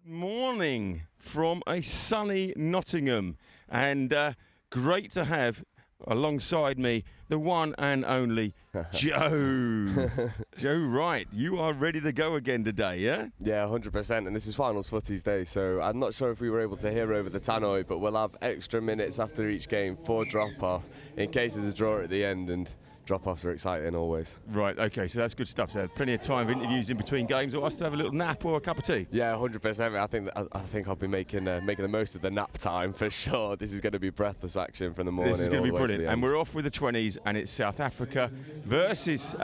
Good morning from a sunny Nottingham, and great to have alongside me the one and only Joe. Joe Wright, you are ready to go again today, yeah? Yeah, 100%, and this is finals footies day, so I'm not sure if we were able to hear over the tannoy, but we'll have extra minutes after each game for drop-off in case there's a draw at the end, and drop-offs are exciting always. Right, okay, so that's good stuff. So plenty of time for interviews in between games, or us to have a little nap or a cup of tea. Yeah, 100%. I think I'll be making the most of the nap time for sure. This is going to be breathless action from the morning. This is going to be brilliant, and we're off with the 20s, and it's South Africa versus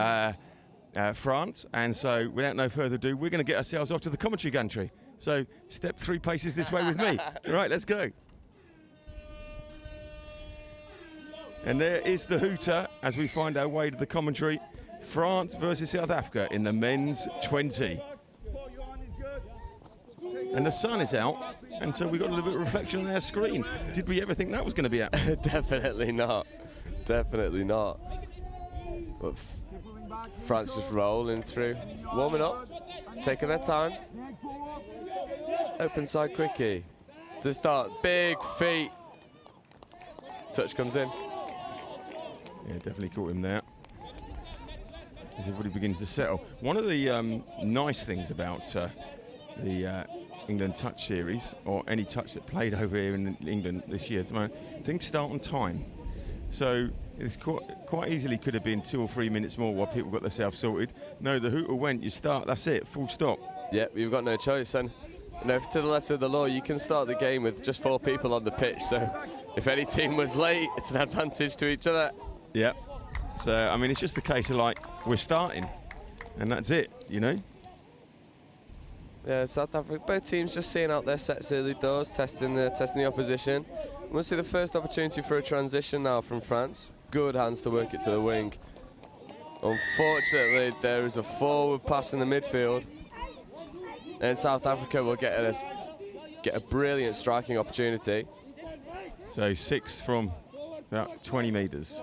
France. And so, without no further ado, we're going to get ourselves off to the commentary gantry. So, step 3 paces this way with me. Right, let's go. And there is the hooter as we find our way to the commentary. France versus South Africa in the men's 20. And the sun is out, and so we got a little bit of reflection on our screen. Did we ever think that was going to be happening? Definitely not. Definitely not. But France just rolling through, warming up, taking their time. Open side quickie to start. Big feet. Touch comes in. Yeah, definitely caught him there. As everybody begins to settle. One of the nice things about the England Touch series, or any touch that played over here in England this year, things start on time. So it's quite easily could have been 2 or 3 minutes more while people got themselves sorted. No, the hooter went, you start, that's it, full stop. Yep, you've got no choice. And you know, to the letter of the law, you can start the game with just 4 people on the pitch. So if any team was late, it's an advantage to each other. Yeah, so I mean, it's just a case of like, we're starting, and that's it, you know? Yeah, South Africa, both teams just seeing out their sets early doors, testing the opposition. We'll see the first opportunity for a transition now from France. Good hands to work it to the wing. Unfortunately, there is a forward pass in the midfield, and South Africa will get a brilliant striking opportunity. So 6 from about 20 metres.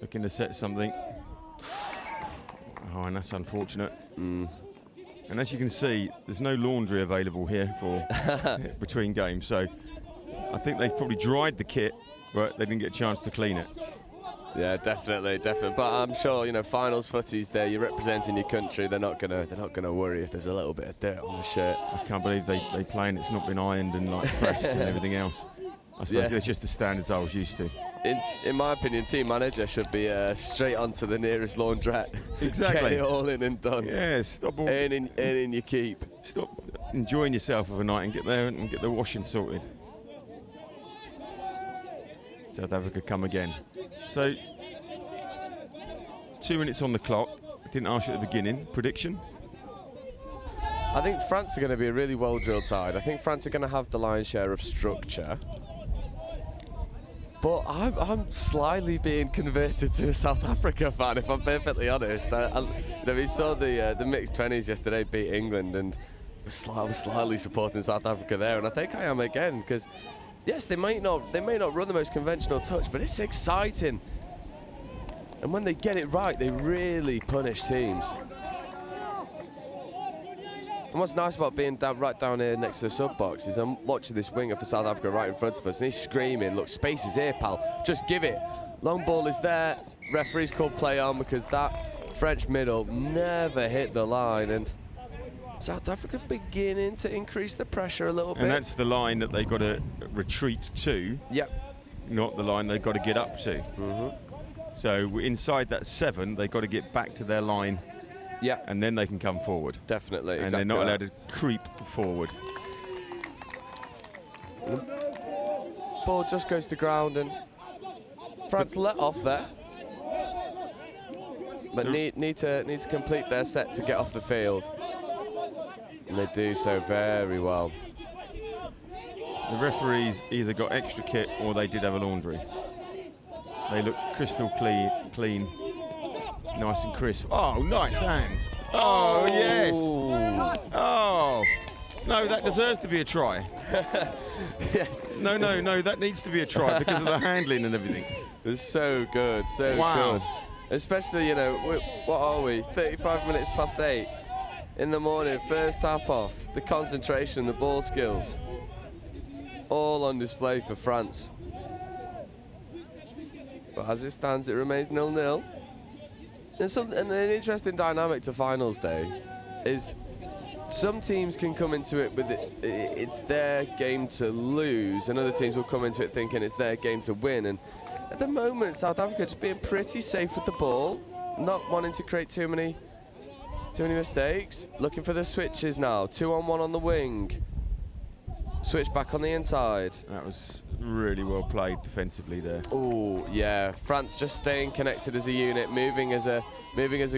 Looking to set something. Oh, and that's unfortunate. And as you can see, there's no laundry available here for between games. So I think they've probably dried the kit, but they didn't get a chance to clean it. Yeah, definitely. But I'm sure, you know, finals footies there, you're representing your country. They're not gonna worry if there's a little bit of dirt on the shirt. I can't believe they play and it's not been ironed and like pressed and everything else. I suppose that's just the standards I was used to. In my opinion, team manager should be straight onto the nearest laundrette. Exactly. Get it all in and done. Yeah, stop all. Earning your keep. Stop enjoying yourself overnight and get there and get the washing sorted. South Africa come again. So 2 minutes on the clock. I didn't ask you at the beginning. Prediction? I think France are going to be a really well-drilled side. I think France are going to have the lion's share of structure. But I'm slightly being converted to a South Africa fan, if I'm perfectly honest. You know, we saw the mixed 20s yesterday beat England, and I was slightly supporting South Africa there, and I think I am again, because yes, they may not run the most conventional touch, but it's exciting. And when they get it right, they really punish teams. And what's nice about being right down here next to the sub-box is I'm watching this winger for South Africa right in front of us, and he's screaming, look, space is here, pal, just give it. Long ball is there, referee's called play on because that French middle never hit the line, and South Africa beginning to increase the pressure a little bit. And that's the line that they've got to retreat to. Yep. Not the line they've got to get up to. So inside that 7, they've got to get back to their line. Yeah, and then they can come forward. Definitely, and exactly. They're not allowed to creep forward. Ball just goes to ground, and France let off there, but need to complete their set to get off the field, and they do so very well. The referees either got extra kit or they did have a laundry. They look crystal clean. Nice and crisp. Oh, nice hands. Oh, yes. Oh, No, that deserves to be a try. Yes. No, that needs to be a try because of the handling and everything. It's so good, so good. Especially, you know, what are we? 35 minutes past 8 in the morning, first tap off. The concentration, the ball skills, all on display for France. But as it stands, it remains 0-0. And an interesting dynamic to finals day is some teams can come into it with it's their game to lose, and other teams will come into it thinking it's their game to win. And at the moment, South Africa just being pretty safe with the ball, not wanting to create too many mistakes. Looking for the switches now. 2-on-1 on the wing. Switch back on the inside. That was really well played defensively there. Oh yeah, France just staying connected as a unit, moving as a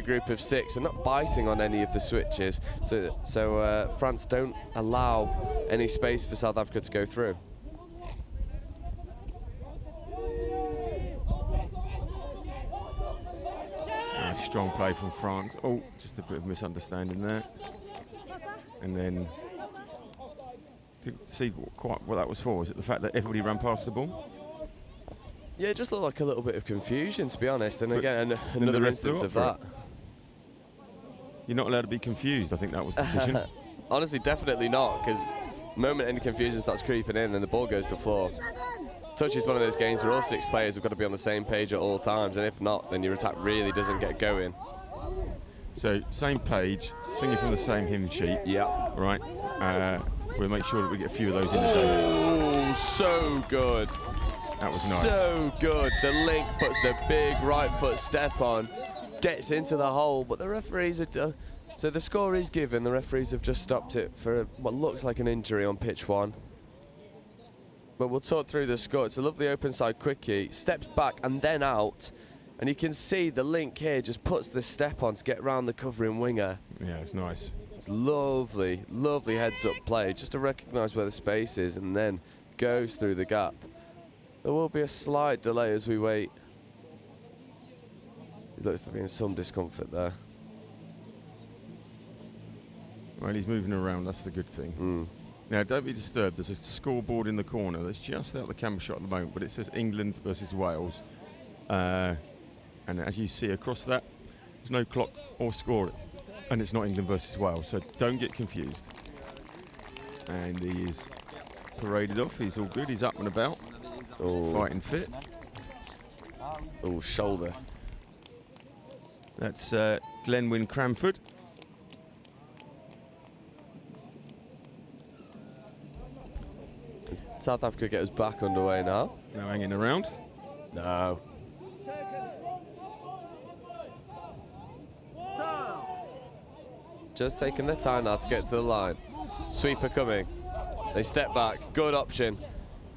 group of 6, and not biting on any of the switches. So France don't allow any space for South Africa to go through. Strong play from France. Oh, just a bit of misunderstanding there. And then didn't see quite what that was for. Was it the fact that everybody ran past the ball? Yeah, it just looked like a little bit of confusion, to be honest. And again, another instance of that. You're not allowed to be confused. I think that was the decision. Honestly, definitely not, because the moment any confusion starts creeping in and the ball goes to the floor, touch is one of those games where all 6 players have got to be on the same page at all times, and if not, then your attack really doesn't get going. So, same page, singing from the same hymn sheet. Yeah. Right. We'll make sure that we get a few of those in the day. Oh, so good. That was nice. So good. The link puts the big right foot step on, gets into the hole, but the referees are... so the score is given. The referees have just stopped it for what looks like an injury on pitch 1. But we'll talk through the score. It's a lovely open side quickie. Steps back and then out. And you can see the link here just puts the step on to get round the covering winger. Yeah, it's nice. It's lovely, lovely heads-up play, just to recognise where the space is and then goes through the gap. There will be a slight delay as we wait. He looks to be in some discomfort there. Well, he's moving around. That's the good thing. Now, don't be disturbed. There's a scoreboard in the corner that's just out the camera shot at the moment, but it says England versus Wales. And as you see across that, there's no clock or score, and it's not England versus Wales, so don't get confused. And he is paraded off. He's all good. He's up and about, fighting fit. Oh, shoulder. That's Glenwyn Cranford. South Africa get us back underway now. No hanging around. No. Just taking their time now to get to the line. Sweeper coming. They step back. Good option.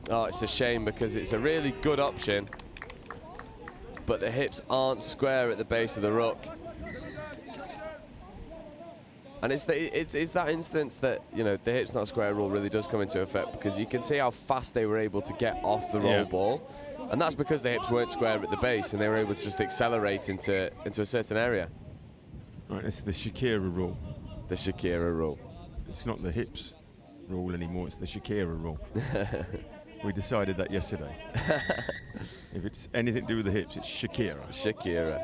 Oh, it's a shame because it's a really good option, but the hips aren't square at the base of the ruck. And it's that instance that, you know, the hips not square rule really does come into effect, because you can see how fast they were able to get off the roll ball. And that's because the hips weren't square at the base and they were able to just accelerate into a certain area. Right, it's the Shakira rule. The Shakira rule. It's not the hips rule anymore, it's the Shakira rule. We decided that yesterday. If it's anything to do with the hips, it's Shakira. Shakira.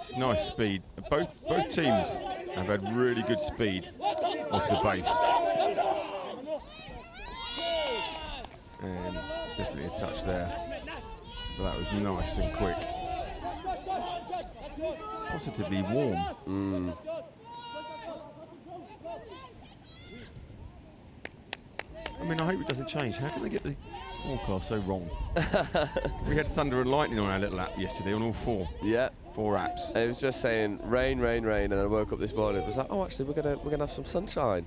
It's nice speed. Both teams have had really good speed off the base. And definitely a touch there. But that was nice and quick. Positively warm. I mean, I hope it doesn't change. How can they get the forecast so wrong? We had thunder and lightning on our little app yesterday on all 4. Yeah. 4 apps. It was just saying rain, rain, rain, and then I woke up this morning. It was like, oh, actually, we're gonna have some sunshine.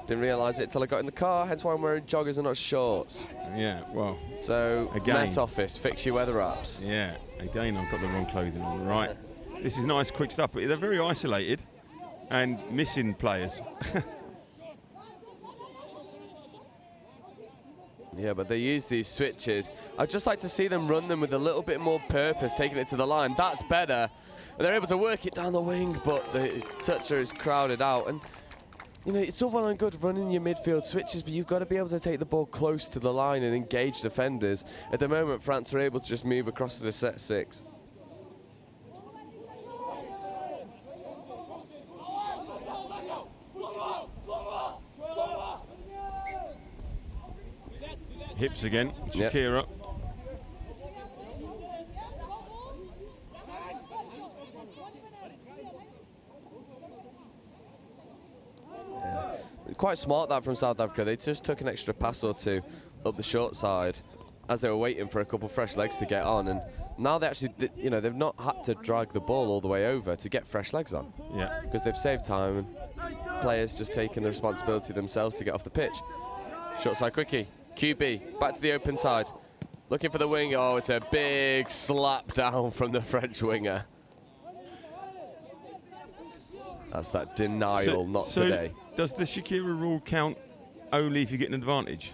Didn't realise it till I got in the car. Hence why I'm wearing joggers and not shorts. Yeah, well. So again, Met Office, fix your weather apps. Yeah, again, I've got the wrong clothing on. Right. This is nice, quick stuff, but they're very isolated and missing players. Yeah, but they use these switches. I'd just like to see them run them with a little bit more purpose, taking it to the line. That's better. And they're able to work it down the wing, but the toucher is crowded out. And you know, it's all well and good running your midfield switches, but you've got to be able to take the ball close to the line and engage defenders. At the moment, France are able to just move across to the set 6. Hips again, Shakira. Yep. Quite smart that from South Africa. They just took an extra pass or two up the short side as they were waiting for a couple fresh legs to get on, and now they actually, you know, they've not had to drag the ball all the way over to get fresh legs on. Yeah. Because they've saved time and players just taking the responsibility themselves to get off the pitch. Short side quickie. QB back to the open side. Looking for the wing. Oh, it's a big slap down from the French winger. That's that denial, not today. Does the Shakira rule count only if you get an advantage?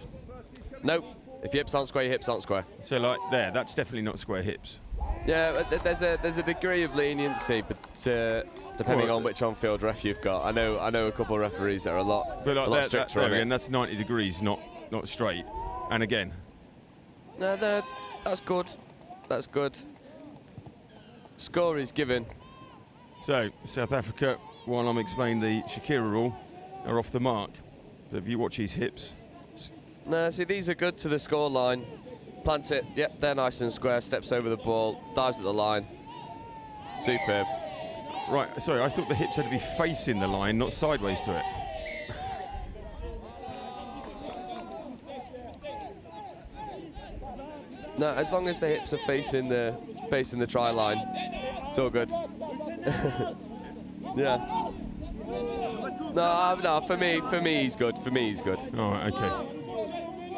Nope. If your hips aren't square, your hips aren't square. So like there, that's definitely not square hips. Yeah, there's a degree of leniency, but depending on which on-field ref you've got. I know a couple of referees that are a lot stricter on it. And that's 90 degrees, not straight. And again. No, that's good. That's good. Score is given. So South Africa, while I'm explaining the Shakira rule, are off the mark. But if you watch his hips. No, see, these are good to the score line. Plants it. Yep, they're nice and square. Steps over the ball. Dives at the line. Superb. Right, sorry, I thought the hips had to be facing the line, not sideways to it. No, as long as the hips are facing the try line, it's all good. Yeah. No, for me, he's good. For me, he's good. All right, okay.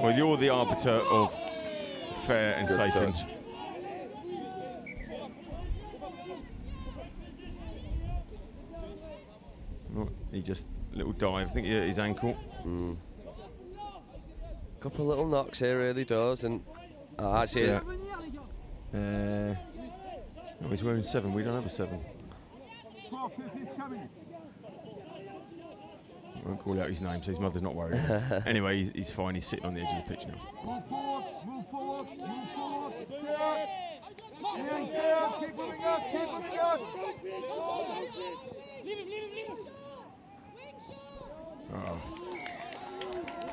Well, you're the arbiter of fair and safe. He just little dive. I think he hit his ankle. Couple little knocks here, really does, and actually. Oh, he's wearing 7. We don't have a 7. I won't call out his name, so his mother's not worried. Anyway, he's fine. He's sitting on the edge of the pitch now. Move forward, move forward, move forward. Keep moving up, keep moving up. Oh.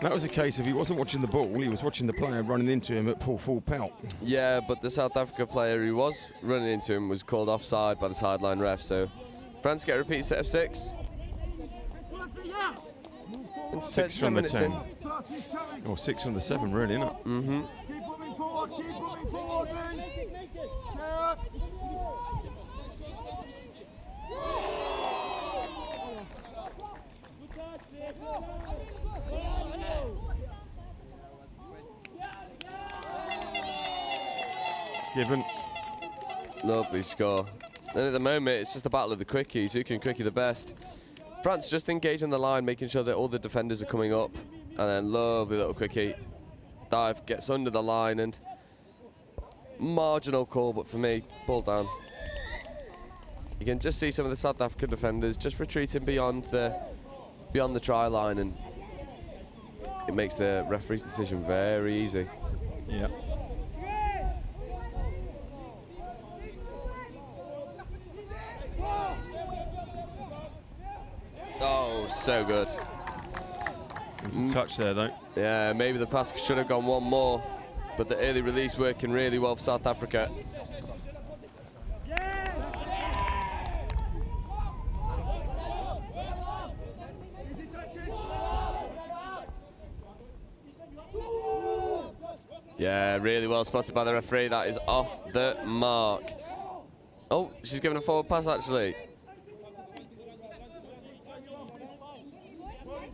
That was a case of he wasn't watching the ball, he was watching the player running into him at full pelt. Yeah, but the South Africa player who was running into him was called offside by the sideline ref, so France get a repeat set of 6. 6 from the 10. Or 6 from the 7, really, isn't it? Mm-hmm. Keep moving forward, then. Given. Lovely score. And at the moment, it's just a battle of the quickies. Who can quickie the best? France just engaging the line, making sure that all the defenders are coming up. And then lovely little quickie. Dive, gets under the line, and marginal call, but for me, ball down. You can just see some of the South African defenders just retreating beyond the try line, and it makes the referee's decision very easy. Yeah. Oh, so good. Touch there, though. Yeah, maybe the pass should have gone one more, but the early release working really well for South Africa. Yeah, really well spotted by the referee. That is off the mark. Oh, she's given a forward pass, actually.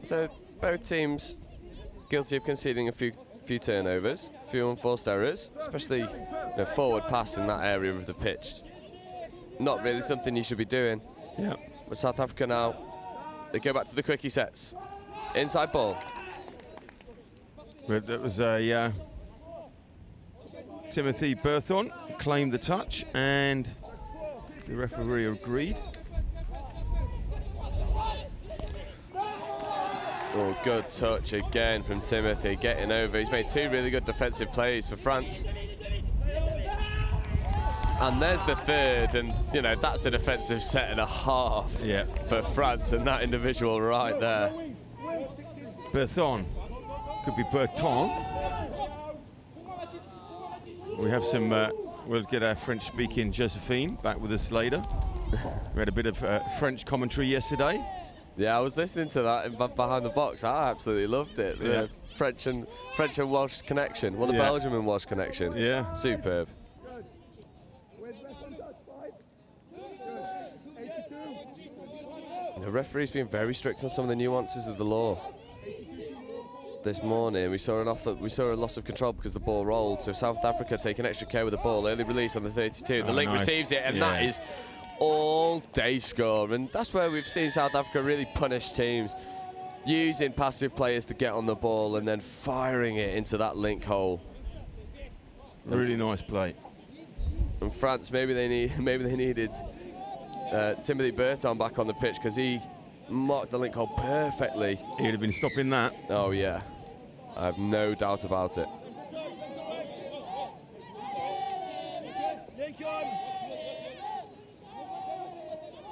So both teams guilty of conceding a few turnovers, a few unforced errors, especially forward pass in that area of the pitch. Not really something you should be doing. Yeah. But South Africa now, they go back to the quickie sets. Inside ball. But that was a Timothy Berthon claimed the touch, and The referee agreed. Oh, good touch again from Timothy, getting over. He's made 2 really good defensive plays for France. And there's the third, and you know, that's a defensive set and a half for France, and that individual right there. Berthon. Could be Berton. We have some, we'll get our French-speaking Josephine back with us later. We had a bit of French commentary yesterday. Yeah, I was listening to that behind the box. I absolutely loved it. The French and Welsh connection. Well, the Belgium and Welsh connection. Yeah. Superb. The referee's been very strict on some of the nuances of the law. This morning we saw a loss of control because the ball rolled. So South Africa taking extra care with the ball. Early release on the 32. The link receives it, and that is all day score. And that's where we've seen South Africa really punish teams, using passive players to get on the ball and then firing it into that link hole. Really nice play. And France, maybe they needed Timothy Berton back on the pitch, because he marked the link hole perfectly. He'd have been stopping that. Oh yeah, I have no doubt about it.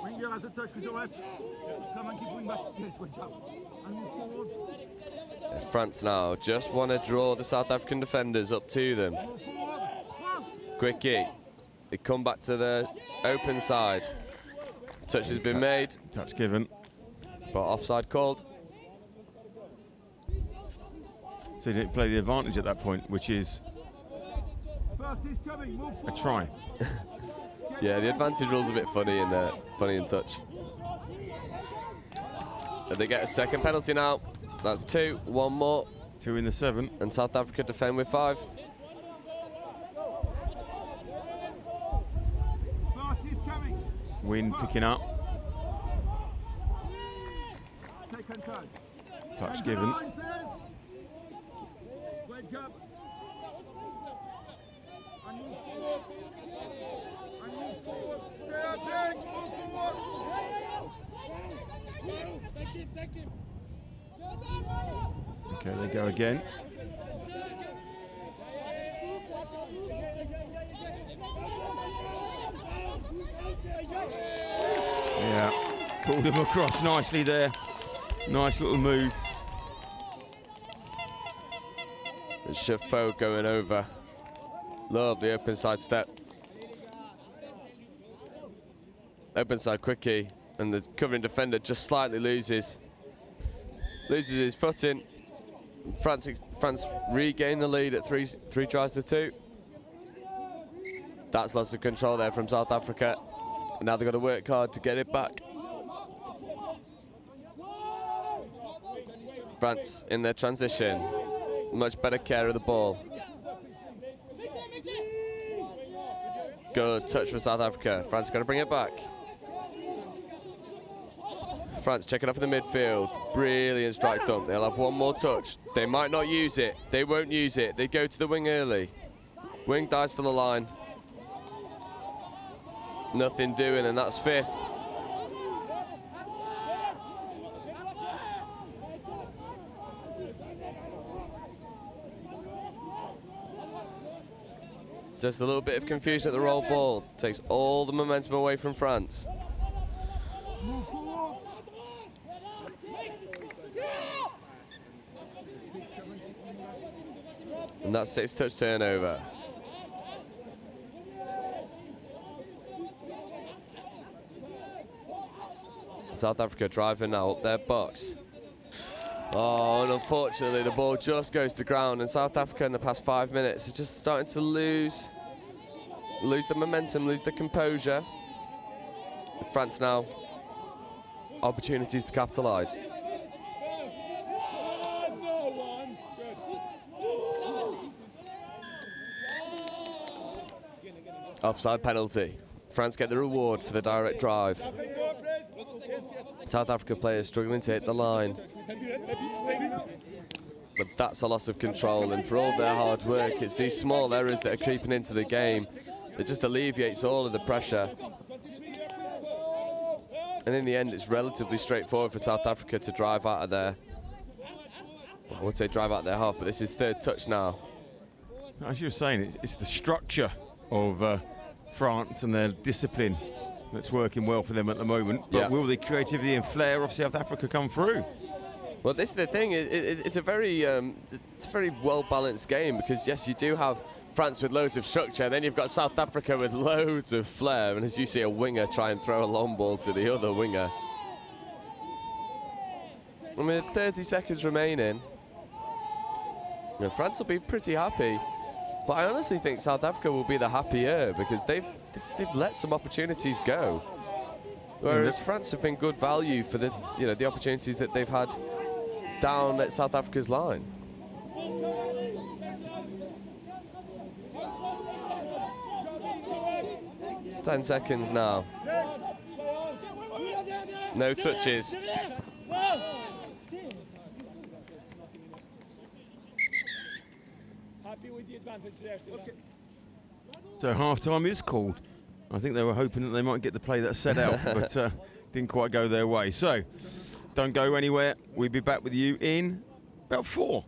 Winger has a touch with the left. Come on, keep going back. Yes, good job. And move forward. France now just want to draw the South African defenders up to them. Move forward. Quickie. They come back to the open side. Touch has been made. Touch given. But offside called. So he didn't play the advantage at that point, which is First is coming. Move a forward. try. Yeah, the advantage rule's a bit funny in touch. But they get a second penalty now. That's 2. 1 more. 2 in the 7. And South Africa defend with 5. First is coming. Wind picking up. Second touch. Touch given. Good job. And move forward. And move forward. Move forward. Thank you. Okay, they go again. Yeah, pulled him across nicely there. Nice little move. And Chafot going over. Lovely open side step. Open side quickie, and the covering defender just slightly loses his footing. France regain the lead at 3 tries to 2. That's lots of control there from South Africa. And now they've got to work hard to get it back. France in their transition. Much better care of the ball. Good touch for South Africa. France got to bring it back. France checking off in the midfield. Brilliant strike dump. They'll have 1 more touch. They might not use it. They won't use it. They go to the wing early. Wing dives for the line. Nothing doing, and that's 5th. Just a little bit of confusion at the roll ball. Takes all the momentum away from France. Move forward. And that's 6 touch turnover. South Africa driving now up their box. Oh, and unfortunately the ball just goes to ground, and South Africa in the past 5 minutes is just starting to lose the momentum, lose the composure. France now, opportunities to capitalise. Offside penalty. France get the reward for the direct drive. South Africa players struggling to hit the line. But that's a loss of control, and for all their hard work, it's these small errors that are creeping into the game that just alleviates all of the pressure. And in the end, it's relatively straightforward for South Africa to drive out of their, well, I would say drive out of their half, but this is third touch now. As you were saying, it's the structure of France and their discipline that's working well for them at the moment. But Yeah. will the creativity and flair of South Africa come through? Well, this is the thing. It's a very well-balanced game, because yes, you do have France with loads of structure, then you've got South Africa with loads of flair, and as you see a winger try and throw a long ball to the other winger. I mean, 30 seconds remaining. You know, France will be pretty happy, but I honestly think South Africa will be the happier, because they've let some opportunities go, whereas France have been good value for the the opportunities that they've had down at South Africa's line. Ten seconds now. No touches. Happy with the advantage there, So half-time is called. I think they were hoping that they might get the play that set out, but didn't quite go their way. So don't go anywhere. We'll be back with you in about 4.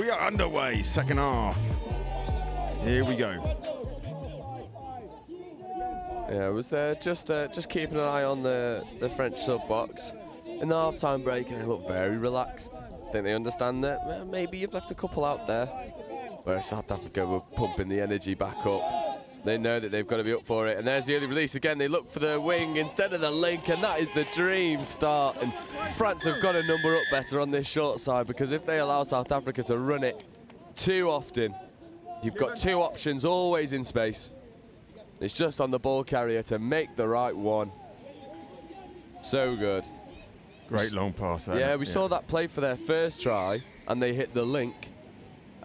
we are underway, second half. Here we go. Yeah, I was just keeping an eye on the French sub box. In the half-time break, they look very relaxed. Think they understand that maybe you've left a couple out there. Whereas South Africa were pumping the energy back up. They know that they've got to be up for it. And there's the early release again. They look for the wing instead of the link, and that is the dream start. And France have got to number up better on this short side, because if they allow South Africa to run it too often, you've got two options always in space. It's just on the ball carrier to make the right one. So good. Great long pass. Yeah, we saw that play for their first try, and they hit the link.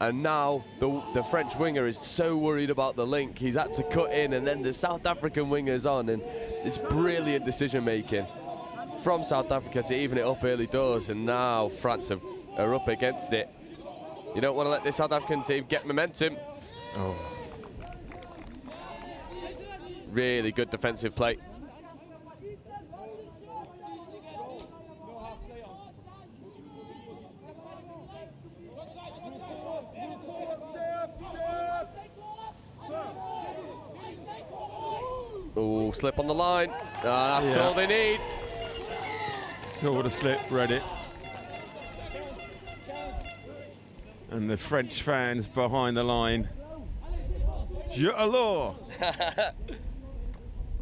And now the French winger is so worried about the link, he's had to cut in, and then the South African winger's on, and it's brilliant decision making from South Africa to even it up early doors, and now France are up against it. You don't want to let this South African team get momentum. Oh. Really good defensive play. Oh, slip on the line. That's all they need. Saw the slip, read it. And the French fans behind the line. Je alors.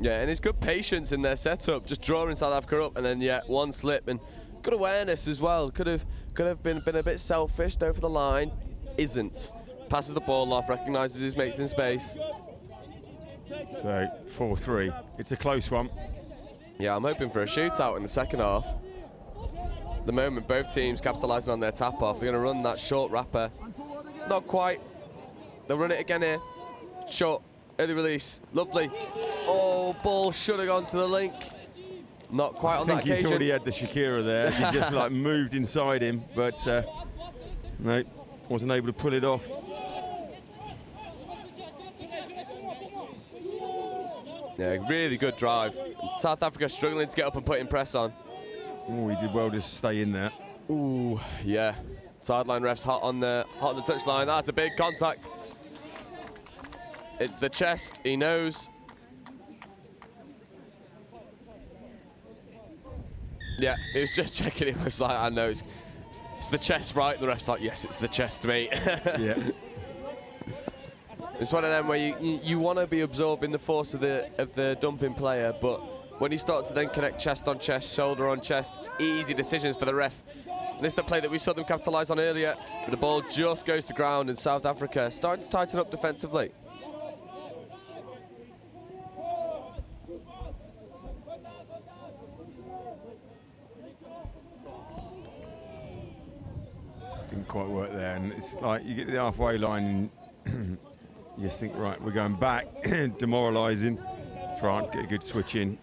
Yeah, and it's good patience in their setup, just drawing South Africa up, and then one slip, and good awareness as well. Could have been a bit selfish, though, for the line. Isn't. Passes the ball off, recognises his mates in space. So 4-3. It's a close one. Yeah, I'm hoping for a shootout in the second half. At the moment, both teams capitalising on their tap off. They're going to run that short wrapper. Not quite. They'll run it again here. Short, early release, lovely. Oh, ball should have gone to the link. Not quite on that occasion. I think he already had the Shakira there. He just like moved inside him, but no, wasn't able to pull it off. Yeah, really good drive. South Africa struggling to get up and put in press on. Oh, he did well to stay in there. Ooh, yeah. Sideline refs hot on the touchline. That's a big contact. It's the chest. He knows. Yeah, he was just checking. It was like, I know it's the chest, right? The ref's like, yes, it's the chest, mate. Yeah. It's one of them where you want to be absorbing the force of the dumping player, but when you start to then connect chest on chest, shoulder on chest, it's easy decisions for the ref. And this is the play that we saw them capitalise on earlier. But the ball just goes to ground, and South Africa starting to tighten up defensively. Didn't quite work there, and it's like you get to the halfway line and you just think, right, we're going back, demoralising. France get a good switch in.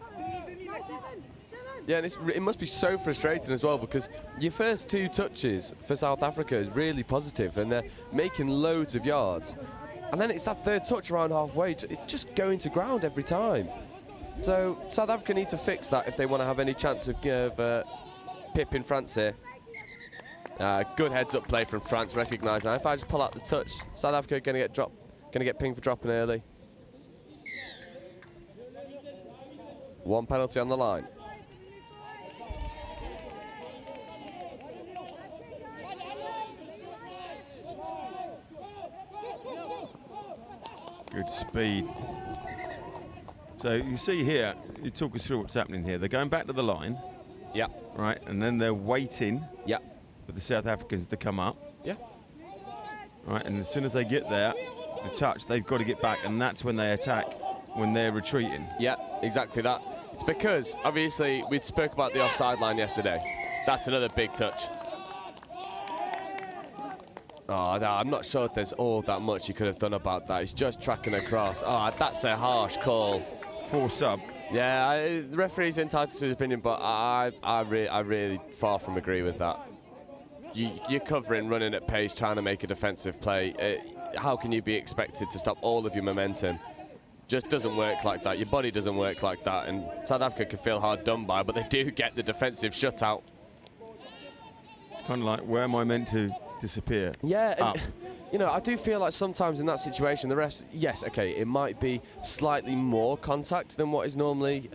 Yeah, and it must be so frustrating as well, because your first two touches for South Africa is really positive, and they're making loads of yards. And then it's that third touch around halfway, it's just going to ground every time. So South Africa need to fix that if they want to have any chance of pipping France here. Good heads-up play from France, recognising. If I just pull out the touch, South Africa going to get pinged for dropping early. One penalty on the line. Good speed. So you see here, you talk us through what's happening here. They're going back to the line. Yeah. Right, and then they're waiting. Yeah. For the South Africans to come up. Yeah. Right, and as soon as they get there, the touch, they've got to get back, and that's when they attack, when they're retreating. Yeah, exactly that. It's because, obviously, we spoke about the offside line yesterday. That's another big touch. Oh, no, I'm not sure if there's all that much you could have done about that. He's just tracking across. Oh, that's a harsh call. 4 sub. Yeah, the referee's entitled to his opinion, but I really far from agree with that. You're covering, running at pace, trying to make a defensive play. How can you be expected to stop all of your momentum? Just doesn't work like that. Your body doesn't work like that, and South Africa can feel hard done by, but they do get the defensive shutout. It's kind of like, where am I meant to disappear. Yeah, up. and you know, I do feel like sometimes in that situation, the refs, yes, okay, it might be slightly more contact than what is normally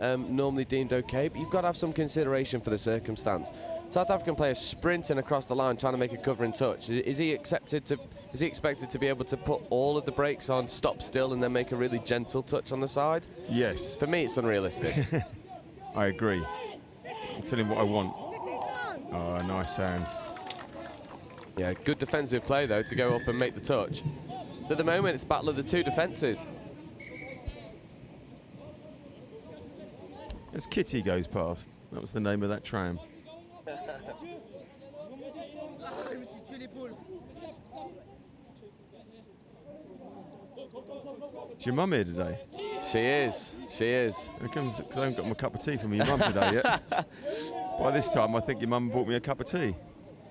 deemed okay, but you've got to have some consideration for the circumstance. South African player sprinting across the line trying to make a covering touch. Is he expected to be able to put all of the brakes on, stop still, and then make a really gentle touch on the side? Yes. For me, it's unrealistic. I agree. I'm telling you what I want. Oh, nice hands. Yeah, good defensive play though to go up and make the touch. At the moment, it's battle of the two defences. As Kitty goes past, that was the name of that tram. Is your mum here today? She is. She is. It comes because I haven't got my cup of tea from your mum today yet. By this time, I think your mum bought me a cup of tea.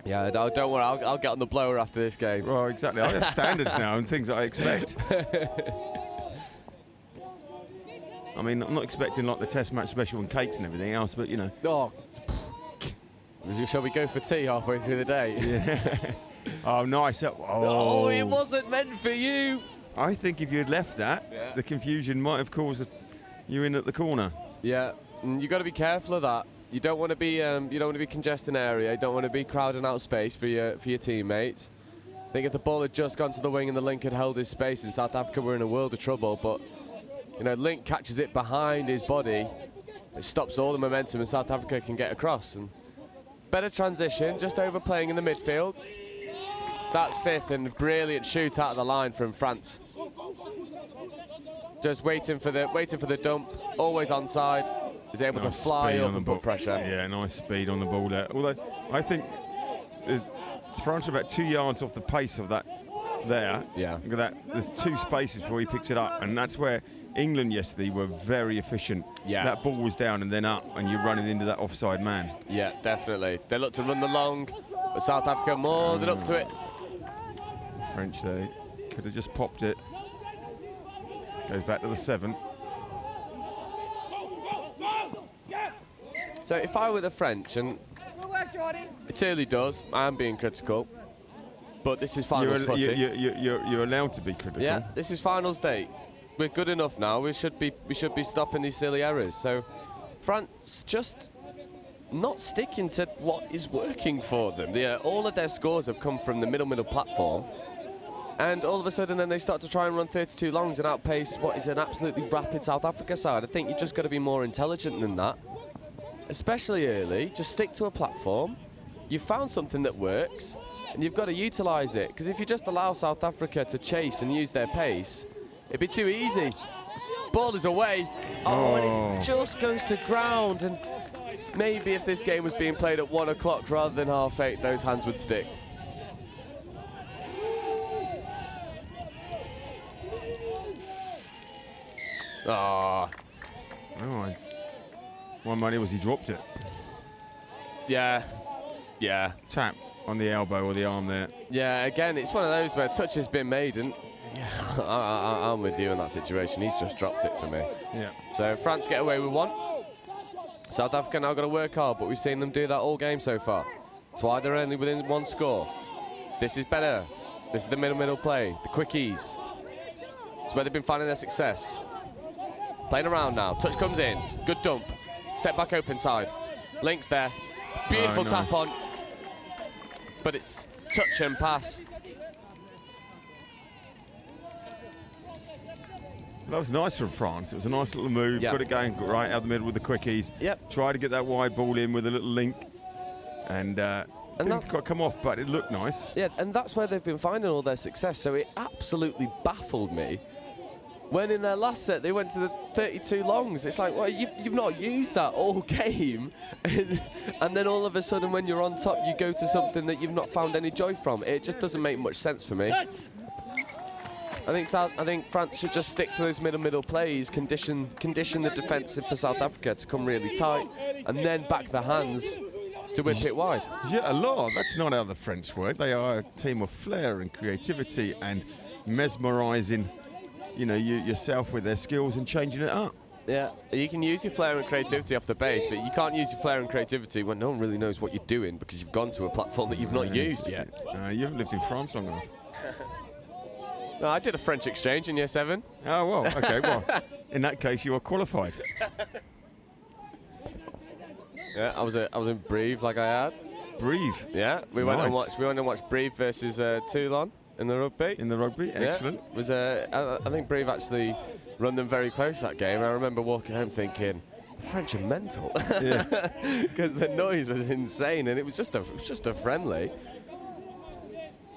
Yeah, don't worry. I'll get on the blower after this game. Well, exactly. I have standards now and things that I expect. I mean, I'm not expecting like the Test match special and cakes and everything else, but you know. Oh. Shall we go for tea halfway through the day? Yeah. Oh, nice. Oh, it wasn't meant for you. I think if you had left that, the confusion might have caused you in at the corner. Yeah, and you got to be careful of that. You don't want to be congesting area. You don't want to be crowding out space for your teammates. I think if the ball had just gone to the wing and the link had held his space, in South Africa we're in a world of trouble. But you know, Link catches it behind his body. It stops all the momentum, and South Africa can get across. And better transition, just overplaying in the midfield. That's fifth, and brilliant shoot out of the line from France. Just waiting for the dump, always onside. Is able to fly up and put pressure. Yeah, nice speed on the ball there. Although I think France are about 2 yards off the pace of that there. Yeah. Look at that. There's two spaces before he picks it up, and that's where England yesterday were very efficient. Yeah. That ball was down and then up, and you're running into that offside man. Yeah, definitely. They look to run the long, but South Africa more than up to it. French there could have just popped it. Goes back to the 7. So if I were the French, and it early does, I am being critical, but this is finals footy. You're allowed to be critical. Yeah, this is finals day. We're good enough now. We should be stopping these silly errors. So France just not sticking to what is working for them. All of their scores have come from the middle platform, and all of a sudden then they start to try and run 32 longs and outpace what is an absolutely rapid South Africa side. I think you've just got to be more intelligent than that. Especially early, just stick to a platform. You've found something that works, and you've got to utilise it. Because if you just allow South Africa to chase and use their pace, it'd be too easy. Ball is away. Oh, and it just goes to ground. And maybe if this game was being played at 1 o'clock rather than 8:30, those hands would stick. Oh. My money was he dropped it. Yeah. Tap on the elbow or the arm there. Yeah, again, it's one of those where touch has been made, and I'm with you in that situation. He's just dropped it for me. Yeah. So France get away with 1. South Africa now got to work hard, but we've seen them do that all game so far. That's why they're only within 1 score. This is better. This is the middle play, the quickies. It's where they've been finding their success. Playing around now. Touch comes in. Good dump. Step back open side. Link's there. Beautiful tap on. But it's touch and pass. That was nice from France. It was a nice little move. Yep. Got it going right out the middle with the quickies. Yep. Try to get that wide ball in with a little link. And didn't quite come off, but it looked nice. Yeah, and that's where they've been finding all their success. So it absolutely baffled me when in their last set they went to the 32 longs. It's like, well, you've not used that all game. And then all of a sudden when you're on top, you go to something that you've not found any joy from. It just doesn't make much sense for me. I think France should just stick to those middle plays, condition the defence for South Africa to come really tight, and then back the hands to whip it wide. Yeah, a lot. That's not how the French work. They are a team of flair and creativity and mesmerising, you know, yourself with their skills and changing it up. Yeah, you can use your flair and creativity off the base, but you can't use your flair and creativity when no one really knows what you're doing because you've gone to a platform that you've not used yet. You haven't lived in France long enough. No, I did a French exchange in year 7. Oh, well, okay, well, in that case, you are qualified. Yeah, I was in Brive like I had. Brive? Yeah, we went and watched Brive versus Toulon in the rugby. In the rugby, excellent. Yeah, was I think Brive actually run them very close that game. I remember walking home thinking, the French are mental, because the noise was insane, and it was just a friendly.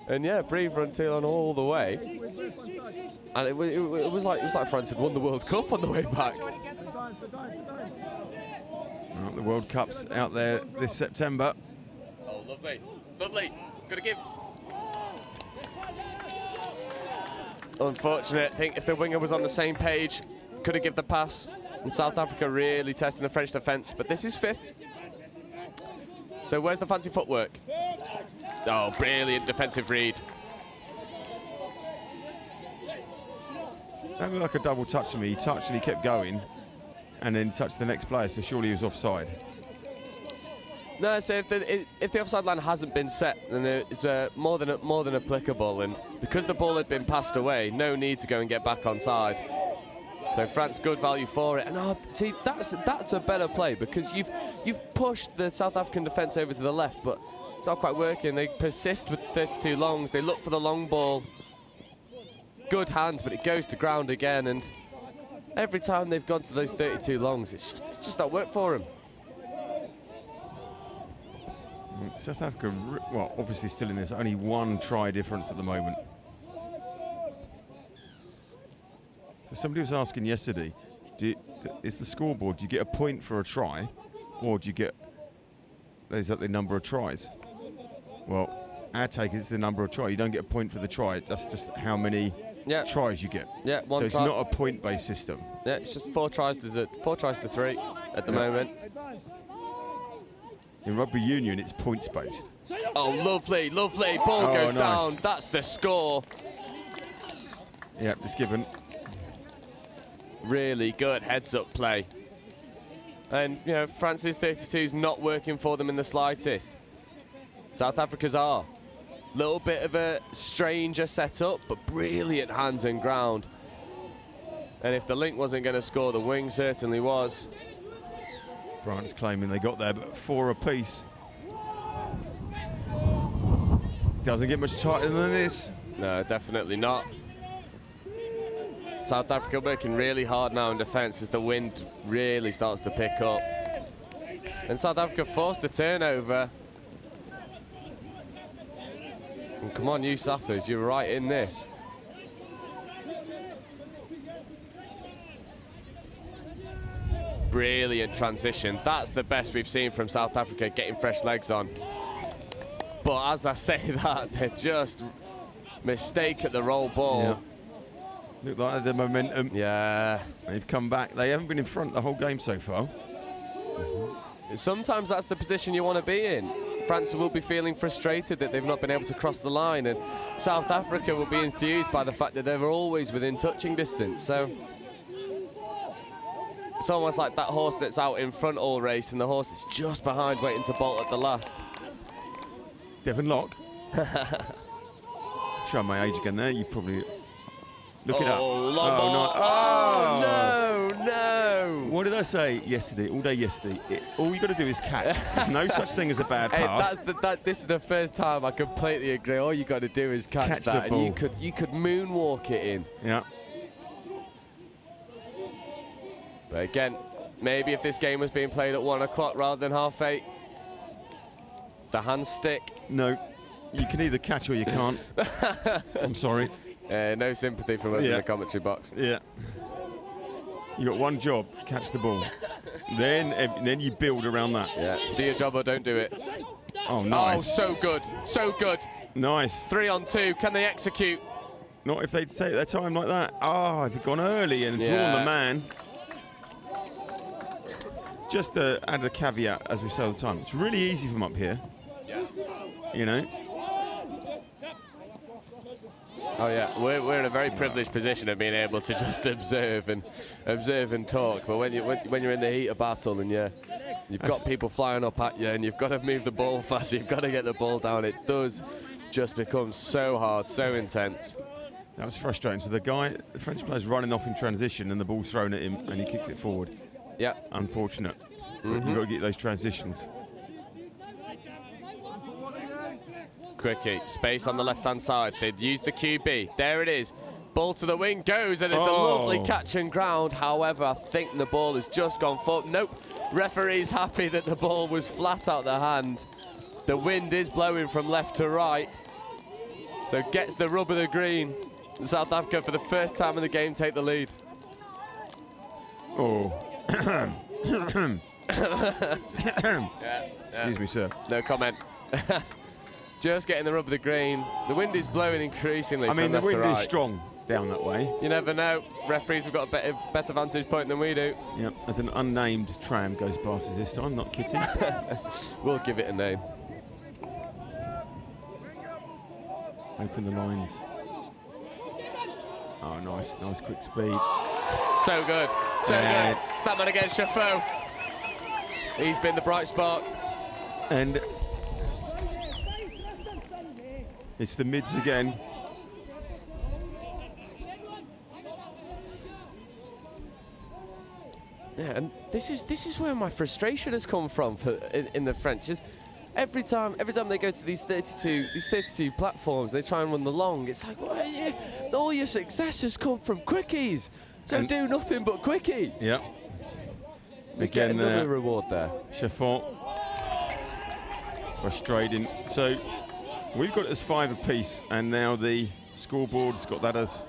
And yeah, Brive run Toulon all the way, and it was like France had won the World Cup on the way back. Well, the World Cup's out there this September. Oh, lovely, lovely. Gotta give. Unfortunate. I think if the winger was on the same page, could have given the pass. And South Africa really testing the French defence, but this is 5th. So where's the fancy footwork? Oh, brilliant defensive read. That looked like a double touch to me. He touched and he kept going, and then touched the next player, so surely he was offside. No, so if the offside line hasn't been set, then it's more than applicable, and because the ball had been passed away, no need to go and get back onside. So France, good value for it, and see that's a better play because you've pushed the South African defence over to the left, but it's not quite working. They persist with 32 longs. They look for the long ball. Good hands, but it goes to ground again, and every time they've gone to those 32 longs, it's just not worked for them. South Africa, well, obviously still in this, only 1 try difference at the moment. So somebody was asking yesterday, is the scoreboard, do you get a point for a try, or do you get, is that the number of tries? Well, our take is the number of tries. You don't get a point for the try, that's just how many tries you get. Yeah, so it's not a point-based system. Yeah, it's just 4 tries to 3 at the moment. In rugby union, it's points-based. Oh, lovely, lovely. Ball goes down. That's the score. Yeah, it's given. Really good heads-up play. And, you know, France's 32 is not working for them in the slightest. South Africa's are. Little bit of a stranger setup, but brilliant hands and ground. And if the link wasn't going to score, the wing certainly was. France claiming they got there, but 4 apiece. Doesn't get much tighter than this. No, definitely not. South Africa working really hard now in defence as the wind really starts to pick up. And South Africa forced the turnover. And come on, you Sathers, you're right in this. Brilliant transition. That's the best we've seen from South Africa, getting fresh legs on. But as I say that, they're just mistake at the roll ball. Yeah. Look like the momentum. Yeah. They've come back. They haven't been in front the whole game so far. Sometimes that's the position you want to be in. France will be feeling frustrated that they've not been able to cross the line, and South Africa will be enthused by the fact that they're always within touching distance. So it's almost like that horse that's out in front all race and the horse that's just behind waiting to bolt at the last. Devon Lock. Show my age again there. You probably look it up. Oh, no. What did I say yesterday? All day yesterday. All you got to do is catch. There's no such thing as a bad pass. This is the first time I completely agree. All you got to do is catch that, the ball. And you could moonwalk it in. Yeah. But again, maybe if this game was being played at 1 o'clock rather than 8:30, the hands stick. No, you can either catch or you can't. I'm sorry. No sympathy from us in the commentary box. Yeah. You got one job: catch the ball. then you build around that. Yeah. Do your job or don't do it. Oh, nice. Oh, so good, so good. Nice. 3 on 2. Can they execute? Not if they take their time like that. Oh, if you've gone early and drawn the man. Just to add a caveat, as we say all the time, it's really easy from up here. You know. Oh yeah, we're in a very privileged position of being able to just observe and talk. But when you're in the heat of battle and you've got people flying up at you and you've got to move the ball fast, you've got to get the ball down. It does just become so hard, so intense. That was frustrating. So the French player's running off in transition and the ball's thrown at him and he kicks it forward. Yeah. Unfortunate. You've got to get those transitions. Quickie, space on the left-hand side. They'd use the QB. There it is. Ball to the wing goes, and it's a lovely catch and ground. However, I think the ball has just gone forward. Nope. Referee's happy that the ball was flat out the hand. The wind is blowing from left to right. So gets the rub of the green. And South Africa, for the first time in the game, take the lead. Oh. Excuse me, sir. No comment. Just getting the rub of the green. The wind is blowing increasingly from left to right. The wind is strong down that way. You never know. Referees have got a better vantage point than we do. Yep, as an unnamed tram goes past us this time, not Kitty. We'll give it a name. Open the lines. Oh, nice quick speed. So good, so good. It's that man again, Chaffo. He's been the bright spot. And it's the mids again. Yeah, and this is where my frustration has come from in the French. Is every time they go to these 32 platforms, they try and run the long. It's like, well, all your successes come from quickies, so and do nothing but quickie. Yep. Again, another reward there. Chaffon. Frustrating. So we've got it as 5 apiece, and now the scoreboard's got that as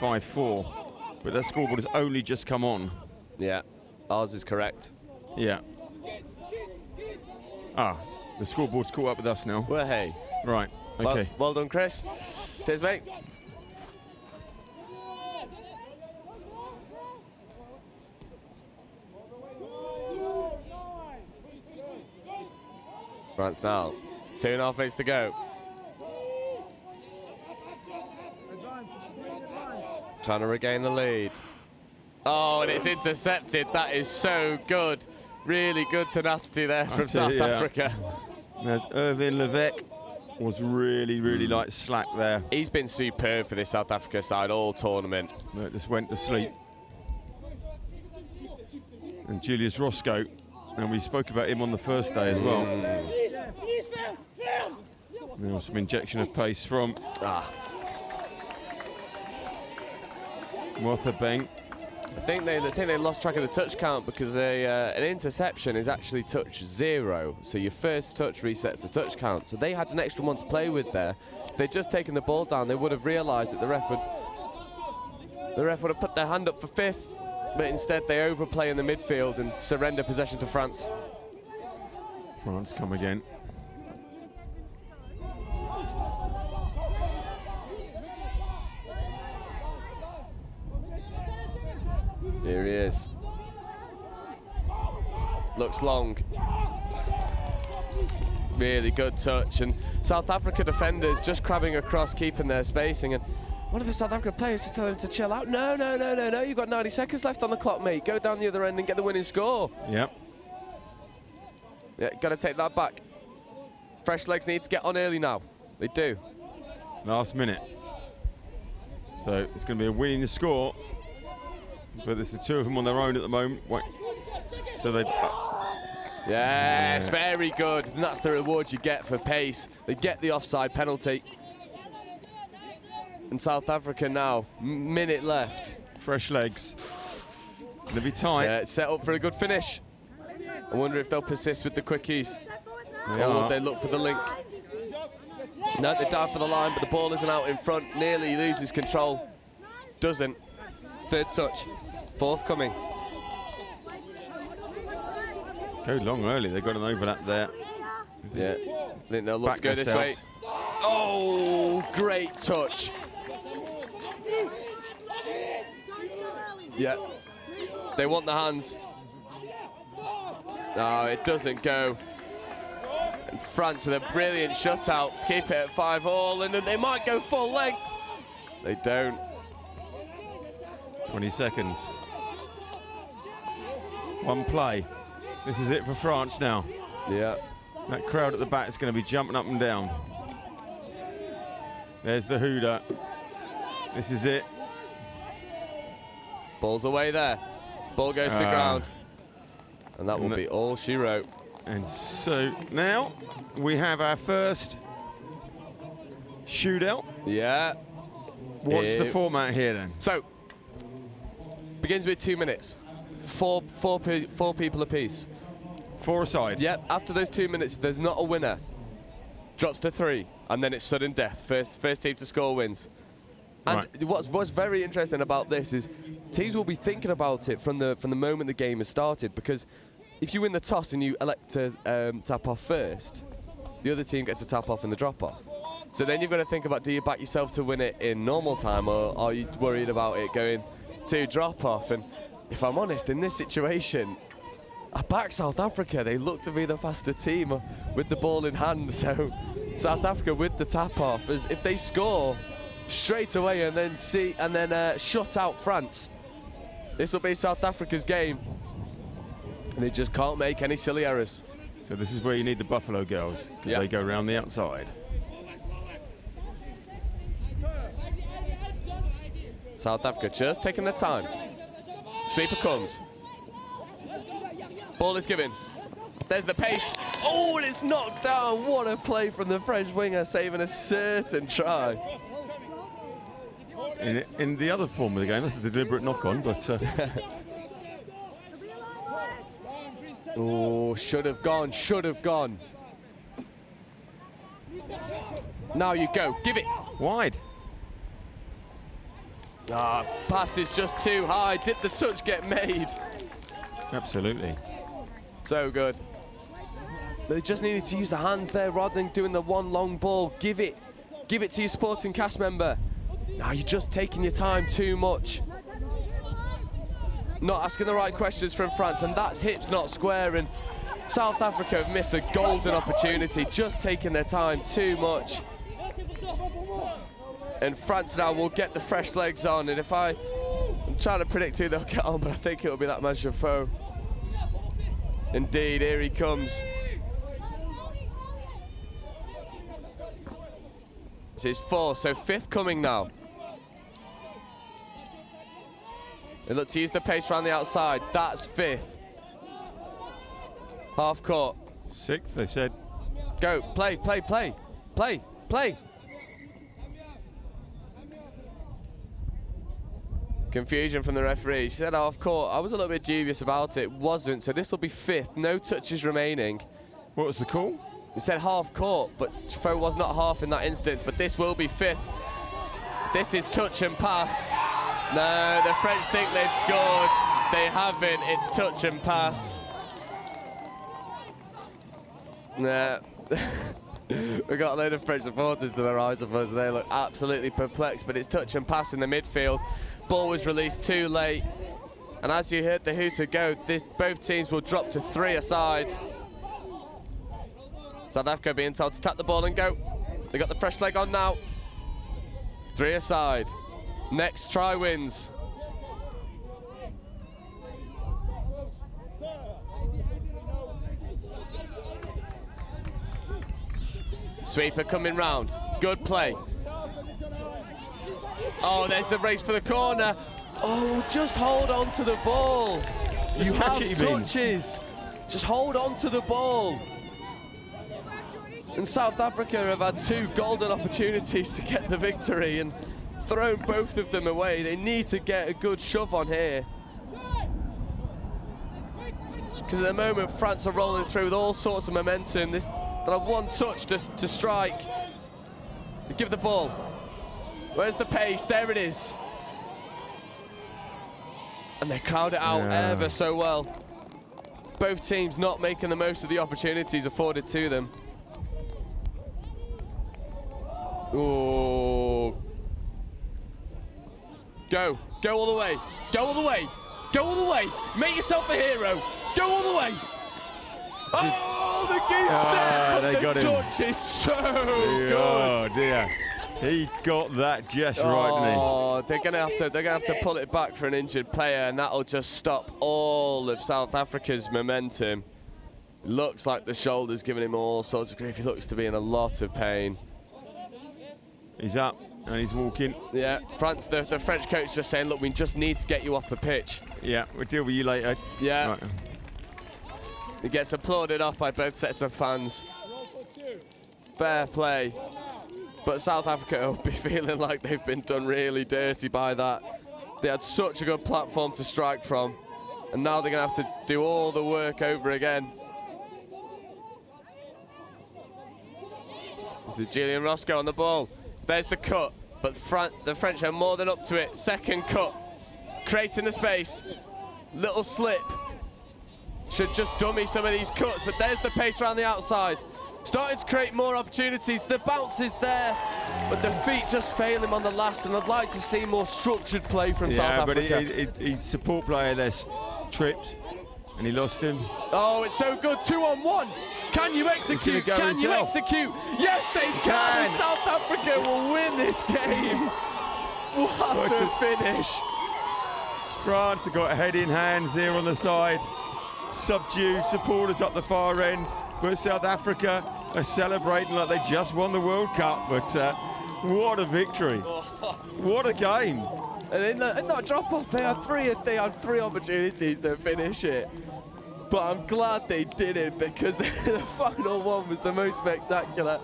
5-4. But that scoreboard has only just come on. Yeah, ours is correct. Yeah. The scoreboard's caught up with us now. Well, hey. Right, okay. Well done, Chris. Cheers, mate. France now. 2.5 minutes to go. Trying to regain the lead. Oh, and it's intercepted. That is so good. Really good tenacity there from South Africa. There's Irvin Levesque was really like slack there. He's been superb for this South Africa side all tournament. No, just went to sleep. And Julius Roscoe, and we spoke about him on the first day as well. Now some injection of pace from Martha Beng. I think they lost track of the touch count because an interception is actually touch 0. So your first touch resets the touch count. So they had an extra one to play with there. If they'd just taken the ball down, they would have realised that the ref would have put their hand up for 5th. But instead they overplay in the midfield and surrender possession to France. France come again. Here he is. Looks long. Really good touch. And South Africa defenders just crabbing across, keeping their spacing. And one of the South Africa players is telling him to chill out. No. You've got 90 seconds left on the clock, mate. Go down the other end and get the winning score. Yep. Yeah, got to take that back. Fresh legs need to get on early now. They do. Last minute. So it's going to be a winning score. But there's the 2 of them on their own at the moment. So they... Yes, very good. And that's the reward you get for pace. They get the offside penalty. And South Africa now, minute left. Fresh legs. It's going to be tight. Yeah, it's set up for a good finish. I wonder if they'll persist with the quickies. Or would they look for the link? No, they dive for the line, but the ball isn't out in front. Nearly loses control. Doesn't. 3rd touch. 4th coming. Go long early. They got an overlap there. Yeah. I think they'll look to go this way. Oh, great touch. Yeah. They want the hands. No, it doesn't go. And France with a brilliant shutout to keep it at 5-all, and they might go full length. They don't. 20 seconds. One play. This is it for France now. Yeah. That crowd at the back is going to be jumping up and down. There's the hooter. This is it. Ball's away there. Ball goes to ground. And that will be all she wrote. And so now we have our first shootout. Yeah. What's the format here then? So, begins with 2 minutes. Four people apiece. 4 aside. Yep, after those 2 minutes, there's not a winner. Drops to 3, and then it's sudden death. First team to score wins. And what's very interesting about this is teams will be thinking about it from the moment the game has started, because if you win the toss and you elect to tap off first, the other team gets to tap off in the drop-off. So then you've got to think about, do you back yourself to win it in normal time, or are you worried about it going to drop-off? And if I'm honest, in this situation, I back South Africa. They look to be the faster team with the ball in hand. So South Africa with the tap-off, if they score straight away and then shut out France, this will be South Africa's game. They just can't make any silly errors. So this is where you need the Buffalo girls, because they go around the outside. South Africa just taking their time. Sweeper comes. Ball is given. There's the pace. Oh, and it's knocked down. What a play from the French winger, saving a certain try. In the other form of the game, that's a deliberate knock-on, but... Oh, should have gone, should have gone. Now you go, give it. Wide. Ah, pass is just too high. Did the touch get made? Absolutely. So good. They just needed to use the hands there rather than doing the one long ball. Give it to your supporting cast member. Now you're just taking your time too much. Not asking the right questions from France, and that's hips not square, and South Africa have missed a golden opportunity, just taking their time too much. And France now will get the fresh legs on, and I'm trying to predict who they'll get on, but I think it'll be that man Chauffeur. Indeed, here he comes. This is 4, so 5th coming now. They look to use the pace around the outside. That's 5th. Half court. 6th, they said. Go, play, play, play, play, play. Confusion from the referee. She said half court. I was a little bit dubious about it. Wasn't, so this will be 5th. No touches remaining. What was the call? It said half court, but Chauffeur was not half in that instance, but this will be 5th. This is touch and pass. No, the French think they've scored. They haven't. It's touch and pass. Nah. We've got a load of French supporters to the right of us. They look absolutely perplexed, but it's touch and pass in the midfield. Ball was released too late. And as you heard the hooter go, both teams will drop to 3 aside. South Africa being told to tap the ball and go. They got the fresh leg on now. 3 aside. Next try wins. Sweeper coming round. Good play. Oh, there's the race for the corner. Oh, just hold on to the ball. You have touches. Just hold on to the ball. And South Africa have had 2 golden opportunities to get the victory and thrown both of them away. They need to get a good shove on here. Because at the moment, France are rolling through with all sorts of momentum. They'll have one touch to strike. They give the ball. Where's the pace? There it is. And they crowd it out ever so well. Both teams not making the most of the opportunities afforded to them. Ooh. Go all the way, go all the way, go all the way. Make yourself a hero, go all the way. Oh, the goose step, they got the him. touch is so good. Oh dear. He got that just right, didn't he? Oh, they're gonna have to pull it back for an injured player, and that'll just stop all of South Africa's momentum. Looks like the shoulder's giving him all sorts of grief. He looks to be in a lot of pain. He's up and he's walking. Yeah, the French coach just saying, look, we just need to get you off the pitch. Yeah, we'll deal with you later. Yeah. Right. He gets applauded off by both sets of fans. Fair play. But South Africa will be feeling like they've been done really dirty by that. They had such a good platform to strike from, and now they're going to have to do all the work over again. This is Julian Roscoe on the ball. There's the cut, but the French are more than up to it. Second cut, creating the space. Little slip. Should just dummy some of these cuts, but there's the pace around the outside. Starting to create more opportunities. The bounce is there, but the feet just fail him on the last, and I'd like to see more structured play from South Africa. Yeah, but he's support player there's tripped, and he lost him. Oh, it's so good, 2-on-1. Can you execute? Can you execute? Yes, they can, and South Africa will win this game. What a finish. France have got head in hands here on the side. Subdued, supporters up the far end. But South Africa are celebrating like they just won the World Cup. But what a victory. What a game. And in that drop-off, they had three opportunities to finish it. But I'm glad they did it, because the final one was the most spectacular.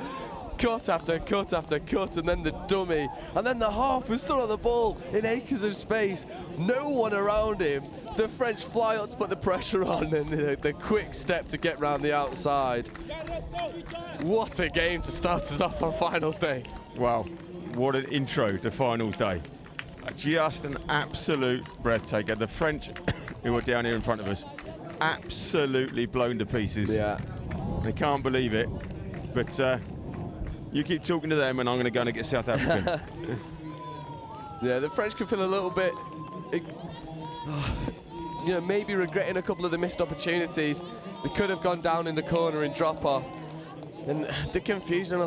Cut after cut after cut, and then the dummy. And then the half was still on the ball in acres of space. No one around him. The French fly up to put the pressure on, and the quick step to get round the outside. What a game to start us off on finals day. Wow, what an intro to finals day. Just an absolute breathtaker. The French, who are down here in front of us, absolutely blown to pieces. Yeah. They can't believe it. But you keep talking to them, and I'm going to go and get South Africa. Yeah, the French can feel a little bit, maybe regretting a couple of the missed opportunities. They could have gone down in the corner in drop-off. And the confusion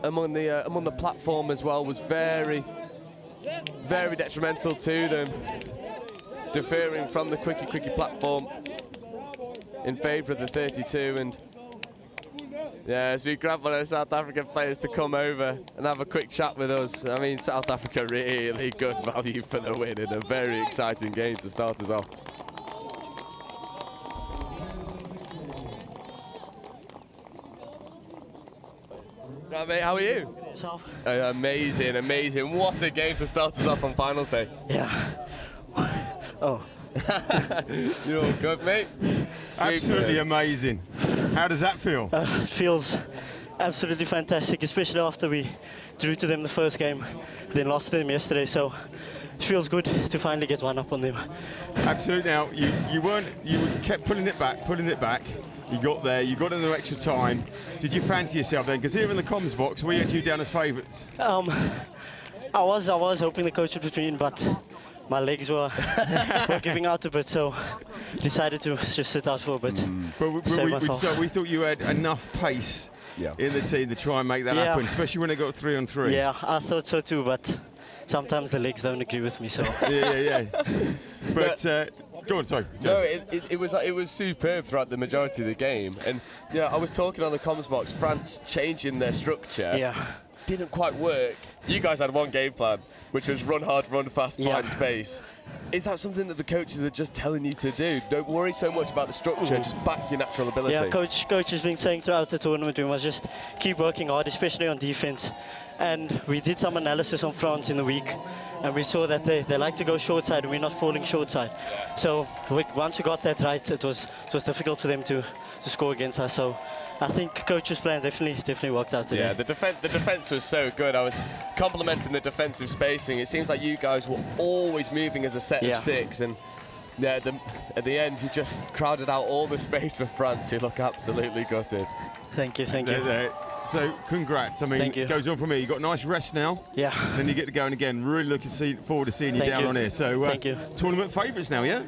among the platform as well was very, very detrimental to them. Deferring from the quickie platform in favour of the 32, and yeah, as we grab one of the South African players to come over and have a quick chat with us. I mean, South Africa really good value for the win, and a very exciting game to start us off. Right, mate, how are you? Yourself? Amazing, amazing. What a game to start us off on finals day. Yeah. Oh. You're all good, mate? Absolutely amazing. How does that feel? It feels absolutely fantastic, especially after we drew to them the first game, then lost to them yesterday. So it feels good to finally get one up on them. Absolutely. Now you kept pulling it back. You got there. You got in the extra time. Did you fancy yourself then? Because here in the comms box, we had you down as favourites. I was hoping the coach would put me in, but my legs were giving out a bit, so decided to just sit out for a bit. So we thought you had enough pace in the team to try and make that happen, especially when they got 3-on-3. Yeah, I thought so too, but sometimes the legs don't agree with me. So yeah. But go on, sorry. No, it was superb throughout the majority of the game, and I was talking on the comms box. France changing their structure. Yeah. Didn't quite work. You guys had one game plan, which was run hard, run fast, find space. Is that something that the coaches are just telling you to do? Don't worry so much about the structure, just back your natural ability. Yeah, coach has been saying throughout the tournament we must just keep working hard, especially on defense. And we did some analysis on France in the week, and we saw that they like to go short side, and we're not falling short side. So once we got that right, it was difficult for them to score against us. So I think coach's plan definitely worked out today. Yeah, the defense was so good. I was complimenting the defensive spacing. It seems like you guys were always moving as a set of 6, and at the end, you just crowded out all the space for France. You look absolutely gutted. Thank you. So congrats. I mean, it goes on from here. You got a nice rest now. Yeah. Then you get to go in again. Really looking forward to seeing you down on here. So thank you. Tournament favourites now, yeah?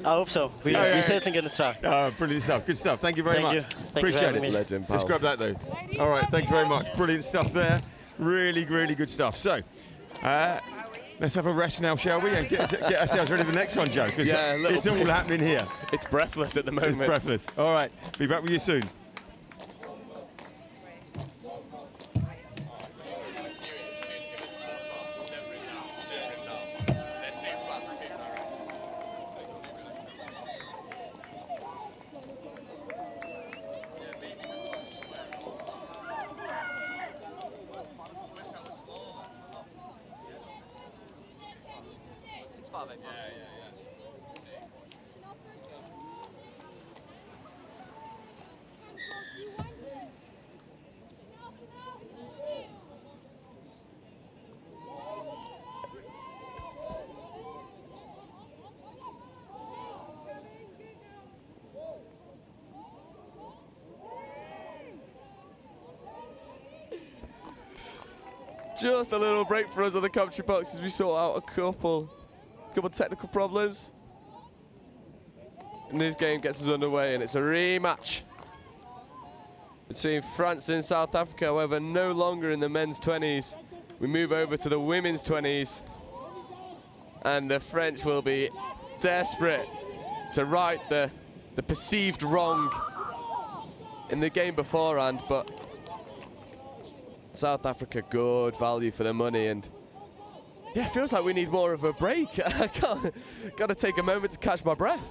I hope so. We're certainly going to try. Brilliant stuff. Good stuff. Thank you very much. Thank you. Appreciate you it. Legend, pal. Let's grab that though. All right. Thank you very much. Brilliant stuff there. Really, really good stuff. So, let's have a rest now, shall we? And get ourselves ready for the next one, Joe, because it's all happening here. It's breathless at the moment. It's breathless. All right, be back with you soon. Just a little break for us on the commentary box as we sort out a couple technical problems. And this game gets us underway, and it's a rematch between France and South Africa. However, no longer in the men's 20s. We move over to the women's 20s, and the French will be desperate to right the perceived wrong in the game beforehand, but South Africa, good value for the money, and yeah, it feels like we need more of a break. I got to take a moment to catch my breath.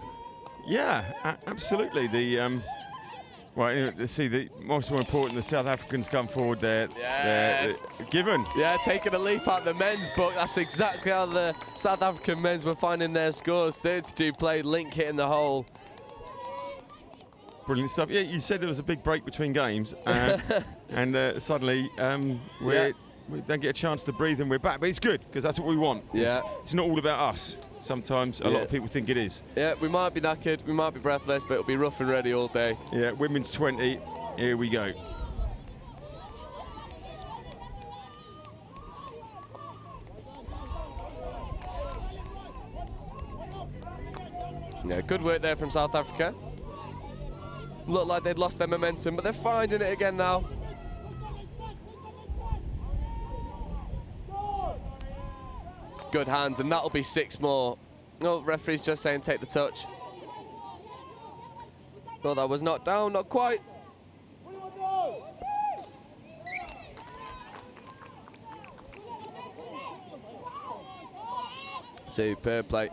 Yeah, absolutely. Well, let's see, the most important, the South Africans come forward there. Yes. They're given. Yeah, taking a leaf out the men's book. That's exactly how the South African men's were finding their scores. 32 play, Link hitting the hole. Brilliant stuff. Yeah, you said there was a big break between games, and suddenly we don't get a chance to breathe, and we're back. But it's good, because that's what we want. Yeah. It's not all about us. Sometimes a lot of people think it is. Yeah, we might be knackered, we might be breathless, but it'll be rough and ready all day. Yeah, women's 20. Here we go. Yeah, good work there from South Africa. Looked like they'd lost their momentum, but they're finding it again now. Good hands, and that'll be 6 more. No, referee's just saying take the touch. Well, that was not down, not quite. Superb play.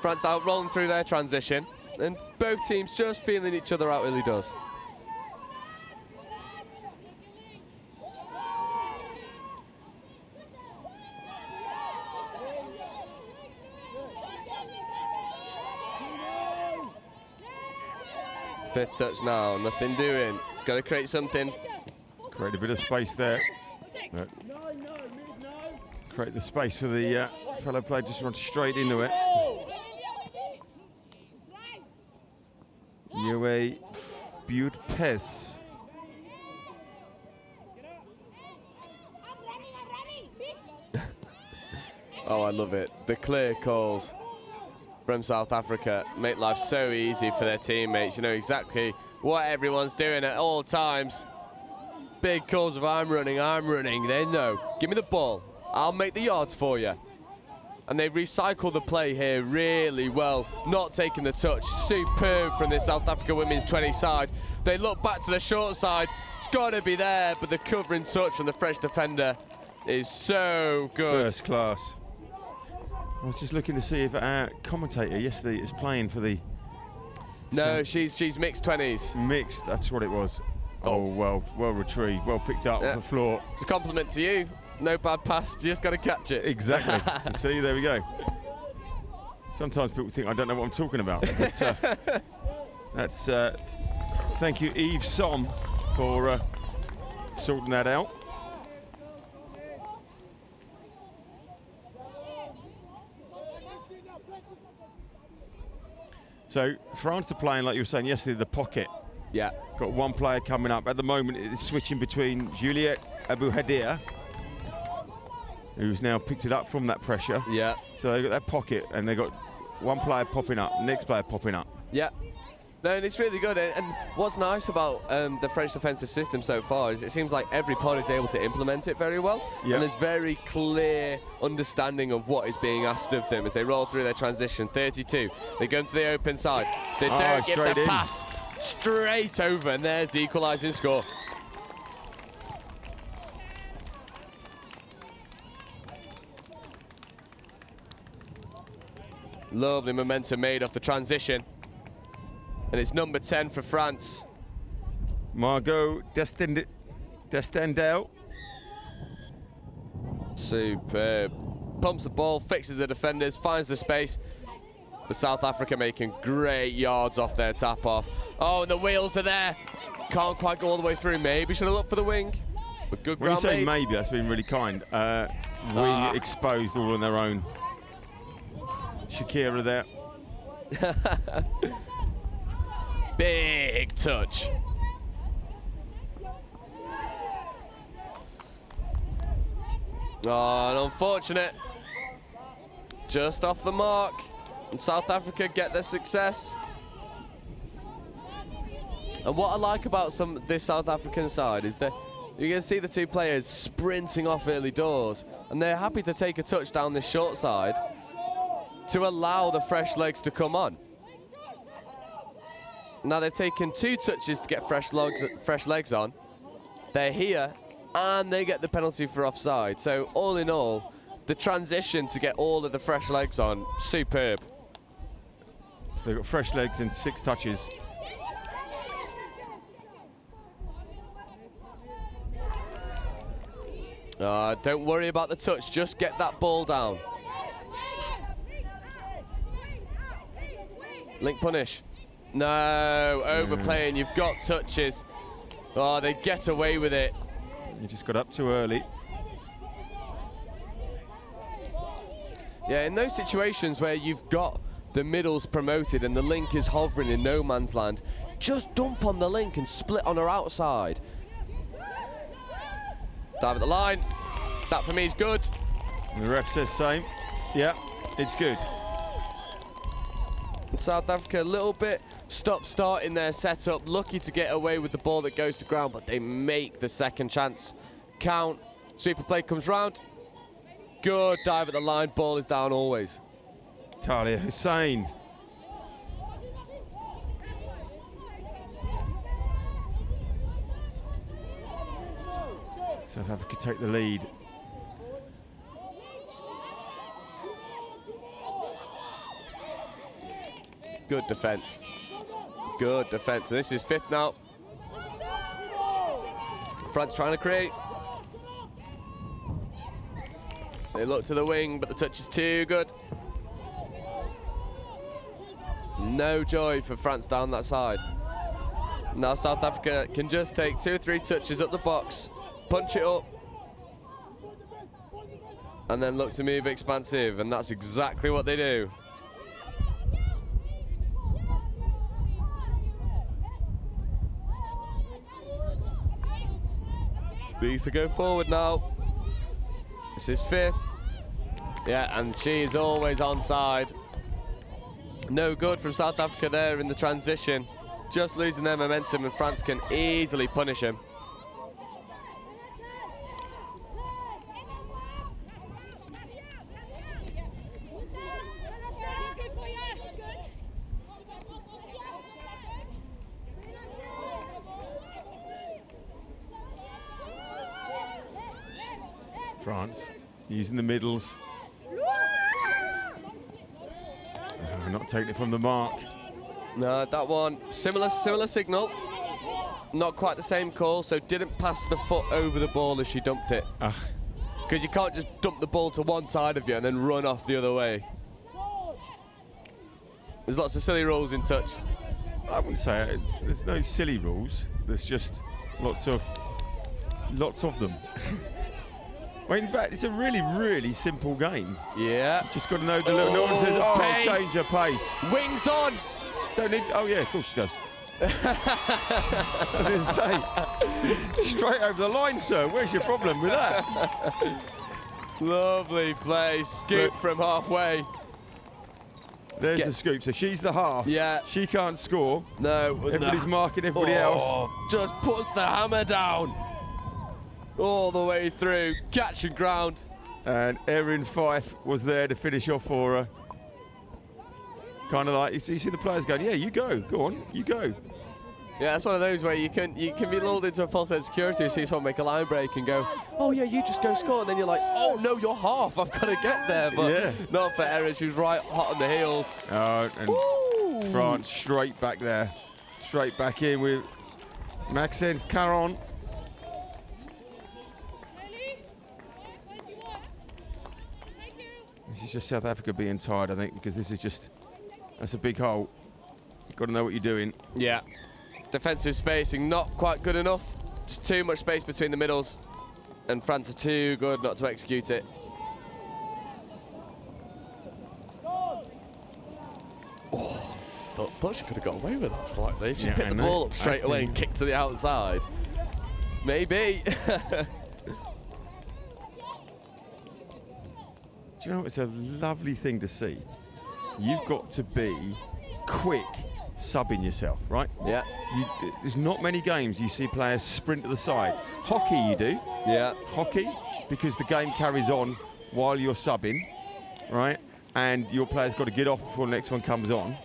France now rolling through their transition, and both teams just feeling each other out, really does. Fifth touch now, nothing doing. Got to create something. Create a bit of space there. Create the space for the fellow player, just run straight into it. U18. Oh, I love it. The clear calls from South Africa make life so easy for their teammates. You know exactly what everyone's doing at all times. Big calls of I'm running. They know. Give me the ball. I'll make the yards for you. And they recycle the play here really well. Not taking the touch. Superb from this South Africa women's 20 side. They look back to the short side. It's got to be there, but the covering touch from the French defender is so good. First class. I was just looking to see if our commentator yesterday is playing for the... No, she's mixed 20s. Mixed, that's what it was. Oh, well retrieved, well picked up off the floor. It's a compliment to you. No bad pass, you just got to catch it. Exactly. See, there we go. Sometimes people think I don't know what I'm talking about. But, that's thank you, Yves Som, for sorting that out. So France are playing, like you were saying yesterday, the pocket. Yeah. Got one player coming up. At the moment, it's switching between Juliet Abu-Hadir, who's now picked it up from that pressure. Yeah. So they've got that pocket, and they've got one player popping up, next player popping up. Yeah. No, and it's really good. And what's nice about the French defensive system so far is it seems like every pod is able to implement it very well. Yep. And there's very clear understanding of what is being asked of them as they roll through their transition. 32. They go into the open side. They don't get the pass straight over, and there's the equalising score. Lovely momentum made off the transition. And it's number 10 for France. Margot Destendel. Superb. Pumps the ball, fixes the defenders, finds the space. But South Africa making great yards off their tap off. Oh, and the wheels are there. Can't quite go all the way through. Maybe should have looked for the wing. But good When you ground say made. maybe, that's been really kind. We exposed all on their own. Shakira there. Big touch. Oh, and unfortunate. Just off the mark. And South Africa get their success. And what I like about this South African side is that you can see the two players sprinting off early doors, and they're happy to take a touch down this short side to allow the fresh legs to come on. Now they've taken 2 touches to get fresh legs on. They're here, and they get the penalty for offside. So all in all, the transition to get all of the fresh legs on, superb. So they've got fresh legs and 6 touches. Don't worry about the touch, just get that ball down. Link punish. No, overplaying, you've got touches. Oh, they get away with it. You just got up too early. Yeah, in those situations where you've got the middles promoted and the link is hovering in no man's land, just dump on the link and split on her outside. Dive at the line. That for me is good. And the ref says same. Yeah, it's good. And South Africa a little bit stop-start in their setup, lucky to get away with the ball that goes to ground, but they make the second chance count. Sweeper play comes round. Good dive at the line, ball is down always. Talia Hussein. South Africa take the lead. Good defence. Good defence. And this is 5th now. France trying to create. They look to the wing, but the touch is too good. No joy for France down that side. Now South Africa can just take 2 or 3 touches up the box, punch it up, and then look to move expansive, and that's exactly what they do. Needs to go forward now. This is 5th. Yeah, and she is always onside. No good from South Africa there in the transition. Just losing their momentum, and France can easily punish him. France using the middles. Not taking it from the mark. No, that one, similar signal. Not quite the same call, so didn't pass the foot over the ball as she dumped it. Because you can't just dump the ball to one side of you and then run off the other way. There's lots of silly rules in touch. I wouldn't say it. There's no silly rules. There's just lots of them. Well, in fact, it's a really, really simple game. Yeah. Just got to know the little nuances. Oh, pace. Change your pace. Wings on. Don't need. Oh yeah, of course she does. I didn't say. Straight over the line, sir. Where's your problem with that? Lovely play. Scoop from halfway. There's the scoop. So she's the half. Yeah. She can't score. No. Everybody's marking everybody else. Just puts the hammer down. All the way through. Catch and ground. And Erin Fife was there to finish off for her. Kind of like, you see the players going, yeah, you go on, you go. Yeah, that's one of those where you can be lulled into a false sense of security. You see someone make a line break and go, oh yeah, you just go score, and then you're like, oh no, you're half, I've got to get there. But yeah. Not for Erin, she was right hot on the heels. And Ooh. France straight back there. Straight back in with Maxence Caron. This is just South Africa being tired, I think, because this is just, that's a big hole. You've got to know what you're doing. Yeah. Defensive spacing not quite good enough. Just too much space between the middles. And France are too good not to execute it. Oh, thought she could have got away with that slightly. If she picked the ball up straight away and kicked to the outside. Maybe. Do you know, it's a lovely thing to see. You've got to be quick subbing yourself, right? Yeah. There's not many games you see players sprint to the side. Hockey you do. Yeah. Hockey, because the game carries on while you're subbing, right? And your player's got to get off before the next one comes on.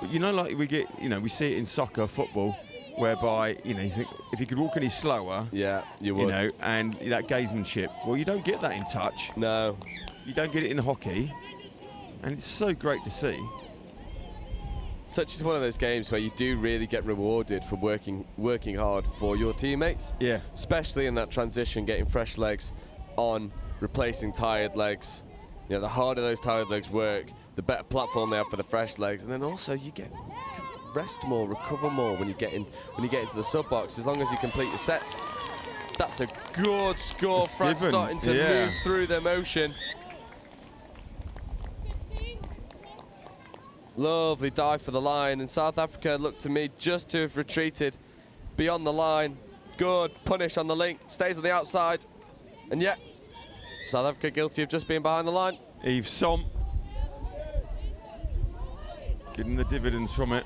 But you know, like we see it in soccer, football, whereby, you think if you could walk any slower, yeah, you would. And that gamesmanship, well, you don't get that in touch. No. You don't get it in hockey, and it's so great to see. Touch is one of those games where you do really get rewarded for working hard for your teammates. Yeah. Especially in that transition, getting fresh legs on, replacing tired legs. The harder those tired legs work, the better platform they have for the fresh legs, and then also you can rest more, recover more when you get into the sub box. As long as you complete your sets, that's a good score. France starting to move through their motion. Lovely dive for the line, and South Africa looked to me just to have retreated beyond the line. Good punish on the link, stays on the outside, and yet South Africa guilty of just being behind the line. Yves Som getting the dividends from it.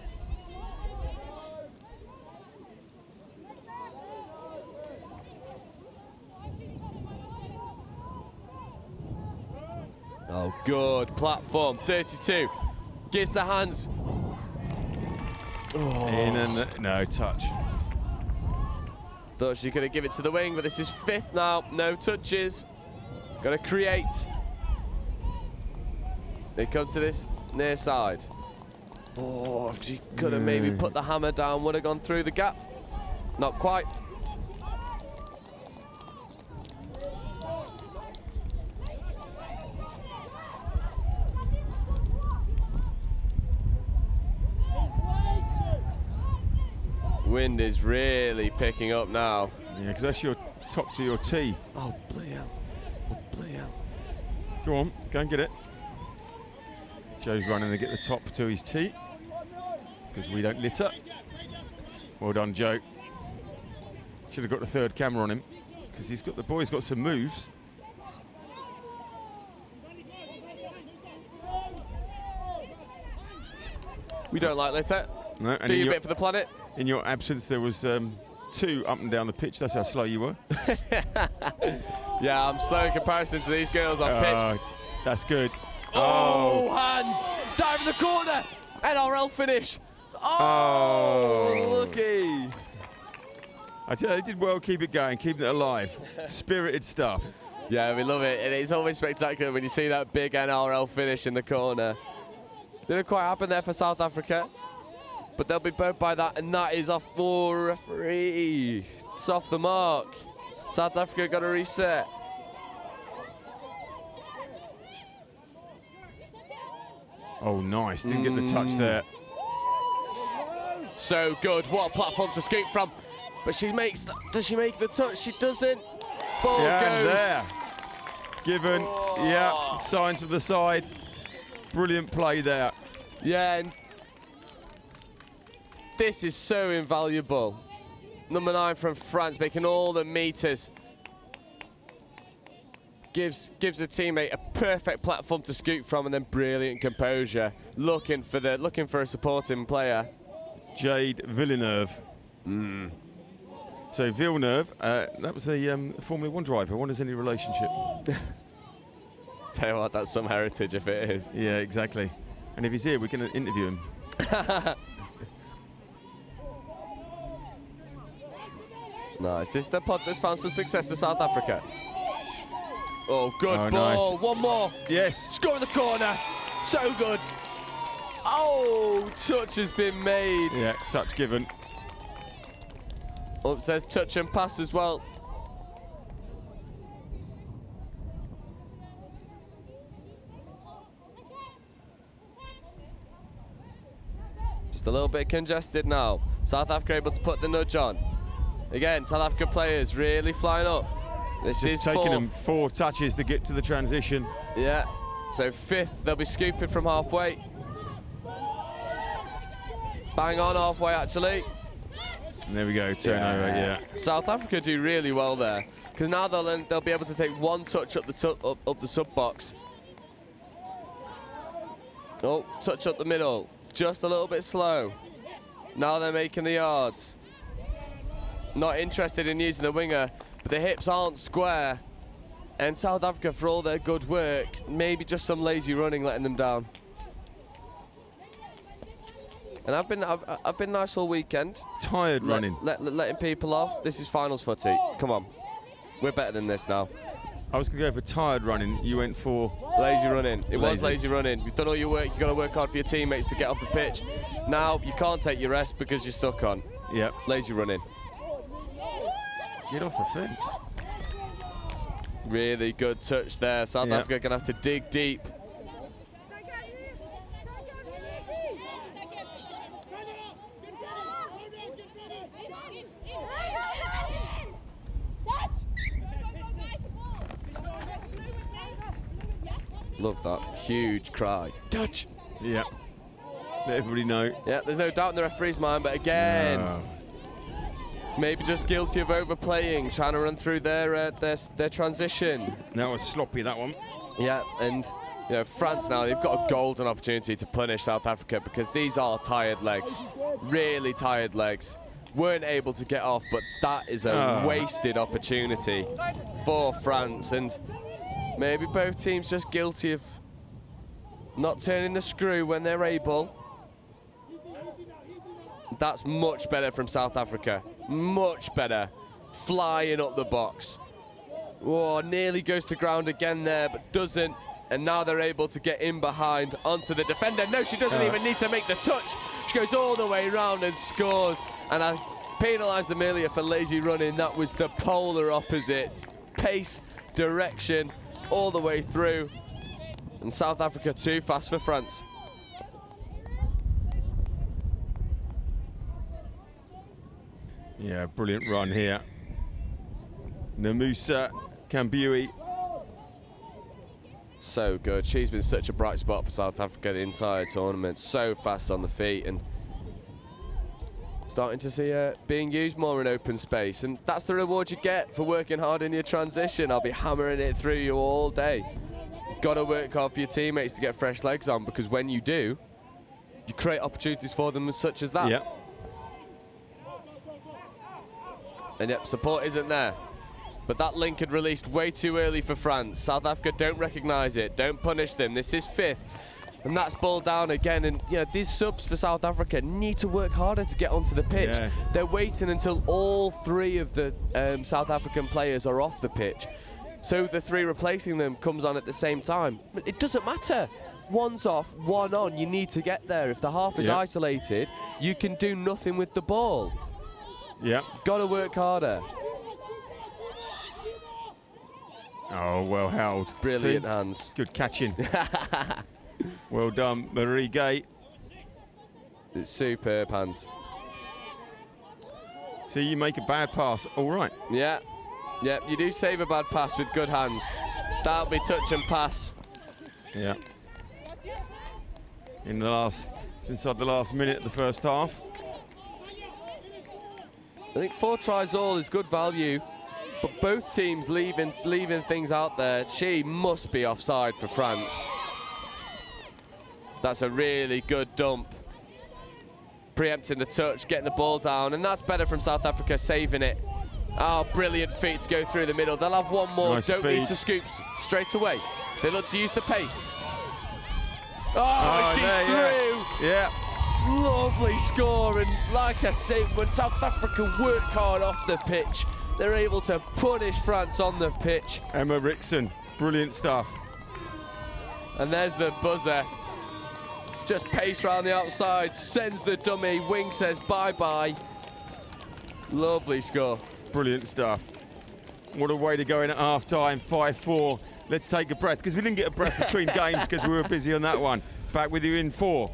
Oh, good platform, 32. Gives the hands. Oh. In and no touch. Thought she could have given it to the wing, but this is fifth now. No touches. Got to create. They come to this near side. Oh, she could have maybe put the hammer down, would have gone through the gap. Not quite. Wind is really picking up now. Yeah, because that's your top to your tee. Oh, bloody hell. Oh, bloody hell. Go on, go and get it. Joe's running to get the top to his tee, because we don't litter. Well done, Joe. Should have got the third camera on him, because the boy's got some moves. We don't like litter. No, and do your bit for the planet. In your absence, there was 2 up and down the pitch. That's how slow you were. Yeah, I'm slow in comparison to these girls on pitch. That's good. Oh, hands! Dive in the corner! NRL finish! Oh, lucky! I tell you, they did well, keep it going, keeping it alive. Spirited stuff. Yeah, we love it. And it's always spectacular when you see that big NRL finish in the corner. Didn't quite happen there for South Africa, but they'll be burnt by that, and that is off for referee. It's off the mark. South Africa got a reset. Oh, nice. Didn't get the touch there. So good. What a platform to scoop from. But does she make the touch? She doesn't. Ball goes. There. Given. Yeah. Signs from the side. Brilliant play there. Yeah. And this is so invaluable. Number 9 from France making all the meters. gives a teammate a perfect platform to scoot from, and then brilliant composure, looking for a supporting player. Jade Villeneuve. So Villeneuve, that was a Formula 1 driver. I wonder if there's any relationship. Tell you what, that's some heritage if it is. Yeah, exactly. And if he's here, we're going to interview him. Nice. This is the pod that's found some success for South Africa. Oh, good ball. Nice. One more. Yes. Score in the corner. So good. Oh, touch has been made. Yeah, touch given. Oh, it says touch and pass as well. Just a little bit congested now. South Africa able to put the nudge on. Again, South Africa players really flying up. This is taking them 4 touches to get to the transition. Yeah, so 5th, they'll be scooping from halfway. Bang on halfway, actually. And there we go, turnover, yeah. South Africa do really well there, because now they'll be able to take 1 touch up the sub box. Oh, touch up the middle, just a little bit slow. Now they're making the yards. Not interested in using the winger, but the hips aren't square. And South Africa, for all their good work, maybe just some lazy running letting them down. And I've been nice all weekend. Tired running. Letting people off. This is finals footy. Come on, we're better than this now. I was going to go for tired running. You went for lazy running. It was lazy running. You've done all your work. You've got to work hard for your teammates to get off the pitch. Now you can't take your rest because you're stuck on. Yep. Lazy running. Get off the fence. Really good touch there. South Africa going to have to dig deep. Love that huge cry. Touch. Yeah. Let everybody know. Yeah, there's no doubt in the referee's mind, but again, maybe just guilty of overplaying, trying to run through their transition. That was sloppy, that one. Yeah, and you know, France now, they've got a golden opportunity to punish South Africa because these are tired legs, really tired legs. Weren't able to get off, but that is a wasted opportunity for France, and maybe both teams just guilty of not turning the screw when they're able. That's much better from South Africa. Much better. Flying up the box. Oh, nearly goes to ground again there, but doesn't. And now they're able to get in behind onto the defender. No, she doesn't even need to make the touch. She goes all the way around and scores. And I penalised Amelia for lazy running. That was the polar opposite. Pace, direction, all the way through. And South Africa too fast for France. Yeah, brilliant run here. Namusa Kambui. So good. She's been such a bright spot for South Africa the entire tournament. So fast on the feet and starting to see her being used more in open space. And that's the reward you get for working hard in your transition. I'll be hammering it through you all day. You've got to work hard for your teammates to get fresh legs on, because when you do, you create opportunities for them such as that. Yep. And yep, support isn't there. But that link had released way too early for France. South Africa don't recognise it, don't punish them. This is 5th. And that's ball down again. And you know, these subs for South Africa need to work harder to get onto the pitch. Yeah. They're waiting until all 3 of the South African players are off the pitch. So the 3 replacing them comes on at the same time. But it doesn't matter. One's off, one on. You need to get there. If the half is isolated, you can do nothing with the ball. Yeah. Got to work harder. Oh, well held. Brilliant See? hands. Good catching. Well done, Marie Gay. It's superb hands. See, you make a bad pass. All right. Yeah. Yep, you do save a bad pass with good hands. That'll be touch and pass. Yeah. Inside the last minute of the first half. I think 4 tries all is good value. But both teams leaving things out there. She must be offside for France. That's a really good dump. Preempting the touch, getting the ball down, and that's better from South Africa, saving it. Oh, brilliant feet to go through the middle. They'll have one more. Nice Don't speed. need to scoop straight away. They look to use the pace. Oh, she's through. Yeah. Lovely score, and like I say, when South Africa work hard off the pitch, they're able to punish France on the pitch. Emma Rickson, brilliant stuff. And there's the buzzer. Just pace round the outside, sends the dummy, Wing says bye-bye. Lovely score. Brilliant stuff. What a way to go in at half-time, 5-4. Let's take a breath, because we didn't get a breath between games because we were busy on that one. Back with you in 4.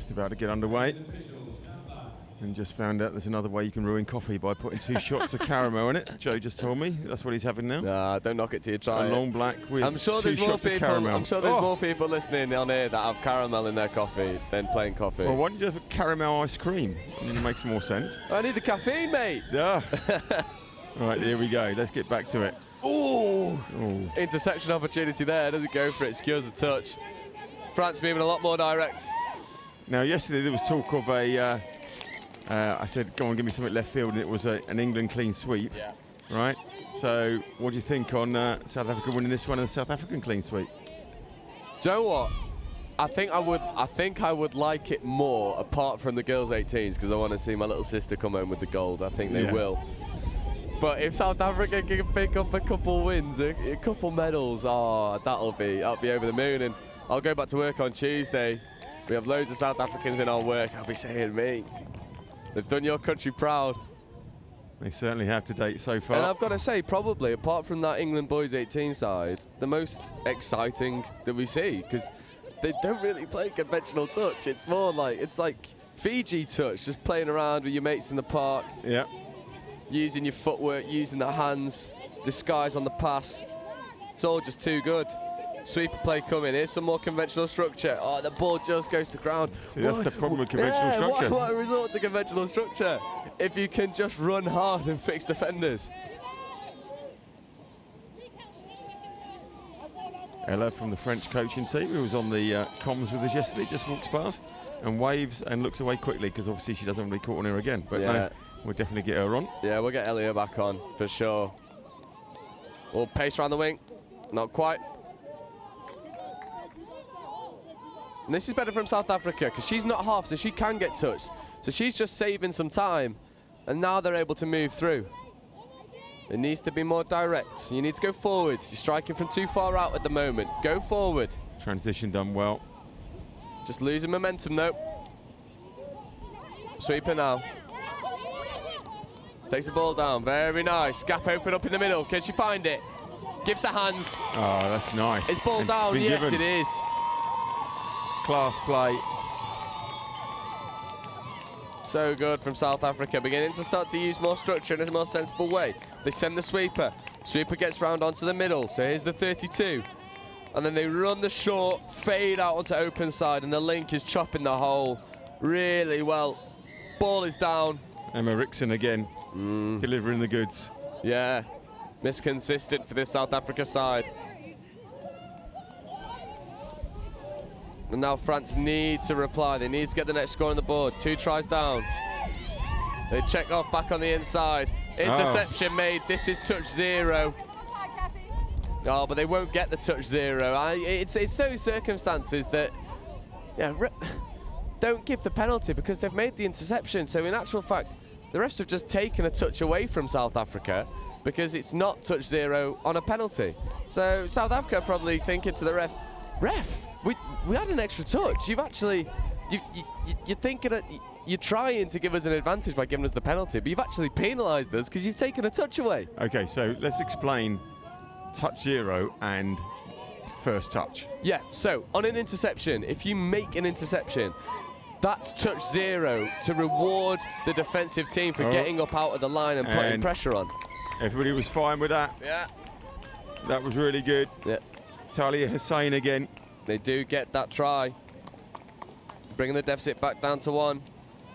just about to get underway. And just found out there's another way you can ruin coffee by putting 2 shots of caramel in it. Joe just told me that's what he's having now. Nah, don't knock it till you try A it. long black with I'm sure 2 there's more shots of people. caramel. I'm sure there's more people listening on here that have caramel in their coffee than plain coffee. Well, why don't you have caramel ice cream? I mean, it makes more sense. I need the caffeine, mate. Yeah. All right, here we go. Let's get back to it. Ooh. Ooh. Intersection opportunity there. Doesn't go for it. Secures the touch. France moving a lot more direct. Now, yesterday there was talk of a. I said, go on, give me something left field, and it was an England clean sweep. Yeah. Right. So, what do you think on South Africa winning this one and the South African clean sweep? Do you know what? I think I would like it more apart from the girls 18s because I want to see my little sister come home with the gold. I think they will. But if South Africa can pick up a couple wins, a couple medals, that'll be over the moon. And I'll go back to work on Tuesday. We have loads of South Africans in our work. I'll be saying, mate, they've done your country proud. They certainly have to date so far. And I've got to say, probably, apart from that England boys 18 side, the most exciting that we see, because they don't really play conventional touch. It's more like, it's like Fiji touch, just playing around with your mates in the park. Yeah. Using your footwork, using the hands, disguise on the pass. It's all just too good. Sweeper play coming. Here's some more conventional structure. Oh, the ball just goes to ground. See, that's the problem with conventional structure. Why resort to conventional structure if you can just run hard and fix defenders? Ella from the French coaching team, who was on the comms with us yesterday, just walks past and waves and looks away quickly because obviously she doesn't want to be caught on her again. But no, we'll definitely get her on. Yeah, we'll get Elia back on for sure. All pace around the wing. Not quite. And this is better from South Africa because she's not half, so she can get touched. So she's just saving some time, and now they're able to move through. It needs to be more direct. You need to go forward. You're striking from too far out at the moment. Go forward. Transition done well. Just losing momentum though. Sweeper now. Takes the ball down. Very nice. Gap open up in the middle. Can she find it? Gives the hands. Oh, that's nice. It's ball And down. been Yes, given. it is. Class play. So good from South Africa, beginning to start to use more structure in a more sensible way. They send the sweeper. Sweeper gets round onto the middle, so here's the 32. And then they run the short, fade out onto open side, and the link is chopping the hole really well. Ball is down. Emma Rickson again, delivering the goods. Yeah, misconsistent for this South Africa side. And now France need to reply. They need to get the next score on the board. 2 tries down. They check off back on the inside. Interception made. This is touch 0. Oh, but they won't get the touch 0. It's those circumstances that, don't give the penalty because they've made the interception. So in actual fact, the refs have just taken a touch away from South Africa because it's not touch 0 on a penalty. So South Africa are probably thinking to the ref, we had an extra touch. You've actually, you're thinking you're trying to give us an advantage by giving us the penalty, but you've actually penalised us because you've taken a touch away. Okay, so let's explain touch 0 and first touch. Yeah, so on an interception, if you make an interception, that's touch 0 to reward the defensive team for getting up out of the line and putting pressure on. Everybody was fine with that. Yeah. That was really good. Yeah. Talia Hussein again. They do get that try, bringing the deficit back down to 1.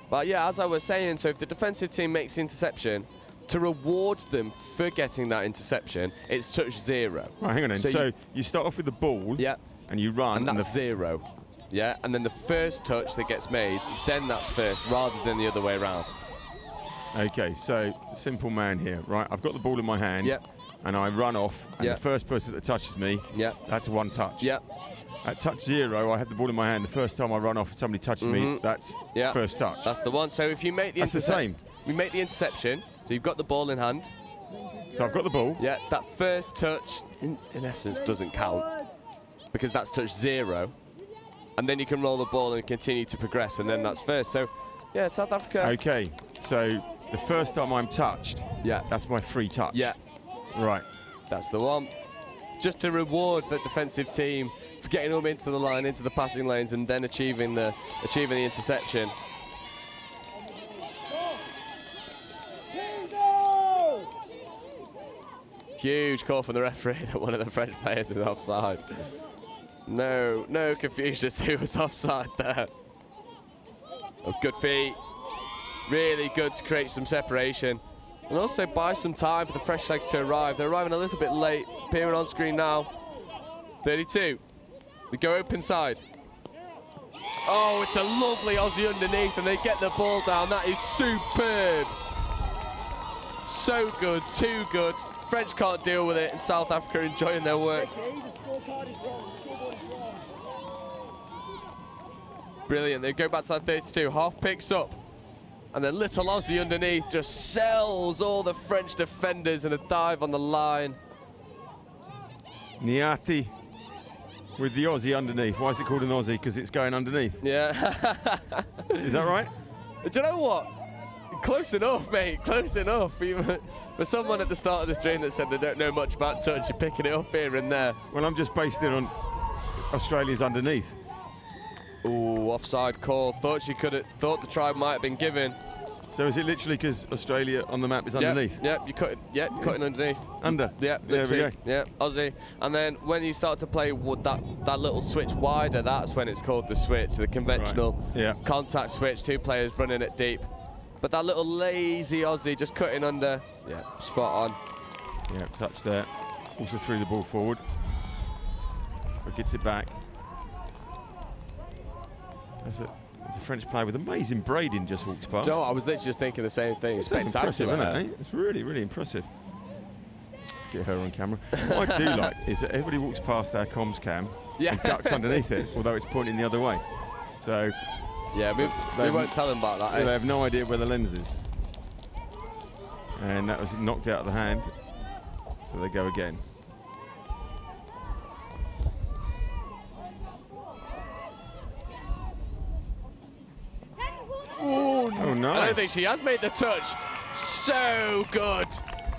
But yeah, as I was saying, so if the defensive team makes the interception, to reward them for getting that interception, it's touch 0. Right, hang on then. So you start off with the ball, yeah, and you run, and that's 0. Yeah, and then the first touch that gets made, then that's first, rather than the other way around. Okay, so simple man here, right? I've got the ball in my hand, and I run off, and the first person that touches me, that's 1 touch. Yeah. At touch 0, I have the ball in my hand. The first time I run off, somebody touches me, that's first touch. That's the one. So if you make the same. We make the interception, so you've got the ball in hand. So I've got the ball. Yeah, that first touch, in essence, doesn't count because that's touch 0. And then you can roll the ball and continue to progress, and then that's first. So, yeah, South Africa. Okay, so the first time I'm touched, that's my free touch. Yeah. Right. That's the one. Just to reward the defensive team getting them into the line, into the passing lanes, and then achieving the interception. Huge call from the referee that one of the French players is offside. No confusion as to who was offside there. Oh, good feet. Really good to create some separation. And also buy some time for the fresh legs to arrive. They're arriving a little bit late. Appearing on screen now. 32. We go open side. Oh, it's a lovely Aussie underneath, and they get the ball down. That is superb. So good, too good. French can't deal with it, and South Africa enjoying their work. Brilliant. They go back to that 32. Half picks up. And then little Aussie underneath just sells all the French defenders in a dive on the line. Niati with the Aussie underneath. Why is it called an Aussie? Because it's going underneath. Yeah. Is that right? Do you know what? Close enough, mate. Close enough. For someone at the start of the stream that said they don't know much about touch, you're picking it up here and there. Well, I'm just based it on Australia's underneath. Ooh, offside call. Thought the try might have been given. So is it literally because Australia on the map is underneath? Yep, you cut it. Yep, you're cutting underneath. Under. Yep, There we go. Yep, Aussie. And then when you start to play that little switch wider, that's when it's called the switch, the conventional contact switch. Two players running it deep. But that little lazy Aussie just cutting under. Yeah, spot on. Yeah, touch there. Also threw the ball forward. But gets it back. There's a French player with amazing braiding just walked past. Joe, I was literally just thinking the same thing. It's spectacular, isn't it? It's really, really impressive. Get her on camera. What I do like is that everybody walks past our comms cam and ducks underneath it, although it's pointing the other way. So yeah, we won't tell them about that. They have no idea where the lens is. And that was knocked out of the hand. So they go again. Oh, nice. I don't think she has made the touch. So good.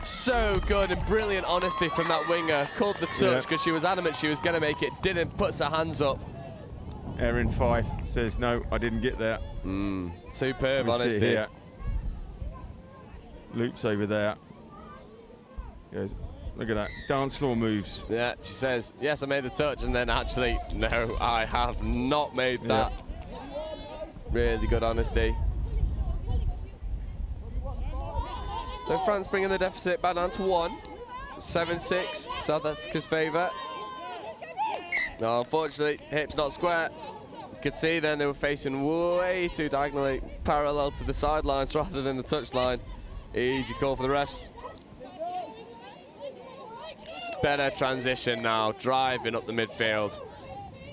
So good and brilliant honesty from that winger. Called the touch because she was adamant she was going to make it. Didn't, puts her hands up. Erin Fife says, no, I didn't get that. Superb honesty. Here. Loops over there. Goes, look at that, dance floor moves. Yeah, she says, yes, I made the touch, and then actually, no, I have not made that. Really good honesty. So France bringing the deficit back down to 1. 7-6, South Africa's favour. No, unfortunately, hips not square. You could see then they were facing way too diagonally, parallel to the sidelines rather than the touchline. Easy call for the refs. Better transition now, driving up the midfield.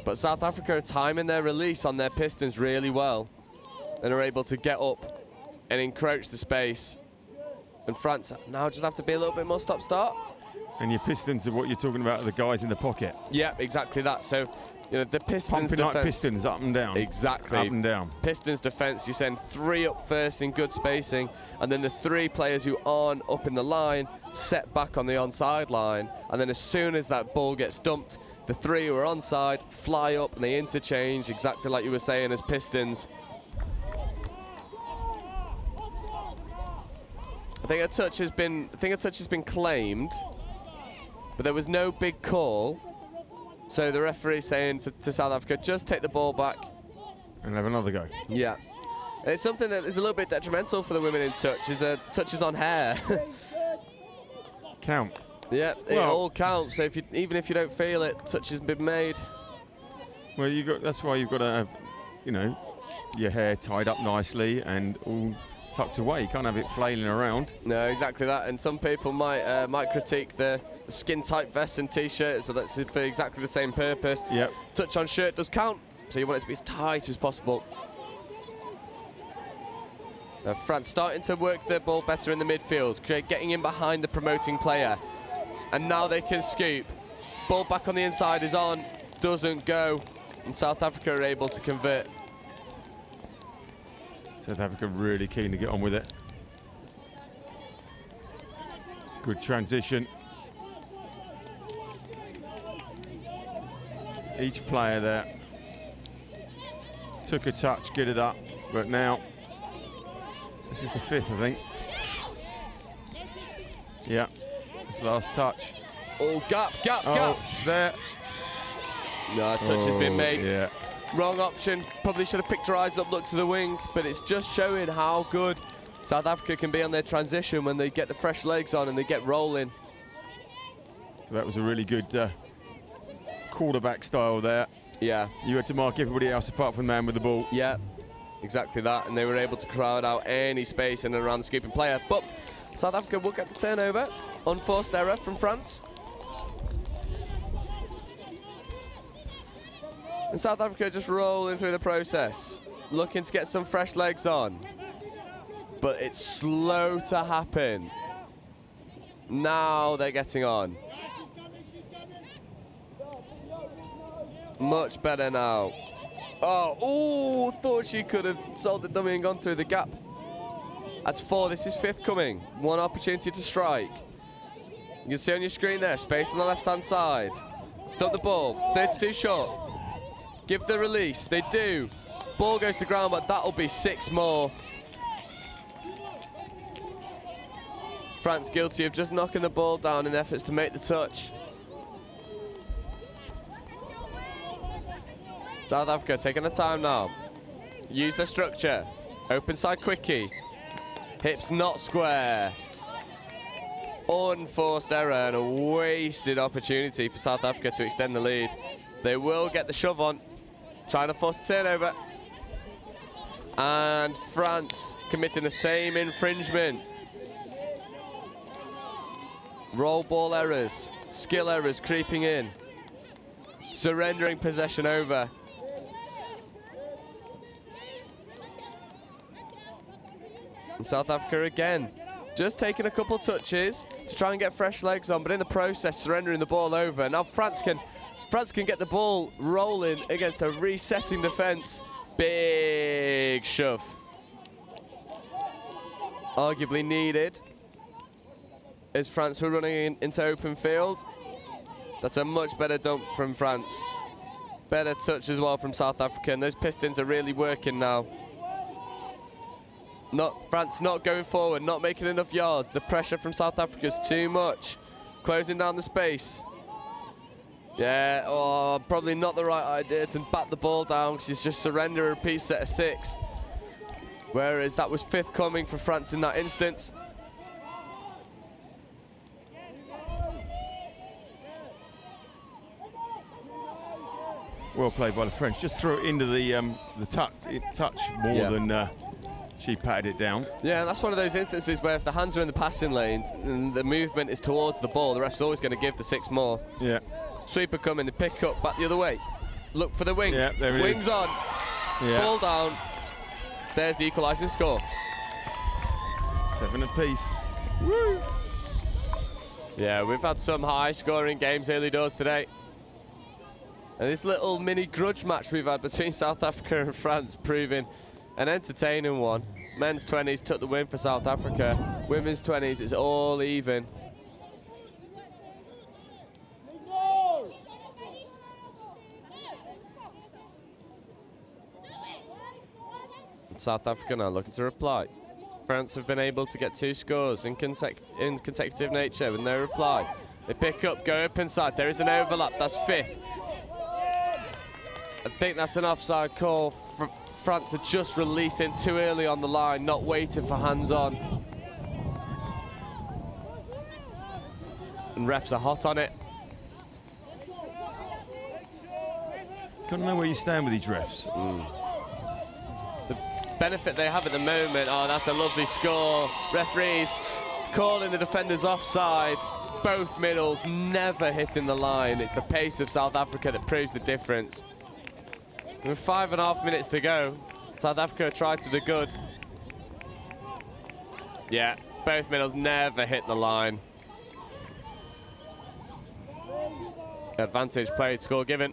But South Africa are timing their release on their pistons really well and are able to get up and encroach the space. And France now just have to be a little bit more stop-start. And your pistons are what you're talking about, the guys in the pocket. Yeah, exactly that. So, you know, the Pistons pumping like pistons, up and down. Exactly. Up and down. Pistons defense, you send 3 up first in good spacing, and then the 3 players who aren't up in the line set back on the onside line. And then as soon as that ball gets dumped, the 3 who are onside fly up and they interchange, exactly like you were saying as Pistons. I think a touch has been claimed, but there was no big call. So the referee saying to South Africa, just take the ball back and have another go. Yeah, it's something that is a little bit detrimental for the women in touch. Is touches on hair. Count. Yeah, it all counts. So even if you don't feel it, touch has been made. Well, that's why you've got to have, you know, your hair tied up nicely and all tucked away. You can't have it flailing around. No, exactly that. And some people might critique the skin-tight vests and t-shirts, but that's for exactly the same purpose. Yep. Touch on shirt does count, so you want it to be as tight as possible. Now France starting to work the ball better in the midfield, getting in behind the promoting player. And now they can scoop. Ball back on the inside is on, doesn't go, and South Africa are able to convert. South Africa really keen to get on with it. Good transition. each player there took a touch, get it up, but now this is the 5th, I think. Yeah, it's the last touch. Oh, gap. It's there. No, touch has been made. Yeah. Wrong option. Probably should have picked her eyes up, looked to the wing, but it's just showing how good South Africa can be on their transition when they get the fresh legs on and they get rolling. So that was a really good quarterback style there. Yeah. You had to mark everybody else apart from the man with the ball. Yeah, exactly that. And they were able to crowd out any space in and around the scooping player. But South Africa will get the turnover. Unforced error from France. And South Africa just rolling through the process, looking to get some fresh legs on. But it's slow to happen. Now they're getting on. Much better now. Oh, thought she could have sold the dummy and gone through the gap. That's 4, this is 5th coming. 1 opportunity to strike. You can see on your screen there, space on the left-hand side. Dump the ball, 32 short. Give the release, they do. Ball goes to ground, but that'll be 6 more. France guilty of just knocking the ball down in efforts to make the touch. South Africa taking the time now. Use the structure. Open side quickie. Hips not square. Unforced error and a wasted opportunity for South Africa to extend the lead. They will get the shove on. Trying to force a turnover. And France committing the same infringement. Roll ball errors. Skill errors creeping in. Surrendering possession over. And South Africa again, just taking a couple touches to try and get fresh legs on, but in the process surrendering the ball over. Now France can get the ball rolling against a resetting defence. Big shove. Arguably needed as France were running into open field. That's a much better dump from France. Better touch as well from South Africa, and those pistons are really working now. France not going forward, not making enough yards. The pressure from South Africa is too much. Closing down the space. Yeah, probably not the right idea to bat the ball down because it's just surrender a repeat set of 6. Whereas that was 5th coming for France in that instance. Well played by the French. Just threw it into the touch more than she patted it down. Yeah, that's one of those instances where if the hands are in the passing lanes and the movement is towards the ball, the ref's always going to give the 6 more. Yeah. Sweeper coming, the pick up, back the other way. Look for the wing. Yeah, there it Wings is. on. Yeah. Ball down. There's the equalising score. 7 apiece. Woo! Yeah, we've had some high-scoring games early doors today. And this little mini grudge match we've had between South Africa and France proving an entertaining one. Men's 20s took the win for South Africa. Women's 20s, it's all even. And South Africa now looking to reply. France have been able to get 2 scores in consecutive nature with no reply. They pick up, go up inside. There is an overlap, that's 5th. I think that's an offside call. France are just releasing too early on the line, not waiting for hands on. And refs are hot on it. Got to know where you stand with these refs. The benefit they have at the moment, that's a lovely score. Referees calling the defenders offside. Both middles never hitting the line. It's the pace of South Africa that proves the difference. With 5.5 minutes to go, South Africa tried to the good. Yeah, both middles never hit the line. Advantage played, score given.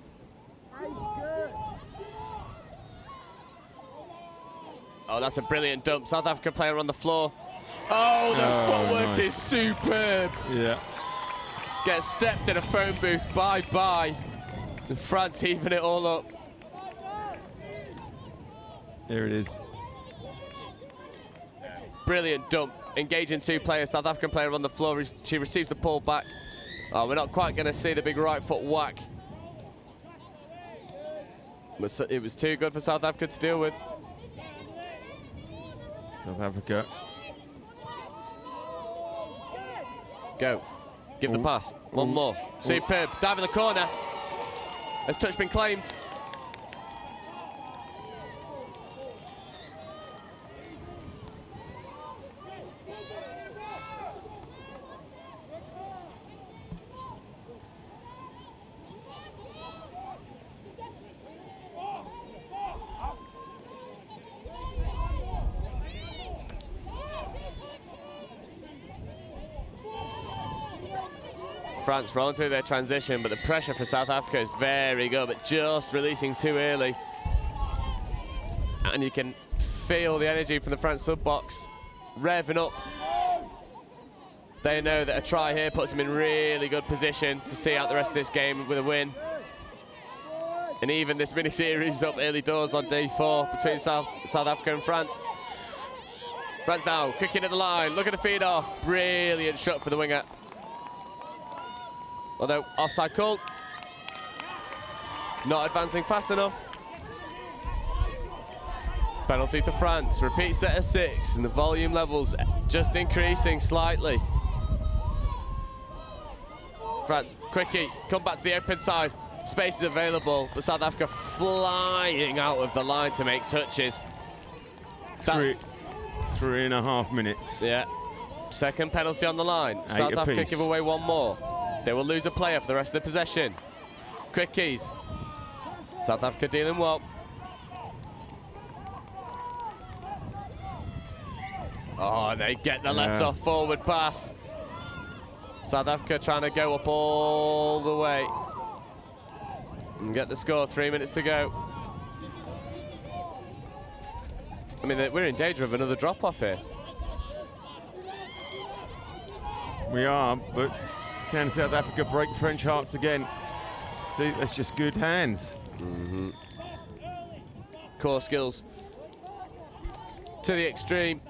Oh, that's a brilliant dump. South Africa player on the floor. Oh, the footwork is superb. Yeah. Gets stepped in a phone booth, bye-bye. France even it all up. Here it is. Brilliant dump, engaging 2 players. South African player on the floor. She receives the pull back. Oh, we're not quite going to see the big right foot whack. It was too good for South Africa to deal with. South Africa. Go. Give the pass. One more. Superb. Dive in the corner. Has touch been claimed? France rolling through their transition, but the pressure for South Africa is very good, but just releasing too early. And you can feel the energy from the France sub-box revving up. They know that a try here puts them in really good position to see out the rest of this game with a win. And even this mini-series up early doors on day 4 between South Africa and France. France now, kicking at the line, looking to feed off. Brilliant shot for the winger. Although offside call. Not advancing fast enough. Penalty to France. Repeat set of 6, and the volume levels just increasing slightly. France, quickie, come back to the open side. Space is available, but South Africa flying out of the line to make touches. 3.5 minutes. Yeah. Second penalty on the line. South Africa give away 1 more. They will lose a player for the rest of the possession. Quickies. South Africa dealing well. Oh, they get the let-off forward pass. South Africa trying to go up all the way and get the score. 3 minutes to go. I mean, we're in danger of another drop-off here. We are, but can South Africa break French hearts again? See, that's just good hands. Core skills to the extreme.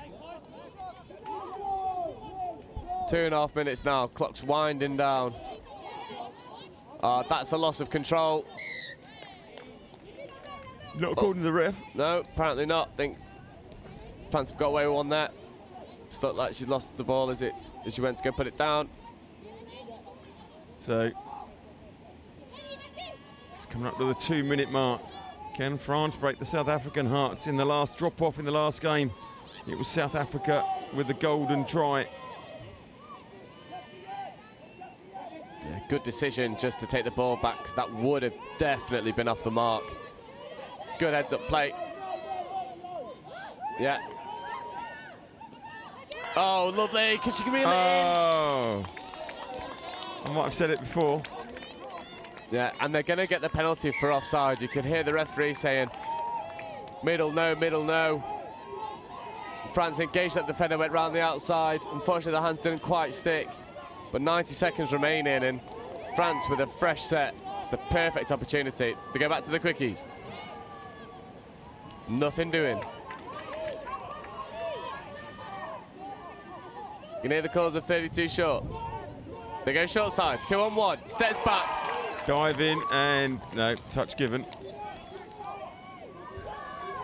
2.5 minutes now, clock's winding down. That's a loss of control. Not according to the ref. No, apparently not. I think France have got away with one there. Just looked like she lost the ball as she went to go put it down. So, it's coming up to the 2-minute mark. Can France break the South African hearts in the last drop-off in the last game? It was South Africa with the golden try. Yeah, good decision just to take the ball back, because that would have definitely been off the mark. Good heads-up play. Yeah. Oh, lovely. Can she reel it in? I might have said it before. Yeah, and they're going to get the penalty for offside. You can hear the referee saying, middle, no, middle, no. France engaged that defender, went round the outside. Unfortunately, the hands didn't quite stick. But 90 seconds remaining, and France with a fresh set. It's the perfect opportunity. They go back to the quickies. Nothing doing. You can hear the calls of 32 short. They go short side, 2-on-1, steps back. Dive in, and no, touch given.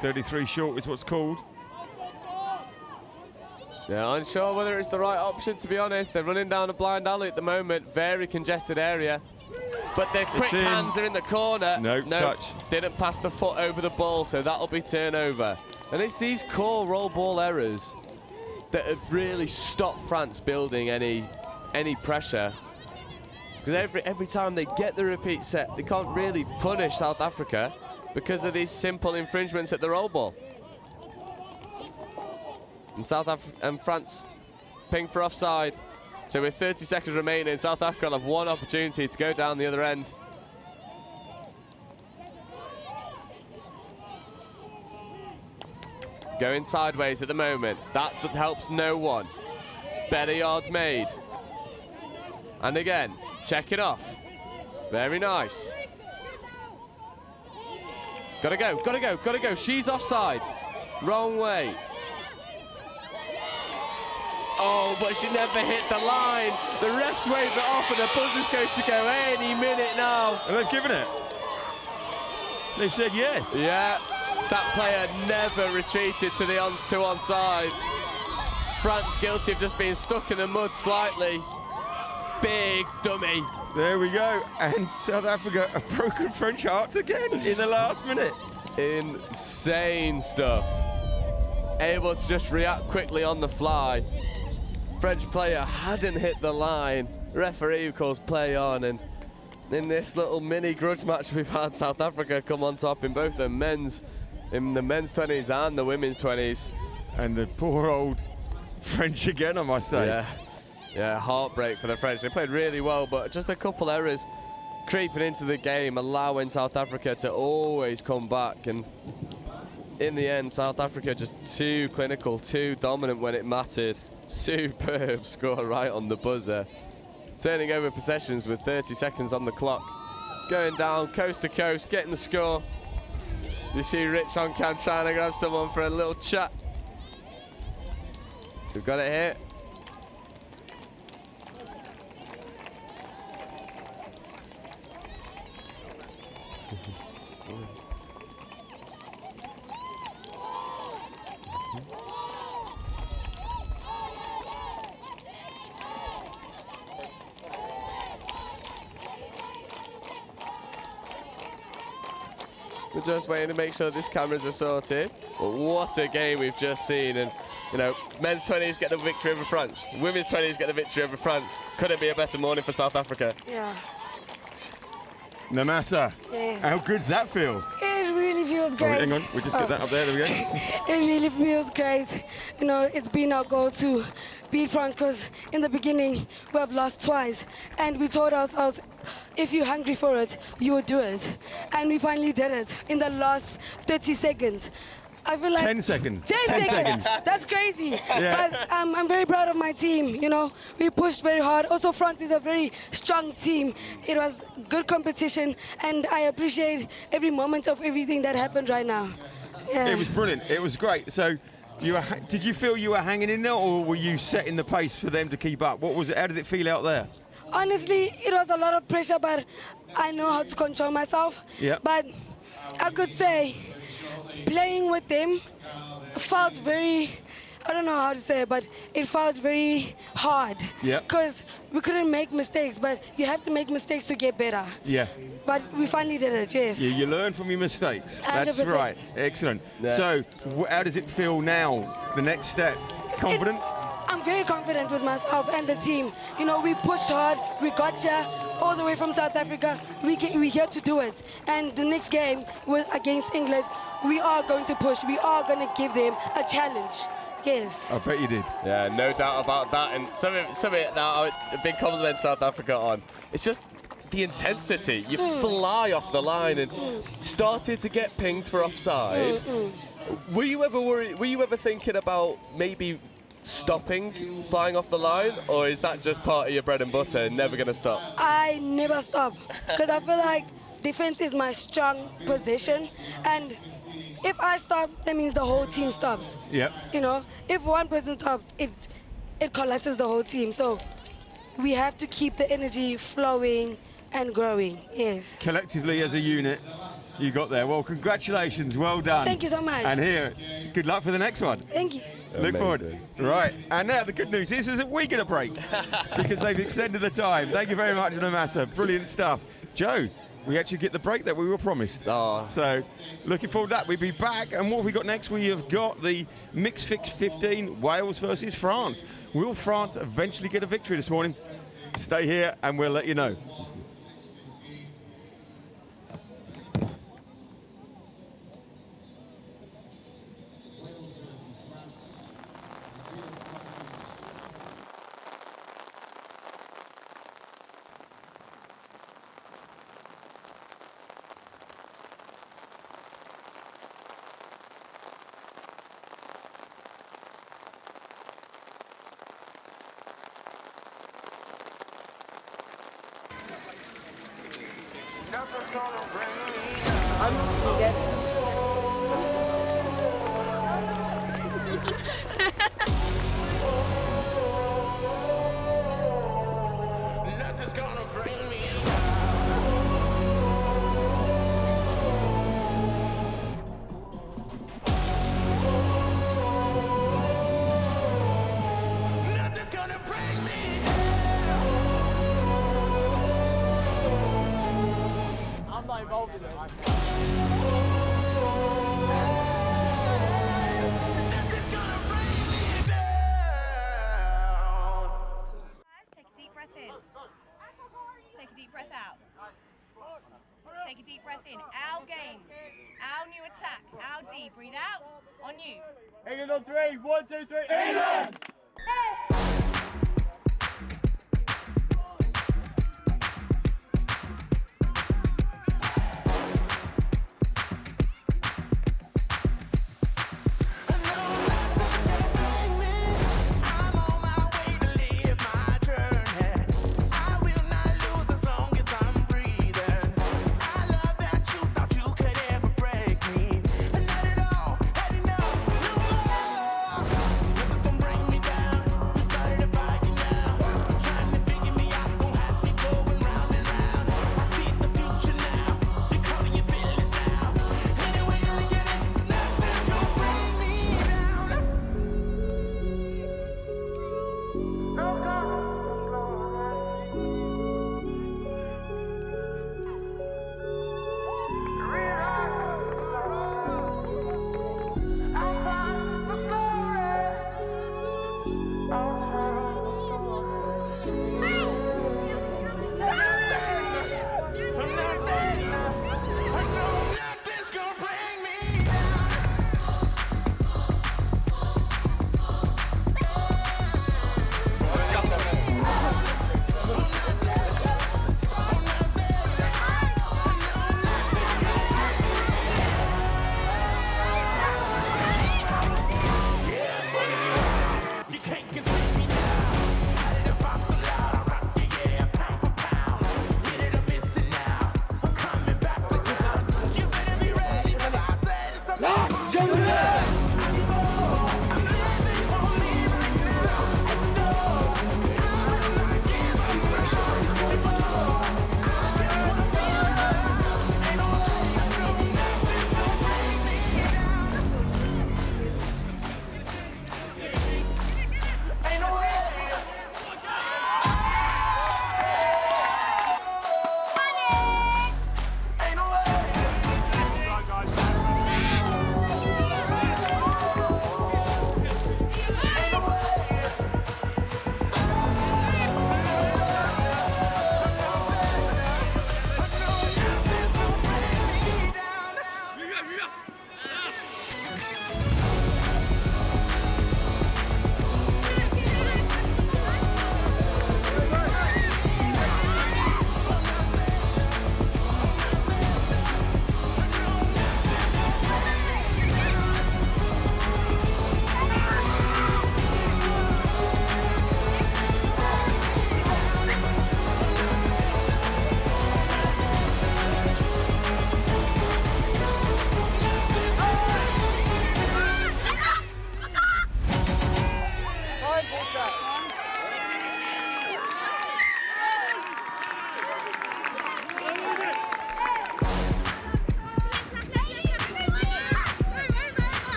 33 short is what's called. Yeah, unsure whether it's the right option, to be honest. They're running down a blind alley at the moment, very congested area. But their quick hands are in the corner. No, touch. Didn't pass the foot over the ball, so that'll be turnover. And it's these core roll ball errors that have really stopped France building any pressure. Because every time they get the repeat set, they can't really punish South Africa because of these simple infringements at the roll ball. And France ping for offside. So with 30 seconds remaining, South Africa will have one opportunity to go down the other end. Going sideways at the moment. That helps no one. Better yards made. And again, check it off. Very nice. Gotta go, gotta go, gotta go. She's offside. Wrong way. Oh, but she never hit the line. The refs wave it off and the buzzer's going to go any minute now. And they've given it. They've said yes. Yeah, that player never retreated to the onside. France guilty of just being stuck in the mud slightly. Big dummy. There we go. And South Africa have broken French hearts again in the last minute. Insane stuff. Able to just react quickly on the fly. French player hadn't hit the line. Referee calls play on, and in this little mini grudge match we've had, South Africa come on top in both the men's 20s and the women's 20s. And the poor old French again, I must say. Yeah, heartbreak for the French. They played really well, but just a couple errors creeping into the game, allowing South Africa to always come back. And in the end, South Africa just too clinical, too dominant when it mattered. Superb score right on the buzzer. Turning over possessions with 30 seconds on the clock. Going down coast to coast, getting the score. You see Rich on cam trying to grab someone for a little chat. We've got it here. We're just waiting to make sure these cameras are sorted. But what a game we've just seen. And, you know, men's 20s get the victory over France. Women's 20s get the victory over France. Couldn't be a better morning for South Africa. Yeah. Namasa, Yes. how good does that feel? It really feels Oh, great. hang on, we just get that up there, there we go. It really feels great. You know, it's been our goal to beat France because in the beginning we have lost twice, and we told ourselves, if you're hungry for it, you will do it. And we finally did it in the last 30 seconds. I feel like 10 seconds. 10 seconds. That's crazy. Yeah. But I'm very proud of my team. You know, we pushed very hard. Also, France is a very strong team. It was good competition, and I appreciate every moment of everything that happened right now. Yeah. It was brilliant. It was great. So, did you feel you were hanging in there, or were you setting the pace for them to keep up? What was it? How did it feel out there? Honestly, it was a lot of pressure, but I know how to control myself. Yeah. But I could say playing with them felt very, I don't know how to say it, but it felt very hard. Yeah. Because we couldn't make mistakes, but you have to make mistakes to get better. Yeah. But we finally did it, yes. Yeah, you learn from your mistakes. That's 100%. right. Excellent. Yeah. So, how does it feel now? The next step? Confident? I'm very confident with myself and the team. You know, we pushed hard, we got here all the way from South Africa. We're here to do it. And the next game against England, we are going to push. We are going to give them a challenge. Yes. I bet you did. Yeah, no doubt about that. And something that a big compliment South Africa on. It's just the intensity. You fly off the line and started to get pinged for offside. Were you ever worried? Were you ever thinking about maybe stopping flying off the line, or is that just part of your bread and butter and never going to stop? I never stop because I feel like defense is my strong position, and if I stop, that means the whole team stops. Yep. You know, if one person stops, it collapses the whole team. So we have to keep the energy flowing and growing. Yes. Collectively as a unit, you got there. Well, congratulations. Well done. Thank you so much. And here, good luck for the next one. Thank you. Look forward. Right, and now the good news is that we get a break because they've extended the time. Thank you very much, Namasa. Brilliant stuff. Joe, we actually get the break that we were promised. Oh. So, looking forward to that. We'll be back, and what have we got next? We have got the Mixed U15 Wales versus France. Will France eventually get a victory this morning? Stay here, and we'll let you know. You guys Take a deep breath in. Take a deep breath out. Take a deep breath in. Our game. Our new attack. Our D. Breathe out. On you. England on 3. 1, 2, 3. England!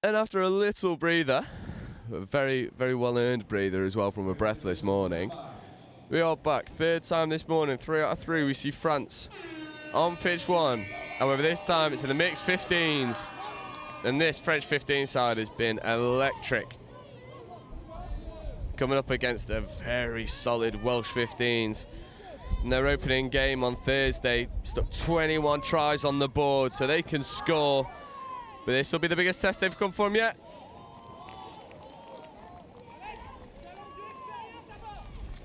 And after a little breather, a very, very well-earned breather as well from a breathless morning, we are back. Third time this morning, 3 out of 3, we see France on pitch 1. However, this time it's in the mixed 15s. And this French 15 side has been electric. Coming up against a very solid Welsh 15s. in their opening game on Thursday. Stuck 21 tries on the board, so they can score. But this will be the biggest test they've come for them yet.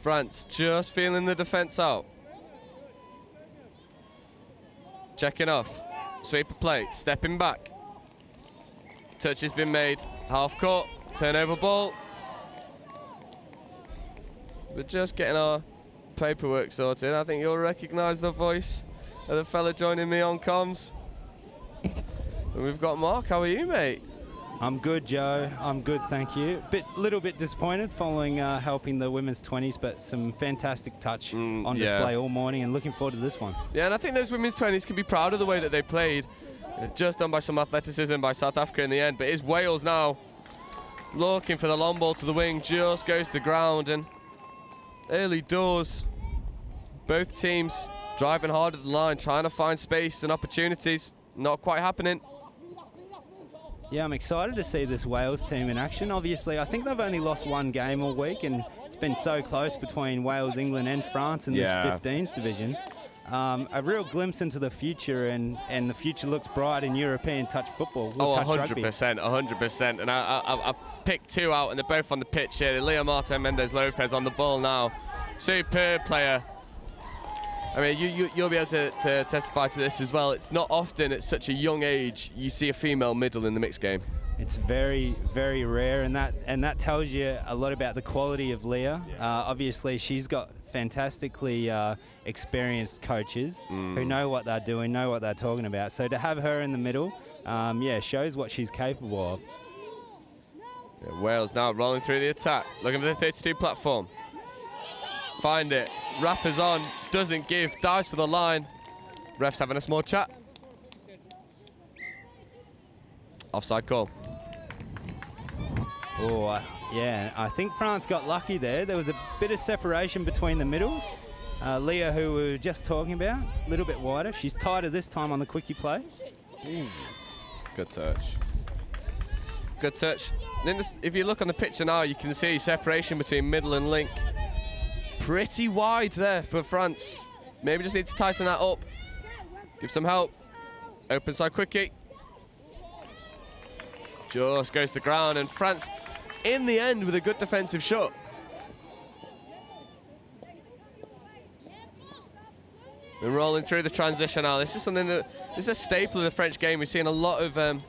France just feeling the defence out. Checking off. Sweep of play. Stepping back. Touch has been made. Half court. Turnover ball. We're just getting our paperwork sorted. I think you'll recognise the voice of the fella joining me on comms. And we've got Mark. How are you, mate? I'm good, Joe. I'm good, thank you. Little bit disappointed following helping the women's 20s, but some fantastic touch on display all morning, and looking forward to this one. Yeah, and I think those women's 20s can be proud of the way that they played. Just done by some athleticism by South Africa in the end, but it's Wales now looking for the long ball to the wing, just goes to the ground, and early doors, both teams driving hard at the line, trying to find space and opportunities, not quite happening. Yeah, I'm excited to see this Wales team in action. Obviously, I think they've only lost one game all week, and it's been so close between Wales, England and France in this 15s division. A real glimpse into the future, and the future looks bright in European touch football. Touch 100%, 100%. And I've picked two out, and they're both on the pitch here. Leo Martin Mendez-Lopez on the ball now. Superb player. I mean, you'll be able to testify to this as well. It's not often at such a young age you see a female middle in the mixed game. It's very, very rare, and that tells you a lot about the quality of Leah. Obviously, she's got fantastically experienced coaches who know what they're doing, know what they're talking about. So to have her in the middle, shows what she's capable of. Yeah, Wales now rolling through the attack, looking for the 32 platform. Find it, rappers on, doesn't give, dives for the line. Ref's having a small chat. Offside call. Oh, yeah, I think France got lucky there. There was a bit of separation between the middles. Leah, who we were just talking about, a little bit wider. She's tighter this time on the quickie play. Good touch. Good touch. Then if you look on the picture now, you can see separation between middle and link. Pretty wide there for France. Maybe just need to tighten that up. Give some help. Open side quickie. Just goes to ground, and France in the end with a good defensive shot. We're rolling through the transition now. This is something that this is a staple of the French game. We're seeing a lot of in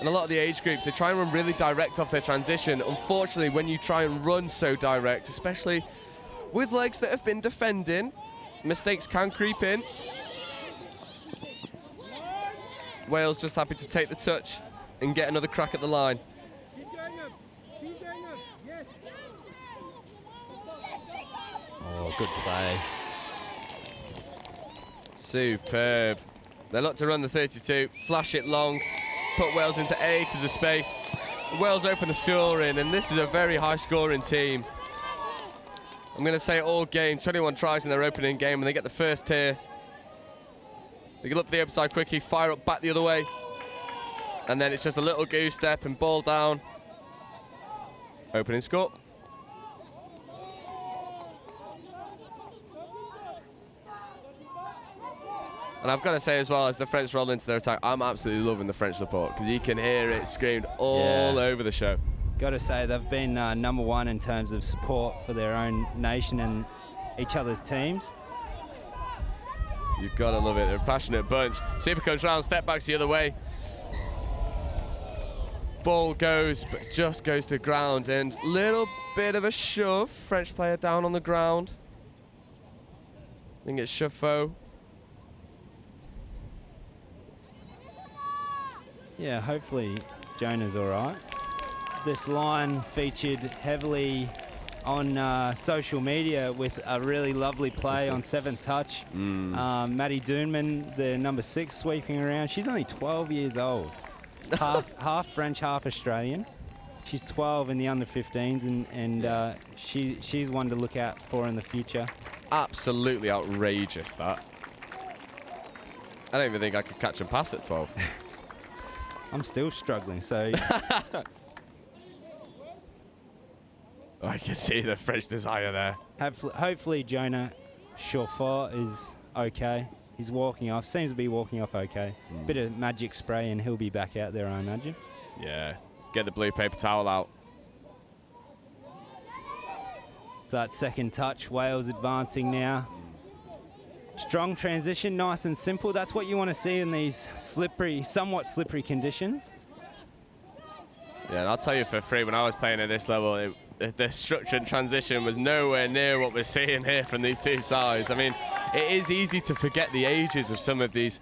a lot of the age groups, they try and run really direct off their transition. Unfortunately, when you try and run so direct, especially with legs that have been defending, mistakes can creep in. Wales just happy to take the touch and get another crack at the line. Oh, good play. Superb. They look to run the 32, flash it long, put Wales into acres of space. Wales open the scoring, and this is a very high scoring team. I'm going to say all game, 21 tries in their opening game, and they get the first here. They can look for the open side quickie, fire up back the other way. And then it's just a little goose step and ball down. Opening score. And I've got to say as well, as the French roll into their attack, I'm absolutely loving the French support, because you can hear it screamed all over the show. Got to say, they've been #1 in terms of support for their own nation and each other's teams. You've got to love it. They're a passionate bunch. Super comes round, step backs the other way. Ball goes, but just goes to ground, and little bit of a shove. French player down on the ground. I think it's Chaffeau. Yeah, hopefully Jonah's all right. This line featured heavily on social media with a really lovely play on 7th touch. Maddie Doonman, the number 6, sweeping around. She's only 12 years old. half French, half Australian. She's 12 in the under-15s, and she's one to look out for in the future. It's absolutely outrageous, that. I don't even think I could catch and pass at 12. I'm still struggling, so... I can see the French desire there. Hopefully Jonah Chauffour is okay. He's walking off. Seems to be walking off okay. Bit of magic spray and he'll be back out there, I imagine. Yeah, get the blue paper towel out. So that second touch, Wales advancing now. Strong transition, nice and simple. That's what you want to see in these slippery, somewhat slippery conditions. Yeah, and I'll tell you for free, when I was playing at this level, the structure and transition was nowhere near what we're seeing here from these two sides. I mean, it is easy to forget the ages of some of these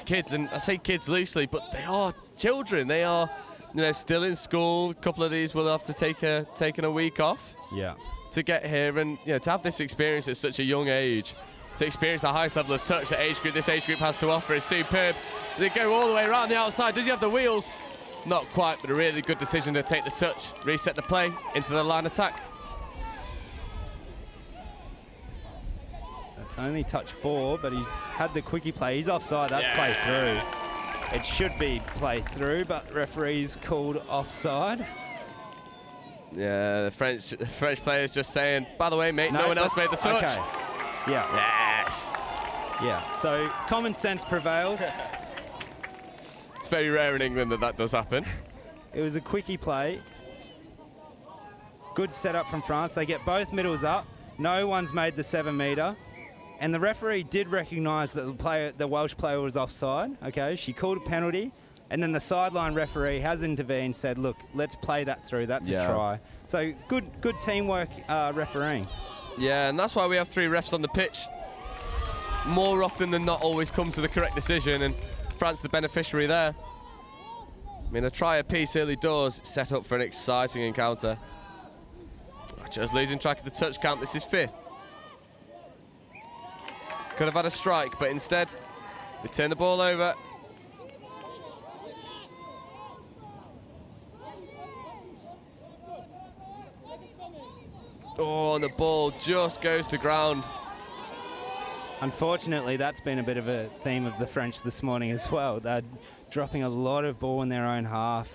kids, and I say kids loosely, but they are children. They are, still in school. A couple of these will have to taken a week off. Yeah. To get here and to have this experience at such a young age, to experience the highest level of touch that this age group has to offer is superb. They go all the way around the outside. Does he have the wheels? Not quite, but a really good decision to take the touch, reset the play into the line attack. That's only touch 4, but he had the quickie play. He's offside. That's play through. It should be play through, but referee's called offside. Yeah, the French player's just saying, by the way, mate, no one else made the touch. Okay. Yeah. Yes. Yeah, so common sense prevails. It's very rare in England that does happen. It was a quickie play. Good setup from France. They get both middles up. No one's made the 7 metre. And the referee did recognise that the Welsh player was offside. Okay, she called a penalty. And then the sideline referee has intervened, said, look, let's play that through. That's a try. So good teamwork refereeing. Yeah, and that's why we have 3 refs on the pitch. More often than not, always come to the correct decision, and France the beneficiary there. I mean, a try apiece early doors set up for an exciting encounter. Just losing track of the touch count. This is 5th. Could have had a strike, but instead, they turn the ball over. Oh, and the ball just goes to ground. Unfortunately, that's been a bit of a theme of the French this morning as well. They're dropping a lot of ball in their own half.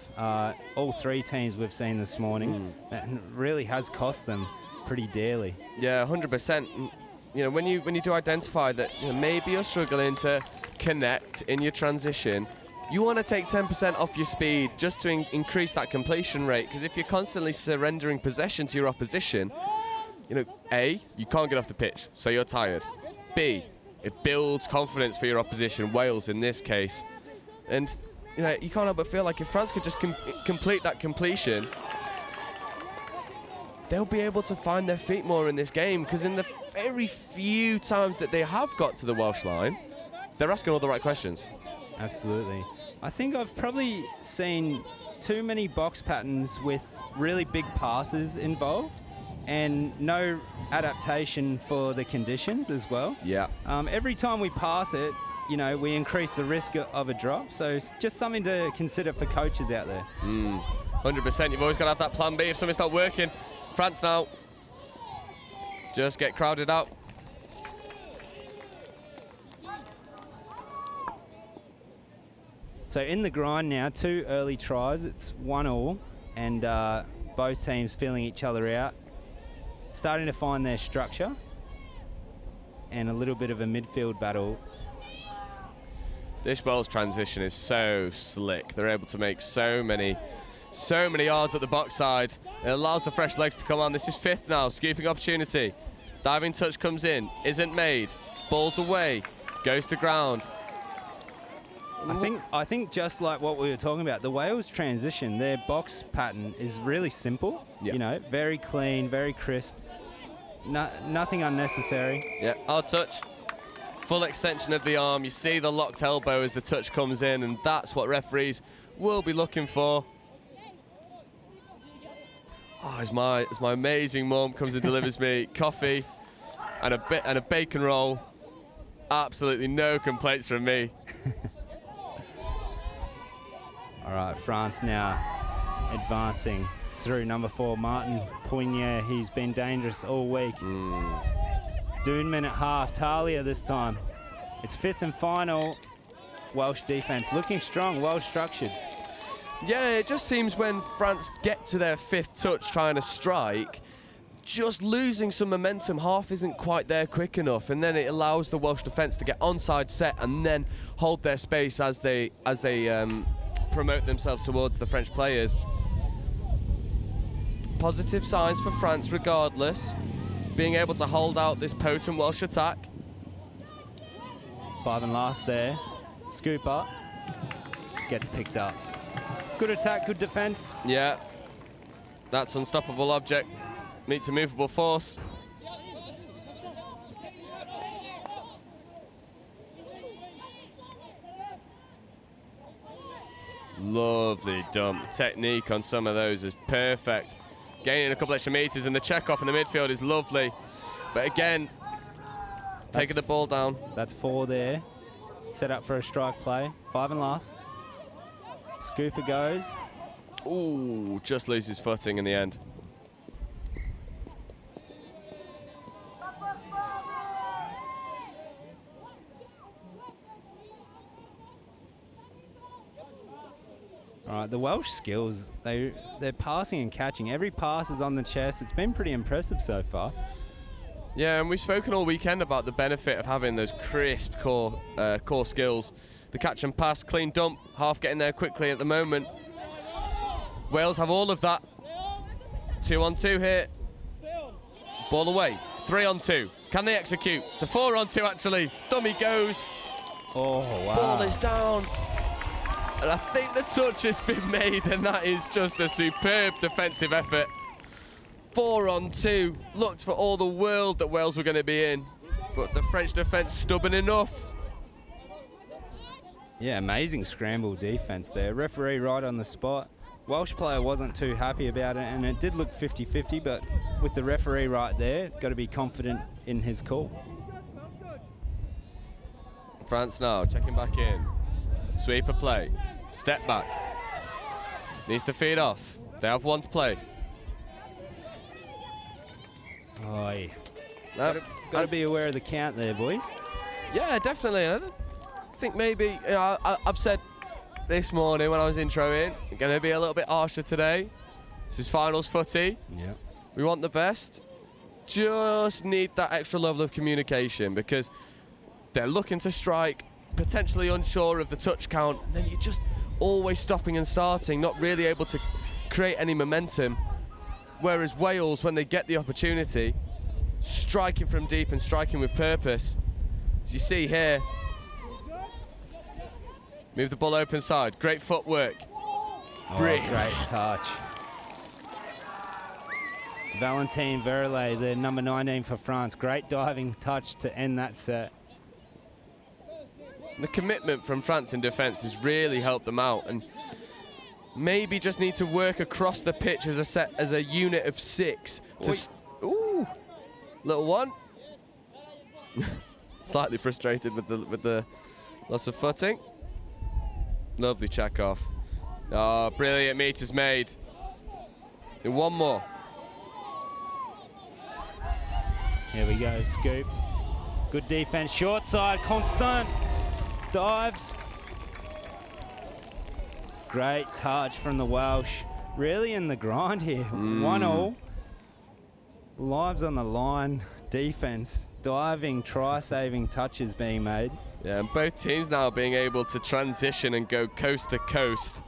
All 3 teams we've seen this morning. And really has cost them pretty dearly. Yeah, 100%. When you do identify that maybe you're struggling to connect in your transition, you want to take 10% off your speed just to increase that completion rate, because if you're constantly surrendering possession to your opposition, A, you can't get off the pitch, so you're tired. B, it builds confidence for your opposition, Wales in this case. And you can't help but feel like if France could just complete that completion, they'll be able to find their feet more in this game, because in the very few times that they have got to the Welsh line, they're asking all the right questions. Absolutely. I think I've probably seen too many box patterns with really big passes involved and no adaptation for the conditions as well. Yeah. Every time we pass it, we increase the risk of a drop. So it's just something to consider for coaches out there. 100%. You've always got to have that plan B if something's not working. France now just get crowded out. So in the grind now, 2 early tries, it's 1-1, and both teams feeling each other out, starting to find their structure, and a little bit of a midfield battle. This Wales transition is so slick. They're able to make so many yards at the box side. It allows the fresh legs to come on. This is 5th now, scooping opportunity. Diving touch comes in, isn't made. Ball's away, goes to ground. I think just like what we were talking about, the Wales transition, their box pattern is really simple. Very clean, very crisp. Nothing unnecessary. Yeah, hard touch. Full extension of the arm. You see the locked elbow as the touch comes in, and that's what referees will be looking for. Oh, as my amazing mum comes and delivers me coffee and a bacon roll. Absolutely no complaints from me. All right, France now advancing through number 4, Martin Poignier. He's been dangerous all week. Doonman at half, Talia this time. It's 5th and final. Welsh defence looking strong, well structured. Yeah, it just seems when France get to their 5th touch trying to strike, just losing some momentum. Half isn't quite there quick enough, and then it allows the Welsh defence to get onside set and then hold their space as they promote themselves towards the French players. Positive signs for France regardless, being able to hold out this potent Welsh attack. 5 and last there. Scoop up. Gets picked up. Good attack, good defence. Yeah, that's unstoppable object. Meets a movable force. Lovely dump. Technique on some of those is perfect. Gaining a couple extra metres, and the check off in the midfield is lovely. But again, taking the ball down. That's 4 there. Set up for a strike play. 5 and last. Scooper goes. Ooh, just loses footing in the end. All right, the Welsh skills, they're passing and catching. Every pass is on the chest. It's been pretty impressive so far. Yeah, and we've spoken all weekend about the benefit of having those crisp core skills. The catch and pass, clean dump, half getting there quickly at the moment. Wales have all of that. 2 on 2 here. Ball away. 3 on 2. Can they execute? It's a 4 on 2 actually. Dummy goes. Oh, wow. Ball is down. And I think the touch has been made, and that is just a superb defensive effort. 4 on 2. Looked for all the world that Wales were going to be in, but the French defence stubborn enough. Yeah, amazing scramble defence there. Referee right on the spot. Welsh player wasn't too happy about it, and it did look 50-50, but with the referee right there, got to be confident in his call. France now checking back in. Sweeper play. Step back. Needs to feed off. They have 1 to play. Oi. Got to be aware of the count there, boys. Yeah, definitely. I think maybe, you know, I've said this morning when I was introing, going to be a little bit harsher today. This is finals footy. Yeah. We want the best. Just need that extra level of communication, because they're looking to strike, potentially unsure of the touch count, and then you're just always stopping and starting, not really able to create any momentum. Whereas Wales, when they get the opportunity, striking from deep and striking with purpose. As you see here, move the ball open side, great footwork. Oh, Great touch. Valentin Verlet, the number 19 for France. Great diving touch to end that set. The commitment from France in defence has really helped them out, and maybe just need to work across the pitch as a unit of 6. Ooh, little one. Slightly frustrated with the loss of footing. Lovely check off. Oh, brilliant meters made. And 1 more. Here we go, Scoop. Good defense, short side, Constant. Dives. Great touch from the Welsh. Really in the grind here. 1-1. Lives on the line. Defense. Diving, try-saving touches being made. Yeah, and both teams now being able to transition and go coast to coast.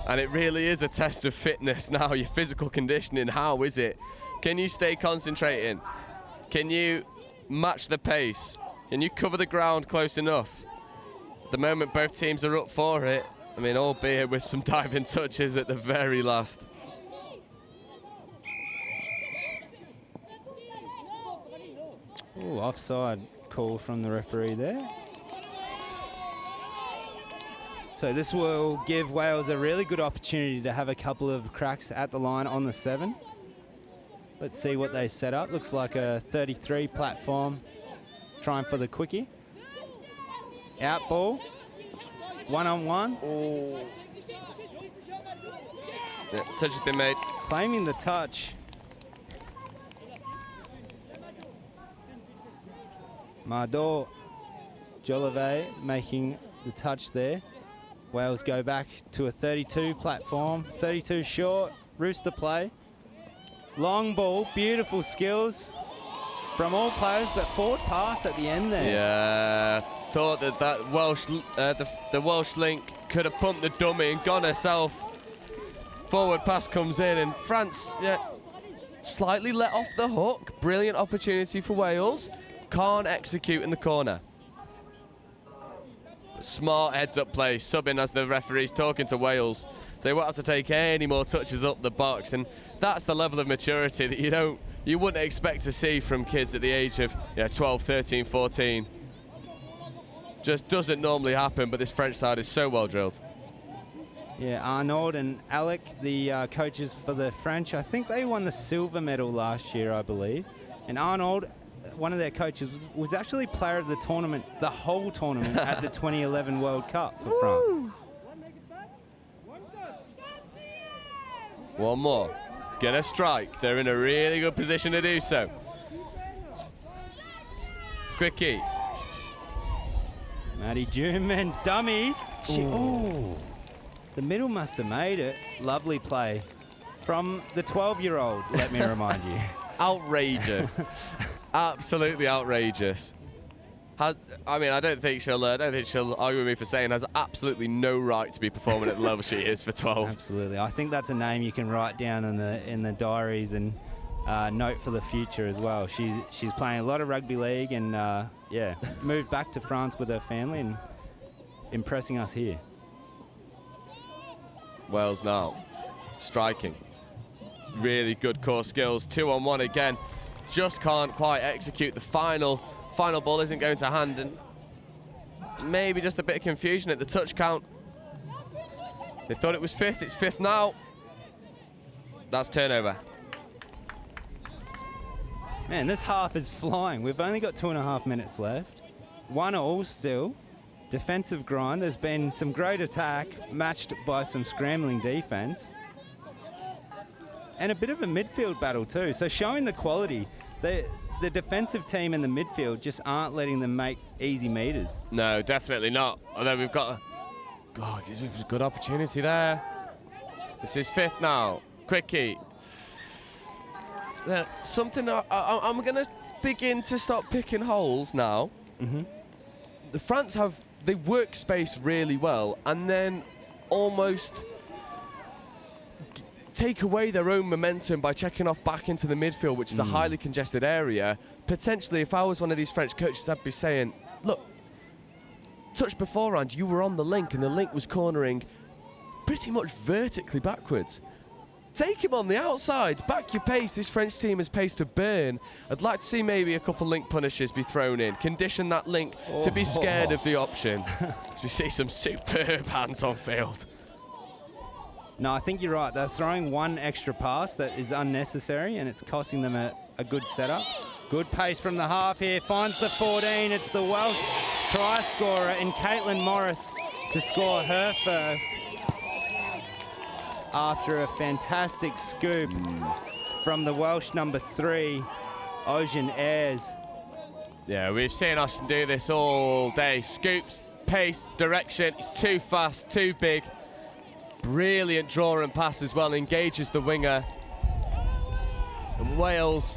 And it really is a test of fitness now, your physical conditioning. How is it? Can you stay concentrating? Can you match the pace? Can you cover the ground close enough? At the moment, both teams are up for it. I mean, albeit with some diving touches at the very last. Ooh, offside call from the referee there. So this will give Wales a really good opportunity to have a couple of cracks at the line on the 7. Let's see what they set up. Looks like a 33 platform. Trying for the quickie. Out ball. 1-on-1. Oh. Yeah, touch has been made. Claiming the touch. Mardor Jolivet making the touch there. Wales go back to a 32 platform. 32 short. Rooster play. Long ball, beautiful skills from all players, but forward pass at the end there. Yeah, thought that Welsh, the Welsh link could have pumped the dummy and gone herself. Forward pass comes in, and France, yeah, slightly let off the hook. Brilliant opportunity for Wales. Can't execute in the corner. Smart heads-up play, subbing as the referee's talking to Wales. So they won't have to take any more touches up the box, and that's the level of maturity that you wouldn't expect to see from kids at the age of 12, 13, 14. Just doesn't normally happen, but this French side is so well drilled. Yeah, Arnaud and Alec, the coaches for the French, I think they won the silver medal last year, I believe. And Arnaud, one of their coaches, was actually player of the tournament, the whole tournament at the 2011 World Cup for France. One more. Gonna strike. They're in a really good position to do so. Quickie. Maddie Juman, dummies. Ooh. The middle must have made it. Lovely play from the 12-year-old, let me remind you. Outrageous. Absolutely outrageous. I don't think she'll argue with me for saying has absolutely no right to be performing at the level she is for 12. Absolutely. I think that's a name you can write down in the diaries and note for the future as well. She's playing a lot of rugby league and moved back to France with her family and impressing us here. Wales now striking. Really good core skills. 2-on-1 again. Just can't quite execute the final ball isn't going to hand, and maybe just a bit of confusion at the touch count. They thought it was fifth, it's fifth now. That's turnover. Man, this half is flying. We've only got 2.5 minutes left. 1-1 still. Defensive grind. There's been some great attack matched by some scrambling defense. And a bit of a midfield battle too. So showing the quality. The defensive team in the midfield just aren't letting them make easy meters. No, definitely not. Although we've got gives me a good opportunity there. This is fifth now. Quickie. Something I'm going to begin to stop picking holes now. Mm-hmm. The France they work space really well and then almost take away their own momentum by checking off back into the midfield, which is a highly congested area. Potentially, if I was one of these French coaches, I'd be saying, look, touch beforehand, you were on the link and the link was cornering pretty much vertically backwards. Take him on the outside, back your pace. This French team has pace to burn. I'd like to see maybe a couple link punishes be thrown in. Condition that link to be scared of the option. As we see some superb hands on field. No, I think you're right. They're throwing one extra pass that is unnecessary and it's costing them a good setup. Good pace from the half here. Finds the 14. It's the Welsh try scorer in Caitlin Morris to score her first. After a fantastic scoop from the Welsh number 3, Ocean Ayres. Yeah, we've seen Austin do this all day. Scoops, pace, direction. It's too fast, too big. Brilliant draw and pass as well. Engages the winger. And Wales,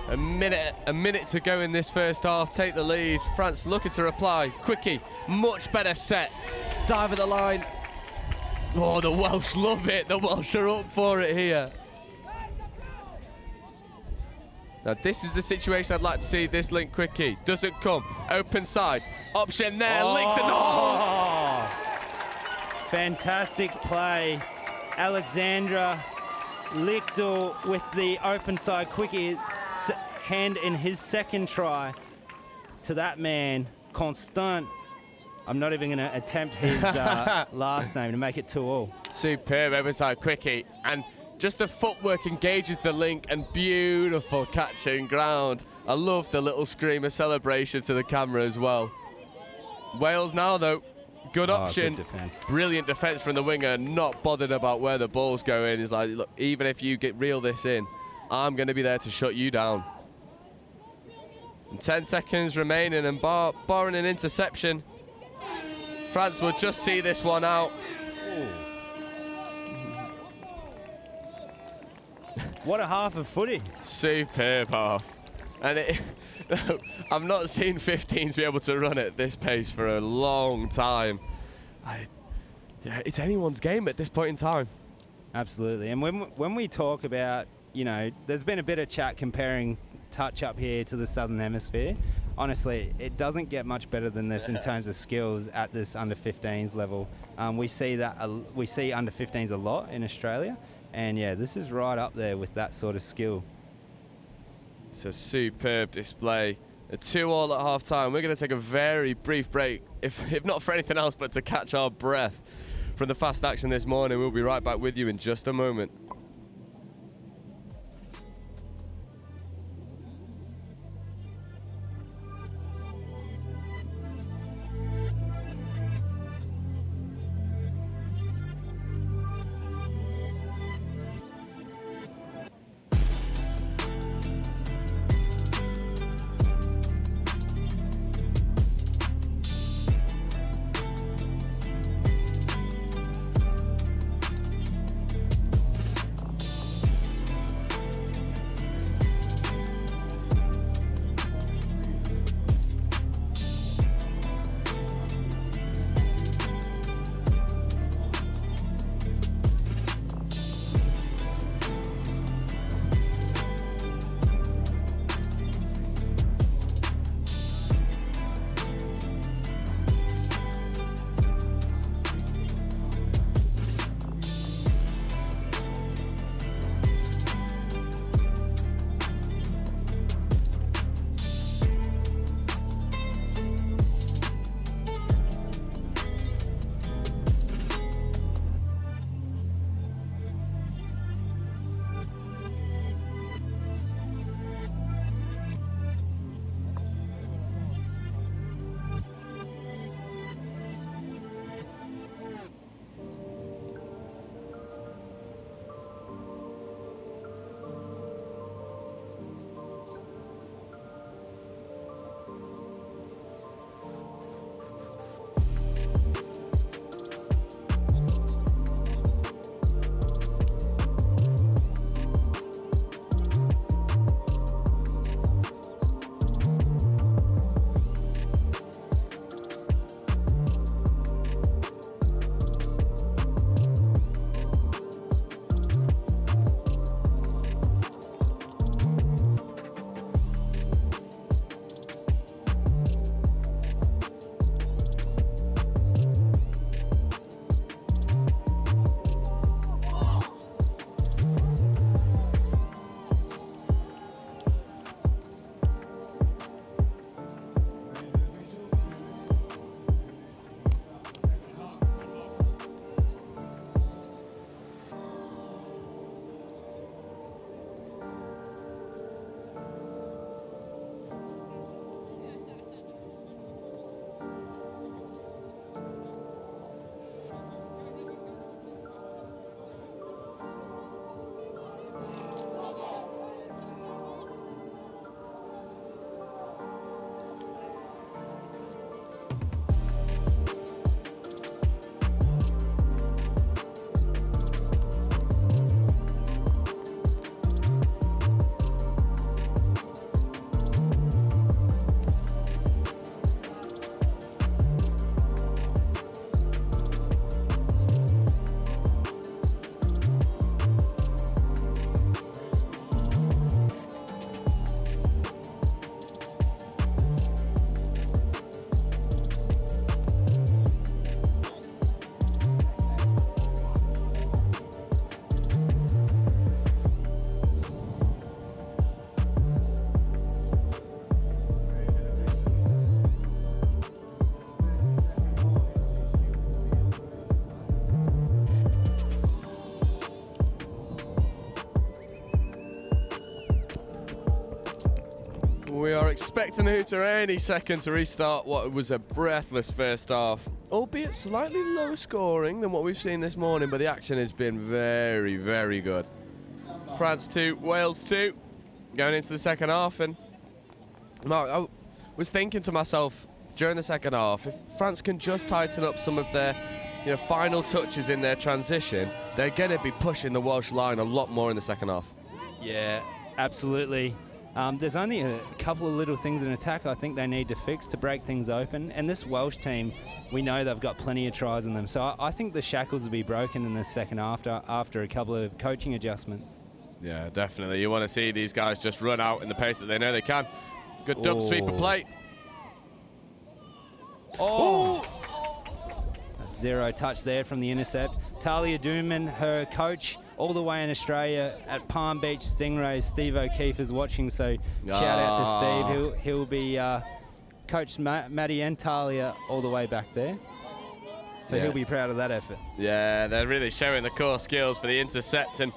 a minute to go in this first half. Take the lead. France looking to reply. Quickie, much better set. Dive at the line. Oh, the Welsh love it. The Welsh are up for it here. Now this is the situation I'd like to see this link Quickie. Doesn't come. Open side. Option there. Links and all. Fantastic play. Alexandra Lichtel with the open side Quickie hand in his second try to that man, Constant. I'm not even going to attempt his last name to make it 2-2. Superb open side Quickie, and just the footwork engages the link, and beautiful catching ground. I love the little screamer celebration to the camera as well. Wales now though, good option. Good defense. Brilliant defense from the winger, not bothered about where the ball's going. He's like, look, even if you reel this in, I'm going to be there to shut you down. And 10 seconds remaining, and barring an interception, France will just see this one out. What a half of footy. Superb half. And I've not seen 15s be able to run at this pace for a long time. Yeah, it's anyone's game at this point in time. Absolutely. And when we talk about, you know, there's been a bit of chat comparing touch up here to the Southern Hemisphere. Honestly, it doesn't get much better than this in terms of skills at this under 15s level. We see under 15s a lot in Australia, and yeah, this is right up there with that sort of skill. It's a superb display. A 2-2 at half time. We're going to take a very brief break, if not for anything else, but to catch our breath from the fast action this morning. We'll be right back with you in just a moment. We are expecting the hooter any second to restart what was a breathless first half, albeit slightly lower scoring than what we've seen this morning, but the action has been very, very good. France 2, Wales 2, going into the second half, and Mark, I was thinking to myself during the second half, if France can just tighten up some of their final touches in their transition, they're going to be pushing the Welsh line a lot more in the second half. Yeah, absolutely. There's only a couple of little things in attack I think they need to fix to break things open. And this Welsh team, we know they've got plenty of tries in them. So I think the shackles will be broken in the second after a couple of coaching adjustments. Yeah, definitely. You want to see these guys just run out in the pace that they know they can. Good dump sweeper play. Oh! That's 0 touch there from the intercept. Talia Dooman, her coach, all the way in Australia at Palm Beach Stingrays. Steve O'Keefe is watching, so shout out to Steve. He'll be coached Maddie and Talia all the way back there. So he'll be proud of that effort. Yeah, they're really showing the core skills for the intercept, and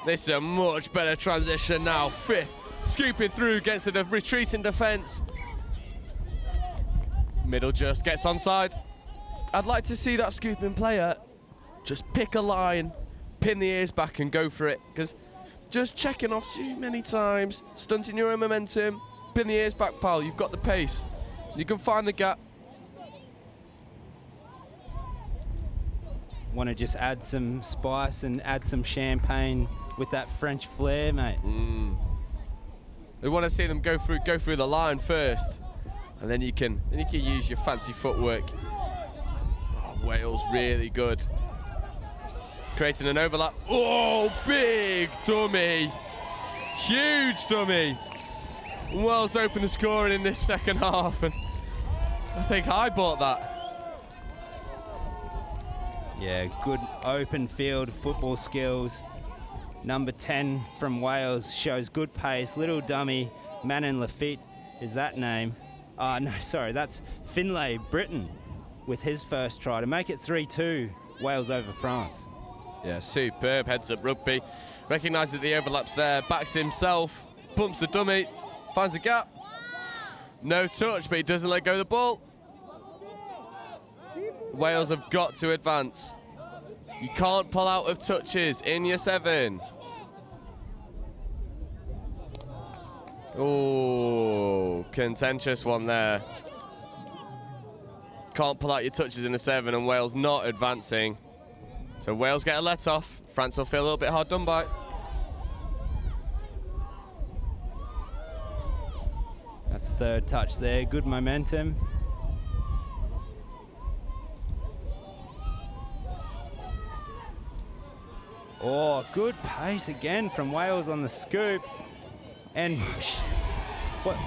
this is a much better transition now. Fifth, scooping through against the retreating defence. Middle just gets onside. I'd like to see that scooping player just pick a line, pin the ears back and go for it, because just checking off too many times, stunting your own momentum. Pin the ears back, pal, you've got the pace. You can find the gap. Want to just add some spice and add some champagne with that French flair, mate. We want to see them go through the line first, and then you can use your fancy footwork. Oh, Wales really good. Creating an overlap. Oh, big dummy. Huge dummy. Wales open the scoring in this second half, and I think I bought that. Yeah, good open field football skills. Number 10 from Wales shows good pace. Little dummy, Manon Lafitte is that name. No, sorry, that's Finlay Britton with his first try to make it 3-2, Wales over France. Yeah, superb heads up rugby. Recognises the overlaps there, backs himself, bumps the dummy, finds a gap. No touch, but he doesn't let go of the ball. Wales have got to advance. You can't pull out of touches in your 7. Oh, contentious one there. Can't pull out your touches in a 7, and Wales not advancing. So Wales get a let off. France will feel a little bit hard done by. That's third touch there, good momentum. Oh, good pace again from Wales on the scoop. And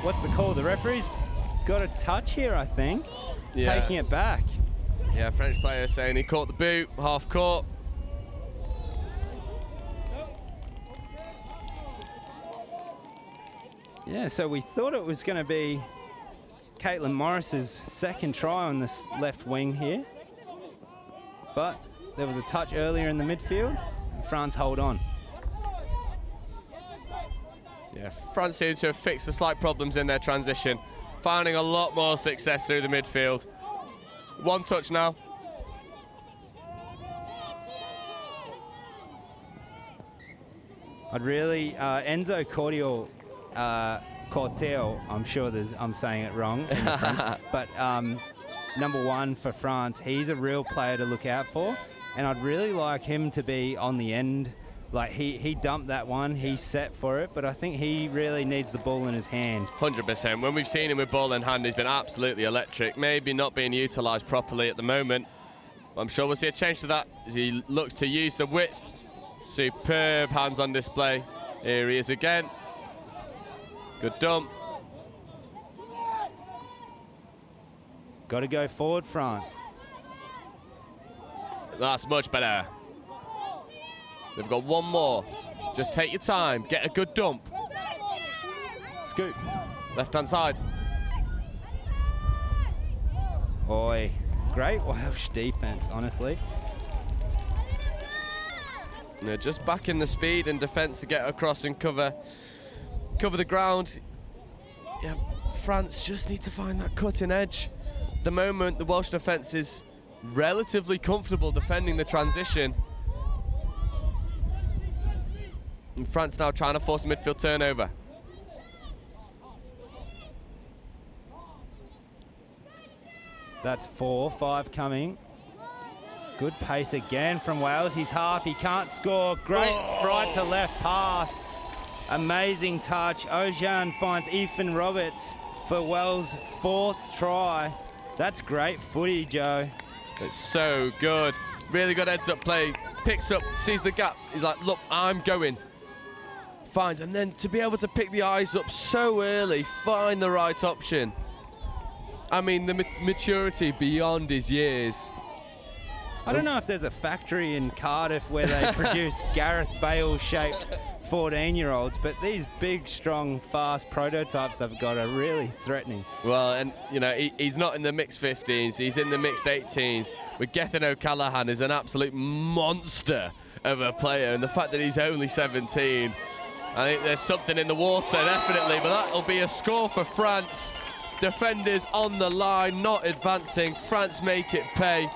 what's the call? The referee's got a touch here, I think. Yeah. Taking it back. Yeah, French player saying he caught the boot, half court. Yeah, so we thought it was going to be Caitlin Morris's second try on this left wing here. But there was a touch earlier in the midfield. France hold on. Yeah, France seem to have fixed the slight problems in their transition, finding a lot more success through the midfield. One touch now. I'd really, Enzo Corteo, I'm sure I'm saying it wrong in the front, but number 1 for France, he's a real player to look out for, and I'd really like him to be on the end. Like he dumped that one, he's set for it, but I think he really needs the ball in his hand. 100%. When we've seen him with ball in hand, he's been absolutely electric. Maybe not being utilised properly at the moment. I'm sure we'll see a change to that as he looks to use the width. Superb hands on display. Here he is again. Good dump. Got to go forward, France. That's much better. They've got one more. Just take your time. Get a good dump. Scoop. Left-hand side. Oi. Great Welsh defence, honestly. They're just back in the speed and defence to get across and cover the ground. Yeah, France just need to find that cutting edge. At the moment, the Welsh defence is relatively comfortable defending the transition. And France now trying to force a midfield turnover. That's 4, 5 coming. Good pace again from Wales. He's half, he can't score. Great right to left pass. Amazing touch. Ojan finds Ethan Roberts for Wells' 4th try. That's great footy, Joe. It's so good. Really good heads-up play. Picks up, sees the gap. He's like, look, I'm going. Finds, and then to be able to pick the eyes up so early, find the right option. I mean, the maturity beyond his years. I don't know if there's a factory in Cardiff where they produce Gareth Bale-shaped 14-year-olds, but these big, strong, fast prototypes they've got are really threatening. Well, and you know, he's not in the mixed 15s, he's in the mixed 18s. With Gethin O'Callaghan is an absolute monster of a player, and the fact that he's only 17, I think there's something in the water, definitely, but that'll be a score for France. Defenders on the line, not advancing. France make it pay.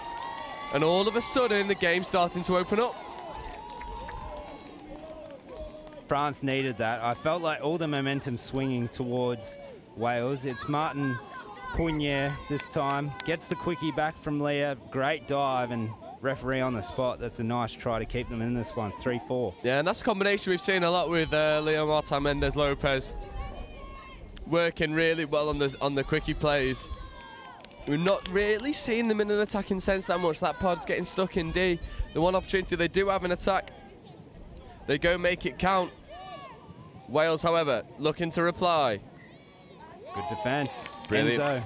And all of a sudden, the game's starting to open up. France needed that. I felt like all the momentum swinging towards Wales. It's Martin Pugnier this time. Gets the quickie back from Leah. Great dive and referee on the spot. That's a nice try to keep them in this one. 3-4. Yeah, and that's a combination we've seen a lot with Leo Martin Mendes Lopez. Working really well on the quickie plays. We're not really seeing them in an attacking sense that much. That pod's getting stuck in D. The one opportunity they do have in attack, they go make it count. Wales, however, looking to reply. Good defence. Brilliant. Enzo.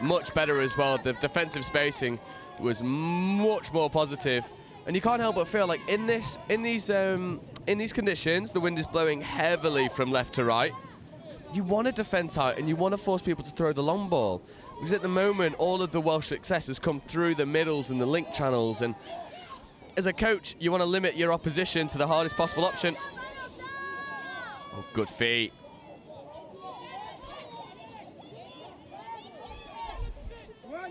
Much better as well. The defensive spacing was much more positive. And you can't help but feel like in these conditions, the wind is blowing heavily from left to right. You want to defend tight and you want to force people to throw the long ball. Because at the moment, all of the Welsh success has come through the middles and the link channels. And as a coach, you want to limit your opposition to the hardest possible option. Oh, good feet.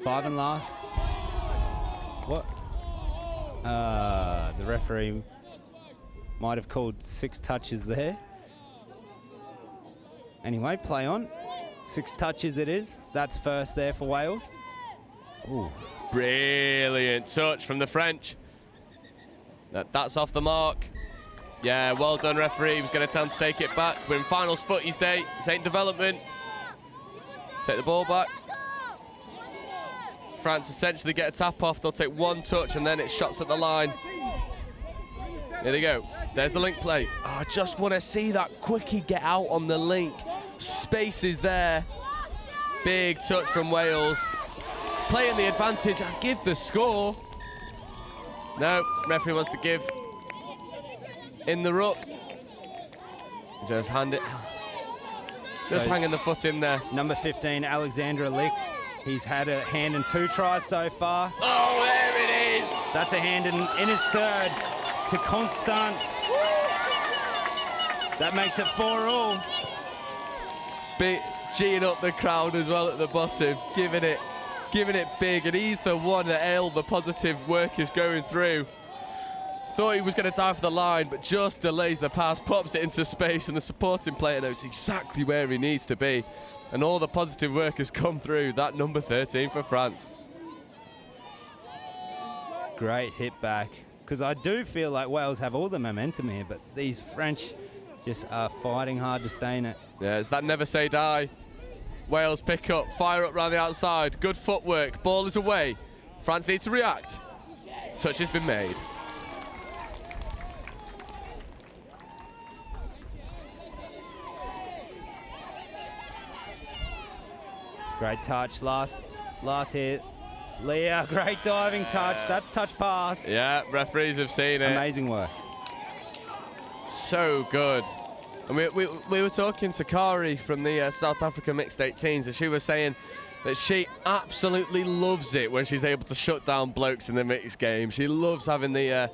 Five and last. What? The referee might have called 6 touches there. Anyway, play on. 6 touches it is. That's first there for Wales. Ooh, brilliant touch from the French. That's off the mark. Yeah, well done, referee. He was going to tell him to take it back. We're in finals footies day. This ain't development. Take the ball back. France essentially get a tap off. They'll take 1 touch and then it's shots at the line. There they go. There's the link play. Oh, I just want to see that quickie get out on the link. Space is there. Big touch from Wales. Playing the advantage and give the score. No, referee wants to give in the ruck. Just hand it. Just hanging the foot in there. Number 15, Alexandra Licht. He's had a hand in 2 tries so far. Oh, there it is. That's a hand in his 3rd to Constant. That makes it 4-all. G'ing up the crowd as well at the bottom, giving it big, and he's the one that all the positive work is going through. Thought he was going to dive for the line, but just delays the pass, pops it into space, and the supporting player knows exactly where he needs to be. And all the positive work has come through. That number 13 for France. Great hit back. Because I do feel like Wales have all the momentum here, but these French just are fighting hard to stay in it. Yeah, it's that never say die. Wales pick up, fire up round the outside. Good footwork, ball is away. France need to react. Touch has been made. Great touch, last hit. Leah, great diving touch. That's touch pass. Yeah, referees have seen it. Amazing work. So good. And we were talking to Kari from the South Africa Mixed 18s, and she was saying that she absolutely loves it when she's able to shut down blokes in the mixed game. She loves having the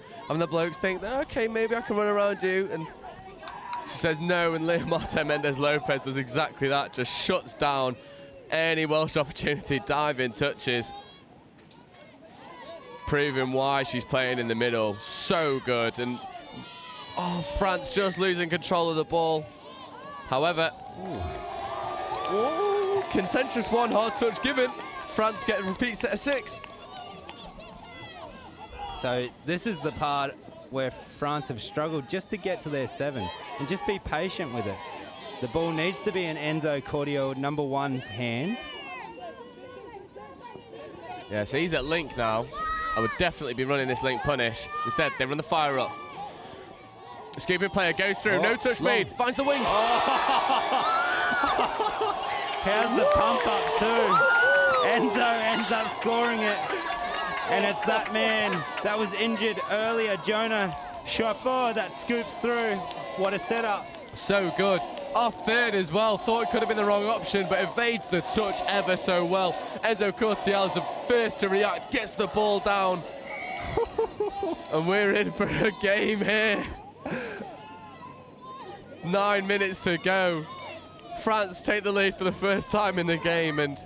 blokes think, okay, maybe I can run around you, and she says no, and Leo Martin Mendes Lopez does exactly that, just shuts down any Welsh opportunity, diving touches. Proving why she's playing in the middle. So good. And oh, France just losing control of the ball. However, ooh, contentious one, hard touch given. France get a repeat set of 6. So this is the part where France have struggled just to get to their 7 and just be patient with it. The ball needs to be in Enzo Cordio, number 1's hands. Yeah, so he's at link now. I would definitely be running this link punish. Instead, they run the fire up. The scooping player goes through, no touch made, finds the wing. How's the pump up too? Enzo ends up scoring it. And it's that man that was injured earlier, Jonah Chauffeur, that scoops through. What a setup. So good. Off third as well. Thought it could have been the wrong option, but evades the touch ever so well. Enzo Cortiel is the first to react, gets the ball down. And we're in for a game here. 9 minutes to go. France take the lead for the first time in the game, and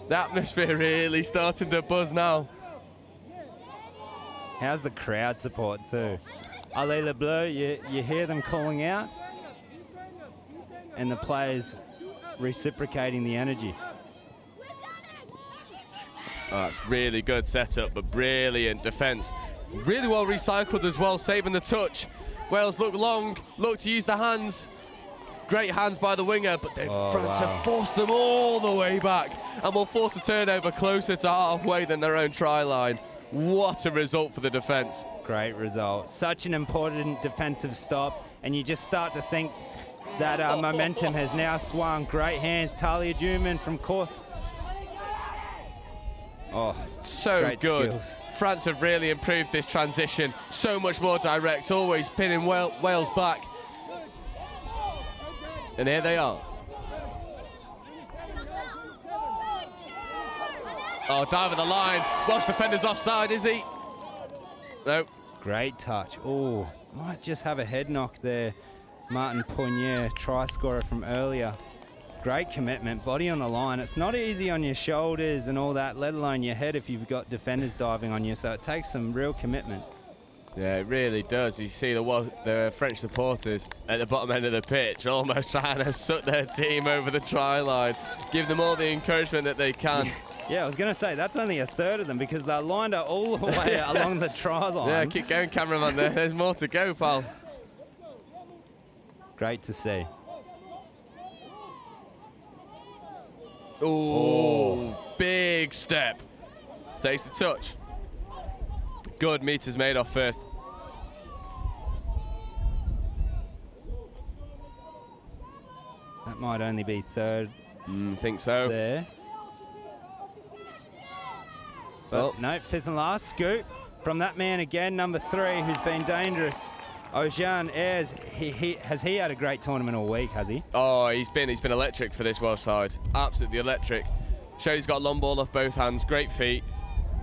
the atmosphere really starting to buzz now. How's the crowd support too? Allez le Bleu, you hear them calling out, and the players reciprocating the energy. Oh, that's really good setup, but brilliant defence. Really well recycled as well, saving the touch. Wales look long, look to use the hands. Great hands by the winger, but France have forced them all the way back and will force a turnover closer to halfway than their own try line. What a result for the defence. Great result. Such an important defensive stop, and you just start to think that momentum has now swung. Great hands, Talia Juman from court. Oh, so great good. Skills. France have really improved this transition. So much more direct, always pinning Wales back. And here they are. Oh, dive at the line. Welsh defender's offside, is he? No. Great touch. Oh, might just have a head knock there. Martin Poignier, try scorer from earlier. Great commitment, body on the line. It's not easy on your shoulders and all that, let alone your head if you've got defenders diving on you, so it takes some real commitment. Yeah, it really does. You see the French supporters at the bottom end of the pitch almost trying to suck their team over the try line, give them all the encouragement that they can. Yeah, I was going to say, that's only a third of them because they're lined up all the way along the try line. Yeah, keep going, cameraman. There's more to go, pal. Great to see. Ooh, big step. Takes the touch. Good meters made off first. That might only be third. Think so. There. But no, fifth and last scoop from that man again, number 3, who's been dangerous. Ojan Ayres, has he had a great tournament all week, has he? Oh, he's been electric for this Welsh side. Absolutely electric. Showed he's got a long ball off both hands, great feet.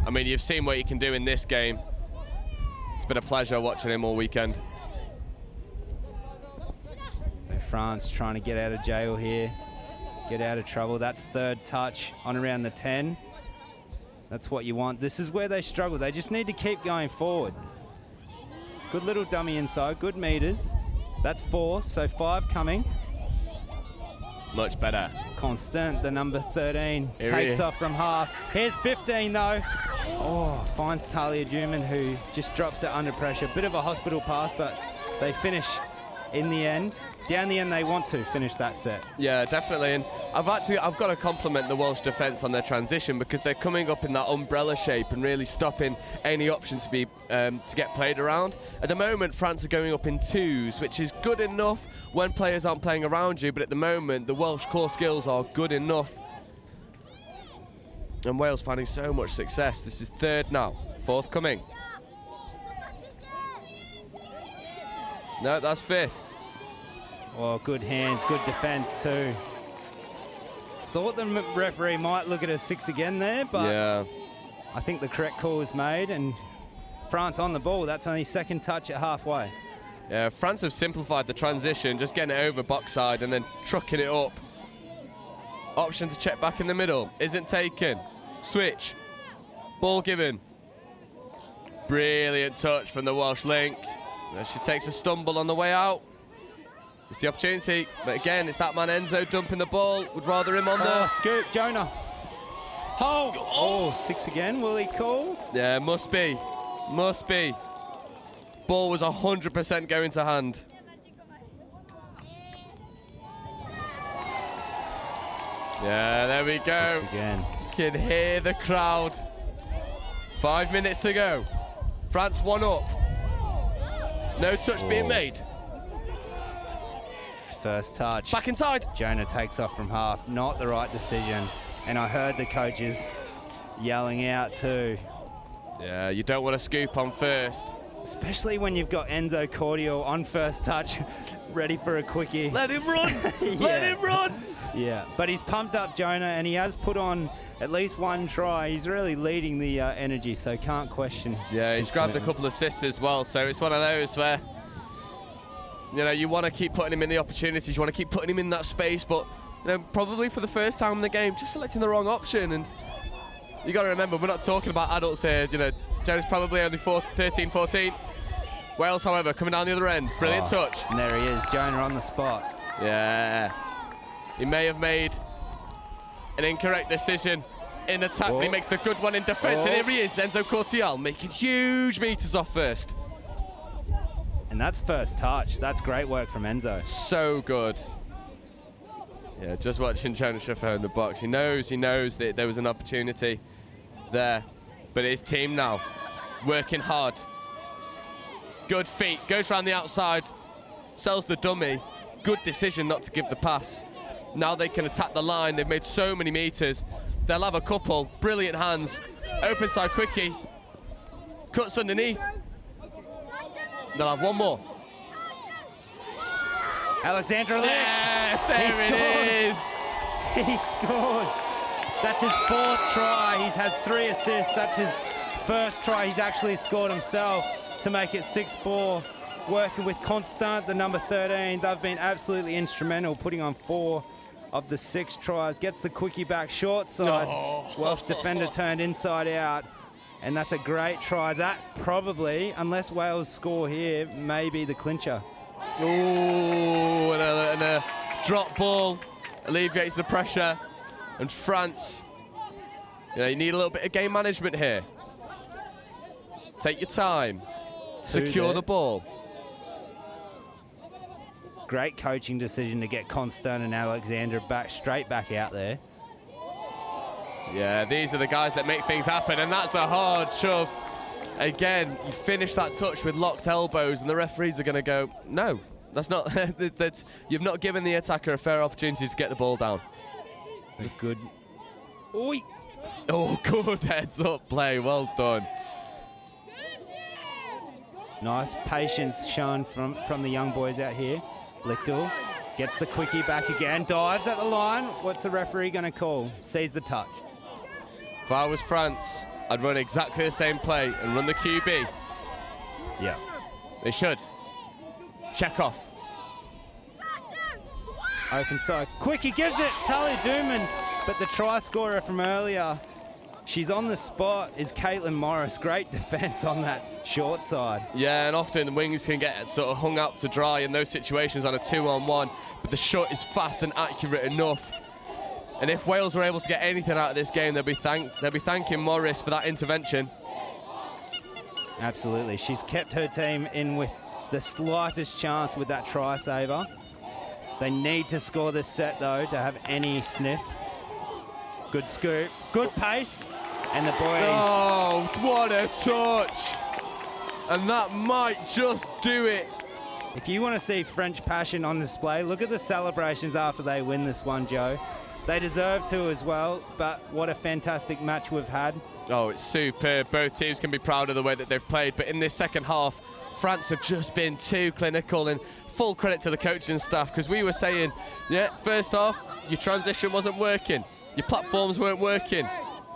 I mean, you've seen what he can do in this game. It's been a pleasure watching him all weekend. France trying to get out of jail here, get out of trouble. That's third touch on around the 10. That's what you want. This is where they struggle. They just need to keep going forward. Good little dummy inside, good meters. That's 4, so 5 coming. Much better. Constant, the number 13, Here takes off from half. Here's 15 though. Oh, finds Talia Juman, who just drops it under pressure. Bit of a hospital pass, but they finish in the end. Down the end, they want to finish that set. Yeah, definitely. And I've got to compliment the Welsh defence on their transition because they're coming up in that umbrella shape and really stopping any options to be to get played around. At the moment, France are going up in 2s, which is good enough when players aren't playing around you. But at the moment, the Welsh core skills are good enough. And Wales finding so much success. This is 3rd now, 4th coming. No, that's 5th. Oh, good hands, good defence too. Thought the referee might look at a 6 again there, but yeah. I think the correct call was made, and France on the ball. That's only 2nd touch at halfway. Yeah, France have simplified the transition, just getting it over box side and then trucking it up. Option to check back in the middle, isn't taken. Switch, ball given. Brilliant touch from the Welsh link. She takes a stumble on the way out. It's the opportunity, but again, it's that man Enzo dumping the ball. Would rather him on there. Scoop, Jonah. Oh, 6 again, will he call? Yeah, must be. Must be. Ball was 100% going to hand. Yeah, there we go. 6 again. Can hear the crowd. 5 minutes to go. France 1 up. No touch being made. It's first touch. Back inside. Jonah takes off from half. Not the right decision. And I heard the coaches yelling out too. Yeah, you don't want to scoop on first. Especially when you've got Enzo Cordial on first touch, ready for a quickie. Let him run. Let him run. Yeah, but he's pumped up Jonah, and he has put on at least 1 try. He's really leading the energy, so can't question. Yeah, he's grabbed a couple of assists as well, so it's one of those where, you know, you want to keep putting him in the opportunities, you want to keep putting him in that space, but, you know, probably for the first time in the game, just selecting the wrong option. And you got to remember, we're not talking about adults here. You know, Jonah's probably only 13, 14. Wales, however, coming down the other end. Brilliant touch. And there he is, Jonah on the spot. Yeah. He may have made an incorrect decision in attack, but he makes the good one in defence. And here he is, Enzo Cortial, making huge meters off first. And that's first touch. That's great work from Enzo. So good. Yeah, just watching Jonah Schiffer in the box. He knows that there was an opportunity there. But his team now, working hard. Good feet, goes around the outside, sells the dummy. Good decision not to give the pass. Now they can attack the line. They've made so many meters. They'll have a couple. Brilliant hands. Open side quickie. Cuts underneath. They'll have one more. Alexander Lick. Yes, there it is. He scores. That's his 4th try. He's had 3 assists. That's his first try he's actually scored himself to make it 6-4. Working with Constant, the number 13. They've been absolutely instrumental, putting on 4 of the 6 tries. Gets the quickie back short side. Welsh defender turned inside out. And that's a great try. That probably, unless Wales score here, may be the clincher. Ooh, and a drop ball alleviates the pressure. And France, you know, you need a little bit of game management here. Take your time. Secure the ball. Great coaching decision to get Constant and Alexander straight back out there. Yeah, these are the guys that make things happen, and that's a hard shove. Again, you finish that touch with locked elbows, and the referees are going to go, no, that's not. You've not given the attacker a fair opportunity to get the ball down. It's a good. Oi. Oh, good heads up play. Well done. Nice patience shown from the young boys out here. Lichtel gets the quickie back again, dives at the line. What's the referee going to call? Sees the touch. If I was France, I'd run exactly the same play and run the QB. Yeah. They should. Check off. Open side. Quickie gives it. Talia Dooman. But the try scorer from earlier, she's on the spot, is Caitlin Morris. Great defence on that short side. Yeah, and often the wings can get sort of hung out to dry in those situations on a 2-on-1, but the shot is fast and accurate enough. And if Wales were able to get anything out of this game, they'll be thanking Morris for that intervention. Absolutely. She's kept her team in with the slightest chance with that try saver. They need to score this set, though, to have any sniff. Good scoop, good pace, and the boys. Oh, what a touch! And that might just do it. If you want to see French passion on display, look at the celebrations after they win this one, Joe. They deserve to as well, but what a fantastic match we've had. Oh, it's superb. Both teams can be proud of the way that they've played, but in this second half, France have just been too clinical, and full credit to the coaching staff, because we were saying, yeah, first half, your transition wasn't working. Your platforms weren't working.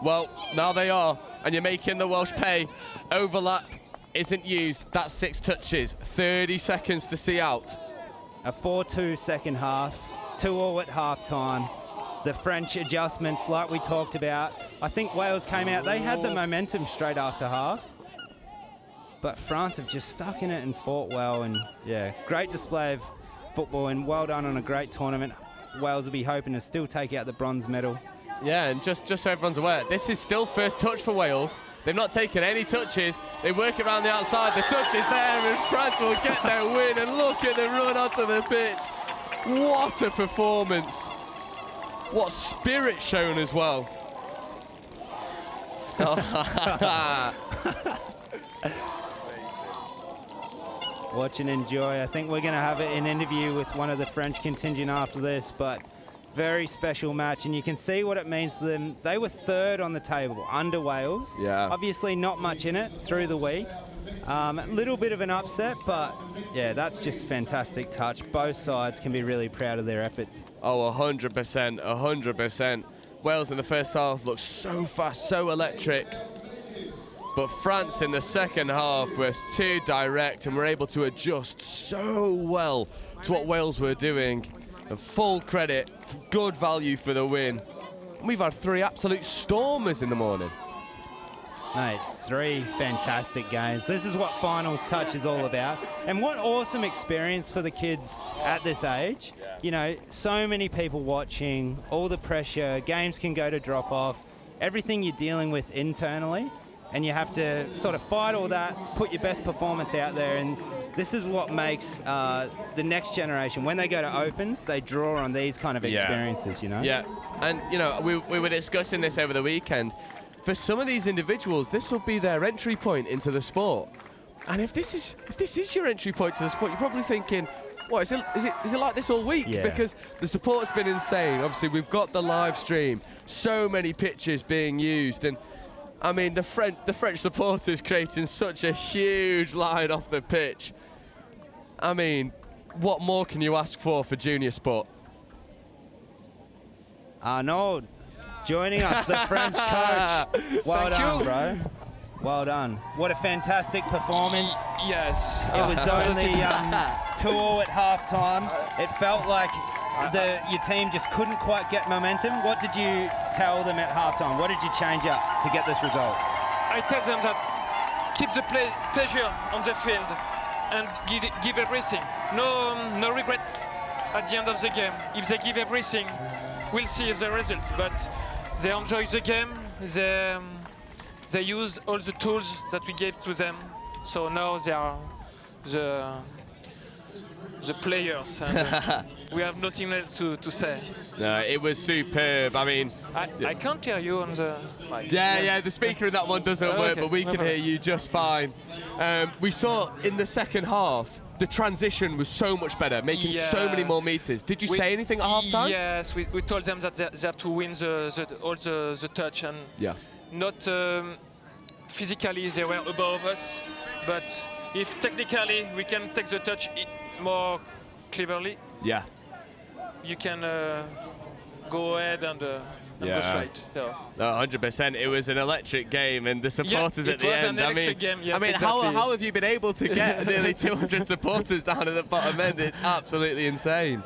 Well, now they are, and you're making the Welsh pay. Overlap isn't used. That's 6 touches, 30 seconds to see out. A 4-2 second half, 2-2 at half time. The French adjustments, like we talked about. I think Wales came out, they had the momentum straight after half. But France have just stuck in it and fought well, and yeah, great display of football, and well done on a great tournament. Wales will be hoping to still take out the bronze medal Yeah, and just so everyone's aware, this is still first touch for Wales. They've not taken any touches. They work around the outside. The touch is there, and France will get their win. And look at the run onto the pitch. What a performance. What spirit shown as well. Watch and enjoy. I think we're going to have an interview with one of the French contingent after this, but very special match, and you can see what it means to them. They were third on the table, under Wales. Yeah. Obviously not much in it through the week. A little bit of an upset, but yeah, that's just fantastic touch. Both sides can be really proud of their efforts. Oh, 100%, 100%. Wales in the first half looked so fast, so electric. But France in the second half was too direct and were able to adjust so well to what Wales were doing. And full credit, good value for the win. And we've had 3 absolute stormers in the morning. Mate, 3 fantastic games. This is what finals touch is all about. And what awesome experience for the kids at this age. You know, so many people watching, all the pressure, games can go to drop off, everything you're dealing with internally, and you have to sort of fight all that, put your best performance out there, and this is what makes the next generation, when they go to Opens, they draw on these kind of experiences, you know? Yeah, and you know, we were discussing this over the weekend. For some of these individuals, this will be their entry point into the sport. And if this is your entry point to the sport, you're probably thinking, what, is it like this all week? Yeah. Because the support's been insane. Obviously, we've got the live stream, so many pitches being used, and I mean, the French supporters creating such a huge line off the pitch. I mean, what more can you ask for junior sport? Arnaud, joining us, the French coach. Well done, bro. Well done. What a fantastic performance. Yes. It was only 2-2 at halftime. It felt like your team just couldn't quite get momentum. What did you tell them at halftime? What did you change up to get this result? I tell them that keep the pleasure on the field and give everything. No regrets at the end of the game. If they give everything, we'll see the result. But they enjoy the game. They used all the tools that we gave to them. So now they are the players. And, we have nothing else to say. No, it was superb. I mean, I can't hear you on the mic. Yeah, the speaker in that one doesn't work, Okay, but we no can hear problem. you just fine. We saw in the second half, the transition was so much better, making so many more meters. Did you say anything at half-time? Yes, we told them that they have to win all the touch, and not physically they were above us, but if technically we can take the touch more cleverly, you can go ahead and go straight. No, 100%. It was an electric game, and the supporters at the end. I mean, how have you been able to get nearly 200 supporters down at the bottom end? It's absolutely insane.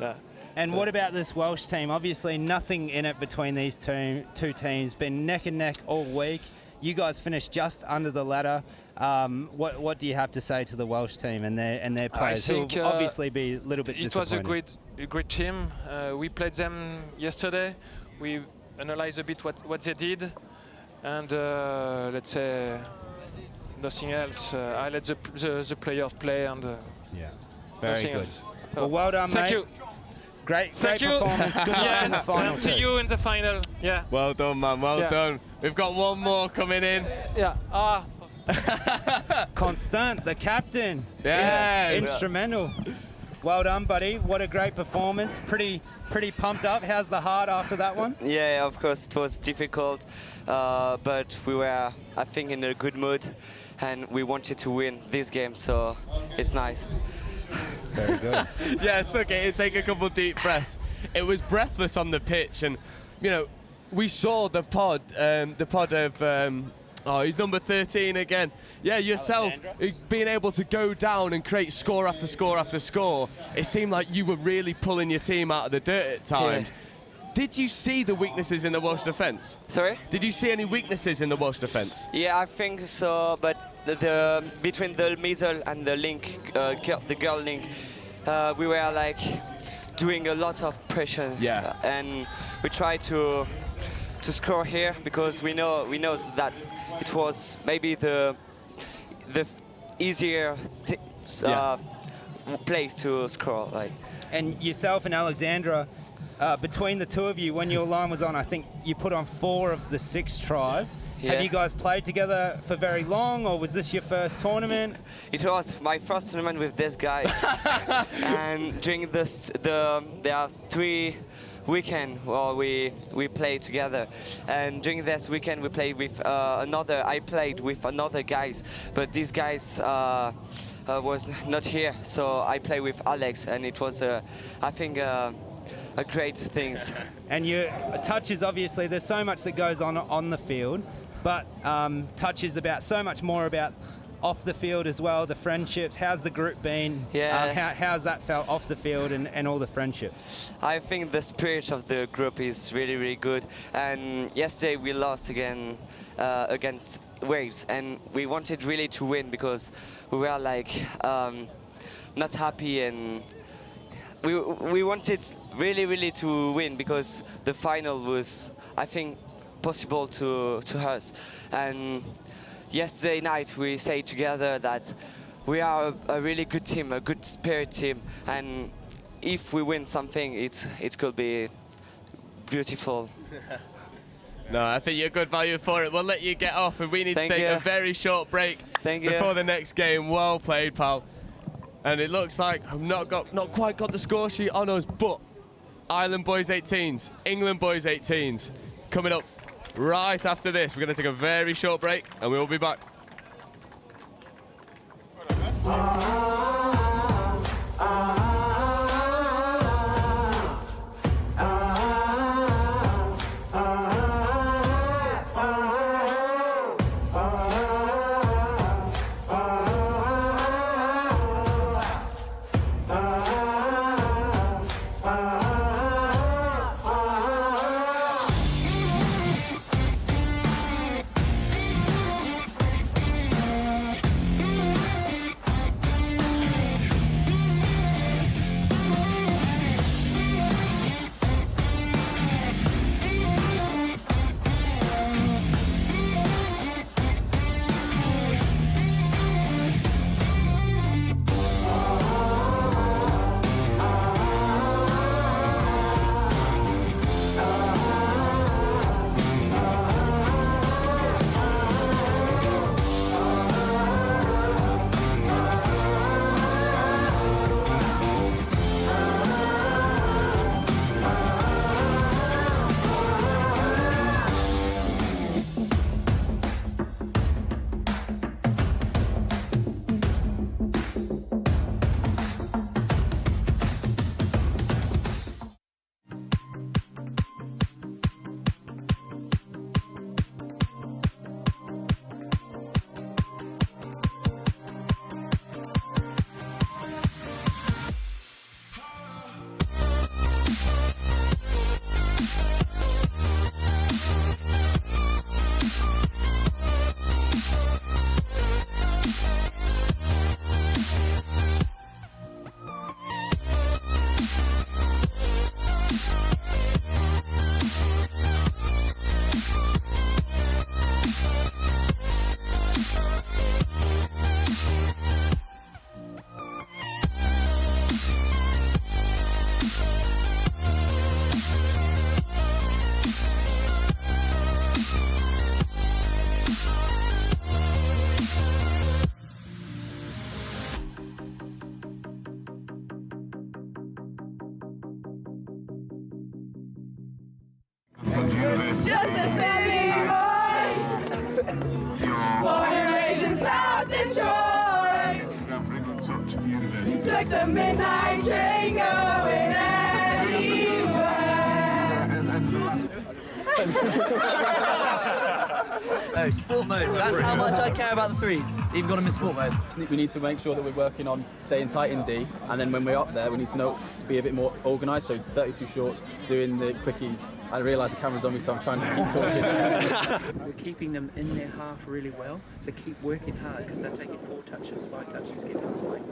And what about this Welsh team? Obviously, nothing in it between these two teams. Been neck and neck all week. You guys finished just under the ladder. What do you have to say to the Welsh team and their players, who will obviously be a little bit disappointed? It was a great team. We played them yesterday. We analyzed a bit what they did, and let's say nothing else. I let the players play, and very good. Else. Well, well done, Thank mate. you. Great performance. Good luck in the final. And see you in the final. Yeah. Well done, man. Well done. We've got one more coming in. Yeah. Constant, the captain. Yeah. Instrumental. Well done, buddy. What a great performance. Pretty pumped up. How's the heart after that one? Yeah, of course it was difficult, but we were, I think, in a good mood, and we wanted to win this game, so it's nice. Very good. Yes, okay, take a couple deep breaths. It was breathless on the pitch, and you know, we saw the pod of he's number 13 again. Yeah, yourself being able to go down and create score after score after score. It seemed like you were really pulling your team out of the dirt at times. Yeah. Did you see the weaknesses in the Welsh defence? Sorry? Did you see any weaknesses in the Welsh defence? Yeah, I think so, but the between the middle and the link, the girl link, we were like doing a lot of pressure. Yeah. And we tried to to score here because we know that it was maybe the easier place to score. Like. And yourself and Alexandra, between the two of you, when your line was on, I think you put on 4 of the 6 tries. Yeah. Have you guys played together for very long, or was this your first tournament? It was my first tournament with this guy, and during this, there are 3 weekends where we play together, and during this weekend we played with I played with another guys, but these guys was not here, so I played with Alex, and it was I think a great thing. And your touches, obviously, there's so much that goes on the field, but touches about so much more about off the field as well, the friendships. How's the group been? Yeah. How's that felt off the field and all the friendships? I think the spirit of the group is really, really good. And yesterday we lost again against Wales, and we wanted really to win because we were like not happy, and we wanted really to win because the final was, I think, possible to us. And yesterday night we said together that we are a really good team, a good spirit team, and if we win something, it could be beautiful. No, I think you're good value for it. We'll let you get off, and we need to take a very short break before the next game. Well played, pal. And it looks like I've not quite got the score sheet on us, but Ireland boys 18s, England boys 18s, coming up right after this. We're going to take a very short break, and we will be back. Just a city boy, born and raised in South Detroit. He took the midnight train going Oh, sport mode. That's how much I care about the threes. Even got them in sport mode. We need to make sure that we're working on staying tight in D, and then when we're up there, we need to be a bit more organised. So 32 shorts, doing the quickies. I realise the camera's on me, so I'm trying to keep talking. We're keeping them in their half really well, so keep working hard because they're taking 4 touches, 5 touches, get to the point.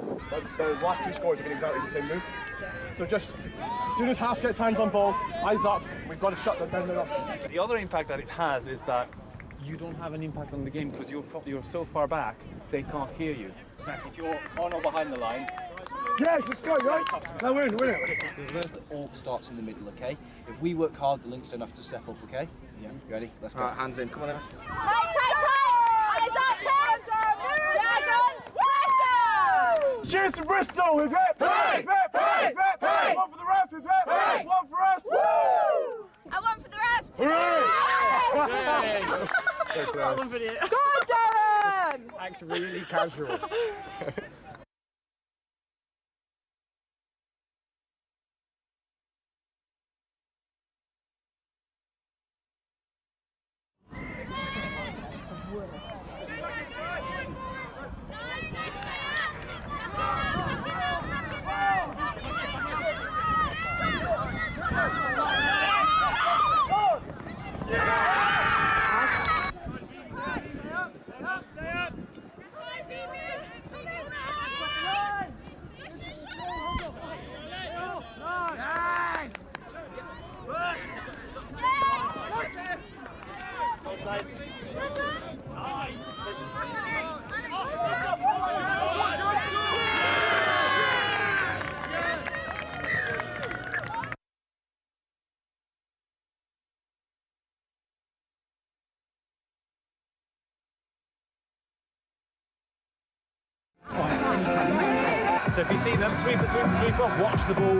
Those last 2 scores have been exactly the same move. So just as soon as half gets hands on ball, eyes up, we've got to shut them down. The other impact that it has is that you don't have an impact on the game because you're so far back, they can't hear you. If you're on or behind the line. Yes, let's go, guys. No, we're in, The all starts in the middle, okay? If we work hard, the links don't have to step up, okay? Yeah. You ready? Let's go. All right, hands in. Come on, then. Tight, tight, tight! Eyes up, Dragon! Pressure! Cheers to Bristol! Hip hip! Hey! Hip hip! Hey! Hip hip! Hey! One for the ref! Hip hip! Hey! One for us! Woo! And one for the ref! Hooray! That was on video. Go on, Darren! Act really casual. So if you see them, sweeper, watch the ball,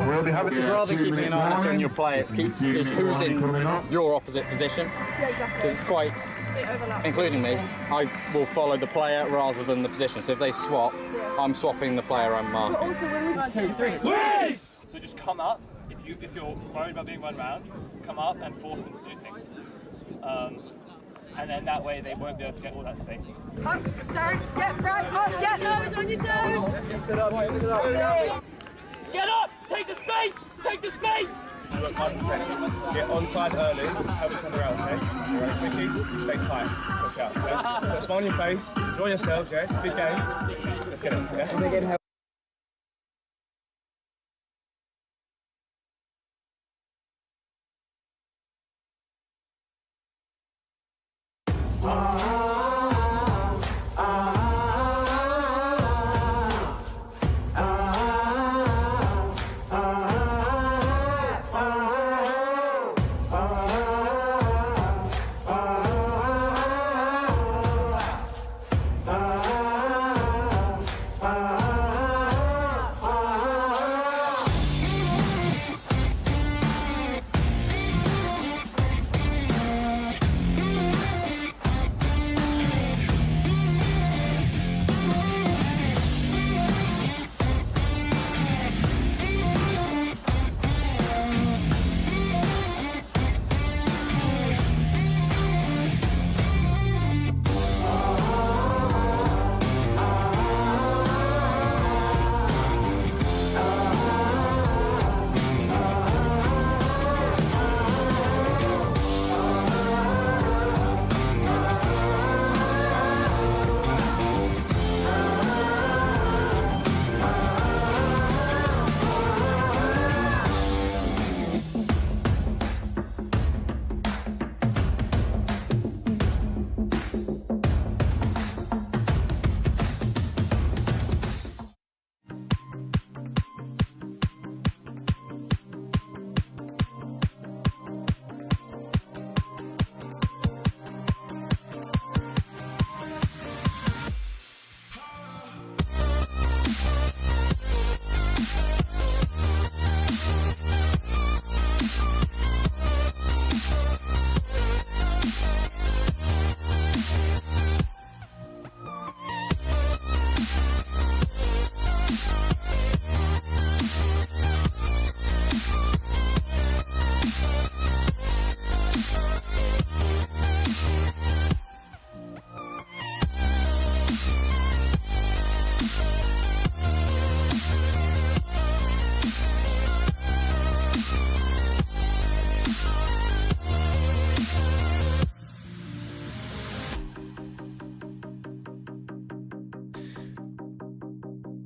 We'll be having rather than keeping an eye on your play, it's who's in your opposite position. Yeah, exactly. Because it's quite, including me, I will follow the player rather than the position. So if they swap, I'm swapping the player I'm marking. But also when we 2, 3. Yes! So just come up, if you're worried about being run round, come up and force them to do things. And then that way they won't be able to get all that space. Up, Sarah, get Brad, up, get toes on your toes! Get up! Take the space! Take the space! Work hard defense. Get onside early, help each other out, okay? Alright, quickies, stay tight. Push out, okay? Put a smile on your face, enjoy yourselves, yeah? It's a big game. Let's get it, okay?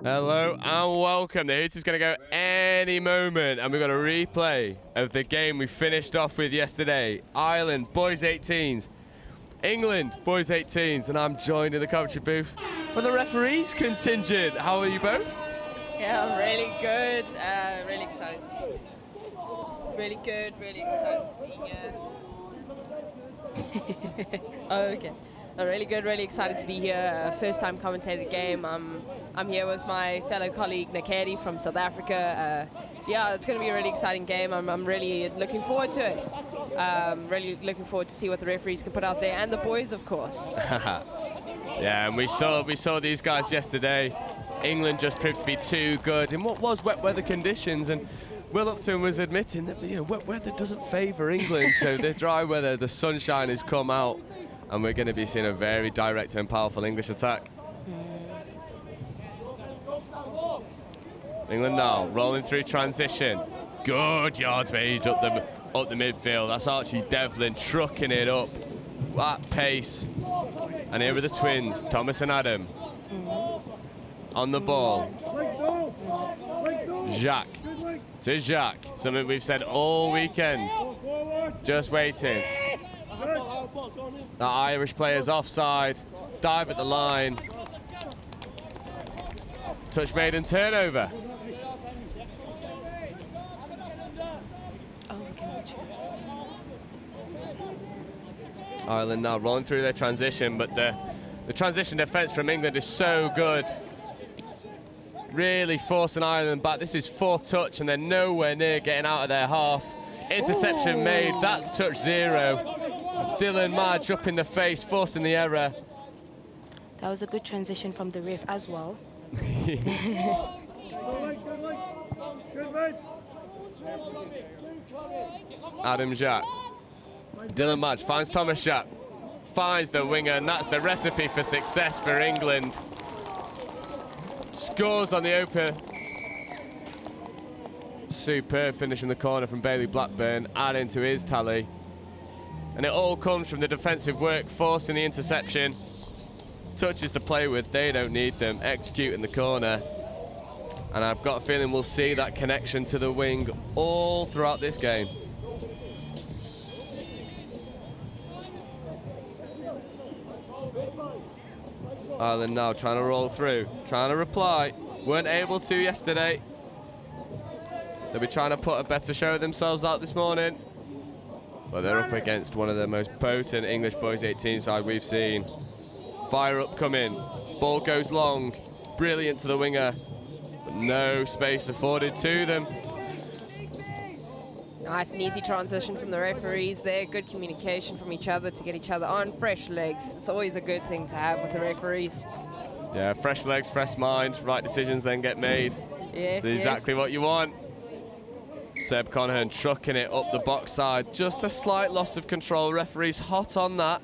Hello and welcome. The Hoot is going to go any moment, and we've got a replay of the game we finished off with yesterday. Ireland, boys 18s. England, boys 18s. And I'm joined in the commentary booth for the referees contingent. How are you both? Yeah, I'm really good. Really excited. Really good, really excited to be here. Oh, okay. Really good, really excited to be here. First time commentating the game. I'm here with my fellow colleague Nakedi from South Africa. Yeah, it's going to be a really exciting game. I'm really looking forward to it. Really looking forward to see what the referees can put out there, and the boys, of course. Yeah, and we saw these guys yesterday. England just proved to be too good in what was wet weather conditions, and Will Upton was admitting that wet weather doesn't favour England. So the dry weather, the sunshine has come out, and we're going to be seeing a very direct and powerful English attack. England now rolling through transition. Good yards made up the midfield. That's Archie Devlin trucking it up at pace. And here are the twins, Thomas and Adam. On the ball. Jacques to Jacques. Something we've said all weekend. Just waiting. The Irish player's offside. Dive at the line. Touch made and turnover. Ireland now rolling through their transition, but the transition defence from England is so good. Really forcing Ireland back. This is fourth touch and they're nowhere near getting out of their half. Interception made, that's touch 0. Dylan Madge up in the face, forcing the error. That was a good transition from the ref as well. Adam Jacques. Dylan Madge finds Thomas Jacques. Finds the winger, and that's the recipe for success for England. Scores on the open. Superb finish in the corner from Bailey Blackburn, adding to his tally. And it all comes from the defensive work, forcing the interception. Touches to play with, they don't need them. Execute in the corner. And I've got a feeling we'll see that connection to the wing all throughout this game. Ireland now trying to roll through, trying to reply. Weren't able to yesterday. They'll be trying to put a better show of themselves out this morning. But they're up against one of the most potent English boys 18 side we've seen. Fire up coming, ball goes long, brilliant to the winger, but no space afforded to them. Nice and easy transition from the referees there. Good communication from each other to get each other on. Fresh legs. It's always a good thing to have with the referees. Yeah, fresh legs, fresh mind. Right decisions then get made. Yes, That's exactly what you want. Seb Conahan trucking it up the box side. Just a slight loss of control. Referees hot on that.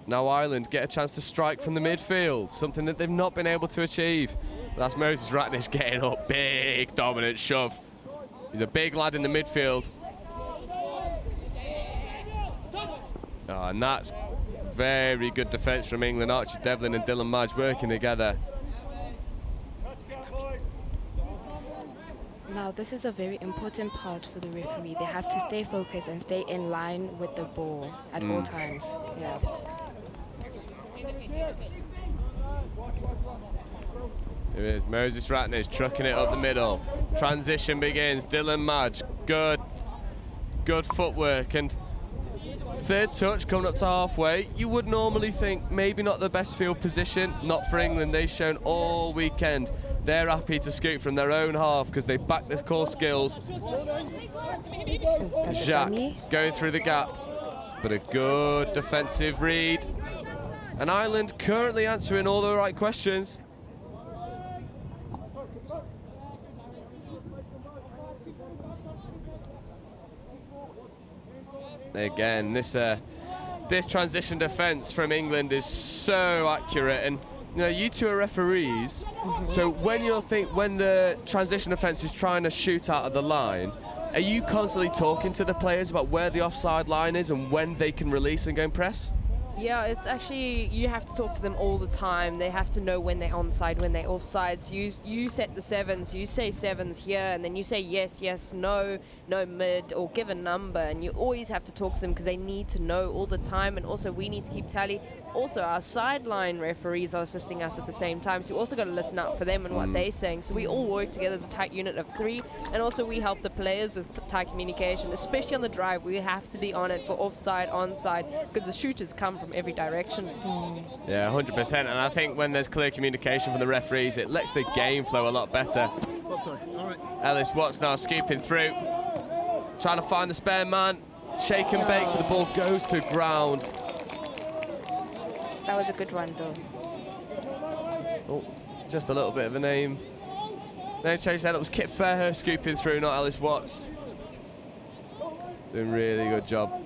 Now Ireland get a chance to strike from the midfield. Something that they've not been able to achieve. That's Moses Ratnish getting up, big dominant shove. He's a big lad in the midfield. Oh, and that's very good defence from England. Archie Devlin and Dylan Madge working together. Now this is a very important part for the referee. They have to stay focused and stay in line with the ball at all times. Yeah. Here it is, Moses Ratnish trucking it up the middle. Transition begins, Dylan Madge, good footwork, and third touch coming up to halfway. You would normally think maybe not the best field position, not for England. They've shown all weekend they're happy to scoot from their own half because they back their core skills. Jacques going through the gap, but a good defensive read. And Ireland currently answering all the right questions. Again, this transition defence from England is so accurate, and you know, you two are referees. So when the transition defence is trying to shoot out of the line, are you constantly talking to the players about where the offside line is and when they can release and go and press? Yeah, it's actually, you have to talk to them all the time. They have to know when they're onside, when they're offside. So you set the sevens, you say sevens here, and then you say yes, yes, no, no mid, or give a number. And you always have to talk to them because they need to know all the time. And also we need to keep tally. Also, our sideline referees are assisting us at the same time. So we also got to listen out for them and what they're saying. So we all work together as a tight unit of 3. And also we help the players with tight communication, especially on the drive. We have to be on it for offside, onside, because the shooters come from every direction. Yeah, 100%. And I think when there's clear communication from the referees, it lets the game flow a lot better. Ellis Watts now scooping through, trying to find the spare man. Shake and bake, but the ball goes to ground. That was a good run, though. Oh, just a little bit of a name change there. That was Kit Fairhurst scooping through, not Ellis Watts. Doing really good job.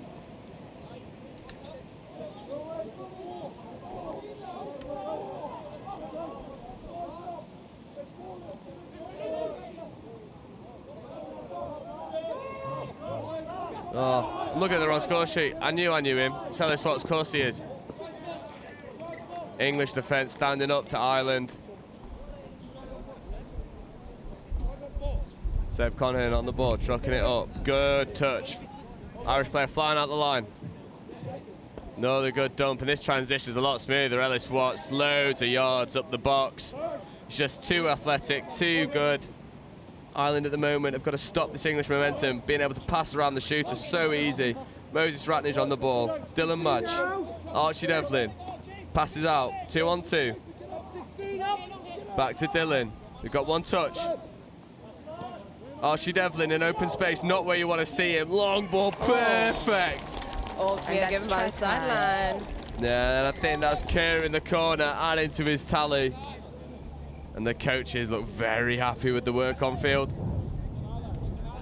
Oh, look at the wrong score sheet. I knew him. It's Ellis Watts, of course he is. English defence standing up to Ireland. Seb Conhan on the board, trucking it up. Good touch. Irish player flying out the line. Another good dump, and this transition is a lot smoother. Ellis Watts, loads of yards up the box. He's just too athletic, too good. Ireland at the moment have got to stop this English momentum. Being able to pass around the shooter so easy. Moses Ratnage on the ball. Dylan Mudge. Archie Devlin. Passes out. 2-on-2. Back to Dylan. We've got one touch. Archie Devlin in open space. Not where you want to see him. Long ball. Perfect. All clear, given by the sideline. Yeah, and I think that's Kerr in the corner, adding to his tally. And the coaches look very happy with the work on field.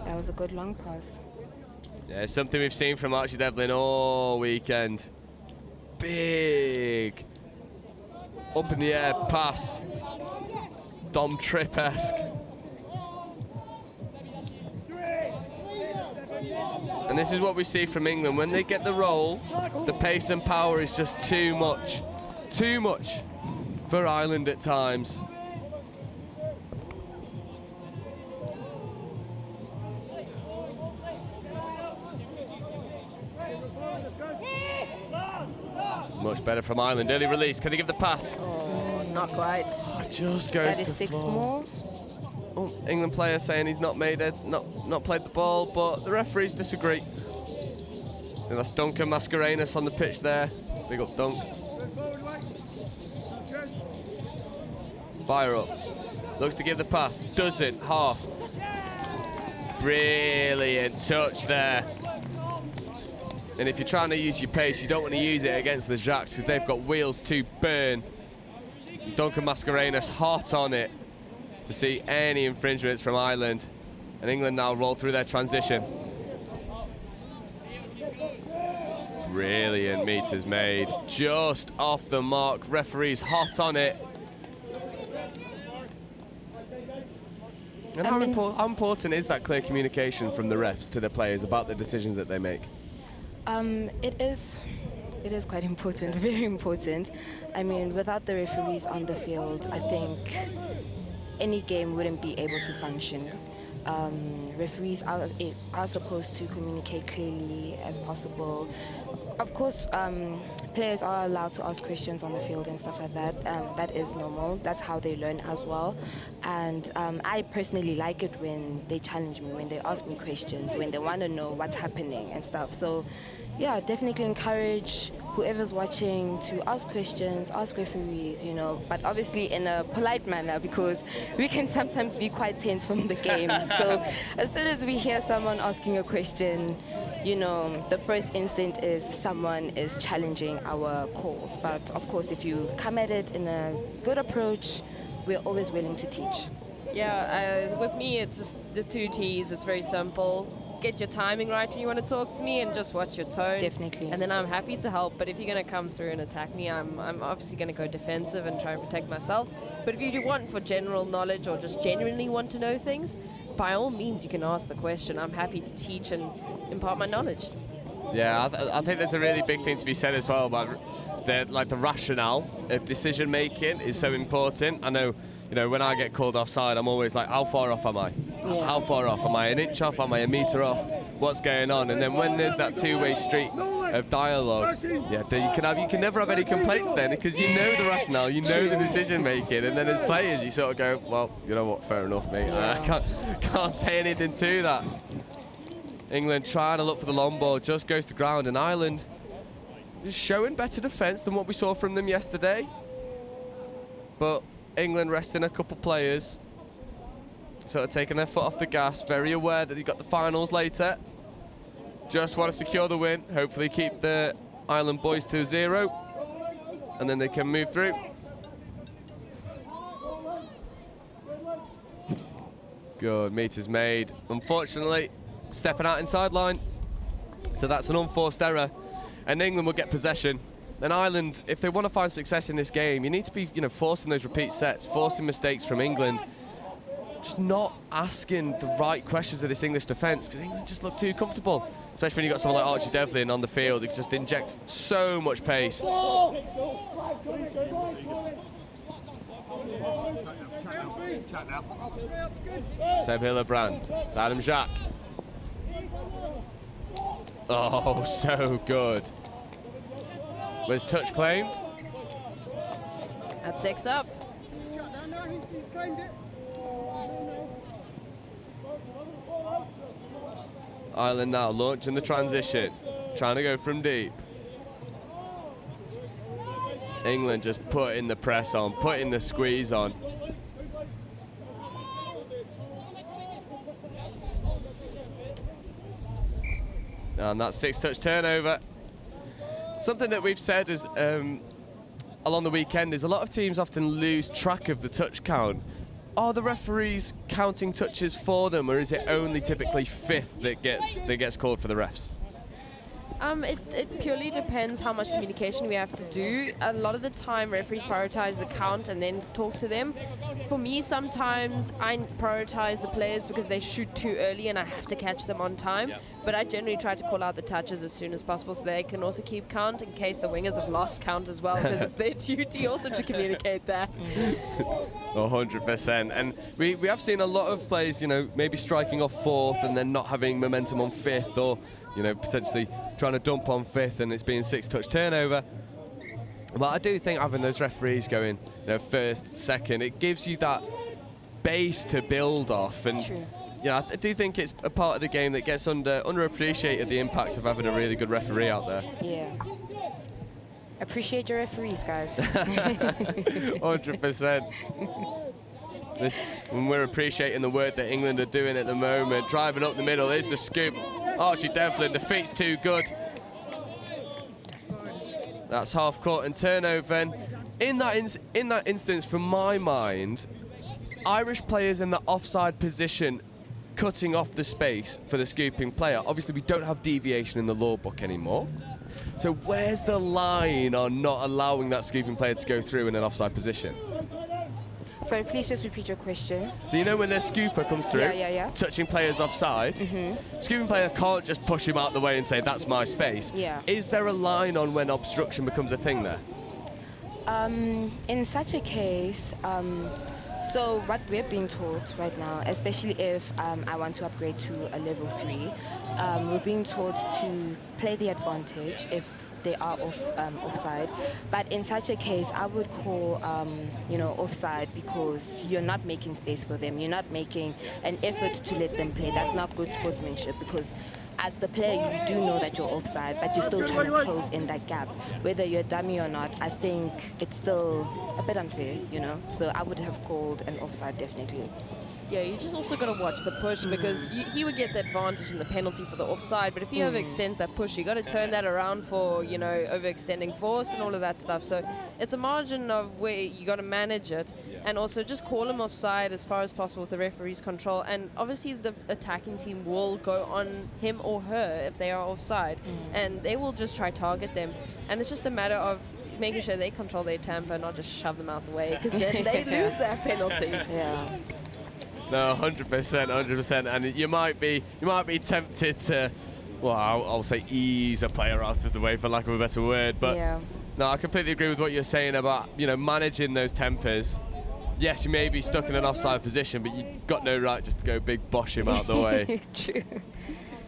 That was a good long pass. Yeah, something we've seen from Archie Devlin all weekend. Big up in the air pass. Dom Tripp-esque. And this is what we see from England. When they get the roll, the pace and power is just too much. Too much for Ireland at times. Much better from Ireland. Early release. Can they give the pass? Oh, not quite. Oh, just goes That to is 6 floor. more. Oh, England player saying he's not made it, not played the ball, but the referees disagree. And that's Duncan Mascarenhas on the pitch there. Big up Dunk. Fire up. Looks to give the pass. Doesn't. Half. Brilliant touch there. And if you're trying to use your pace, you don't want to use it against the Jacks because they've got wheels to burn. Duncan Mascarenhas hot on it to see any infringements from Ireland. And England now roll through their transition. Brilliant meters made. Just off the mark. Referees hot on it. And how important is that clear communication from the refs to the players about the decisions that they make? It is quite important, very important. I mean, without the referees on the field, I think any game wouldn't be able to function. Referees are supposed to communicate clearly as possible. Of course, players are allowed to ask questions on the field and stuff like that. That is normal. That's how they learn as well. And I personally like it when they challenge me, when they ask me questions, when they want to know what's happening and stuff. So, yeah, definitely encourage whoever's watching to ask questions, ask referees, you know, but obviously in a polite manner because we can sometimes be quite tense from the game. So as soon as we hear someone asking a question, you know, the first instinct is someone is challenging our calls. But of course, if you come at it in a good approach, we're always willing to teach. Yeah, with me, it's just the 2 T's. It's very simple. Get your timing right when you want to talk to me and just watch your tone. Definitely. And then I'm happy to help. But if you're going to come through and attack me, I'm obviously going to go defensive and try and protect myself. But if you do want for general knowledge or just genuinely want to know things, by all means, you can ask the question. I'm happy to teach and impart my knowledge. Yeah, I think there's a really big thing to be said as well about the rationale of decision making is so important. I know, you know, when I get called offside, I'm always like, how far off am I? Yeah. How far off? Am I an inch off? Am I a metre off? What's going on? And then when there's that two-way street of dialogue, yeah, you can never have any complaints then, because you know the rationale, you know the decision making, and then as players you sort of go, well, you know what, fair enough, mate. I can't say anything to that. England trying to look for the long ball, just goes to ground, and Ireland just showing better defence than what we saw from them yesterday. But England resting a couple players, sort of taking their foot off the gas, very aware that they've got the finals later. Just want to secure the win, hopefully keep the Ireland boys to 0, and then they can move through. Good, meters made. Unfortunately, stepping out inside line, so that's an unforced error, and England will get possession. And Ireland, if they want to find success in this game, you need to be, you know, forcing those repeat sets, forcing mistakes from England, just not asking the right questions of this English defence, because England just look too comfortable. Especially when you've got someone like Archie Devlin on the field, who can just inject so much pace. Seb Hillebrand, Adam Jacques. Oh, so good. Was touch claimed? That's 6 up. Ireland now launching the transition, trying to go from deep. England just putting the press on, putting the squeeze on. And that 6-touch turnover. Something that we've said is along the weekend is a lot of teams often lose track of the touch count. Are the referees counting touches for them, or is it only typically 5th that gets called for the refs? It purely depends how much communication we have to do. A lot of the time referees prioritize the count and then talk to them. For me, sometimes I prioritize the players because they shoot too early and I have to catch them on time. Yeah. But I generally try to call out the touches as soon as possible so they can also keep count in case the wingers have lost count as well, because it's their duty also to communicate that. 100%. And we have seen a lot of players, you know, maybe striking off 4th and then not having momentum on 5th, or, you know, potentially trying to dump on 5th and it's being 6-touch turnover. But I do think having those referees going, you know, 1st, 2nd, it gives you that base to build off. And True. Yeah, I do think it's a part of the game that gets underappreciated, the impact of having a really good referee out there. Yeah. Appreciate your referees, guys. 100%. When we're appreciating the work that England are doing at the moment, driving up the middle, is the scoop. Archie Devlin, the feet's too good. That's half court and turnover. And in that instance, from my mind, Irish players in the offside position cutting off the space for the scooping player. Obviously, we don't have deviation in the law book anymore. So where's the line on not allowing that scooping player to go through in an offside position? Sorry, please just repeat your question. So you know when their scooper comes through, touching players offside, scooping player can't just push him out the way and say, that's my space. Yeah. Is there a line on when obstruction becomes a thing there? In such a case, so what we're being taught right now, especially if I want to upgrade to a level 3, we're being taught to play the advantage if they are offside. But in such a case, I would call, you know, offside, because you're not making space for them. You're not making an effort to let them play. That's not good sportsmanship, because as the player, you do know that you're offside, but you're still trying to close in that gap. Whether you're a dummy or not, I think it's still a bit unfair, you know? So I would have called an offside, definitely. Yeah, you just also got to watch the push, because he would get the advantage in the penalty for the offside, but if he overextends that push, you got to turn that around for, you know, overextending force and all of that stuff. So it's a margin of where you got to manage it, and also just call him offside as far as possible with the referee's control. And obviously the attacking team will go on him or her if they are offside, and they will just try target them. And it's just a matter of making sure they control their tempo, not just shove them out the way, because then they lose that penalty. Yeah. No, 100%, 100%, and you might be tempted to, well, I'll say ease a player out of the way, for lack of a better word, but No, I completely agree with what you're saying about, you know, managing those tempers. Yes, you may be stuck in an offside position, but you've got no right just to go big bosh him out the way. True.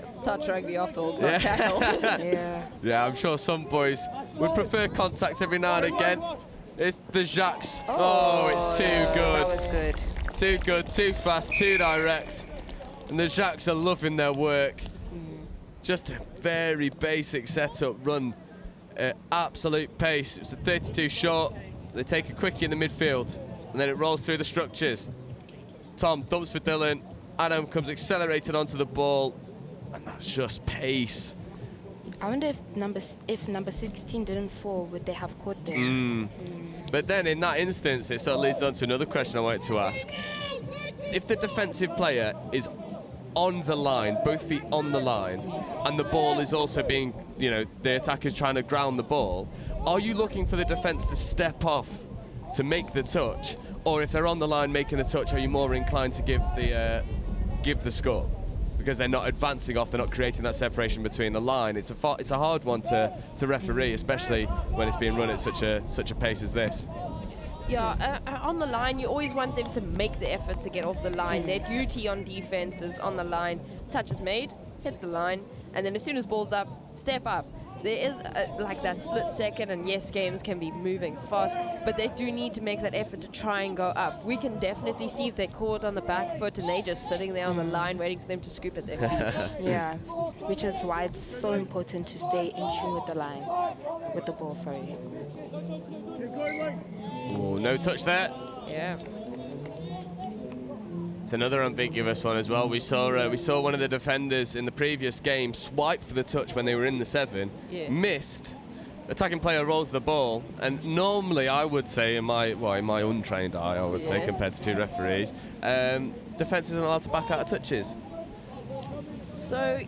It's touch rugby off the balls, not tackle. Yeah. Yeah, I'm sure some boys would prefer contact every now and again. It's the Jacques. Oh, it's too good. That was good. Too good, too fast, too direct. And the Jacques are loving their work. Just a very basic setup, run at absolute pace. It's a 32 short. They take a quickie in the midfield, and then it rolls through the structures. Tom dumps for Dylan. Adam comes accelerated onto the ball, and that's just pace. I wonder if number 16 didn't fall, would they have caught them? But then in that instance, it sort of leads on to another question I wanted to ask. If the defensive player is on the line, both feet on the line, and the ball is also being, you know, the attacker's trying to ground the ball, are you looking for the defence to step off to make the touch? Or if they're on the line making the touch, are you more inclined to give the score? Because they're not advancing off, they're not creating that separation between the line. It's a hard one to referee, especially when it's being run at such a pace as this. Yeah, on the line, you always want them to make the effort to get off the line. Their duty on defense is on the line. Touch is made, hit the line, and then as soon as ball's up, step up. There is like that split second, and yes, games can be moving fast, but they do need to make that effort to try and go up. We can definitely see if they're caught on the back foot and they're just sitting there on the line waiting for them to scoop at their feet. Yeah, which is why it's so important to stay in tune with the line, with the ball, sorry. Oh, no touch there. Yeah. It's another ambiguous one as well. We saw one of the defenders in the previous game swipe for the touch when they were in the 7, missed. Attacking player rolls the ball, and normally I would say, in my untrained eye, I would say compared to two referees, defence isn't allowed to back out of touches. So,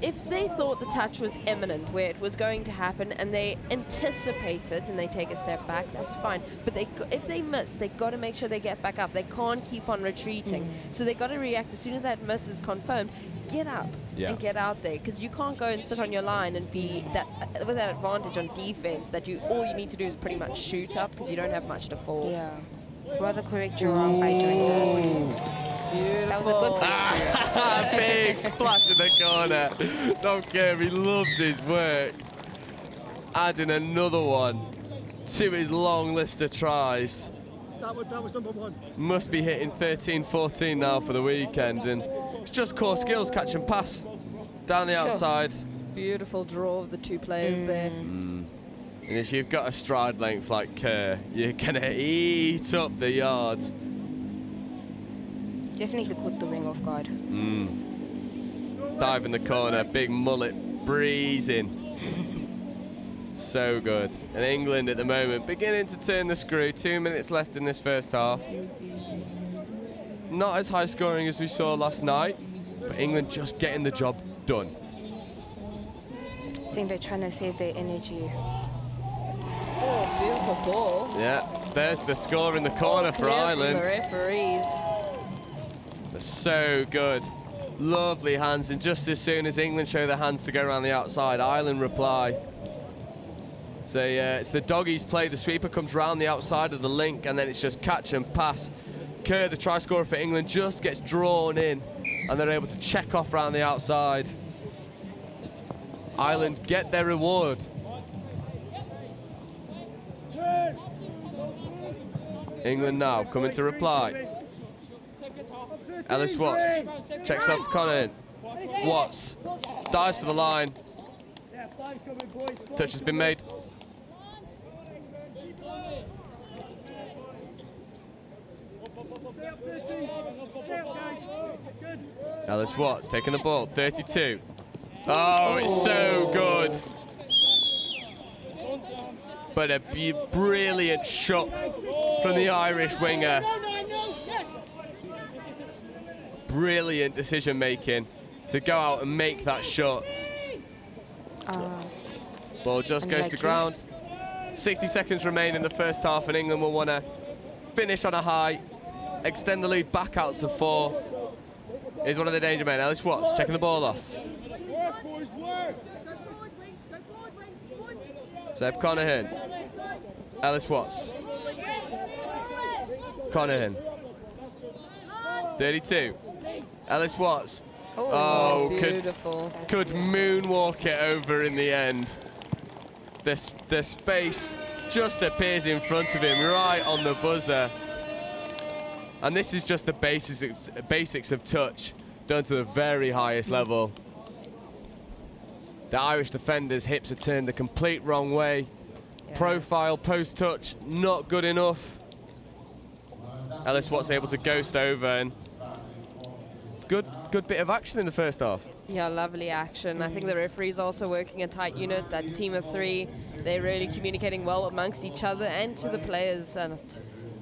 if they thought the touch was imminent, where it was going to happen, and they anticipate it and they take a step back, that's fine. But if they miss, they've got to make sure they get back up. They can't keep on retreating. So they've got to react as soon as that miss is confirmed. Get up and get out there, because you can't go and sit on your line and be with that advantage on defense that all you need to do is pretty much shoot up, because you don't have much to fall. Yeah. Rather correct your wrong by doing that. Beautiful. That was a good pass. Big splash in the corner. Tom Kirby loves his work. Adding another one to his long list of tries. That was number 1. Must be hitting 13-14 now for the weekend, and it's just core skills, catch and pass down the outside. Beautiful draw of the two players there. And if you've got a stride length like Kerr, you're gonna eat up the yards. Definitely caught the wing off guard. Dive in the corner, big mullet, breezing. So good. And England at the moment beginning to turn the screw. 2 minutes left in this first half. Not as high scoring as we saw last night, but England just getting the job done. I think they're trying to save their energy. Oh, beautiful ball. Yeah, there's the score in the corner for Ireland. The referees. They're so good. Lovely hands, and just as soon as England show their hands to go around the outside, Ireland reply. So it's the doggies play. The sweeper comes round the outside of the link, and then it's just catch and pass. Kerr, the try scorer for England, just gets drawn in, and they're able to check off round the outside. Ireland get their reward. England now coming to reply. Ellis Watts checks out to Conan. Watts dives for the line. Touch has been made. Ellis Watts taking the ball, 32. Oh, it's so good. But a brilliant shot from the Irish winger. Brilliant decision making to go out and make that shot. Ball just goes to ground. 60 seconds remain in the first half, and England will want to finish on a high, extend the lead back out to 4. Here's one of the danger men, Ellis Watts, checking the ball off. Seb Conahan. Ellis Watts. Conahan. 32. Ellis Watts. Oh, beautiful. Could moonwalk it over in the end. The space just appears in front of him, right on the buzzer. And this is just the basics of touch, done to the very highest level. The Irish defender's hips are turned the complete wrong way. Yeah. Profile, post-touch, not good enough. Ellis Watts able to ghost over, and good bit of action in the first half. Yeah, lovely action. I think the referee's also working a tight unit, that team of three. They're really communicating well amongst each other and to the players. And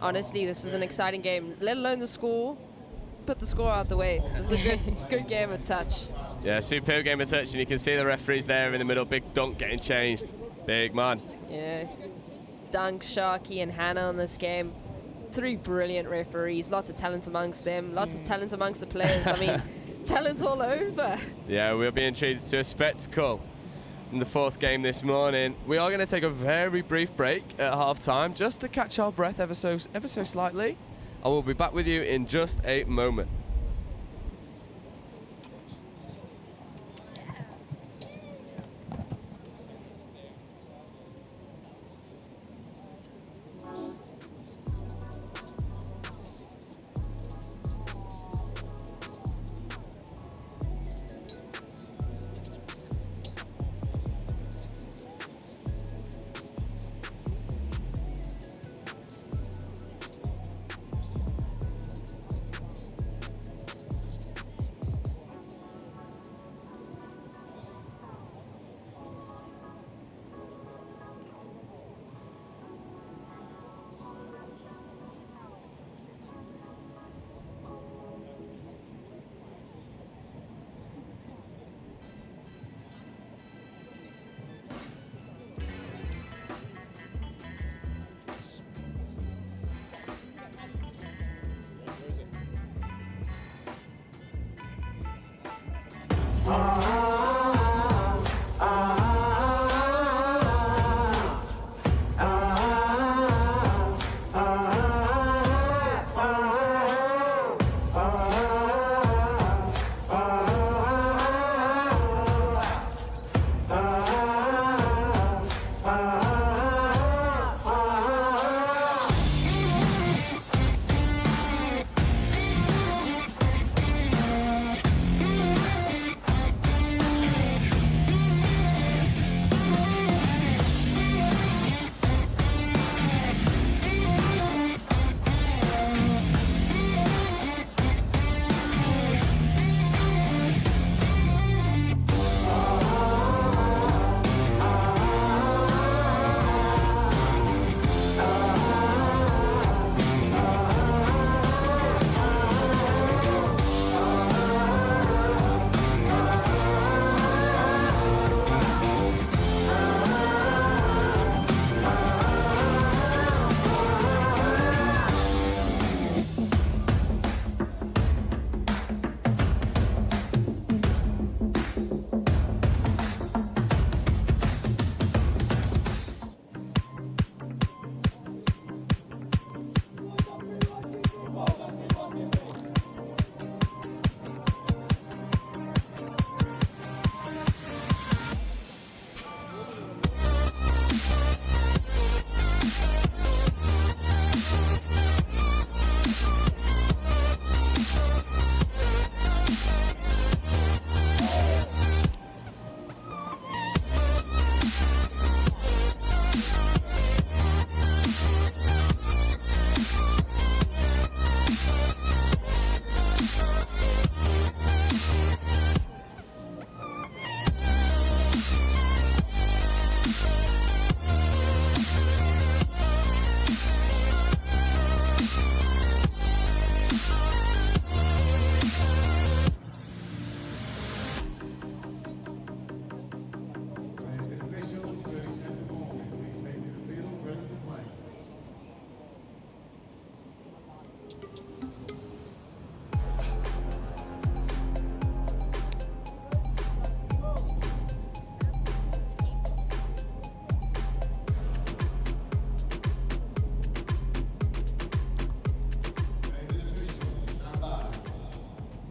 honestly, this is an exciting game, let alone the score. Put the score out the way. This is a good game of touch. Yeah, superb game of touch, and you can see the referees there in the middle. Big Dunk getting changed. Big man. Yeah. Dunk, Sharky, and Hannah on this game. Three brilliant referees. Lots of talent amongst them. Lots of talent amongst the players. I mean, talent all over. Yeah, we're being treated to a spectacle in the fourth game this morning. We are going to take a very brief break at half-time just to catch our breath ever so slightly. And we'll be back with you in just a moment.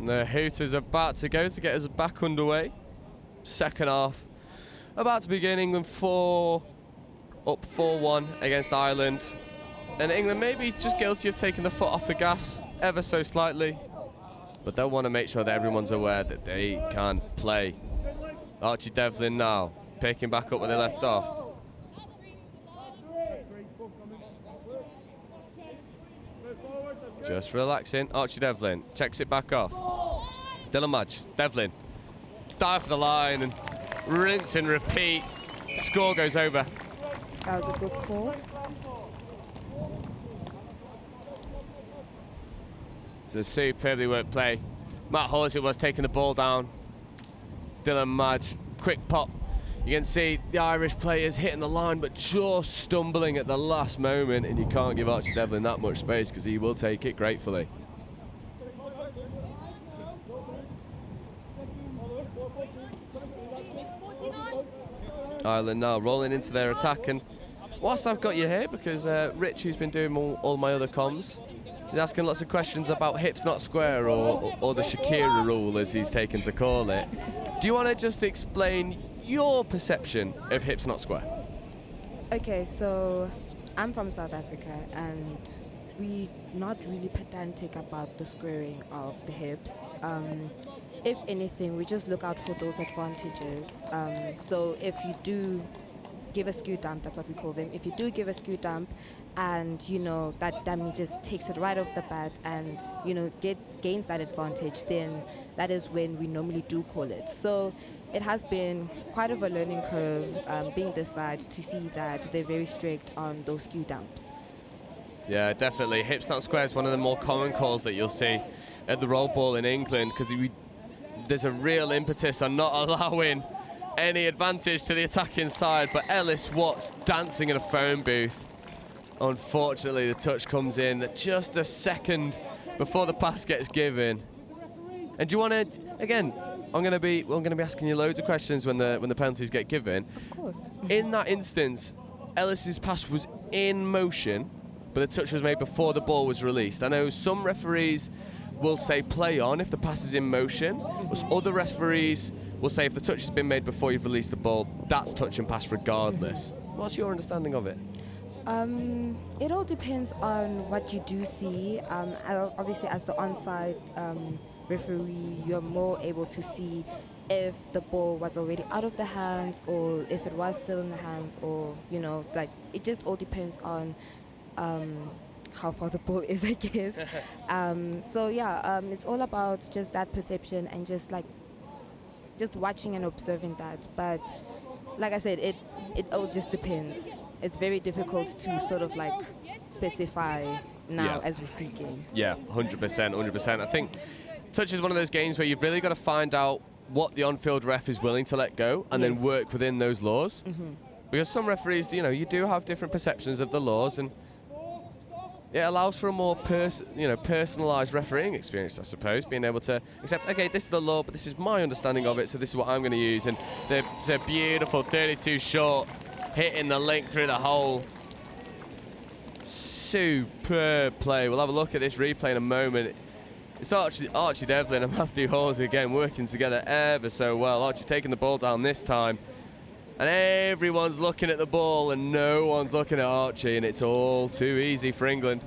And the Hooters about to go to get us back underway. Second half about to begin. England up 4-1 against Ireland. And England maybe just guilty of taking the foot off the gas ever so slightly. But they'll want to make sure that everyone's aware that they can't play. Archie Devlin now, picking back up where they left off. Just relaxing. Archie Devlin checks it back off. Dylan Madge, Devlin. Dive for the line and rinse and repeat. Score goes over. That was a good call. It's a superbly worked play. Matt Hollis, it was taking the ball down. Dylan Madge, quick pop. You can see the Irish players hitting the line, but just stumbling at the last moment, and you can't give Archie Devlin that much space because he will take it gratefully. Ireland now rolling into their attack, and whilst I've got you here, because Rich, who's been doing all my other comms, he's asking lots of questions about hips not square or the Shakira rule, as he's taken to call it. Do you want to just explain your perception of hips not square? Okay, so I'm from South Africa, and we're not really pedantic about the squaring of the hips. If anything, we just look out for those advantages. So if you do give a skew dump, that's what we call them. If you do give a skew dump, and you know that dummy just takes it right off the bat, and you know gains that advantage, then that is when we normally do call it. So it has been quite of a learning curve being this side to see that they're very strict on those skew dumps. Yeah, definitely. Hips not square is one of the more common calls that you'll see at the roll ball in England, because there's a real impetus on not allowing any advantage to the attacking side. But Ellis Watts dancing in a phone booth. Unfortunately, the touch comes in just a second before the pass gets given. And do you want to, again, I'm going to be asking you loads of questions when the penalties get given. Of course. In that instance, Ellis's pass was in motion, but the touch was made before the ball was released. I know some referees will say play on if the pass is in motion, but other referees will say if the touch has been made before you've released the ball, that's touch and pass regardless. What's your understanding of it? It all depends on what you do see. Obviously, as the onside referee, you're more able to see if the ball was already out of the hands or if it was still in the hands, or you know, like it just all depends on how far the ball is, I guess. So yeah, it's all about just that perception and just watching and observing that. But like I said, it all just depends. It's very difficult to sort of like specify now as we're speaking. Yeah, 100%. I think touch is one of those games where you've really got to find out what the on-field ref is willing to let go and then work within those laws. Because some referees, you know, you do have different perceptions of the laws, and it allows for a more personalised refereeing experience, I suppose, being able to accept, okay, this is the law, but this is my understanding of it, so this is what I'm going to use. And it's a beautiful 32 short, hitting the link through the hole. Superb play. We'll have a look at this replay in a moment. It's Archie Devlin and Matthew Hawes again working together ever so well. Archie taking the ball down this time, and everyone's looking at the ball and no one's looking at Archie, and it's all too easy for England.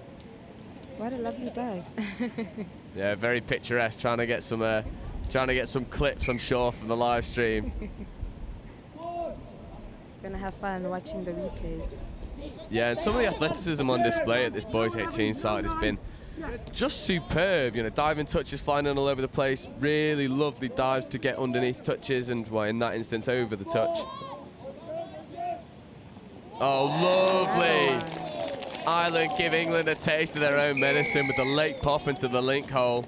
What a lovely dive. Yeah, very picturesque. Trying to get some clips, I'm sure, from the live stream. Gonna have fun watching the replays. Yeah, and some of the athleticism on display at this boys 18 side has been just superb. You know, diving touches flying all over the place. Really lovely dives to get underneath touches, and well, in that instance, over the touch. Oh, lovely! Ireland give England a taste of their own medicine with the late pop into the link hole.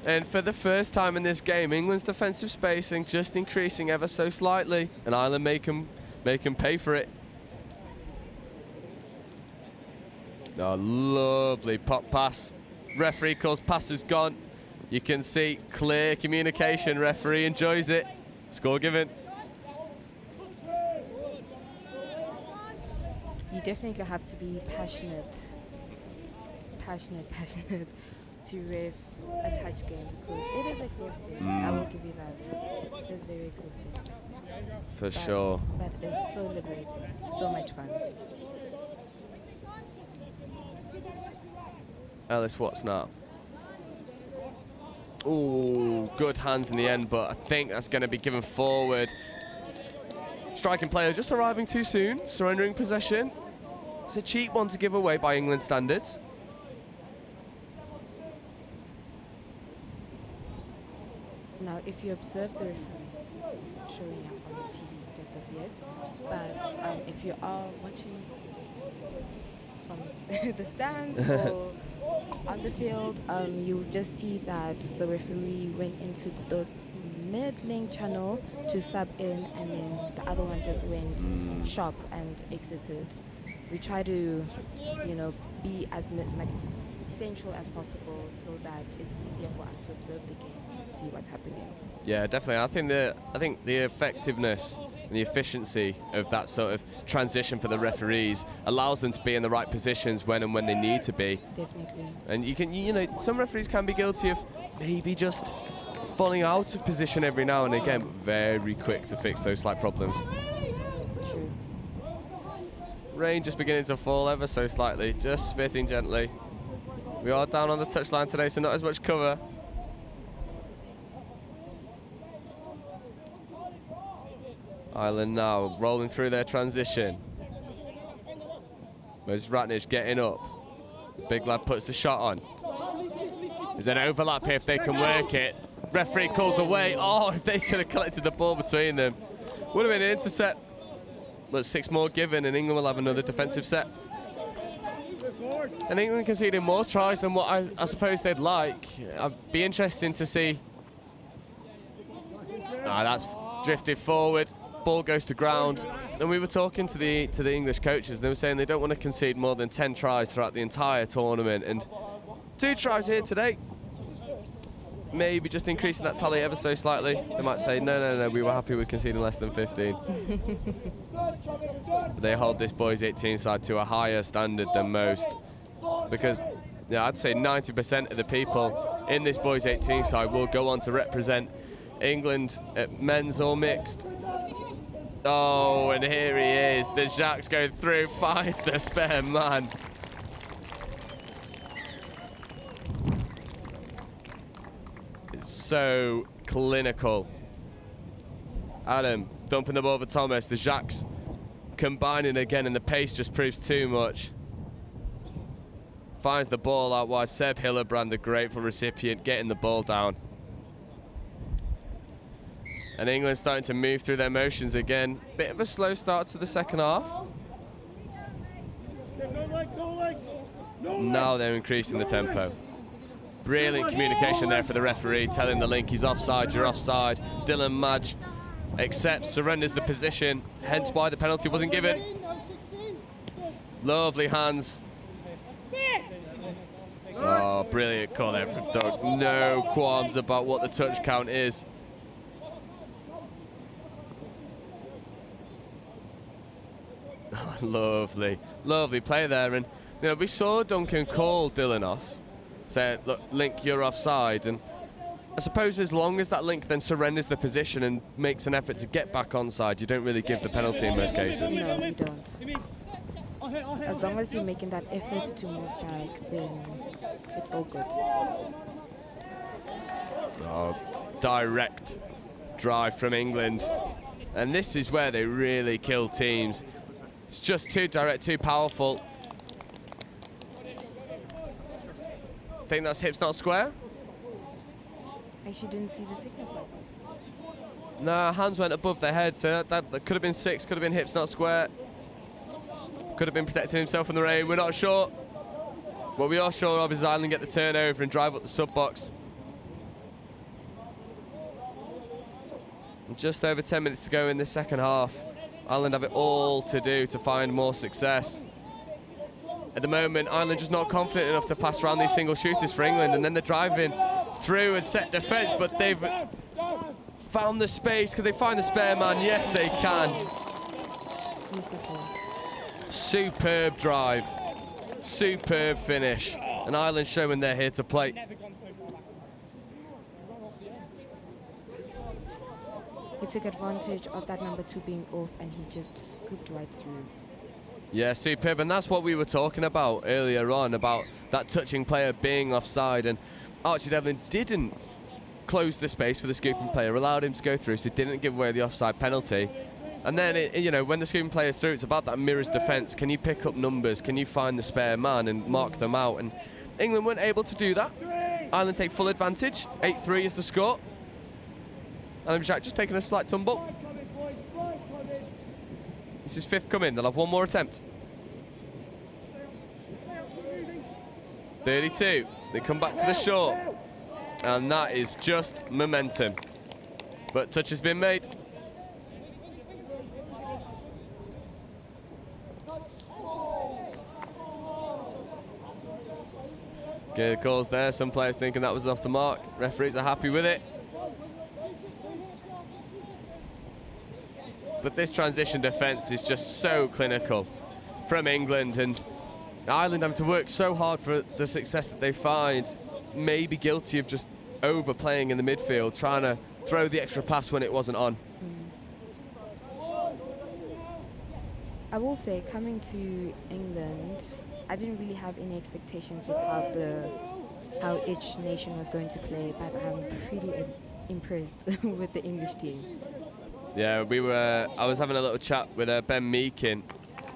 And for the first time in this game, England's defensive spacing just increasing ever so slightly, and Ireland make them pay for it. Oh, lovely pop pass. Referee calls passes gone. You can see clear communication. Referee enjoys it. Score given. You definitely have to be passionate to ref a touch game because it is exhausting. I will give you that. It is very exhausting. For sure. But it's so liberating. It's so much fun. Ellis Watts now. Ooh, good hands in the end, but I think that's going to be given forward. Striking player just arriving too soon, surrendering possession. It's a cheap one to give away by England standards. Now, if you observe the referee showing up on TV just of yet, but if you are watching from the stands or on the field, you'll just see that the referee went into the mid-lane channel to sub in, and then the other one just went sharp and exited. We try to, you know, be as central as possible so that it's easier for us to observe the game and see what's happening. Yeah, definitely. I think the effectiveness and the efficiency of that sort of transition for the referees allows them to be in the right positions when and when they need to be. Definitely. And you know, some referees can be guilty of maybe just falling out of position every now and again, but very quick to fix those slight problems. True. Rain just beginning to fall ever so slightly, just spitting gently. We are down on the touchline today, so not as much cover. Ireland now rolling through their transition. There's Ratnich getting up. The big lad puts the shot on. There's an overlap here if they can work it. Referee calls away. Oh, if they could have collected the ball between them. Would have been an intercept. But 6 more given and England will have another defensive set. And England conceding more tries than what I suppose they'd like. I'd be interesting to see. That's drifted forward. Ball goes to ground. And we were talking to the English coaches. They were saying they don't want to concede more than 10 tries throughout the entire tournament. And 2 tries here today. Maybe just increasing that tally ever so slightly. They might say, no, we were happy with conceding less than 15. But they hold this boys 18 side to a higher standard than most. Because yeah, I'd say 90% of the people in this boys 18 side will go on to represent England at men's or mixed. Oh, and here he is. The Jacques going through, finds the spare man. So clinical. Adam dumping the ball for Thomas. The Jacques combining again, and the pace just proves too much. Finds the ball out wide. Seb Hillebrand, the grateful recipient, getting the ball down. And England starting to move through their motions again. Bit of a slow start to the second half. Now they're increasing the tempo. Brilliant communication there for the referee, telling the link he's offside, you're offside. Dylan Madge accepts, surrenders the position, hence why the penalty wasn't given. Lovely hands. Oh, brilliant call there from Doug. No qualms about what the touch count is. Oh, lovely, lovely play there. And you know, we saw Duncan call Dylan off. Say, look, Link, you're offside, and I suppose as long as that Link then surrenders the position and makes an effort to get back onside, you don't really give the penalty in most cases. No, you don't. As long as you're making that effort to move back, then it's all good. Oh, direct drive from England, and this is where they really kill teams. It's just too direct, too powerful. Think that's hips not square? I actually didn't see the signal. No, hands went above their head, so that could have been 6, could have been hips not square. Could have been protecting himself from the rain, we're not sure. What we are sure of is Ireland get the turnover and drive up the sub box. And just over 10 minutes to go in this second half. Ireland have it all to do to find more success. At the moment, Ireland just not confident enough to pass around these single shooters for England, and then they're driving through and set defence, but they've found the space. Can they find the spare man? Yes, they can. Beautiful. Superb drive. Superb finish. And Ireland showing they're here to play. He took advantage of that number 2 being off, and he just scooped right through. Yeah, superb, and that's what we were talking about earlier on, about that touching player being offside, and Archie Devlin didn't close the space for the scooping player, allowed him to go through, so didn't give away the offside penalty. And then, you know, when the scooping player's through, it's about that mirrors defence. Can you pick up numbers? Can you find the spare man and mark them out? And England weren't able to do that. Ireland take full advantage. 8-3 is the score. And Jack just taking a slight tumble. This is 5th coming. They'll have one more attempt. 32. They come back to the short. And that is just momentum. But touch has been made. Good calls there. Some players thinking that was off the mark. Referees are happy with it. But this transition defence is just so clinical from England, and Ireland having to work so hard for the success that they find, maybe guilty of just overplaying in the midfield, trying to throw the extra pass when it wasn't on. I will say, coming to England, I didn't really have any expectations with how each nation was going to play, but I'm pretty impressed with the English team. Yeah, I was having a little chat with Ben Meakin.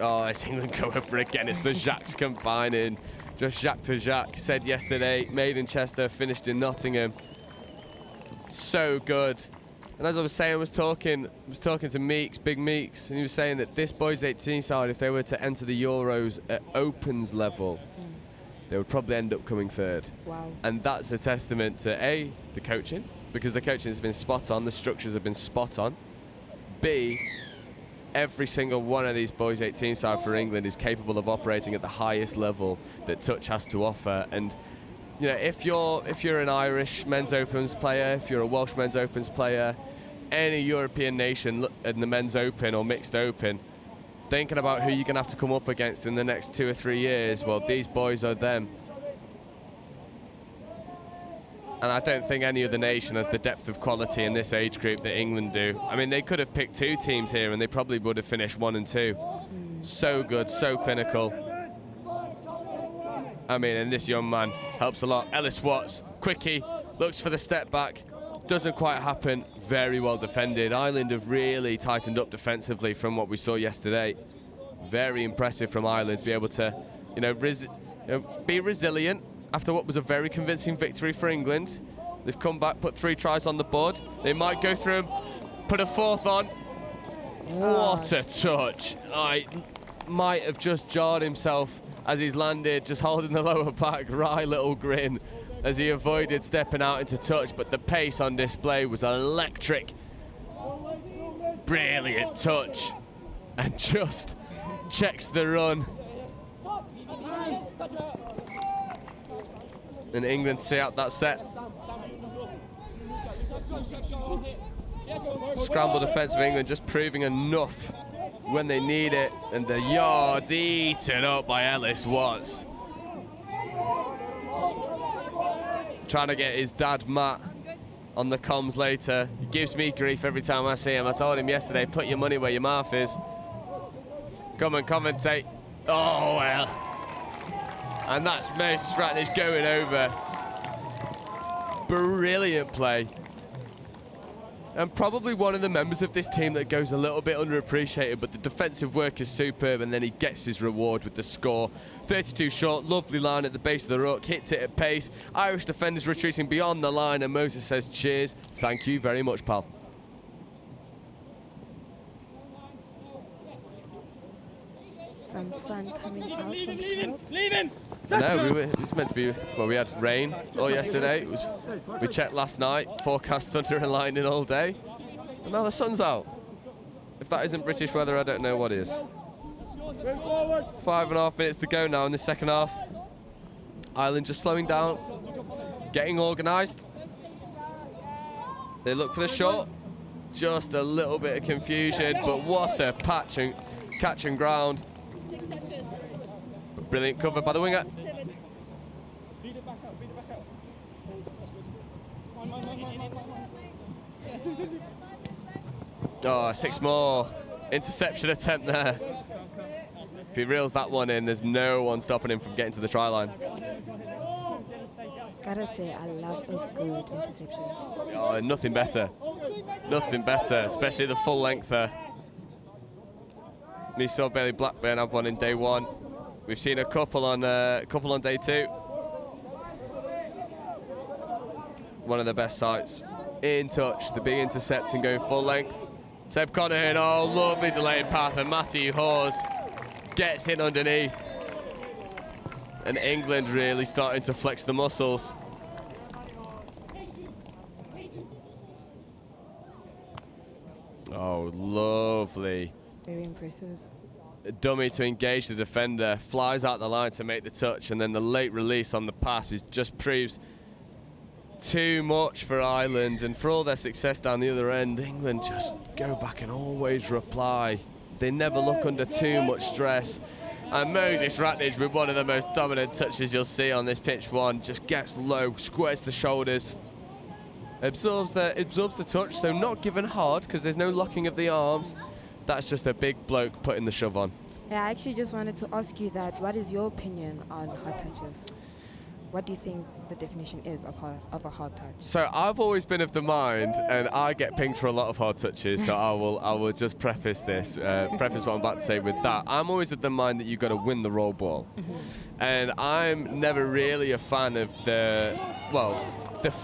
Oh, it's England going for it again. It's the Jacques combining. Just Jacques to Jacques. Said yesterday, made in Chester, finished in Nottingham. So good. And as I was saying, I was talking to Meeks, Big Meeks, and he was saying that this boys 18 side, if they were to enter the Euros at opens level, they would probably end up coming 3rd. Wow. And that's a testament to A, the coaching, because the coaching has been spot on, the structures have been spot on. B, every single one of these boys 18 side for England is capable of operating at the highest level that touch has to offer. And you know, if you're an Irish men's opens player, if you're a Welsh men's opens player, any European nation in the men's open or mixed open, thinking about who you're going to have to come up against in the next 2 or 3 years, well, these boys are them. And I don't think any other nation has the depth of quality in this age group that England do. I mean, they could have picked 2 teams here and they probably would have finished 1 and 2. So good, so clinical. I mean, and this young man helps a lot. Ellis Watts, quickie, looks for the step back. Doesn't quite happen. Very well defended. Ireland have really tightened up defensively from what we saw yesterday. Very impressive from Ireland to be able to, be resilient after what was a very convincing victory for England. They've come back, put 3 tries on the board. They might go through and put a 4th on. What a touch. I might have just jarred himself as he's landed, just holding the lower back. Wry little grin as he avoided stepping out into touch, but the pace on display was electric. Brilliant touch. And just checks the run. And England see out that set. Scramble defence of England just proving enough when they need it, and the yards eaten up by Ellis Watts. Trying to get his dad Matt on the comms later. He gives me grief every time I see him. I told him yesterday, put your money where your mouth is. Come and commentate. Oh well. And that's Mace Ratnish going over. Brilliant play. And probably one of the members of this team that goes a little bit underappreciated, but the defensive work is superb, and then he gets his reward with the score. 32 short, lovely line at the base of the ruck, hits it at pace. Irish defenders retreating beyond the line, and Moses says, cheers, thank you very much, pal. Some sun coming out from the clouds. Leave him! No, it was meant to be, well, we had rain all yesterday. We checked last night, forecast thunder and lightning all day. And now the sun's out. If that isn't British weather, I don't know what is. 5.5 minutes to go now in the second half. Ireland just slowing down, getting organised. They look for the shot. Just a little bit of confusion, but what a catch and ground. Brilliant cover by the winger. Oh, 6 more. Interception attempt there. If he reels that one in, there's no one stopping him from getting to the try line. Gotta say, I love a good interception. Oh, nothing better. Nothing better, especially the full length there. We saw Bailey Blackburn have one in day 1. We've seen a couple on day 2. One of the best sights. In touch, the big intercepting going full length. Seb Conahan, oh, lovely delayed path, and Matthew Hawes gets in underneath. And England really starting to flex the muscles. Oh, lovely. Very impressive. A dummy to engage the defender, flies out the line to make the touch, and then the late release on the pass just proves too much for Ireland, and for all their success down the other end, England just go back and always reply. They never look under too much stress. And Moses Ratnage with one of the most dominant touches you'll see on this pitch one, just gets low, squares the shoulders, absorbs the touch, so not given hard because there's no locking of the arms. That's just a big bloke putting the shove on. Yeah, I actually just wanted to ask you that. What is your opinion on hard touches? What do you think the definition is of a hard touch? So I've always been of the mind, and I get pinged for a lot of hard touches, so I will just preface what I'm about to say with that. I'm always of the mind that you've got to win the roll ball. And I'm never really a fan of the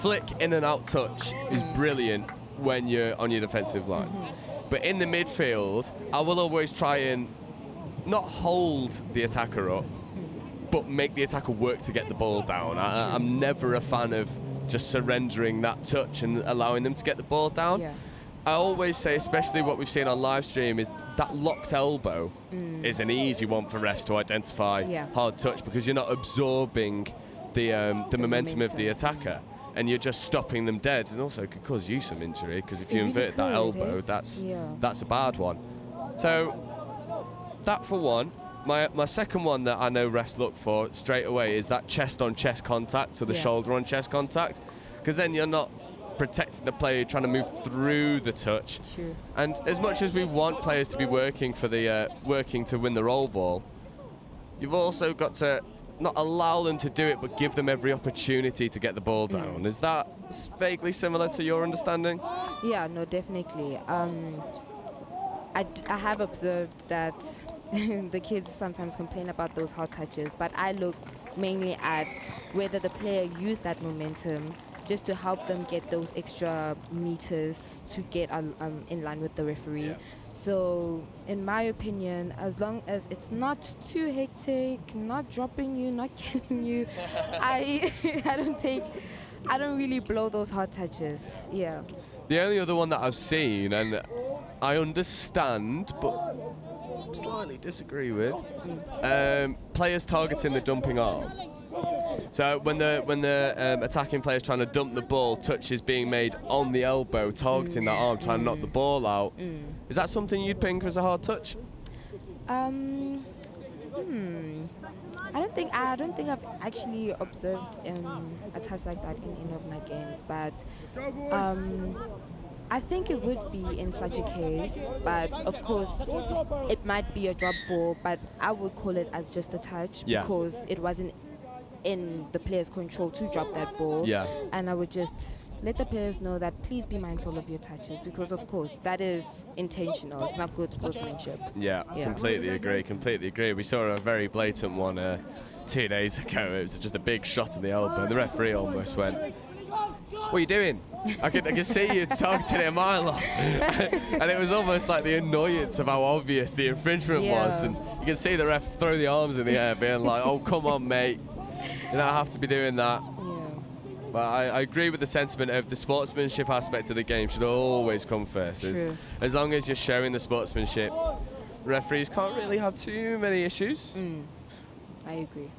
flick in and out touch is brilliant when you're on your defensive line. But in the midfield, I will always try and not hold the attacker up, but make the attacker work to get the ball down. I'm never a fan of just surrendering that touch and allowing them to get the ball down. Yeah. I always say, especially what we've seen on live stream, is that locked elbow is an easy one for refs to identify hard touch, because you're not absorbing the momentum of the attacker, and you're just stopping them dead, and also could cause you some injury, because if you invert that elbow, that's a bad one. So that for one. My second one that I know refs look for straight away is that chest-on-chest contact, so the shoulder-on-chest contact, because then you're not protecting the player trying to move through the touch. True. And as much as we want players to be working to win the roll ball, you've also got to not allow them to do it, but give them every opportunity to get the ball down. Is that vaguely similar to your understanding? Yeah, no, definitely. I have observed that the kids sometimes complain about those hard touches, but I look mainly at whether the player used that momentum just to help them get those extra meters to get in line with the referee. Yeah. So in my opinion, as long as it's not too hectic, not dropping you, not killing you, I don't really blow those hard touches. Yeah. The only other one that I've seen, and I understand, but slightly disagree with, players targeting the dumping arm. So when the attacking player is trying to dump the ball, touch is being made on the elbow, targeting that arm, trying to knock the ball out. Is that something you'd ping as a hard touch? I don't think I've actually observed a touch like that in any of my games, but I think it would be in such a case, but of course it might be a drop ball, but I would call it as just a touch because it wasn't in the player's control to drop that ball. Yeah. And I would just let the players know that please be mindful of your touches, because of course that is intentional. It's not good sportsmanship. Yeah. Completely agree. We saw a very blatant one 2 days ago. It was just a big shot in the elbow, and the referee almost went, "What are you doing?" I could see you targeting it a mile off. And it was almost like the annoyance of how obvious the infringement was, and you can see the ref throw the arms in the air being like, "Oh, come on, mate, you don't have to be doing that." But I agree with the sentiment of the sportsmanship aspect of the game should always come first. As long as you're showing the sportsmanship, referees can't really have too many issues. I agree.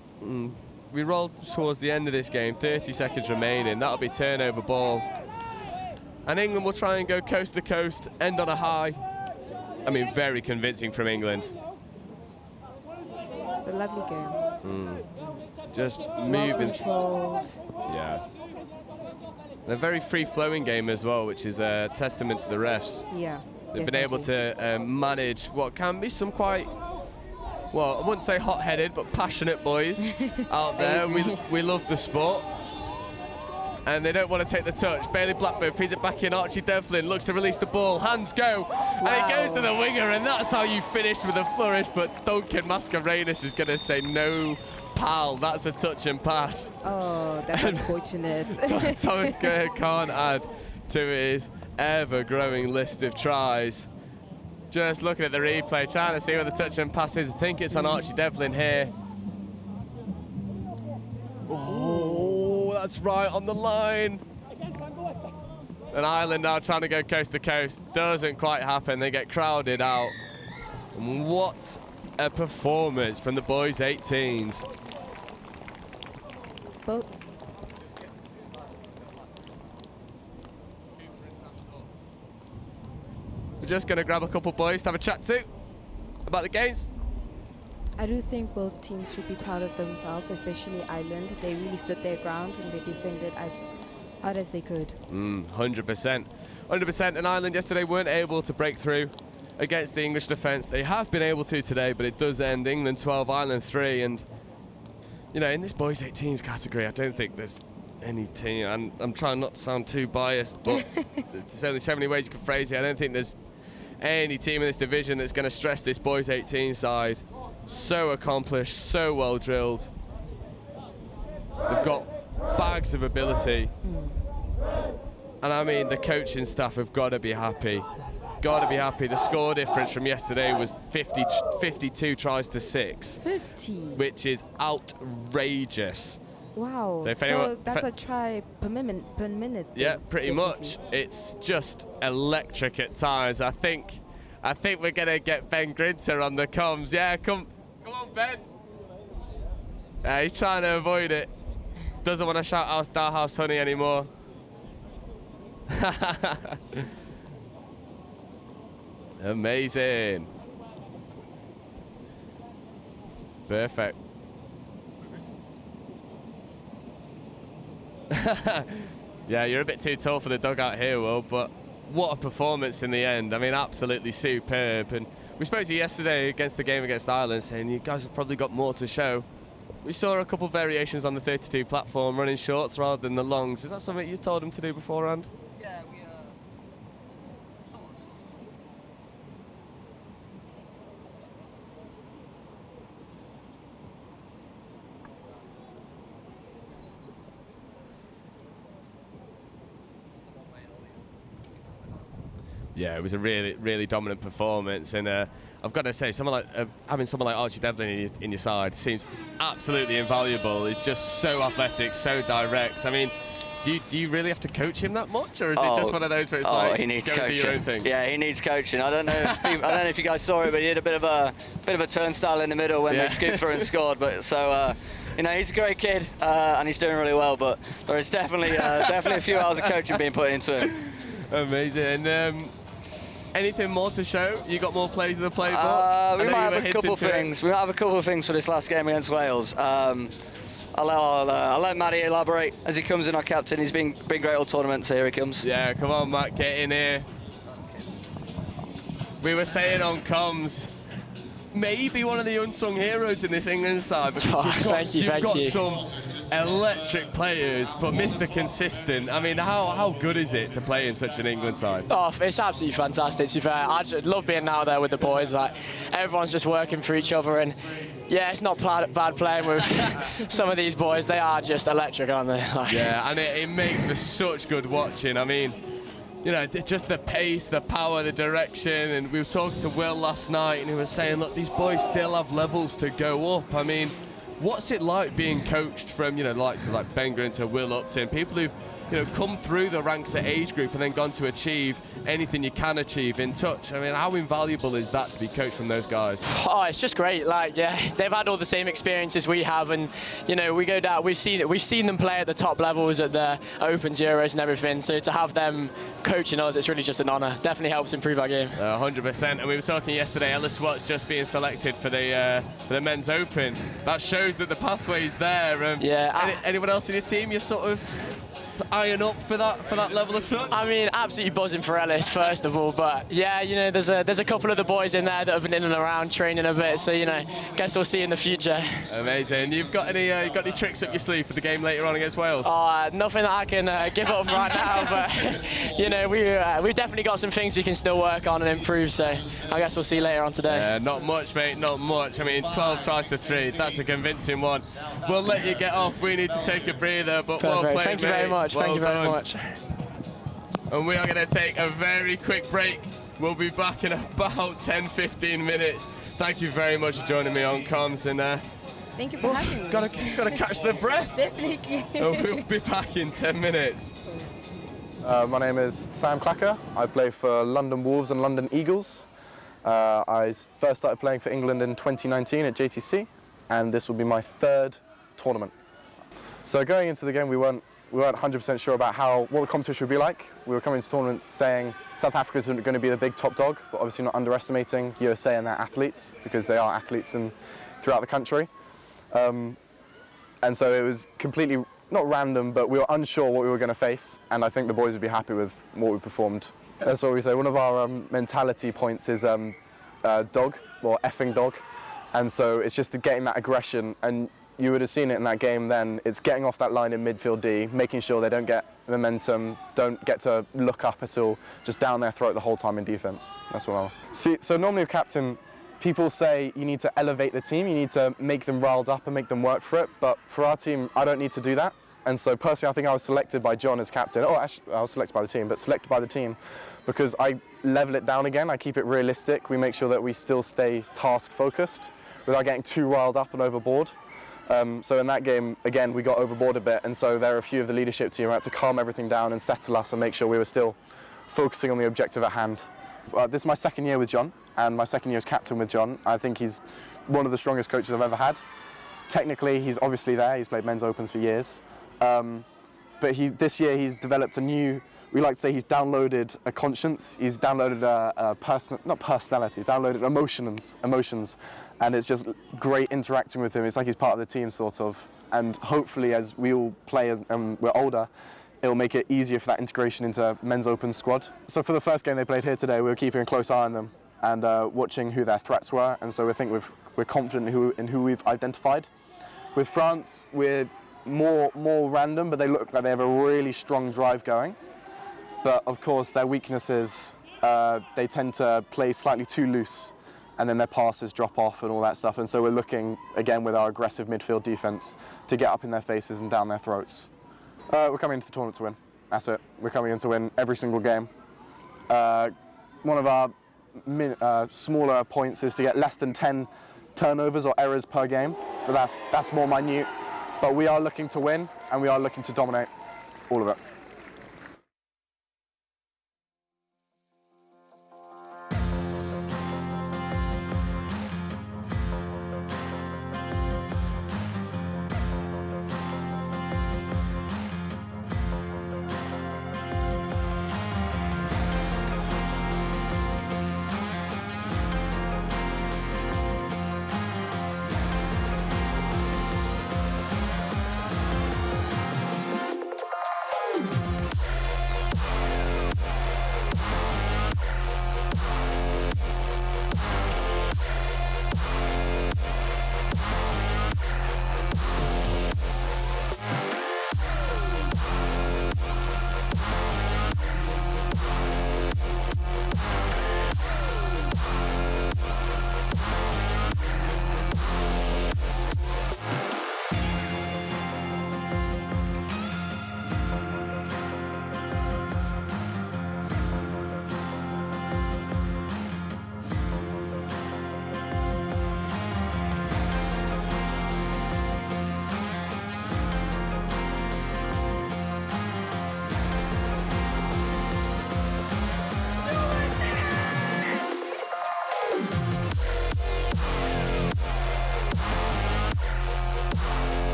We roll towards the end of this game, 30 seconds remaining. That'll be turnover ball. And England will try and go coast to coast, end on a high. I mean, very convincing from England. It's a lovely game. Just well moving. Controlled. Yeah. And a very free-flowing game as well, which is a testament to the refs. Yeah. They've been able to manage what can be some quite, well, I wouldn't say hot-headed, but passionate boys out there. We love the sport. And they don't want to take the touch. Bailey Blackburn feeds it back in. Archie Devlin looks to release the ball. Hands go. And it goes to the winger, and that's how you finish with a flourish. But Duncan Mascarenas is going to say, no, pal, that's a touch and pass. Oh, that's unfortunate. Thomas Kerr can't add to his ever-growing list of tries. Just looking at the replay, trying to see where the touch and pass is. I think it's on Archie Devlin here. That's right on the line. And Ireland now trying to go coast to coast. Doesn't quite happen. They get crowded out. And what a performance from the boys 18s. Well, we're just going to grab a couple boys to have a chat to about the games. I do think both teams should be proud of themselves, especially Ireland. They really stood their ground and they defended as hard as they could. 100%. 100%. And Ireland yesterday weren't able to break through against the English defence. They have been able to today, but it does end England 12, Ireland 3. And, you know, in this boys 18s category, I don't think there's any team, and I'm trying not to sound too biased, but there's only so many ways you can phrase it. I don't think there's any team in this division that's going to stress this boys 18 side. So accomplished, so well drilled. They've got bags of ability. And I mean, the coaching staff have got to be happy. Got to be happy. The score difference from yesterday was 52 tries to 6. 50? Which is outrageous. Wow, So, that's a try per minute. Yeah, pretty much. It's just electric at times. I think we're going to get Ben Grinter on the comms. Yeah, come on, Ben. Yeah, he's trying to avoid it. Doesn't want to shout out Starhouse Honey anymore. Amazing. Perfect. Yeah, you're a bit too tall for the dugout here, Will, but what a performance in the end. I mean, absolutely superb. And we spoke to you yesterday against the game against Ireland, saying you guys have probably got more to show. We saw a couple variations on the 32 platform, running shorts rather than the longs. Is that something you told them to do beforehand? Yeah, Yeah, it was a really, really dominant performance, and I've got to say, having someone like Archie Devlin in your side seems absolutely invaluable. He's just so athletic, so direct. I mean, do you really have to coach him that much, or is it just one of those where it's like, he needs go and do your own coaching. thing? Yeah, he needs coaching. I don't know if I don't know if you guys saw it, but he had a bit of a turnstile in the middle when they scooped through and scored. But so. You know, he's a great kid and he's doing really well, but there is definitely a few hours of coaching being put into him. Amazing. And anything more to show? You got more plays in the playbook? We might have a couple of things. We might have a couple of things for this last game against Wales. I'll let Matty elaborate as he comes in, our captain. He's been great all tournament, so here he comes. Yeah, come on, Matt, get in here. We were saying on comms, maybe one of the unsung heroes in this England side. Because you've got some electric players, but Mr. Consistent. I mean, how good is it to play in such an England side? Oh, it's absolutely fantastic, to be fair. I just love being out there with the boys. Like, everyone's just working for each other, and yeah, it's not bad playing with some of these boys. They are just electric, aren't they? Like, yeah, and it makes for such good watching. I mean, you know, just the pace, the power, the direction. And we were talking to Will last night, and he was saying, look, these boys still have levels to go up. I mean, what's it like being coached from, you know, the likes of like Ben Grinter, Will Upton, people who've, you know, come through the ranks at age group and then gone to achieve anything you can achieve in touch? I mean, how invaluable is that to be coached from those guys? Oh, it's just great. Like, yeah, they've had all the same experiences we have, and you know, we go down. We've seen them play at the top levels at the Opens, Euros, and everything. So to have them coaching us, it's really just an honour. Definitely helps improve our game. 100%. And we were talking yesterday, Ellis Watts just being selected for the Men's Open. That shows that the pathway's there. Yeah. Anyone else in your team? You're sort of iron up for that level of touch? I mean, absolutely buzzing for Ellis, first of all. But yeah, you know, there's a couple of the boys in there that have been in and around training a bit. So you know, guess we'll see in the future. Amazing. You've got any tricks up your sleeve for the game later on against Wales? Oh, nothing that I can give up right now. But you know, we've definitely got some things we can still work on and improve. So I guess we'll see later on today. Not much, mate. Not much. I mean, 12 tries to 3. That's a convincing one. We'll let you get off. We need to take a breather. But well played, Thank you mate. very much. Well Thank you very done. much. And we are going to take a very quick break. We'll be back in about 10-15 minutes. Thank you very much for joining me on comms, and thank you for having me. Gotta catch the breath. Definitely. And we'll be back in 10 minutes. My name is Sam Clacker. I play for London Wolves and London Eagles. I first started playing for England in 2019 at JTC, and this will be my 3rd tournament. So going into the game, we weren't 100% sure about what the competition would be like. We were coming to the tournament saying South Africa's going to be the big top dog, but obviously not underestimating USA and their athletes, because they are athletes throughout the country. And so it was completely, not random, but we were unsure what we were going to face, and I think the boys would be happy with what we performed. That's what we say. One of our mentality points is dog, or effing dog, and so it's just getting that aggression, and you would have seen it in that game then. It's getting off that line in midfield D, making sure they don't get momentum, don't get to look up at all, just down their throat the whole time in defence. That's what See, so normally a captain, people say you need to elevate the team, you need to make them riled up and make them work for it, but for our team, I don't need to do that. And so personally, I think I was selected by John as captain. Oh, actually, I was selected by the team, but selected by the team because I level it down again. I keep it realistic. We make sure that we still stay task focused without getting too riled up and overboard. So in that game, again, we got overboard a bit, and so there are a few of the leadership team who had to calm everything down and settle us and make sure we were still focusing on the objective at hand. This is my 2nd year with John, and my 2nd year as captain with John. I think he's one of the strongest coaches I've ever had. Technically, he's obviously there. He's played men's opens for years. But this year he's developed a new, we like to say he's downloaded a conscience, he's downloaded not personality, he's downloaded emotions, and it's just great interacting with him. It's like he's part of the team, sort of, and hopefully as we all play and we're older, it'll make it easier for that integration into men's open squad. So for the first game they played here today, we were keeping a close eye on them and watching who their threats were, and so we think we're confident in who we've identified. With France, we're more random, but they look like they have a really strong drive going. But of course, their weaknesses, they tend to play slightly too loose, and then their passes drop off and all that stuff. And so we're looking, again, with our aggressive midfield defense to get up in their faces and down their throats. We're coming into the tournament to win. That's it. We're coming in to win every single game. One of our smaller points is to get less than 10 turnovers or errors per game, but that's more minute. But we are looking to win, and we are looking to dominate all of it.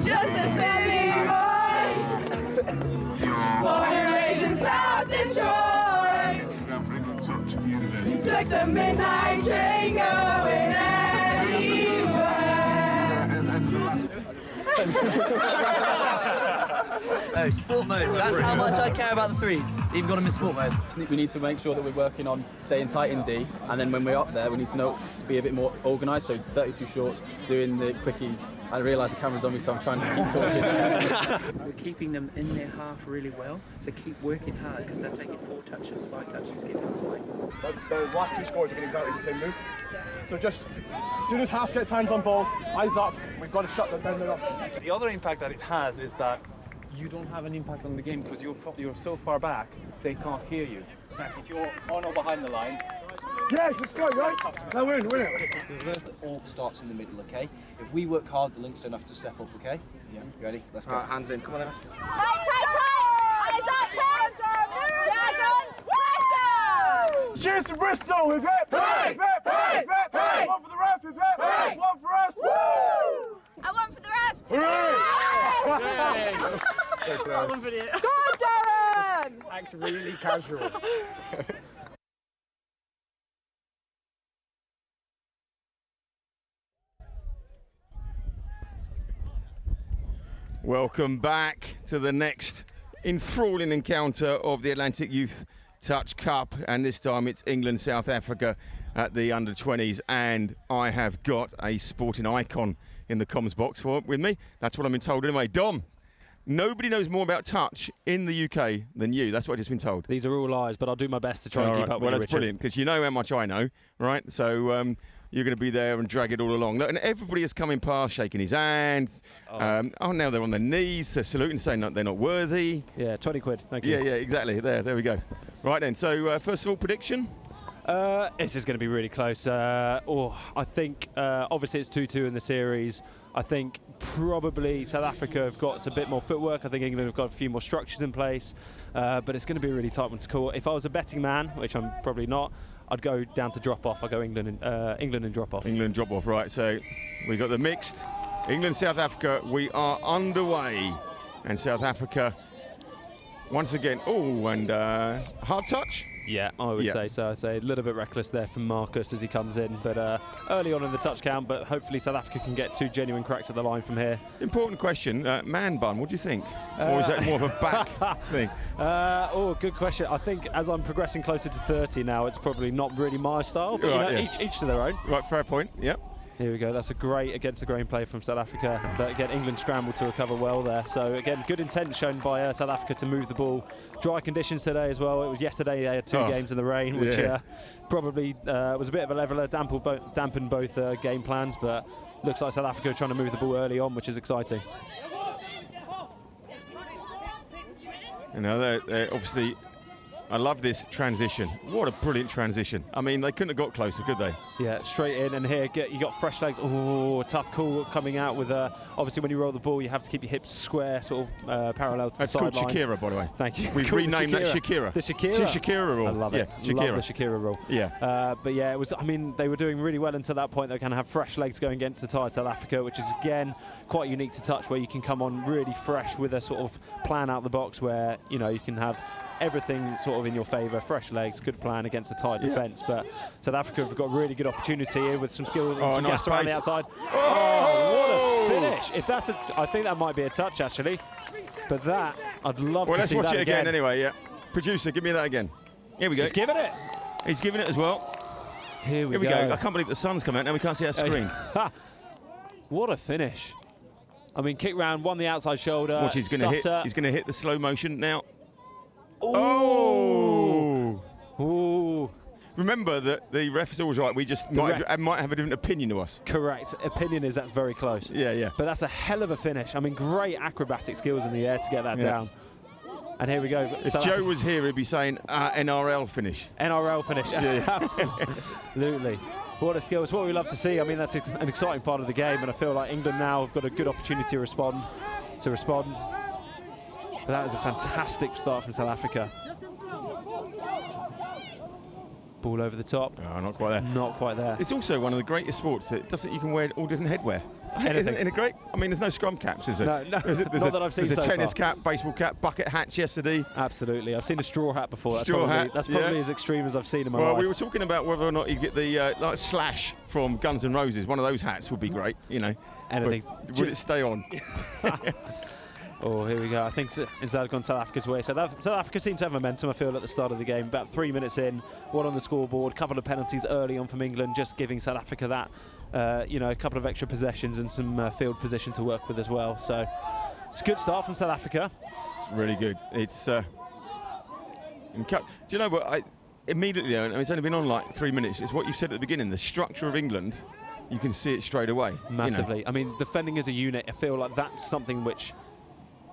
Just a city boy, born and raised in South Detroit. Took the midnight train going Oh, sport mode. That's how much I care about the threes. Even got them in sport mode. We need to make sure that we're working on staying tight in D, and then when we're up there, we need to be a bit more organised. So 32 shorts, doing the quickies. I realise the camera's on me, so I'm trying to keep talking. We're keeping them in their half really well, so keep working hard because they're taking 4 touches, 5 touches, get them away. Those last 2 scores are getting exactly the same move. So just as soon as half gets hands on ball, eyes up, we've got to shut them down. The other impact that it has is that you don't have an impact on the game because you're so far back, they can't hear you. If you're on or behind the line, yes, let's go, guys. Now win it. It all starts in the middle, okay? If we work hard, the links don't have to step up, okay? Yeah. You ready? Let's go. Hands in. Come on, then. Tight! Eyes up, Dragon! Pressure! Cheers to Bristol! Hip hip! Hip hip! Hip hip! Hip! One for the ref! Hip hip! Hip! One for us! Woo! And one for the ref! Hooray! So close. Go on, Darren! Act really casual. Welcome back to the next enthralling encounter of the Atlantic Youth Touch Cup, and this time it's England, South Africa at the under-20s, and I have got a sporting icon in the comms box with me. That's what I've been told anyway. Dom, nobody knows more about touch in the UK than you. That's what I've just been told. These are all lies, but I'll do my best to try and keep up with you, Well, that's Richard. brilliant, because you know how much I know, right? So you're going to be there and drag it all along. Look, and everybody is coming past, shaking his hand. Now they're on their knees, they're saluting, saying that they're not worthy. Yeah, 20 quid, thank you. Yeah, exactly. There we go. Right then, so first of all, prediction? This is going to be really close. I think, obviously it's 2-2 in the series. I think probably South Africa have got a bit more footwork. I think England have got a few more structures in place. But it's going to be a really tight one to call. If I was a betting man, which I'm probably not, I'd go down to drop-off. I'd go England and drop-off. England drop-off, right. So we've got the mixed. England, South Africa, we are underway. And South Africa, once again, hard touch. Yeah, I would say so. I'd say a little bit reckless there from Marcus as he comes in, but early on in the touch count, but hopefully South Africa can get 2 genuine cracks at the line from here. Important question, man bun, what do you think? Or is that more of a back thing? Good question. I think as I'm progressing closer to 30 now, it's probably not really my style, but Right, each to their own. Right, fair point, yep. Here we go, that's a great against the grain play from South Africa, but again, England scrambled to recover well there. So again, good intent shown by South Africa to move the ball. Dry conditions today as well. It was yesterday they had 2 games in the rain, which probably was a bit of a leveller, dampened both game plans, but looks like South Africa are trying to move the ball early on, which is exciting. You know, they're obviously, I love this transition. What a brilliant transition. I mean, they couldn't have got closer, could they? Yeah, straight in, and here you got fresh legs. Oh, tough call coming out with, obviously when you roll the ball, you have to keep your hips square, sort of parallel to the sidelines. That's called Shakira, by the way. Thank you. We've renamed that Shakira. The Shakira? It's the Shakira rule. I love it. Shakira. Love the Shakira rule. Yeah. But yeah, it was, I mean, they were doing really well until that point. They kind of have fresh legs going against the tide, South Africa, which is, again, quite unique to touch, where you can come on really fresh with a sort of plan out the box where, you know, you can have everything sort of in your favour, fresh legs, good plan against the tight defence. But South Africa have got really good opportunity here with some skills and some nice gas around the outside. Oh, what a finish! If that's I think that might be a touch actually. But that, I'd love to see that again. Let's watch it again anyway, yeah. Producer, give me that again. Here we go. He's giving it. He's giving it as well. Here we go. go. I can't believe the sun's come out now. We can't see our screen. What a finish! I mean, kick round, won the outside shoulder. Watch, he's going to hit. He's going to hit the slow motion now. Oh! Ooh. Remember that the ref is always right. We just might have a different opinion to us. Correct. Opinion is that's very close. Yeah. But that's a hell of a finish. I mean, great acrabatic skills in the air to get that down. And here we go. If Joe was here, he'd be saying NRL finish. NRL finish. Absolutely. What a skill. It's what we love to see. I mean, that's an exciting part of the game, and I feel like England now have got a good opportunity to respond. But that was a fantastic start from South Africa. Ball over the top. Oh, not quite there. Not quite there. It's also one of the greatest sports that doesn't. You can wear all different headwear. Anything. In a great. I mean, there's no scrum caps, is there? No, there's not that I've seen so There's a tennis far. cap, baseball cap, bucket hats yesterday. Absolutely. I've seen a straw hat before. Straw hat. That's probably as extreme as I've seen in my life. Well, we were talking about whether or not you get the like Slash from Guns N' Roses. One of those hats would be great, you know. Anything. Would it stay on? Oh, here we go. I think it's gone South Africa's way. South Africa seems to have momentum, I feel, at the start of the game. About 3 minutes in, one on the scoreboard, couple of penalties early on from England, just giving South Africa that, you know, a couple of extra possessions and some field position to work with as well. So it's a good start from South Africa. It's really good. It's, do you know what, immediately, I mean, it's only been on like 3 minutes, it's what you said at the beginning, the structure of England, you can see it straight away. Massively. You know? I mean, defending as a unit, I feel like that's something which,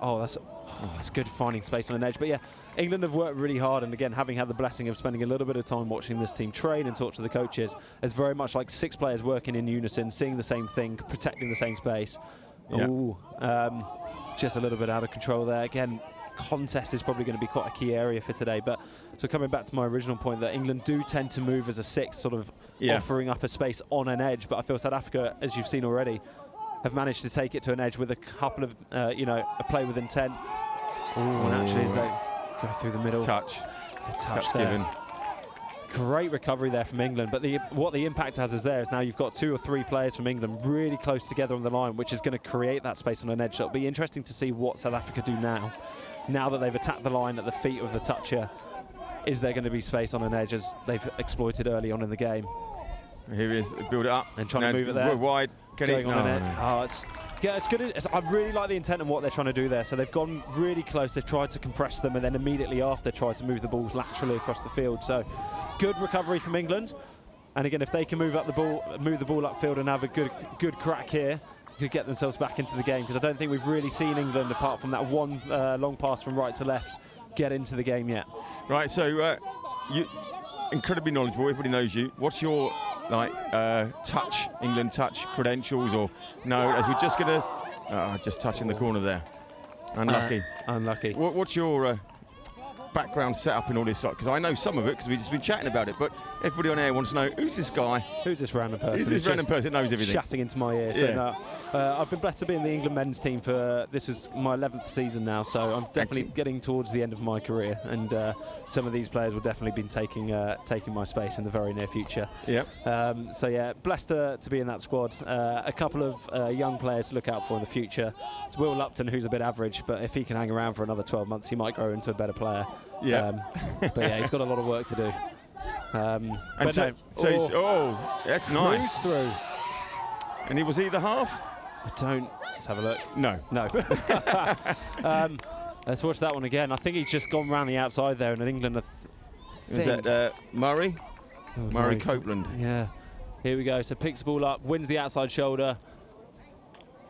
that's good, finding space on an edge. But yeah, England have worked really hard, and again, having had the blessing of spending a little bit of time watching this team train and talk to the coaches, it's very much like 6 players working in unison, seeing the same thing, protecting the same space. Yeah. Ooh, just a little bit out of control there. Again, contest is probably going to be quite a key area for today. But so coming back to my original point, that England do tend to move as a 6, sort of offering up a space on an edge. But I feel South Africa, as you've seen already, have managed to take it to an edge with a couple of, a play with intent. And actually, as they go through the middle, touch there. Given. Great recovery there from England. But what the impact has is now you've got 2 or 3 players from England really close together on the line, which is going to create that space on an edge. So it'll be interesting to see what South Africa do now that they've attacked the line at the feet of the toucher. Is there going to be space on an edge as they've exploited early on in the game? Here he is, build it up. And trying to move it there. Wide, going on in it. It's good. I really like the intent and what they're trying to do there. So they've gone really close. They've tried to compress them, and then immediately after tried to move the balls laterally across the field. So good recovery from England. And again, if they can move the ball upfield and have a good crack here, could get themselves back into the game, because I don't think we've really seen England, apart from that one long pass from right to left, get into the game yet. Right. So you incredibly knowledgeable. Everybody knows you. What's your England touch credentials, or no? As we're just gonna just touch in the corner there. Unlucky. Unlucky. What's your background setup and all this stuff? Because I know some of it because we've just been chatting about it, but everybody on air wants to know, who's this guy? Who's this random person? Who's this random person that knows everything? Chatting into my ear. So no, I've been blessed to be in the England men's team for, this is my 11th season now, so I'm definitely getting towards the end of my career, and some of these players will definitely be taking my space in the very near future. Yep. So yeah, blessed to be in that squad. A couple of young players to look out for in the future. It's Will Lupton, who's a bit average, but if he can hang around for another 12 months, he might grow into a better player. Yeah. But yeah, he's got a lot of work to do. And so, that's nice. Through. And was he the half? I don't. Let's have a look. No. Let's watch that one again. I think he's just gone round the outside there, and in England, is that Murray? Murray Copeland. Yeah. Here we go. So picks the ball up, wins the outside shoulder,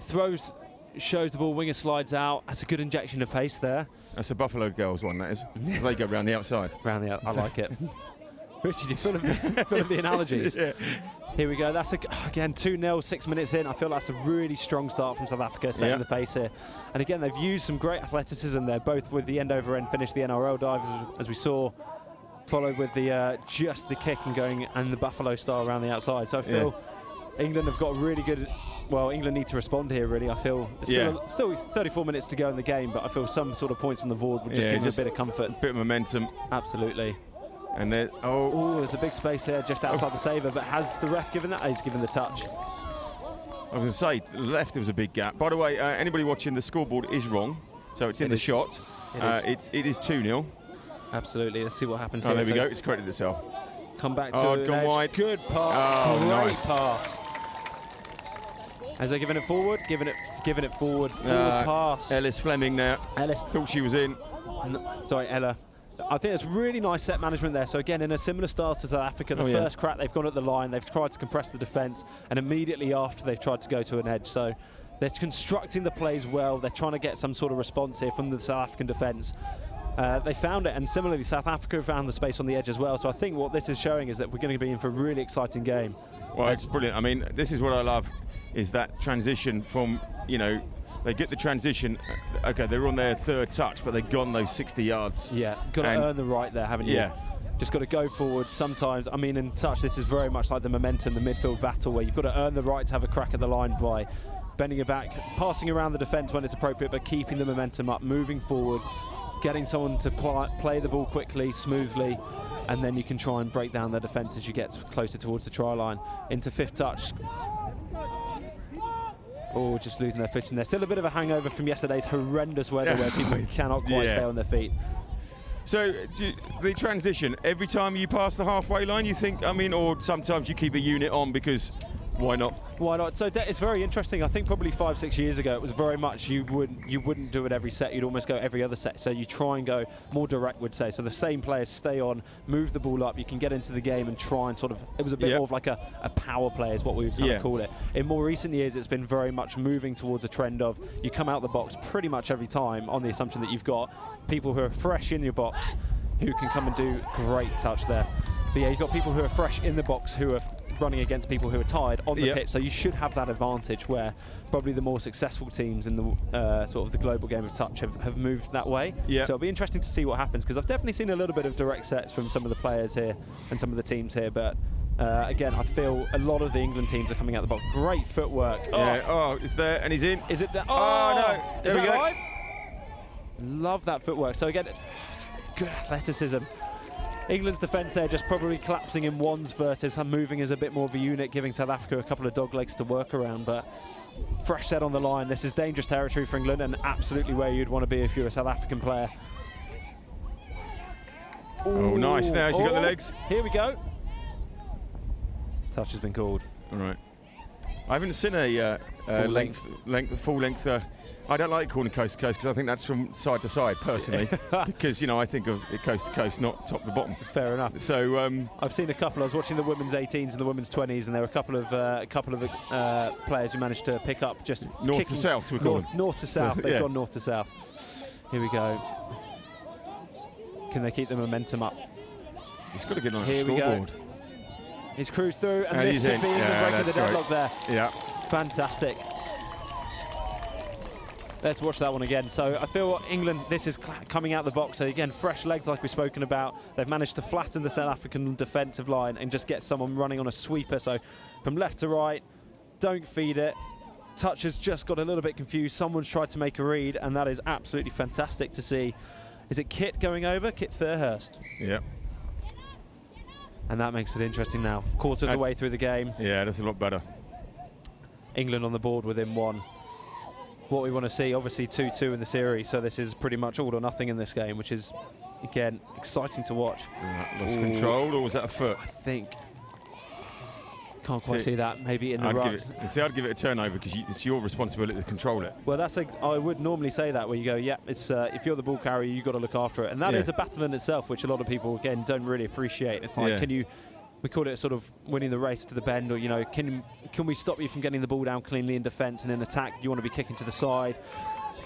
throws, shows the ball, winger slides out. That's a good injection of pace there. That's a Buffalo Girls one, that is. They go round the outside. Round the outside. I like it. Richard, you're full of the analogies. Yeah. Here we go. That's again 2-0, 6 minutes in. I feel that's a really strong start from South Africa, setting the pace here. And again, they've used some great athleticism there, both with the end over end finish, the NRL dive, as we saw, followed with the just the kick and going and the Buffalo style around the outside. So I feel England have got a really good. Well, England need to respond here, really. I feel it's still 34 minutes to go in the game, but I feel some sort of points on the board would just give them a bit of comfort, a bit of momentum. Absolutely. And then, there's a big space there just outside the saver, but has the ref given that? He's given the touch. I was going to say, to the left there was a big gap. By the way, anybody watching, the scoreboard is wrong, so it's in the shot. It is 2-0. Absolutely. Let's see what happens here. There we go. It's corrected itself. Come back to gone wide. Good pass. Great nice pass. As they're giving it forward, giving it forward. Forward pass. Ellis Fleming now. Ellis thought she was in. Sorry, Ella. I think it's really nice set management there. So again, in a similar style to South Africa, the first crack, they've gone at the line, they've tried to compress the defence, and immediately after they've tried to go to an edge. So they're constructing the plays well. They're trying to get some sort of response here from the South African defence. They found it, and similarly, South Africa found the space on the edge as well. So I think what this is showing is that we're going to be in for a really exciting game. Well, it's brilliant. I mean, this is what I love, is that transition from, they get the transition. Okay, they're on their third touch, but they've gone those 60 yards. Yeah, got to earn the right there, haven't you? Yeah. Just got to go forward sometimes. I mean, in touch, this is very much like the momentum, the midfield battle, where you've got to earn the right to have a crack at the line by bending it back, passing around the defence when it's appropriate, but keeping the momentum up, moving forward, getting someone to play the ball quickly, smoothly, and then you can try and break down their defence as you get closer towards the try line. Into fifth touch. Oh, just losing their footing there. Still a bit of a hangover from yesterday's horrendous weather where people cannot quite stay on their feet. So the transition, every time you pass the halfway line, you think, or sometimes you keep a unit on because why not? Why not? So it's very interesting. I think probably 5-6 years ago it was very much you wouldn't do it every set. You'd almost go every other set. So you try and go more direct, would say. So the same players stay on, move the ball up. You can get into the game and try and it was a bit more of like a power play is what we would call it. In more recent years, it's been very much moving towards a trend of you come out the box pretty much every time on the assumption that you've got people who are fresh in your box who can come and do great touch there. But yeah, you've got people who are fresh in the box who are running against people who are tired on the pitch, so you should have that advantage where probably the more successful teams in the sort of the global game of touch have moved that way. So it'll be interesting to see what happens, because I've definitely seen a little bit of direct sets from some of the players here and some of the teams here, but again, I feel a lot of the England teams are coming out the box. Great footwork. It's there, and he's in. Is it there? No. Is that live? Love that footwork. So again, it's good athleticism. England's defence there just probably collapsing in ones versus moving as a bit more of a unit, giving South Africa a couple of dog legs to work around. But fresh set on the line. This is dangerous territory for England and absolutely where you'd want to be if you're a South African player. Oh, nice. Now he's got the legs. Here we go. Touch has been called. All right. I haven't seen a full length. I don't like calling coast to coast because I think that's from side to side personally, because I think of it coast to coast, not top to bottom. Fair enough. So I've seen a couple. I was watching the women's 18s and the women's 20s, and there were a couple of players who managed to pick up just north to south. We call them north to south. They've gone north to south. Here we go. Can they keep the momentum up? He's got to get on the scoreboard. He's cruised through, and this could be England breaking the deadlock there. Yeah. Fantastic. Let's watch that one again. So I feel England, this is coming out the box. So again, fresh legs like we've spoken about. They've managed to flatten the South African defensive line and just get someone running on a sweeper. So from left to right, don't feed it. Touch has just got a little bit confused. Someone's tried to make a read, and that is absolutely fantastic to see. Is it Kit going over? Kit Fairhurst. Yeah. And that makes it interesting now. Quarter of the way through the game. Yeah, that's a lot better. England on the board within one. What we want to see, obviously 2-2 in the series, so this is pretty much all or nothing in this game, which is, again, exciting to watch. Lost control, or was that a foot? I think. Can't quite see that, maybe in the rucks. I'd give it a turnover because it's your responsibility to control it. Well, I would normally say that, where you go, yeah, it's if you're the ball carrier, you've got to look after it. And that is a battle in itself, which a lot of people, again, don't really appreciate. It's like, we call it sort of winning the race to the bend, or, you know, can we stop you from getting the ball down cleanly in defence, and in attack you want to be kicking to the side,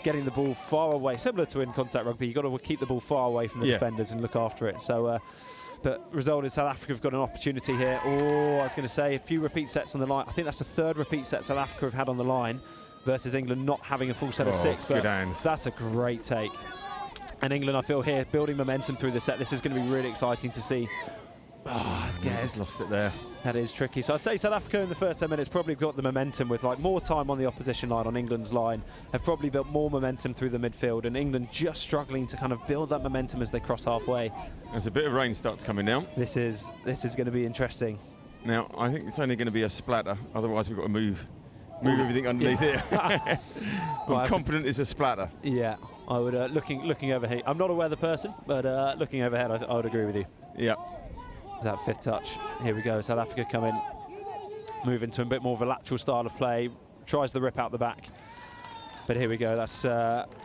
getting the ball far away, similar to in contact rugby. You've got to keep the ball far away from the defenders and look after it. So, but result is South Africa have got an opportunity here. Oh, I was going to say a few repeat sets on the line. I think that's the third repeat set South Africa have had on the line versus England not having a full set of 6. But that's a great take. And England, I feel here, building momentum through the set. This is going to be really exciting to see. Oh, lost it there. That is tricky. So I'd say South Africa in the first 10 minutes probably got the momentum with like more time on the opposition line, on England's line, have probably built more momentum through the midfield, and England just struggling to kind of build that momentum as they cross halfway. There's a bit of rain starts coming down. This is going to be interesting. Now I think it's only going to be a splatter, otherwise we've got to move everything underneath here. I'm confident it's a splatter. Yeah, I would looking overhead. I'm not a weather person, but looking overhead, I would agree with you. Yeah. That 5th touch. Here we go. South Africa come in, move into a bit more of a lateral style of play. Tries the rip out the back, but here we go. That's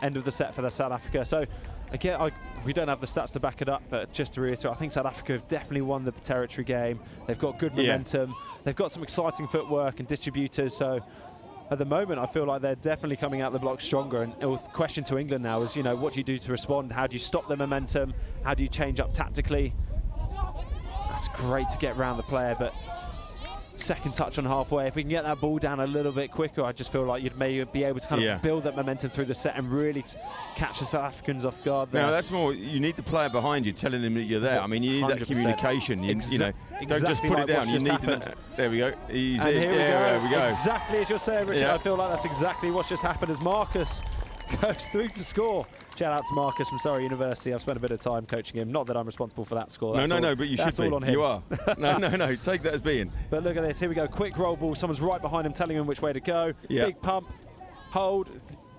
end of the set for the South Africa. So again, we don't have the stats to back it up, but just to reiterate, I think South Africa have definitely won the territory game. They've got good momentum. They've got some exciting footwork and distributors. So at the moment, I feel like they're definitely coming out the block stronger. And the question to England now is, you know, what do you do to respond? How do you stop the momentum? How do you change up tactically? That's great to get around the player, but second touch on halfway, if we can get that ball down a little bit quicker, I just feel like you'd maybe be able to kind of build that momentum through the set and really catch the South Africans off guard there. Now that's more, you need the player behind you telling them that you're there. I mean, you need that communication. You know, don't just put it down. You need to. There we go. Easy. And here we go. Exactly as you're saying, Richard. I feel like that's exactly what's just happened as Marcus goes through to score. Shout out to Marcus from Surrey University. I've spent a bit of time coaching him. Not that I'm responsible for that score. No, but you should be. All on him. You are. No, take that as being. But look at this. Here we go. Quick roll ball. Someone's right behind him telling him which way to go. Big pump. Hold.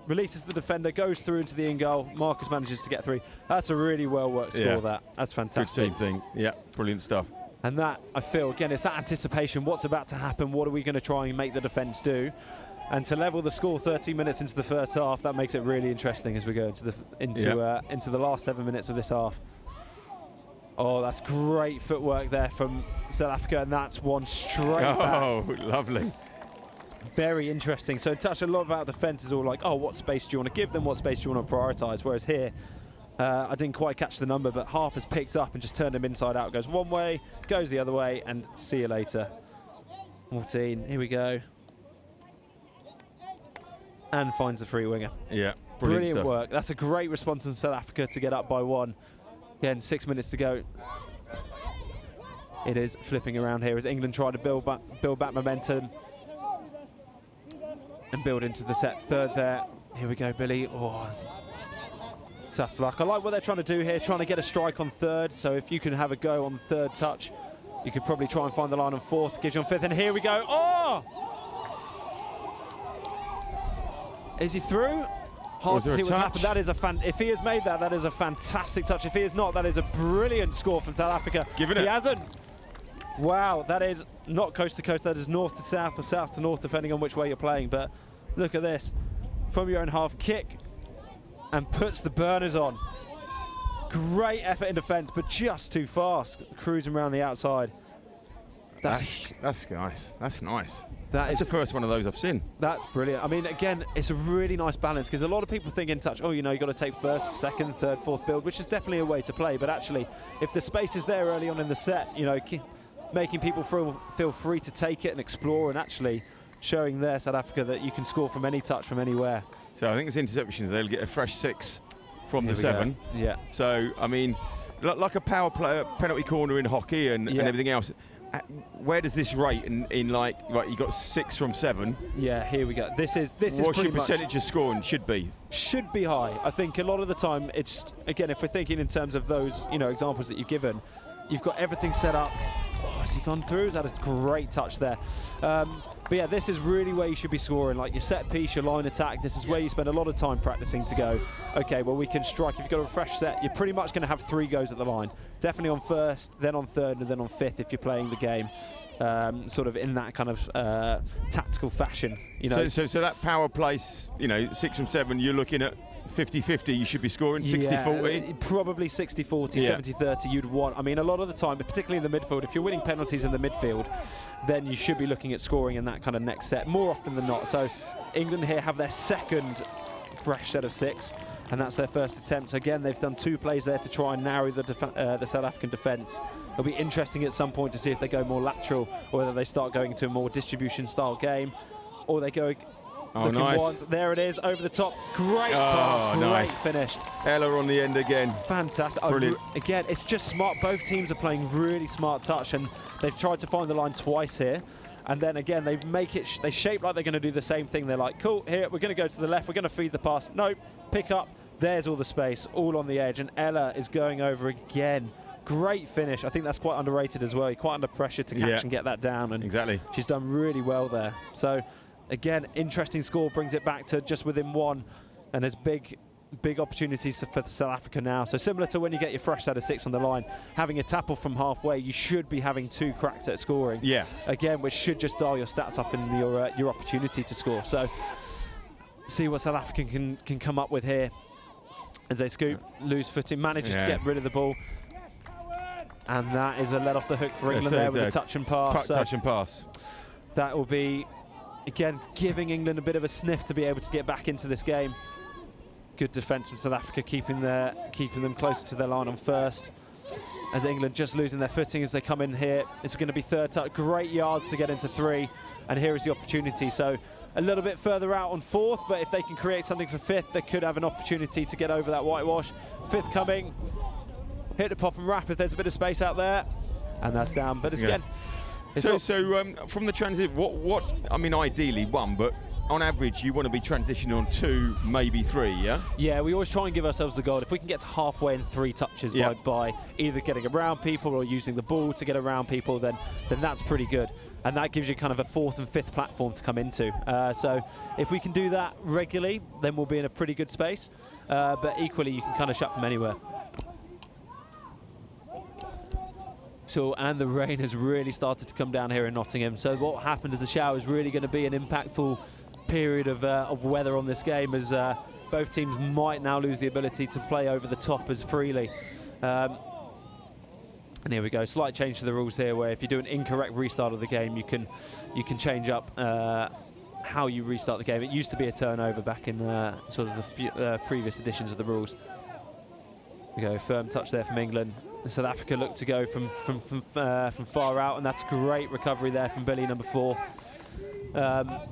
Releases the defender. Goes through into the in goal. Marcus manages to get 3. That's a really well worked score, That's fantastic. Good team thing. Yeah, brilliant stuff. And that, I feel, again, it's that anticipation. What's about to happen? What are we going to try and make the defence do? And to level the score 13 minutes into the first half, that makes it really interesting as we go into the last 7 minutes of this half. Oh, that's great footwork there from South Africa, and that's one straight back. Oh, lovely. Very interesting. So it touched a lot about defence. Is all like, oh, what space do you want to give them? What space do you want to prioritise? Whereas here, I didn't quite catch the number, but half has picked up and just turned him inside out. Goes one way, goes the other way, and see you later. 14, here we go. And finds the free winger. Yeah, brilliant work. That's a great response from South Africa to get up by 1. Again, 6 minutes to go. It is flipping around here as England try to build back momentum and build into the set. Third there. Here we go, Billy. Oh, tough luck. I like what they're trying to do here, trying to get a strike on 3rd. So if you can have a go on 3rd touch, you could probably try and find the line on 4th. Gives you on 5th, and here we go. Oh! Is he through? Hard to see what's happened. That is if he has made that, that is a fantastic touch. If he is not, that is a brilliant score from South Africa. He hasn't. Wow, that is not coast to coast. That is north to south or south to north, depending on which way you're playing. But look at this. From your own half, kick and puts the burners on. Great effort in defence, but just too fast. Cruising around the outside. That's nice. That's nice. That's the first one of those I've seen. That's brilliant. I mean, again, it's a really nice balance because a lot of people think in touch, oh, you know, you've got to take 1st, 2nd, 3rd, 4th build, which is definitely a way to play. But actually, if the space is there early on in the set, you know, making people feel free to take it and explore and actually showing there, South Africa, that you can score from any touch, from anywhere. So I think it's interceptions. They'll get a fresh 6 from Here the we 7. go. Yeah. So, I mean, like a power play, penalty corner in hockey and everything else. Where does this rate in like, right, you got 6 from 7. Yeah, here we go. This is what's pretty your percentage of scoring should be? Should be high. I think a lot of the time it's, again, if we're thinking in terms of those, you know, examples that you've given, you've got everything set up. Oh, has he gone through? Is that a great touch there? But yeah, this is really where you should be scoring, like your set piece, your line attack. This is where you spend a lot of time practicing to go, okay, well, we can strike. If you've got a fresh set, you're pretty much going to have 3 goes at the line. Definitely on first, then on third, and then on 5th if you're playing the game sort of in that kind of tactical fashion. You know. So that power place, you know, 6 from 7, you're looking at 50-50, you should be scoring 60-40? Yeah, probably 60-40, yeah. 70-30 you'd want. I mean, a lot of the time, particularly in the midfield, if you're winning penalties in the midfield, then you should be looking at scoring in that kind of next set, more often than not. So England here have their second fresh set of 6, and that's their first attempt. So again, they've done 2 plays there to try and narrow the South African defence. It'll be interesting at some point to see if they go more lateral, or whether they start going into a more distribution-style game, or they go... Oh, nice. Once. There it is, over the top. Great pass, great nice finish. Ella on the end again. Fantastic. Brilliant. Again, it's just smart. Both teams are playing really smart touch, and they've tried to find the line twice here. And then again, they make it, they shape like they're going to do the same thing. They're like, cool, here, we're going to go to the left, we're going to feed the pass. Nope, pick up. There's all the space, all on the edge, and Ella is going over again. Great finish. I think that's quite underrated as well. You're quite under pressure to catch and get that down. And exactly. She's done really well there. So, again, interesting score, brings it back to just within 1, and there's big opportunities for South Africa now. So similar to when you get your fresh set of 6 on the line, having a tackle from halfway, you should be having 2 cracks at scoring. Yeah. Again, which should just dial your stats up in your opportunity to score. So see what South Africa can come up with here. As they scoop, lose footing, manages to get rid of the ball. And that is a let off the hook for England there with a touch and pass. Touch and pass. That will be, again, giving England a bit of a sniff to be able to get back into this game. Good defence from South Africa, keeping them closer to their line on first. As England just losing their footing as they come in here. It's going to be third touch. Great yards to get into 3. And here is the opportunity. So a little bit further out on 4th, but if they can create something for 5th, they could have an opportunity to get over that whitewash. 5th coming. Hit the pop and wrap if there's a bit of space out there. And that's down. But it's again... So from the transit, what's, I mean, ideally 1, but on average, you want to be transitioning on 2, maybe 3, yeah? Yeah, we always try and give ourselves the goal. If we can get to halfway in 3 touches by either getting around people or using the ball to get around people, then that's pretty good. And that gives you kind of a 4th and 5th platform to come into. So if we can do that regularly, then we'll be in a pretty good space. But equally, you can kind of shut from anywhere. So, and the rain has really started to come down here in Nottingham. So what happened is the shower is really going to be an impactful period of weather on this game, as both teams might now lose the ability to play over the top as freely. And here we go, slight change to the rules here, where if you do an incorrect restart of the game, you can change up how you restart the game. It used to be a turnover back in sort of the previous editions of the rules. We go, firm touch there from England. South Africa look to go from far out, and that's great recovery there from Billy, number 4.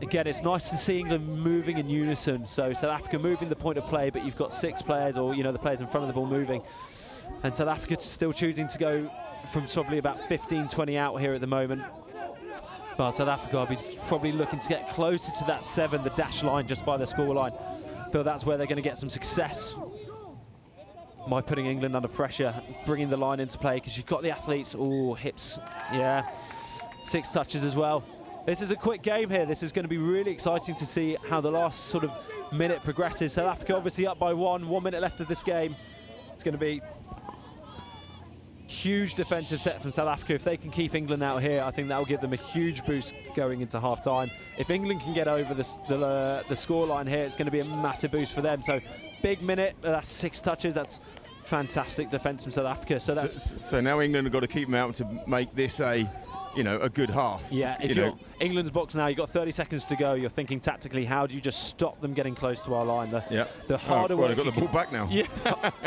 Again, it's nice to see England moving in unison. So South Africa moving the point of play, but you've got 6 players, or the players in front of the ball moving, and South Africa still choosing to go from probably about 15-20 out here at the moment. But South Africa will be probably looking to get closer to that 7, the dash line just by the scoreline. Feel that's where they're going to get some success by putting England under pressure, bringing the line into play, because you've got the athletes. Oh, hips, yeah. 6 touches as well. This is a quick game here. This is going to be really exciting to see how the last sort of minute progresses. South Africa obviously up by 1 minute left of this game. It's going to be huge defensive set from South Africa. If they can keep England out here, I think that will give them a huge boost going into half-time. If England can get over the scoreline here, it's going to be a massive boost for them. So big minute, that's 6 touches. That's fantastic defence from South Africa. So that's so now England have got to keep them out to make this a you know, a good half. Yeah, if you're England's box now, you've got 30 seconds to go. You're thinking tactically, how do you just stop them getting close to our line? The harder well, work. they've got the ball back now. Yeah.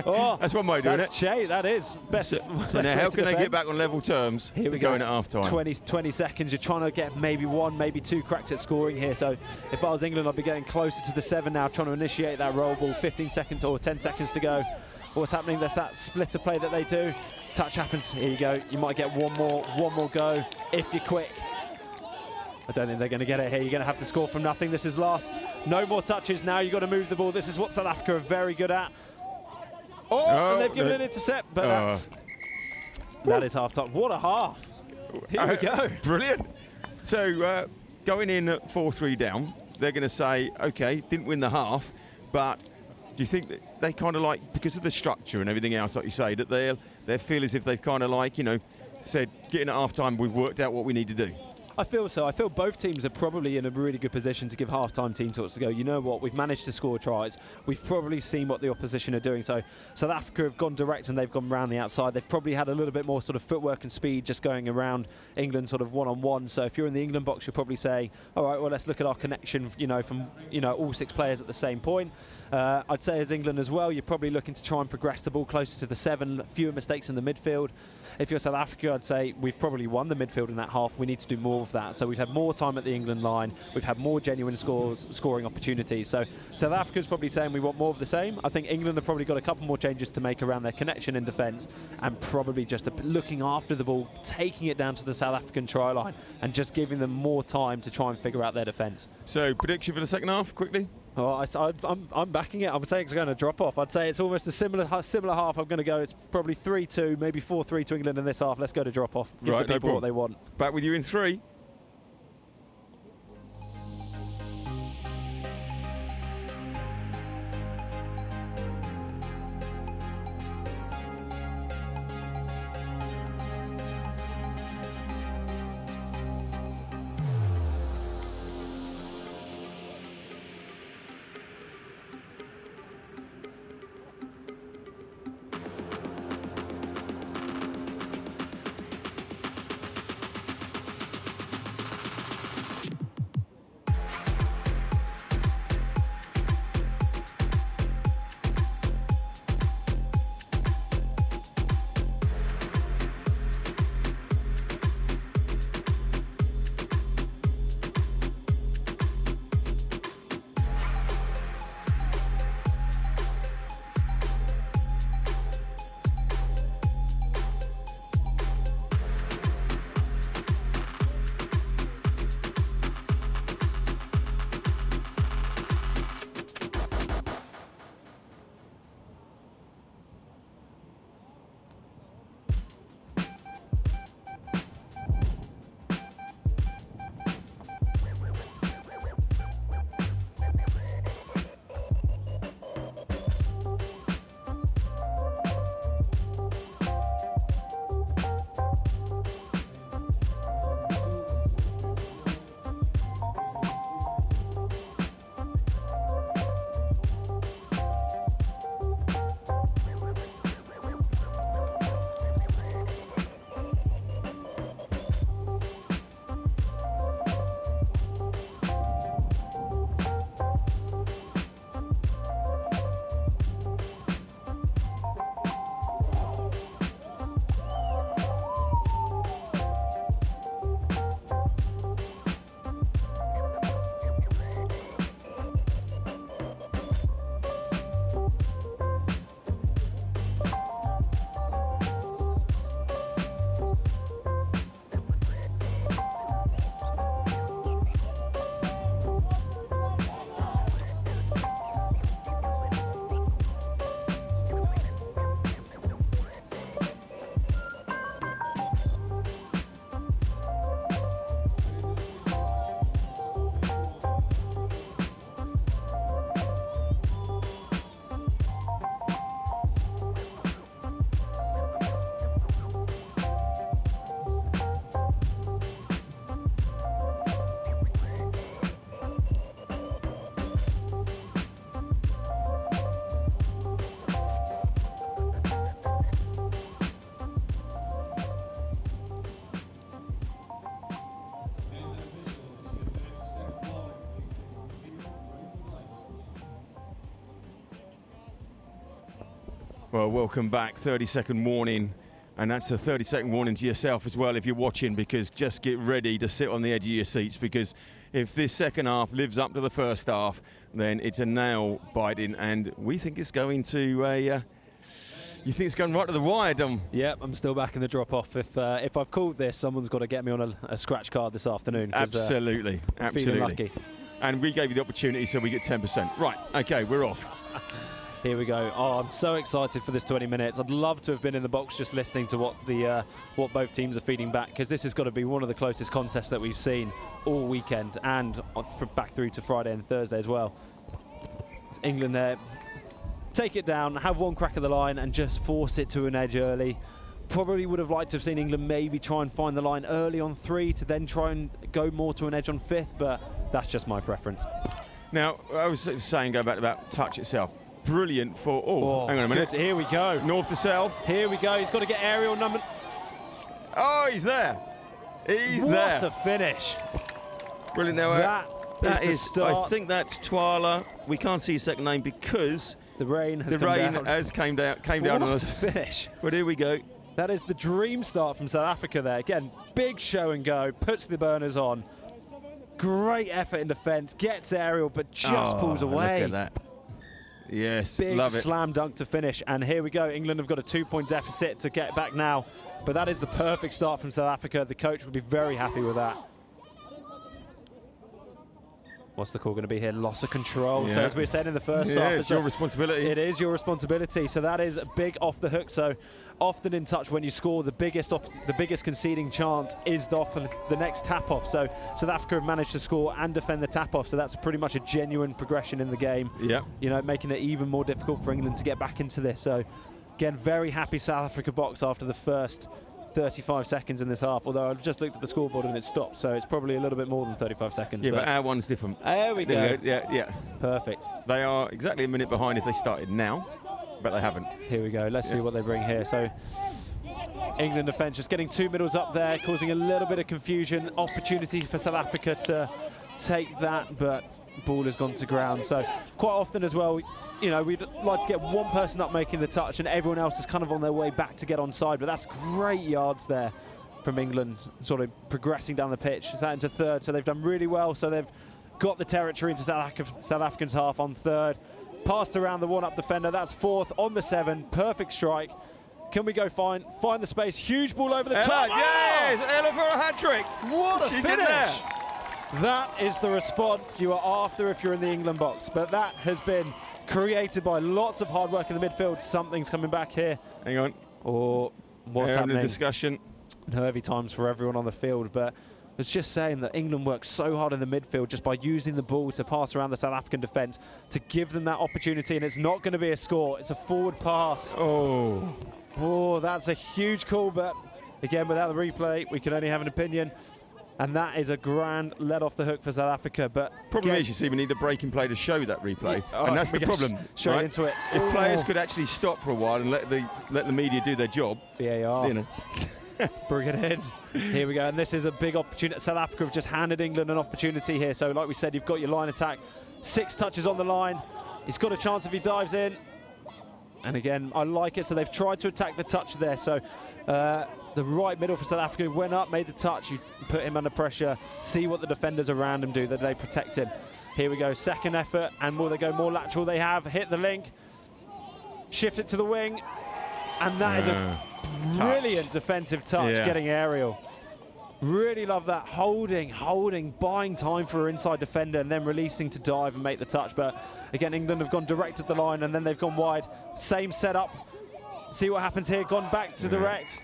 Oh, that's one way of doing it. That is best. So now, how can they get back on level terms? Here we go go in at half time. 20 seconds. You're trying to get maybe 1, maybe 2 cracks at scoring here. So if I was England, I'd be getting closer to the 7 now, trying to initiate that roll ball. 15 seconds or 10 seconds to go. What's happening? There's that splitter play that they do. Touch happens. Here you go. You might get one more go if you're quick. I don't think they're going to get it here. You're going to have to score from nothing. This is last. No more touches now. You've got to move the ball. This is what South Africa are very good at. And they've given an intercept, but that is half time. What a half. Here we go. Brilliant. So going in at 4-3 down, they're going to say, okay, didn't win the half, but do you think that they kind of like, because of the structure and everything else, like you say, that they feel as if they've kind of like, you know, said, getting at half time, we've worked out what we need to do? I feel so. I feel both teams are probably in a really good position to give half-time team talks to go, you know what, we've managed to score tries. We've probably seen what the opposition are doing. So South Africa have gone direct and they've gone round the outside. They've probably had a little bit more sort of footwork and speed just going around England sort of one-on-one. So if you're in the England box, you'll probably say, all right, well, let's look at our connection, you know, from, you know, all 6 players at the same point. I'd say as England as well, you're probably looking to try and progress the ball closer to the 7, fewer mistakes in the midfield. If you're South Africa, I'd say we've probably won the midfield in that half. We need to do more of that. So we've had more time at the England line. We've had more genuine scoring opportunities. So South Africa's probably saying we want more of the same. I think England have probably got a couple more changes to make around their connection in defence and probably just looking after the ball, taking it down to the South African try line and just giving them more time to try and figure out their defence. So prediction for the second half, quickly? Oh, I'm backing it. I'm saying it's going to drop off. I'd say it's almost a similar half. I'm going to go. It's probably 3-2, maybe 4-3 to England in this half. Let's go to drop off. Give the people what they want. Back with you in 3. Well, welcome back. 30-second warning. And that's a 30-second warning to yourself as well if you're watching, because just get ready to sit on the edge of your seats, because if this second half lives up to the first half, then it's a nail biting, and we think it's going to you think it's going right to the wire, Dom? Yep, I'm still back in the drop-off. If I've called this, someone's got to get me on a scratch card this afternoon. Absolutely, I'm feeling absolutely. lucky. And we gave you the opportunity, so we get 10%. Right, okay, we're off. Here we go. Oh, I'm so excited for this 20 minutes. I'd love to have been in the box just listening to what both teams are feeding back, because this has got to be one of the closest contests that we've seen all weekend, and back through to Friday and Thursday as well. It's England there. Take it down, have one crack at the line and just force it to an edge early. Probably would have liked to have seen England maybe try and find the line early on 3 to then try and go more to an edge on 5th, but that's just my preference. Now, I was saying, go back about touch itself. Brilliant for, hang on a minute. Good. Here we go. North to south. Here we go. He's got to get aerial number. Oh, he's there. He's there. What a finish. Brilliant. Now, that is the start. I think that's Twala. We can't see his second name because the rain has came down on us. What a finish. But here we go. That is the dream start from South Africa there. Again, big show and go, puts the burners on. Great effort in defence, gets aerial, but just pulls away. Look at that. Yes, big love it. Slam dunk to finish. And here we go. England have got a 2-point deficit to get back now. But that is the perfect start from South Africa. The coach would be very happy with that. What's the call going to be here? Loss of control. Yeah. So as we said in the first half, it's your responsibility. It is your responsibility. So that is big off the hook. So often in touch, when you score, the biggest conceding chance is the next tap off. So South Africa have managed to score and defend the tap off. So that's pretty much a genuine progression in the game. Yeah. You know, making it even more difficult for England to get back into this. So again, very happy South Africa box after the first 35 seconds in this half, although I've just looked at the scoreboard and it stopped, so it's probably a little bit more than 35 seconds. Yeah, but our one's different. There we go. Yeah. Perfect. They are exactly a minute behind if they started now, but they haven't. Here we go. Let's see what they bring here. So England defence just getting 2 middles up there, causing a little bit of confusion. Opportunity for South Africa to take that, but ball has gone to ground. So quite often as well, you know, we'd like to get one person up making the touch and everyone else is kind of on their way back to get onside, but that's great yards there from England, sort of progressing down the pitch. Is that into third? So they've done really well. So they've got the territory into South Africa's half on third. Passed around the one-up defender. That's fourth on the 7. Perfect strike. Can we go find the space? Huge ball over the top. Yes, Ella for a hat-trick. What a finish. That is the response you are after if you're in the England box. But that has been created by lots of hard work in the midfield. Something's coming back here. Hang on. Or what's happening? Discussion. Nervy times for everyone on the field, but I was just saying that England worked so hard in the midfield just by using the ball to pass around the South African defence to give them that opportunity, and it's not going to be a score. It's a forward pass. Oh, that's a huge call, but again, without the replay, we can only have an opinion. And that is a grand let off the hook for South Africa. But problem is, you see, we need a breaking play to show that replay, and that's the problem. Straight into it. If players could actually stop for a while and let the media do their job. VAR. You know. Bring it in. Here we go, and this is a big opportunity. South Africa have just handed England an opportunity here. So, like we said, you've got your line attack. 6 touches on the line. He's got a chance if he dives in. And again, I like it. So they've tried to attack the touch there. So the right middle for South Africa went up, made the touch. You put him under pressure. See what the defenders around him do, that they protect him. Here we go, second effort, and will they go more lateral? They have hit the link, shift it to the wing, and that is a brilliant defensive touch, getting aerial. Really love that, holding, buying time for an inside defender and then releasing to dive and make the touch. But again, England have gone direct at the line and then they've gone wide. Same setup. See what happens here, gone back to direct.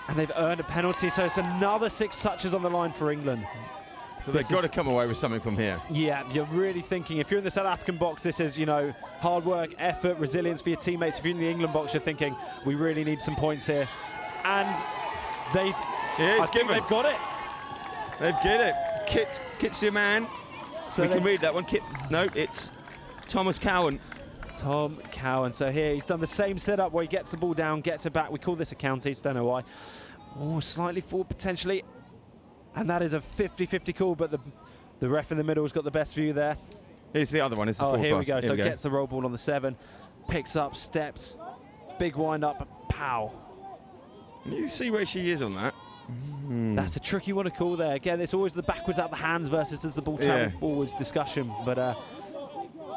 And they've earned a penalty, so it's another 6 touches on the line for England. So they've got to come away with something from here. Yeah, you're really thinking, if you're in the South African box, this is, you know, hard work, effort, resilience for your teammates. If you're in the England box, you're thinking, we really need some points here. And they've they've got it. They've got it. Kit's your man. So we can read that one. Kit. No, it's Thomas Cowan. Tom Cowan. So here he's done the same setup where he gets the ball down, gets it back. We call this a counties, don't know why. Oh, slightly forward potentially. And that is a 50-50 call, but the ref in the middle has got the best view there. Here's the other one. It's the here we go. Here So gets the roll ball on the 7. picks up, steps, big wind up, pow. You see where she is on that. That's a tricky one to call there. Again, it's always the backwards out the hands versus does the ball travel forwards discussion. But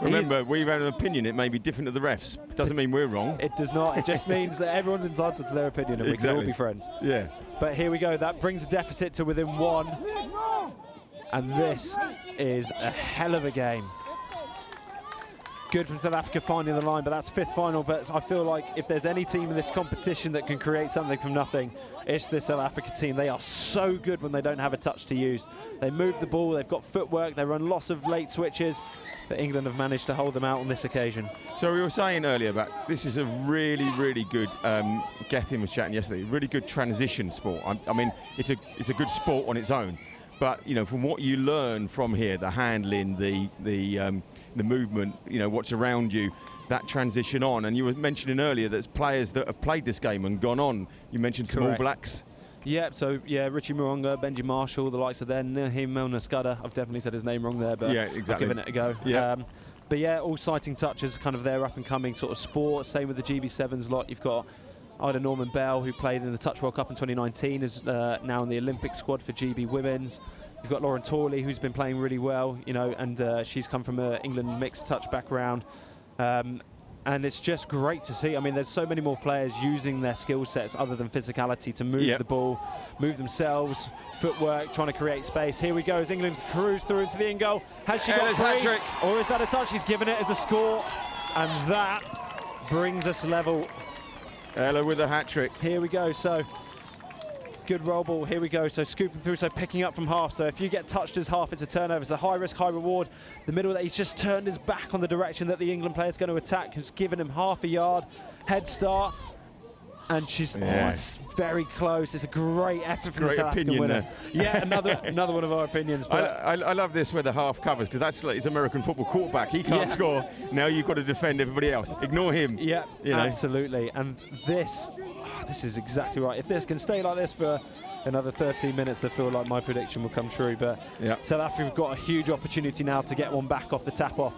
remember, we've had an opinion. It may be different to the refs. It doesn't mean we're wrong. It does not. It just means that everyone's entitled to their opinion and we can all be friends. Yeah. But here we go. That brings the deficit to within 1. And this is a hell of a game. Good from South Africa finding the line, but that's 5th final. But I feel like if there's any team in this competition that can create something from nothing, it's this South Africa team. They are so good when they don't have a touch to use. They move the ball, they've got footwork, they run lots of late switches, but England have managed to hold them out on this occasion. So we were saying earlier about this is a really, really good, Gethin was chatting yesterday, really good transition sport. I mean, it's a good sport on its own. But you know, from what you learn from here, the handling, the movement, you know, what's around you, that transition on. And you were mentioning earlier that there's players that have played this game and gone on. You mentioned some All Blacks. Yeah, so yeah, Richie Moronga, Benji Marshall, the likes of them, Nahim Melnaskada. I've definitely said his name wrong there, but yeah, exactly. I've given it a go. Yeah. But yeah, all sighting touches, kind of their up and coming sort of sport. Same with the GB7s lot. You've got Ida Norman Bell, who played in the Touch World Cup in 2019, is now in the Olympic squad for GB Women's. You've got Lauren Torley, who's been playing really well, you know, and she's come from an England mixed touch background. And it's just great to see. I mean, there's so many more players using their skill sets other than physicality to move the ball, move themselves, footwork, trying to create space. Here we go as England cruise through into the in goal. Has she got free? Or is that a touch? She's given it as a score. And that brings us level. Ella with a hat-trick. Here we go. So good roll ball. Here we go. So scooping through, so picking up from half. So if you get touched as half, it's a turnover. It's a high risk, high reward. The middle that he's just turned his back on the direction that the England player's going to attack, has given him half a yard head start. And she's it's very close. It's a great effort from the South African winner. Yeah, another one of our opinions. But I love this where the half covers, because that's like his American football quarterback. He can't score. Now you've got to defend everybody else. Ignore him. Yeah, you know? Absolutely. And this is exactly right. If this can stay like this for another 13 minutes, I feel like my prediction will come true. But South Africa have got a huge opportunity now to get one back off the tap off.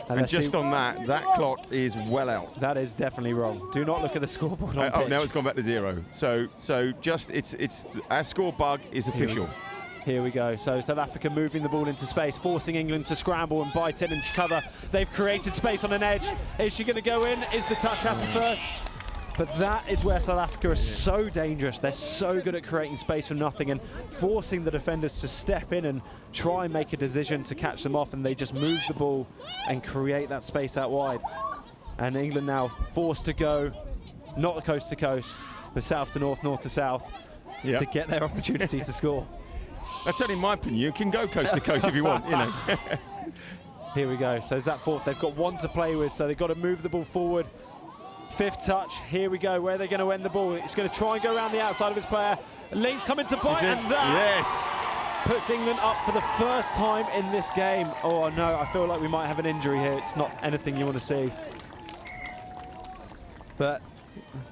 And just on that clock is well out. That is definitely wrong. Do not look at the scoreboard on pitch. Now it's gone back to 0. So just it's our score bug is official. Here we go. So South Africa moving the ball into space, forcing England to scramble and bite in and cover. They've created space on an edge. Is she going to go in? Is the touch happen first? But that is where South Africa is so dangerous. They're so good at creating space from nothing and forcing the defenders to step in and try and make a decision to catch them off, and they just move the ball and create that space out wide. And England now forced to go, not coast to coast, but south to north, north to south, to get their opportunity to score. That's only my opinion. You can go coast to coast if you want, you know. Here we go. So is that 4th? They've got 1 to play with, so they've got to move the ball forward. 5th touch, here we go, where they're going to end the ball. He's going to try and go around the outside of his player. Link's coming to bite, and that puts England up for the first time in this game. Oh no, I feel like we might have an injury here. It's not anything you want to see. But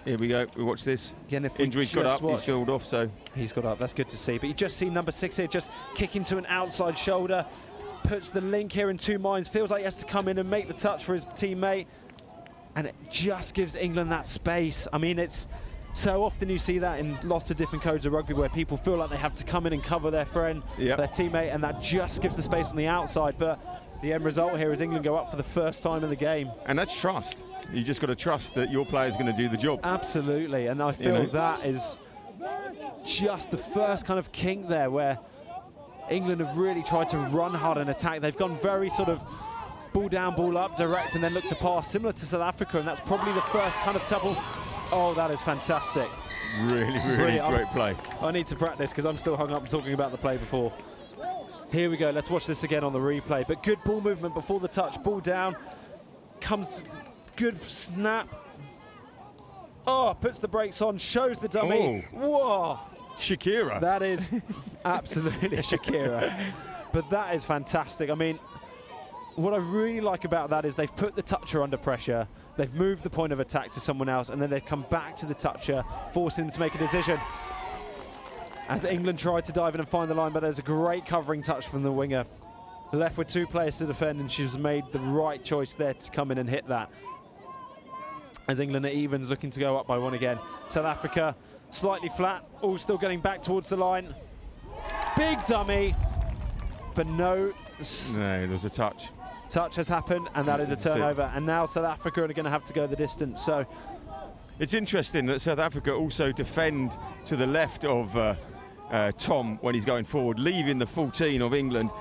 here we go, we watch this. Again, if injury's got up, he's killed off, so. He's got up, that's good to see. But you just see number 6 here, just kicking to an outside shoulder, puts the Link here in 2 minds, feels like he has to come in and make the touch for his teammate. And it just gives England that space. I mean, it's so often you see that in lots of different codes of rugby where people feel like they have to come in and cover their friend, their teammate, and that just gives the space on the outside. But the end result here is England go up for the first time in the game. And that's trust. You just got to trust that your player's going to do the job. Absolutely, and I feel that is just the first kind of kink there where England have really tried to run hard and attack. They've gone very sort of ball down, ball up, direct, and then look to pass, similar to South Africa, and that's probably the first kind of double. Oh, that is fantastic. Really great play. I need to practice because I'm still hung up talking about the play before. Here we go, let's watch this again on the replay. But good ball movement before the touch, ball down, comes, good snap. Oh, puts the brakes on, shows the dummy. Oh. Whoa. Shakira. That is absolutely Shakira. But that is fantastic. I mean, what I really like about that is they've put the toucher under pressure, they've moved the point of attack to someone else, and then they've come back to the toucher, forcing them to make a decision. As England tried to dive in and find the line, but there's a great covering touch from the winger. Left with 2 players to defend, and she's made the right choice there to come in and hit that. as England are evens, looking to go up by 1 again. South Africa slightly flat, all still getting back towards the line. Big dummy, but no. No, there was a touch. Touch has happened, and that is a turnover. And now South Africa are going to have to go the distance. So it's interesting that South Africa also defend to the left of Tom when he's going forward, leaving the 14 of England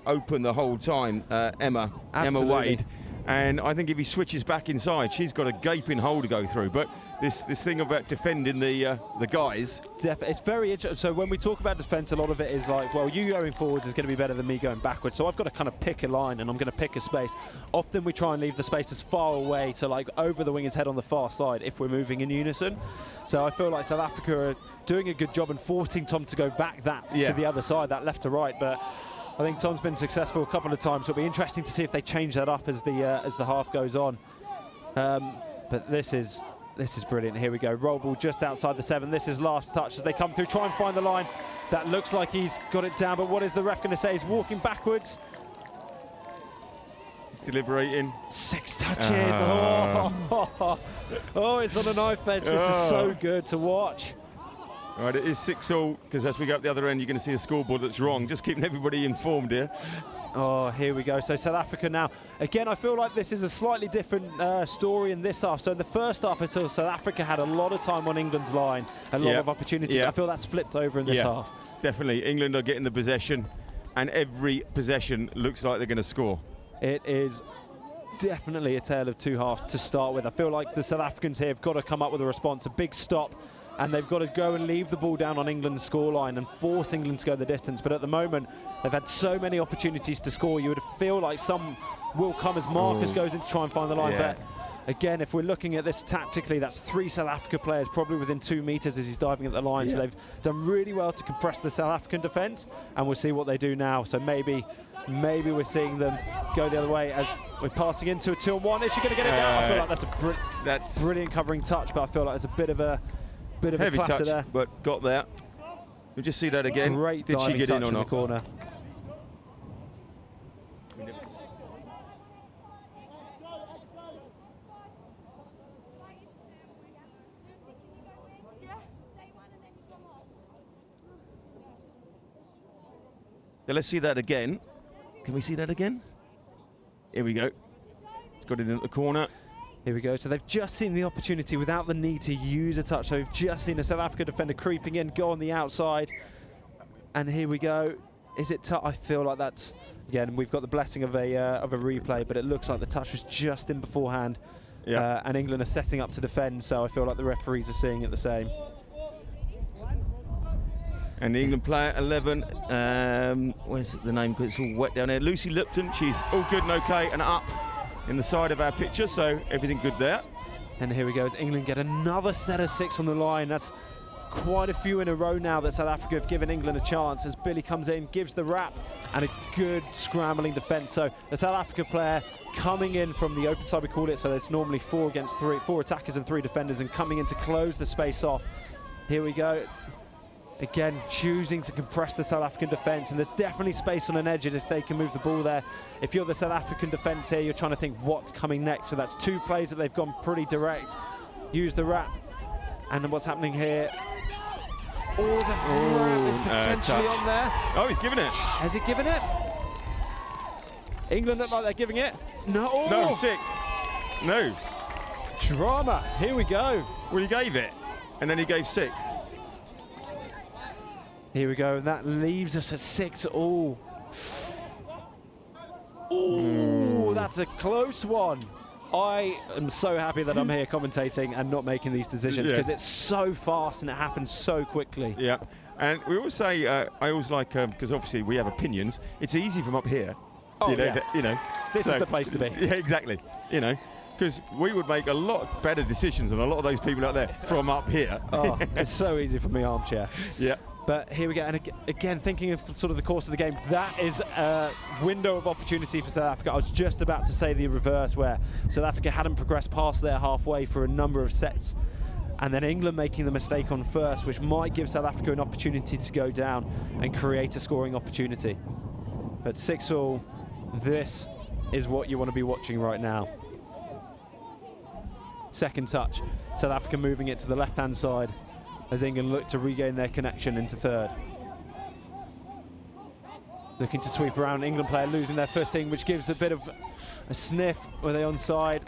open the whole time, Emma Wade. And I think if he switches back inside, she's got a gaping hole to go through. But this thing about defending the guys, it's very interesting. So when we talk about defence, a lot of it is like, well, you going forwards is going to be better than me going backwards. So I've got to kind of pick a line, and I'm going to pick a space. Often we try and leave the space as far away to like over the winger's head on the far side if we're moving in unison. So I feel like South Africa are doing a good job and forcing Tom to go back to the other side, that left to right. But I think Tom's been successful a couple of times. It'll be interesting to see if they change that up as the half goes on. But this is brilliant. Here we go. Roll ball just outside the 7. This is last touch as they come through. Try and find the line. That looks like he's got it down. But what is the ref going to say? He's walking backwards. Deliberating. 6 touches. Oh, it's on a knife edge. This is so good to watch. All right, it is 6-all, because as we go up the other end, you're going to see a scoreboard that's wrong. Just keeping everybody informed here. Oh, here we go. So South Africa now. Again, I feel like this is a slightly different story in this half. So in the first half, I saw South Africa had a lot of time on England's line, a lot of opportunities. I feel that's flipped over in this half. Definitely. England are getting the possession, and every possession looks like they're going to score. It is definitely a tale of two halves to start with. I feel like the South Africans here have got to come up with a response, a big stop, and they've got to go and leave the ball down on England's scoreline and force England to go the distance. But at the moment, they've had so many opportunities to score. You would feel like some will come as Marcus goes in to try and find the line. But again, if we're looking at this tactically, that's 3 South Africa players probably within 2 meters as he's diving at the line. So they've done really well to compress the South African defence, and we'll see what they do now. So maybe we're seeing them go the other way as we're passing into a 2-on-1. Is she going to get it down? I feel like that's a brilliant covering touch, but I feel like it's a bit of a heavy clatter touch there. But got there. We'll just see that again. Great Did she get in or the not? Corner. Yeah, let's see that again. Can we see that again? Here we go. It's got it in the corner. Here we go. So they've just seen the opportunity without the need to use a touch. So we've just seen a South Africa defender creeping in, go on the outside. And here we go. Is it touch? I feel like that's, again, we've got the blessing of a replay, but it looks like the touch was just in beforehand. And England are setting up to defend, so I feel like the referees are seeing it the same. And the England player 11, where's the name? Because it's all wet down there. Lucy Lipton, she's all good and okay and up in the side of our picture, so everything good there. And here we go, as England get another set of 6 on the line. That's quite a few in a row now that South Africa have given England a chance, as Billy comes in, gives the wrap, and a good scrambling defence. So the South Africa player coming in from the open side, we call it, so it's normally 4 against 3, 4 attackers and 3 defenders, and coming in to close the space off. Here we go. Again, choosing to compress the South African defence, and there's definitely space on an edge if they can move the ball there. If you're the South African defence here, you're trying to think what's coming next. So that's 2 plays that they've gone pretty direct. Use the wrap. And then what's happening here? Oh, the wrap is potentially on there. Oh, he's given it. Has he given it? England look like they're giving it. No. Oh. No, 6. No. Drama. Here we go. Well, he gave it, and then he gave 6. Here we go, and that leaves us at 6-all. Ooh, that's a close one. I am so happy that I'm here commentating and not making these decisions, because it's so fast and it happens so quickly. Yeah, and we always say, I always like, because obviously we have opinions, it's easy from up here. Oh, you know, This is the place to be. Yeah, exactly. You know, because we would make a lot better decisions than a lot of those people out there from up here. Oh, it's so easy from the armchair. Yeah. But here we go, and again, thinking of sort of the course of the game, that is a window of opportunity for South Africa. I was just about to say the reverse, where South Africa hadn't progressed past their halfway for a number of sets, and then England making the mistake on first, which might give South Africa an opportunity to go down and create a scoring opportunity. But 6-all, this is what you want to be watching right now. second touch. South Africa moving it to the left-hand side as England look to regain their connection into third. Looking to sweep around, England player losing their footing, which gives a bit of a sniff. Were they onside?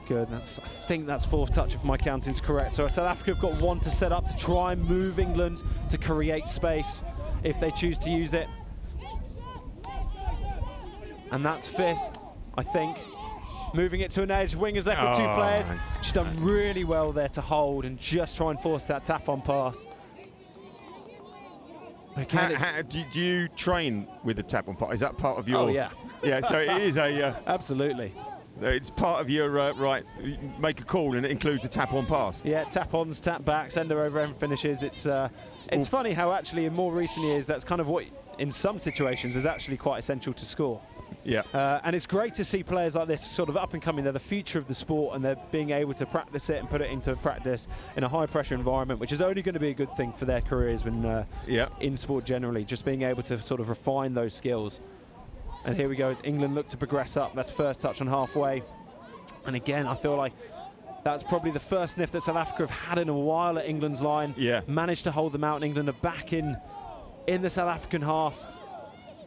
Good, I think that's fourth touch if my counting's correct. So South Africa have got one to set up to try and move England to create space if they choose to use it. And that's fifth, I think. Moving it to an edge, wingers left with two players. She's done really well there to hold and just try and force that tap-on pass. Again, how do you train with the tap-on pass? Is that part of your... Oh, yeah. Yeah, so it is a... Absolutely. It's part of your, right, make a call and it includes a tap-on pass. Yeah, tap-ons, tap-backs, ender over end finishes. It's funny how actually in more recent years that's kind of what, in some situations, is actually quite essential to score. Yeah. And it's great to see players like this sort of up and coming. They're the future of the sport and they're being able to practice it and put it into practice in a high pressure environment, which is only going to be a good thing for their careers when in sport generally, just being able to sort of refine those skills. And here we go as England look to progress up. That's first touch on halfway. And again, I feel like that's probably the first sniff that South Africa have had in a while at England's line. Yeah. Managed to hold them out and England are back in the South African half,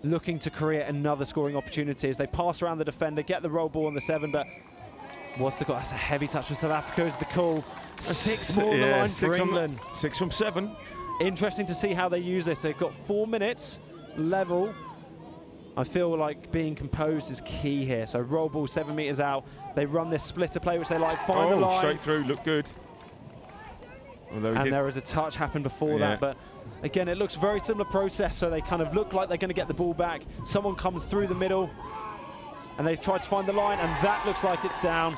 looking to create another scoring opportunity as they pass around the defender, get the roll ball on the 7, but what's the call? That's a heavy touch from South Africa is the call. 6 more on the line for England. 6 from 7. Interesting to see how they use this. They've got 4 minutes level. I feel like being composed is key here. So roll ball 7 meters out. They run this splitter play, which they like, find the line. Straight through, look good. And there was a touch happened before that, but again, it looks very similar process. So they kind of look like they're going to get the ball back. Someone comes through the middle, and they try to find the line, and that looks like it's down.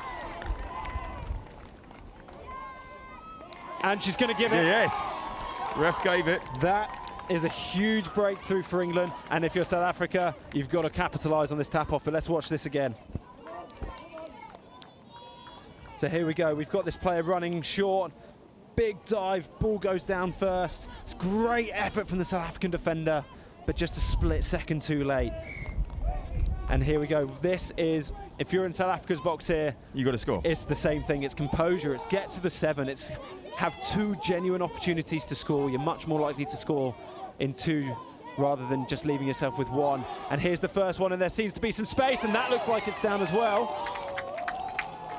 And she's going to give it. Yes, ref gave it. That is a huge breakthrough for England, and if you're South Africa, you've got to capitalise on this tap-off, but let's watch this again. So here we go, we've got this player running short, big dive, ball goes down first. It's great effort from the South African defender, but just a split second too late. And here we go, this is, if you're in South Africa's box here, you got to score. It's the same thing, it's composure, it's get to the 7, it's have 2 genuine opportunities to score. You're much more likely to score in 2 rather than just leaving yourself with 1. And here's the first one, and there seems to be some space, and that looks like it's down as well.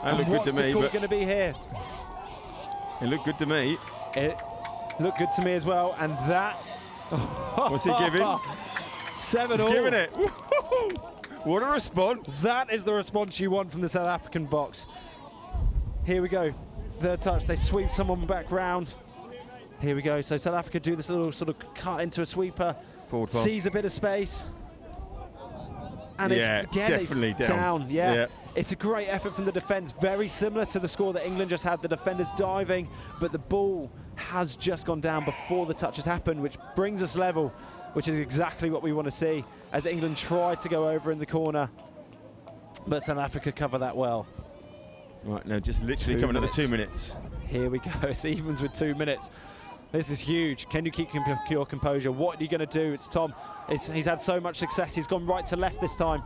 That looked good to me. What's the call going to be here? It looked good to me. It looked good to me as well, and that... What's he giving? 7 He's all. giving it. What a response. That is the response you want from the South African box. Here we go. Third touch, they sweep someone back round. Here we go, so South Africa do this little sort of cut into a sweeper. Forward pass. Sees a bit of space. And yeah, it's, again, definitely it's down. Yeah. It's a great effort from the defence, very similar to the score that England just had. The defenders diving, but the ball has just gone down before the touches happened, which brings us level, which is exactly what we want to see as England tried to go over in the corner, but South Africa cover that well. Right, now just literally coming up to 2 minutes. Here we go, it's evens with 2 minutes. This is huge. Can you keep your composure? What are you going to do? It's Tom. He's had so much success. He's gone right to left this time.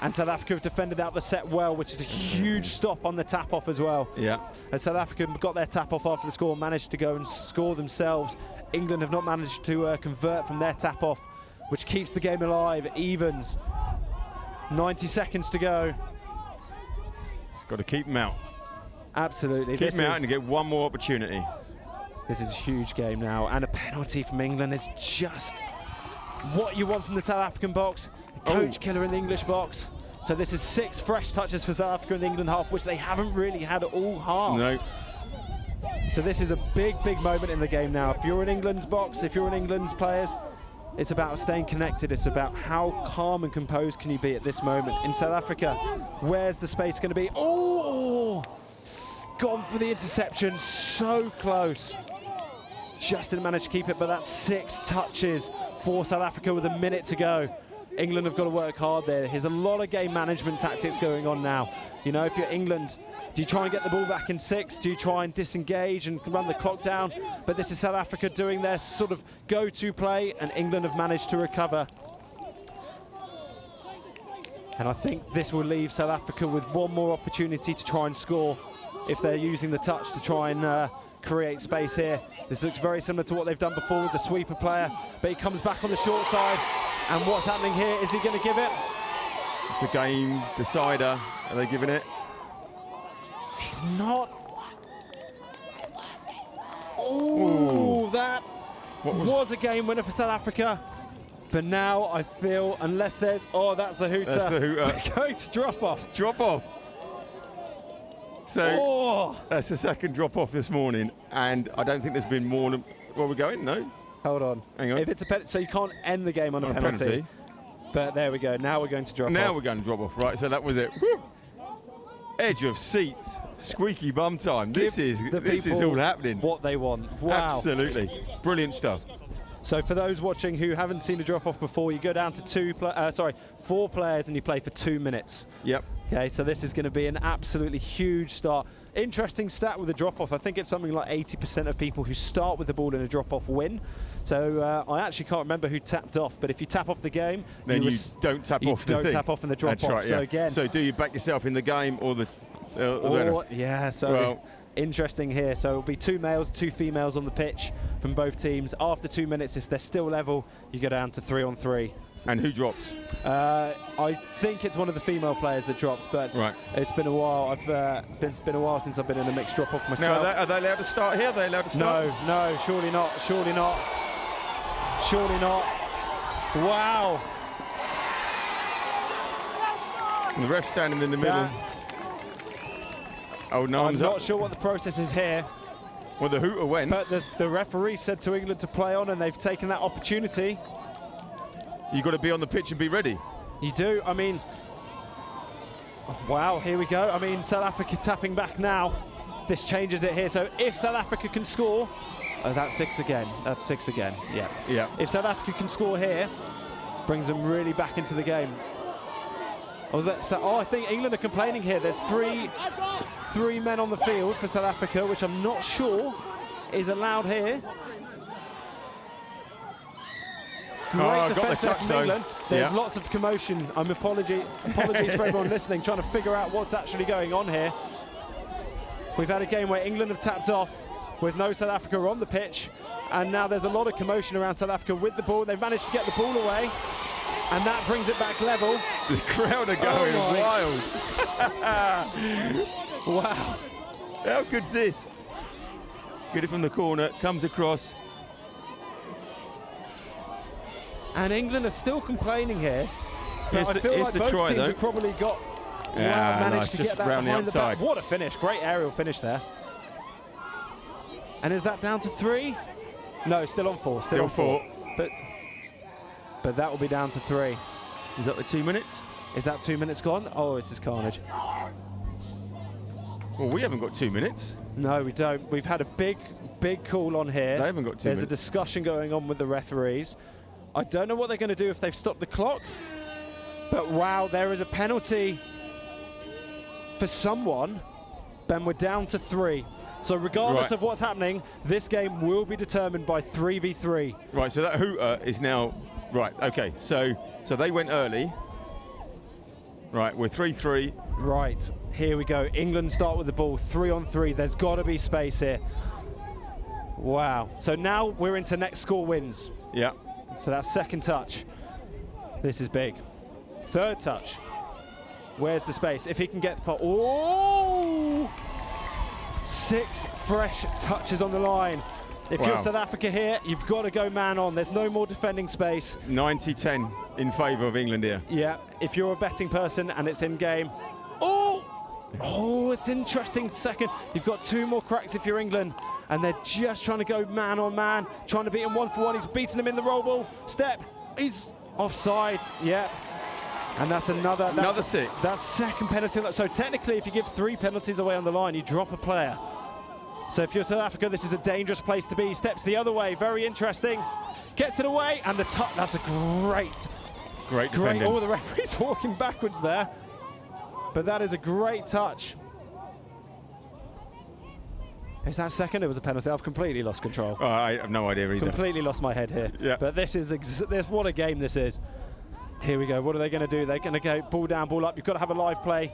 And South Africa have defended out the set well, which is a huge stop on the tap-off as well. Yeah. And South Africa got their tap-off after the score, managed to go and score themselves. England have not managed to convert from their tap-off, which keeps the game alive. Evens. 90 seconds to go. It's got to keep them out. Absolutely. Keep them out and get one more opportunity. This is a huge game now, and a penalty from England is just what you want from the South African box. Coach killer in the English box. So this is 6 fresh touches for South Africa in the England half, which they haven't really had all half. No. So this is a big, big moment in the game now. If you're in England's box, if you're in England's players, it's about staying connected. It's about how calm and composed can you be at this moment. In South Africa, where's the space going to be? Oh! Gone for the interception, so close. Just didn't manage to keep it, but that's 6 touches for South Africa with a minute to go. England have got to work hard there. There's a lot of game management tactics going on now. You know, if you're England, do you try and get the ball back in 6? Do you try and disengage and run the clock down? But this is South Africa doing their sort of go-to play, and England have managed to recover. And I think this will leave South Africa with one more opportunity to try and score if they're using the touch to try and create space here. This looks very similar to what they've done before with the sweeper player, but he comes back on the short side. And what's happening here? Is he going to give it? It's a game decider. Are they giving it? He's not. Oh, that was a game winner for South Africa. But now I feel, unless there's, oh, that's the hooter. That's the hooter. We're going to drop off. Drop off. So that's the second drop off this morning, and I don't think there's been more than, well, we're going, no? Hold on. Hang on. If it's a penalty, so you can't end the game on a penalty. But there we go. Now we're going to drop off. Now we're going to drop off. Right, so that was it. Woo! Edge of seats, squeaky bum time. This is all happening. What they want. Wow. Absolutely. Brilliant stuff. So for those watching who haven't seen a drop off before, you go down to 4 players and you play for 2 minutes. Yep. Okay, so this is going to be an absolutely huge start. Interesting stat with the drop off. I think it's something like 80% of people who start with the ball in a drop off win. So I actually can't remember who tapped off, but if you tap off the game, then you don't tap off the thing. You don't tap off in the drop off. Right, so yeah. again, so do you back yourself in the game or the? Yeah. So. Well, interesting here. So it'll be 2 males, 2 females on the pitch from both teams. After 2 minutes, if they're still level, you go down to 3-on-3. And who drops? I think it's one of the female players that drops, but it's been a while. It's been a while since I've been in a mixed drop off myself. Now, are they allowed to start here? Are they allowed to start? No, surely not. Surely not. Surely not. Wow. And the ref standing in the middle. Oh, no, I'm not sure what the process is here. Well, the hooter went. But the referee said to England to play on, and they've taken that opportunity. You've got to be on the pitch and be ready. You do. I mean, wow, here we go. I mean, South Africa tapping back now. This changes it here. So if South Africa can score, that's 6 again. That's 6 again. Yeah. If South Africa can score here, brings them really back into the game. I think England are complaining here. There's three men on the field for South Africa, which I'm not sure is allowed here. Great defence from England. There's lots of commotion. Apologies for everyone listening, trying to figure out what's actually going on here. We've had a game where England have tapped off with no South Africa on the pitch, and now there's a lot of commotion around South Africa with the ball. They've managed to get the ball away, and that brings it back level. The crowd are going wild. Wow. How good's this? Get it from the corner, comes across. And England are still complaining here. But I feel like both teams have probably got managed to get that behind the back. What a finish. Great aerial finish there. And is that down to 3? No, still on 4. Still on 4. But that will be down to 3. Is that the 2 minutes? Is that 2 minutes gone? Oh, this is carnage. Well, we haven't got 2 minutes. No, we don't. We've had a big call on here. They haven't got 2 minutes. There's a discussion going on with the referees. I don't know what they're going to do if they've stopped the clock. But wow, there is a penalty for someone. Then we're down to 3. So regardless of what's happening, this game will be determined by 3v3. Right, so that hooter is now... Right, okay, so they went early. Right, we're 3-3. Right, here we go. England start with the ball, 3-on-3. There's got to be space here. Wow. So now we're into next score wins. Yeah. So that's second touch. This is big. Third touch. Where's the space? If he can get the... Oh! 6 fresh touches on the line. If you're South Africa here, you've got to go man on. There's no more defending space. 90-10 in favour of England here. Yeah, if you're a betting person and it's in game. Oh! Oh, it's interesting. Second, you've got 2 more cracks if you're England. And they're just trying to go man on man, trying to beat him 1-for-1. He's beaten him in the roll ball. Step, he's offside. Yeah. And that's another 6. That's second penalty. So technically, if you give 3 penalties away on the line, you drop a player. So if you're South Africa, this is a dangerous place to be. Steps the other way, very interesting. Gets it away, and the touch. That's a great defending. Oh, the referee's walking backwards there. But that is a great touch. Is that second? It was a penalty. I've completely lost control. Oh, I have no idea either. Completely lost my head here. Yeah. But this is what a game this is. Here we go. What are they going to do? They're going to go ball down, ball up. You've got to have a live play.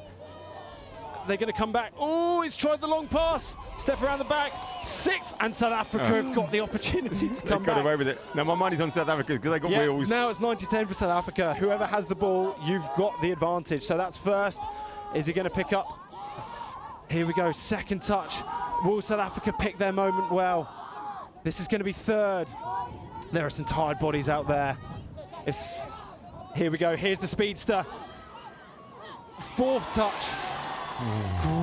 They're going to come back. Oh, he's tried the long pass. Step around the back. 6, and South Africa have got the opportunity to come They got back. away with it. Now, my money's on South Africa because they got wheels. Now it's 90-10 for South Africa. Whoever has the ball, you've got the advantage. So that's first. Is he going to pick up? Here we go. Second touch. Will South Africa pick their moment well? This is going to be third. There are some tired bodies out there. Here we go. Here's the speedster. Fourth touch.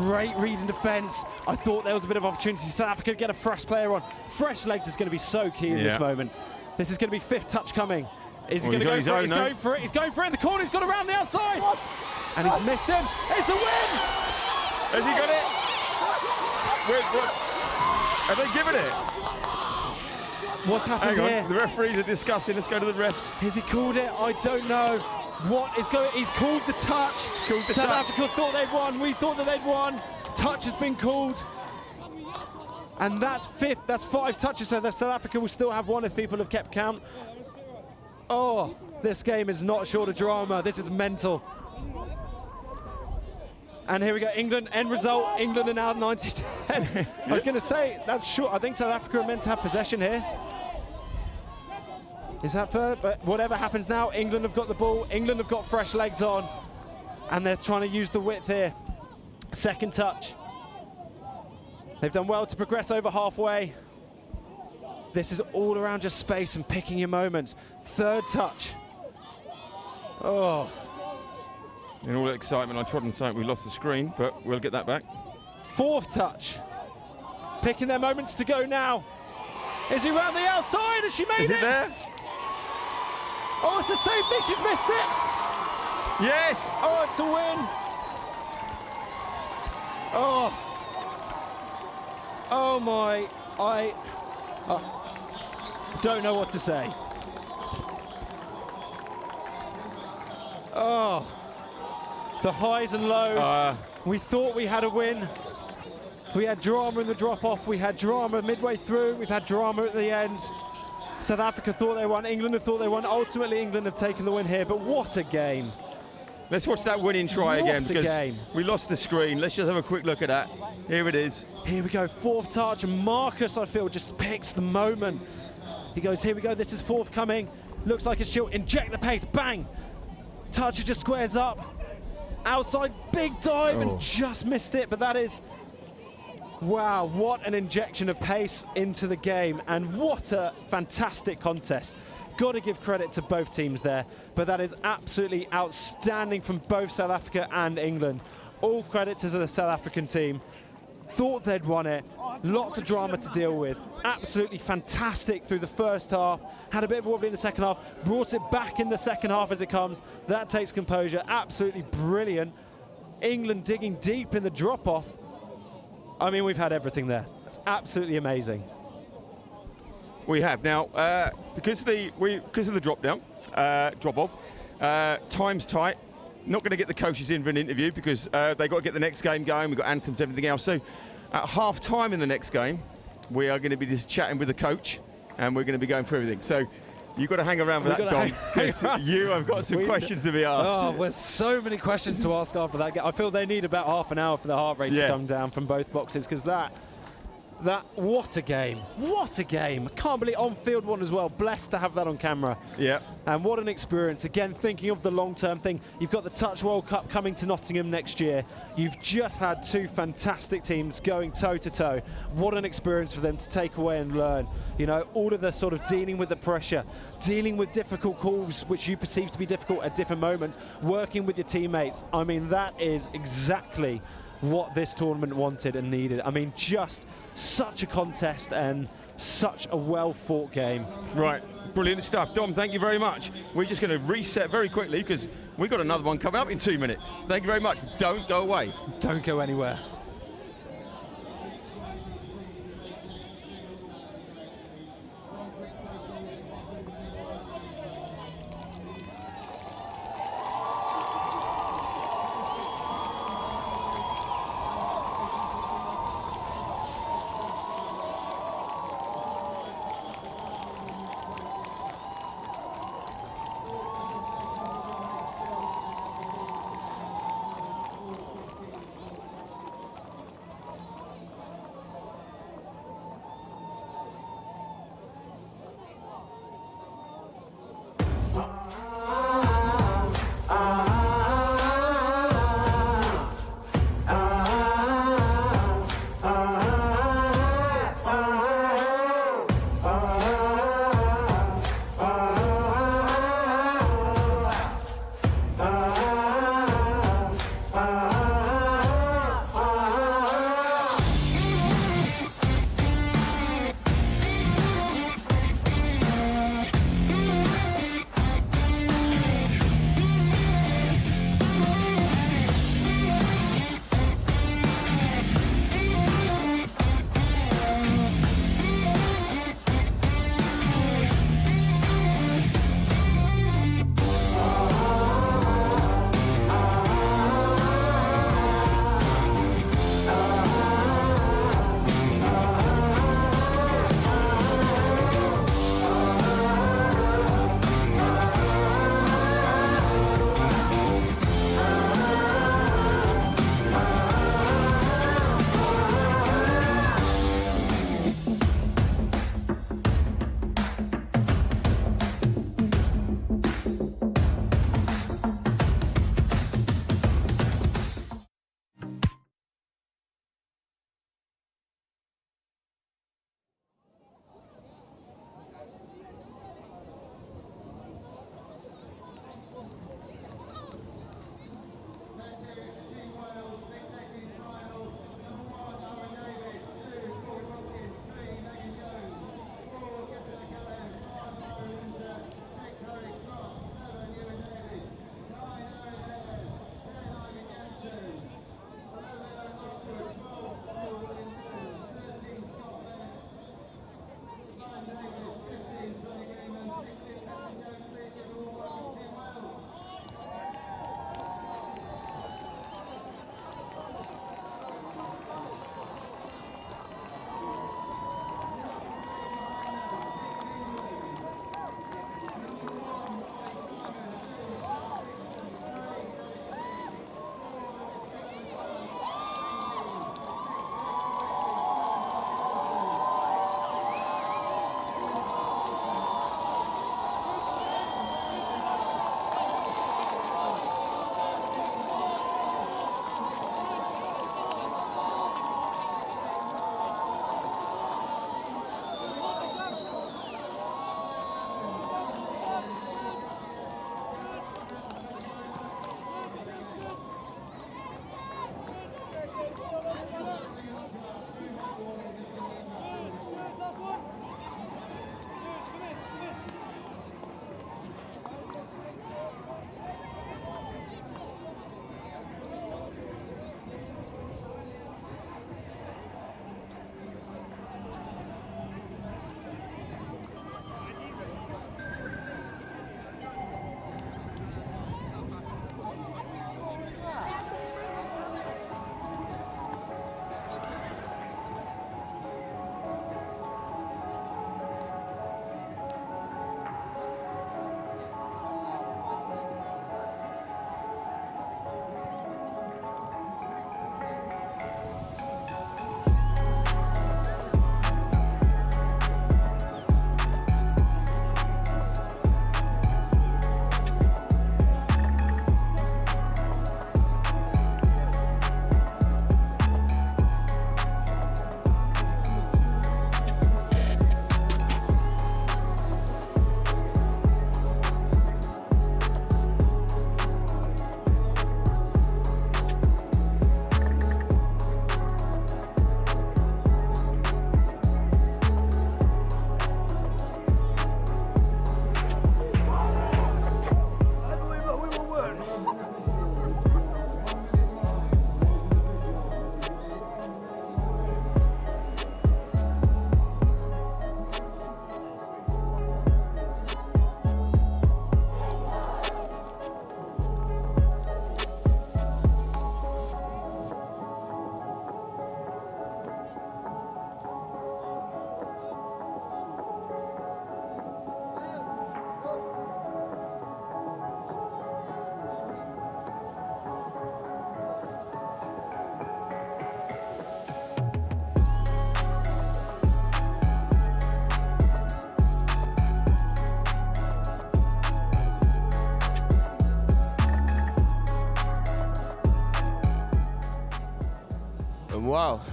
Great read in defence. I thought there was a bit of opportunity. South Africa get a fresh player on. Fresh legs is going to be so key in this moment. This is going to be fifth touch coming. Is he going to go for it? He's going for it. He's going for it in the corner. He's got around the outside. And he's missed him. It's a win! Has he got it? Wait, what? Have they given it? What's happened here? The referees are discussing. Let's go to the refs. Has he called it? I don't know. What is going? He's called the touch. South Africa thought they'd won. We thought that they'd won. Touch has been called. And that's fifth. That's 5 touches. So South Africa will still have 1 if people have kept count. Oh, this game is not short of drama. This is mental. And here we go, England, end result, England are now 90-10. I was going to say, that's short. I think South Africa are meant to have possession here. Is that fair? But whatever happens now, England have got the ball, England have got fresh legs on, and they're trying to use the width here. Second touch. They've done well to progress over halfway. This is all around just space and picking your moments. Third touch. Oh. In all that excitement, I trod on sight, we lost the screen, but we'll get that back. Fourth touch. Picking their moments to go now. Is he round the outside? Has she made it? Is it there? Oh, it's the same thing. She's missed it. Yes. Oh, it's a win. Oh. Oh my. I don't know what to say. Oh. The highs and lows. We thought we had a win. We had drama in the drop-off. We had drama midway through. We've had drama at the end. South Africa thought they won. England have thought they won. Ultimately, England have taken the win here. But what a game. Let's watch that winning try again. What a game. We lost the screen. Let's just have a quick look at that. Here it is. Here we go. Fourth touch. And Marcus, I feel, just picks the moment. He goes, here we go. This is forthcoming. Looks like she'll inject the pace. Bang. Touch just squares up. Outside, big dive, and just missed it, but that is, wow, what an injection of pace into the game, and what a fantastic contest. Got to give credit to both teams there, but that is absolutely outstanding from both South Africa and England. All credit to the South African team. Thought they'd won it, lots of drama to deal with, absolutely fantastic through the first half, had a bit of a wobbly in the second half, brought it back in the second half as it comes, that takes composure, absolutely brilliant. England digging deep in the drop-off. I mean, we've had everything there. That's absolutely amazing. We have. Now, because of the drop-off, time's tight. Not going to get the coaches in for an interview because they've got to get the next game going. We've got anthems, everything else. So at half-time in the next game, we are going to be just chatting with the coach, and we're going to be going through everything. So you've got to hang around for that, Dom, because you have got some questions to be asked. Oh, there's so many questions to ask after that game. I feel they need about half an hour for the heart rate to come down from both boxes, because what a game. What a game. Can't believe on-field one as well. Blessed to have that on camera. Yeah. And what an experience. Again, thinking of the long-term thing, you've got the Touch World Cup coming to Nottingham next year. You've just had 2 fantastic teams going toe-to-toe. What an experience for them to take away and learn. You know, all of the sort of dealing with the pressure, dealing with difficult calls, which you perceive to be difficult at different moments, working with your teammates. I mean, that is exactly what this tournament wanted and needed. I mean, just such a contest and such a well-fought game. Right, brilliant stuff. Dom, thank you very much. We're just going to reset very quickly because we've got another one coming up in 2 minutes. Thank you very much. Don't go away. Don't go anywhere.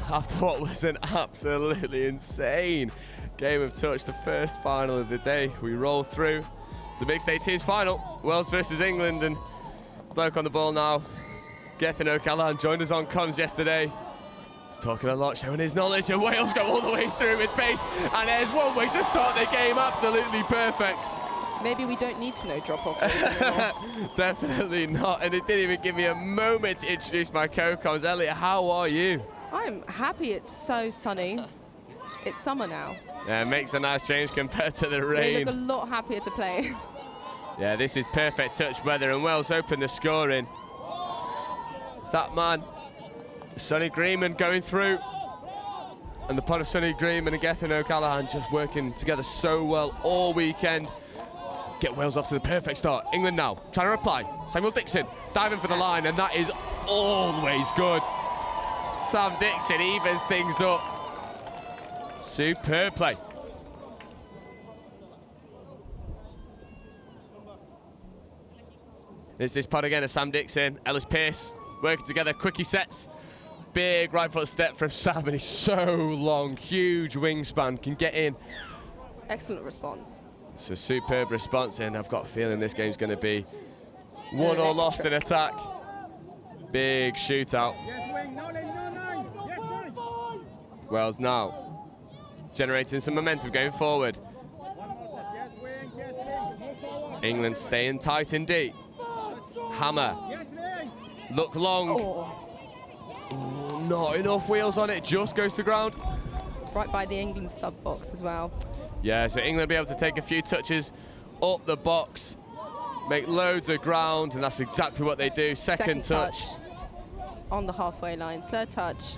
after what was an absolutely insane game of touch, the first final of the day. We roll through. It's the Mixed 18s final, Wales versus England, and bloke on the ball now, Gethin O'Callaghan, joined us on comms yesterday. He's talking a lot, showing his knowledge, and Wales go all the way through with pace, and there's one way to start the game, absolutely perfect. Maybe we don't need to know drop-off anymore. Definitely not, and it didn't even give me a moment to introduce my co-comms. Elliot, how are you? I'm happy it's so sunny. It's summer now. Yeah, it makes a nice change compared to the They rain. look a lot happier to play. Yeah, this is perfect touch weather, and Wales open the scoring. It's that man, Sonny Greenman, going through. And the pod of Sonny Greenman and Gethin O'Callaghan just working together so well all weekend. Get Wales off to the perfect start. England now, trying to reply. Samuel Dixon diving for the line, and that is always good. Sam Dixon evens things up. Superb play. There's this pod again of Sam Dixon, Ellis Pearce, working together, quickie sets. Big right foot step from Sam, and he's so long, huge wingspan, can get in. Excellent response. It's a superb response, and I've got a feeling this game's going to be won or lost in attack. Big shootout. Wales now generating some momentum going forward. England staying tight and deep. Hammer. Look long. Ooh, not enough wheels on it, just goes to ground. Right by the England sub box as well. Yeah, so England will be able to take a few touches up the box, make loads of ground, and that's exactly what they do. Second touch. On the halfway line. Third touch,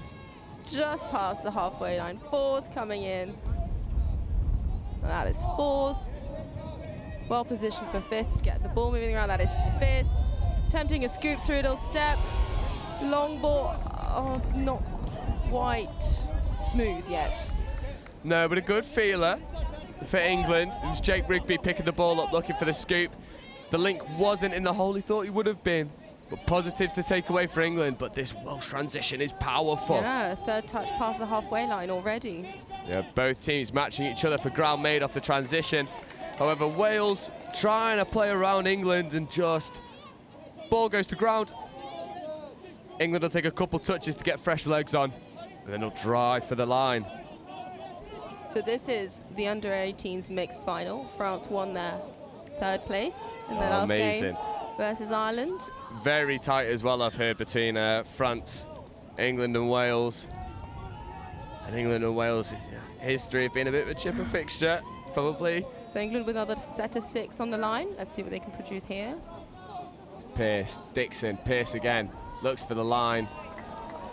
just past the halfway line. Fourth coming in. That is fourth. Well positioned for fifth. Get the ball moving around. That is fifth. Attempting a scoop through, it'll step. Long ball. Oh, not quite smooth yet. No, but a good feeler for England. It was Jake Rugby picking the ball up, looking for the scoop. The link wasn't in the hole he thought he would have been. But positives to take away for England, but this Welsh transition is powerful. Yeah, third touch past the halfway line already. Yeah, both teams matching each other for ground made off the transition. However, Wales trying to play around England, and just ball goes to ground. England will take a couple touches to get fresh legs on, and then they'll drive for the line. So this is the under-18s mixed final. France won their third place in their last game versus Ireland. Very tight as well, I've heard, between France, England and Wales. And England and Wales, history of being a bit of a chipper fixture, probably. So England with another set of 6 on the line. Let's see what they can produce here. Pearce, Dixon, Pearce again, looks for the line.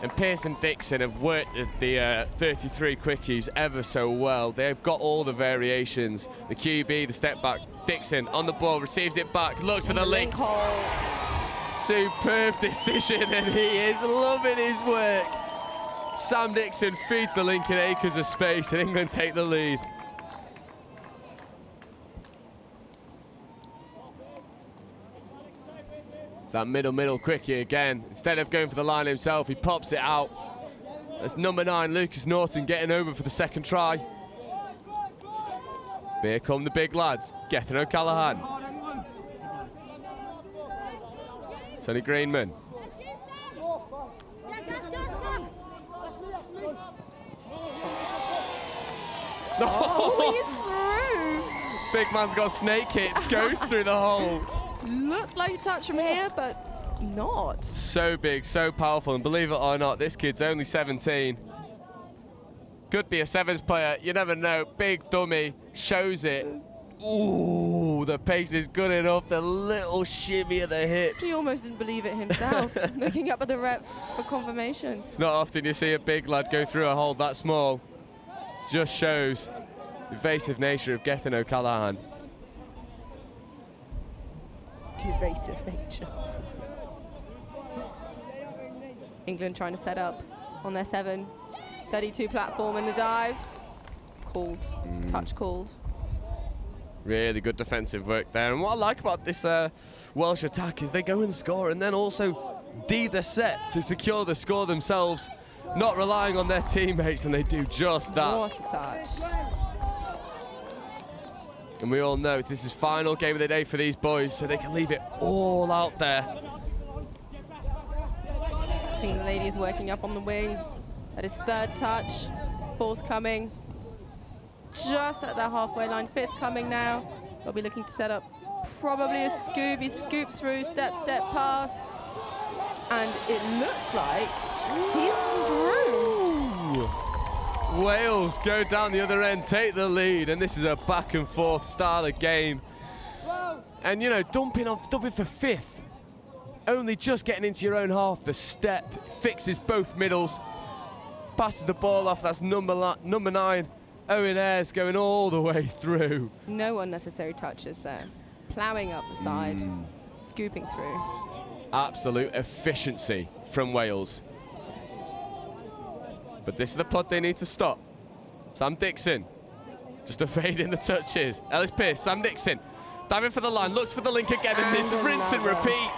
And Pearce and Dixon have worked at the 33 quickies ever so well. They've got all the variations. The QB, the step back, Dixon on the ball, receives it back, looks for the link. Superb decision, and he is loving his work. Sam Dixon feeds the link in acres of space, and England take the lead. It's that middle quickie again. Instead of going for the line himself, he pops it out. That's number 9, Lucas Norton, getting over for the second try. Here come the big lads. Gethin O'Callaghan. Sonny Greenman. Oh, he's through. Big man's got snake hips, goes through the hole. Looked like a touch from here, but not. So big, so powerful, and believe it or not, this kid's only 17. Could be a sevens player, you never know. Big dummy, shows it. Ooh, the pace is good enough. The little shimmy of the hips. He almost didn't believe it himself, looking up at the rep for confirmation. It's not often you see a big lad go through a hole that small. Just shows the evasive nature of Gethin O'Callaghan. Evasive nature. England trying to set up on their 7:32 platform in the dive. Called, touch called. Really good defensive work there. And what I like about this Welsh attack is they go and score and then also D the set to secure the score themselves. not relying on their teammates, and they do just that. What a touch. And we all know this is final game of the day for these boys, so they can leave it all out there. I think the lady is working up on the wing. That is third touch. Fourth coming. Just at the halfway line. Fifth coming now. They'll be looking to set up probably a scoop. He scoops through, step pass. And it looks like he's through. Wales go down the other end, take the lead, and this is a back and forth style of game. And you know, dumping for fifth, only just getting into your own half. The step fixes both middles, passes the ball off. That's number 9, Owen Ayres, going all the way through. No unnecessary touches there. Ploughing up the side, scooping through. Absolute efficiency from Wales. But this is the pod they need to stop. Sam Dixon, just evading the touches. Ellis Pearce, Sam Dixon, diving for the line, looks for the link again, and it's rinse and repeat.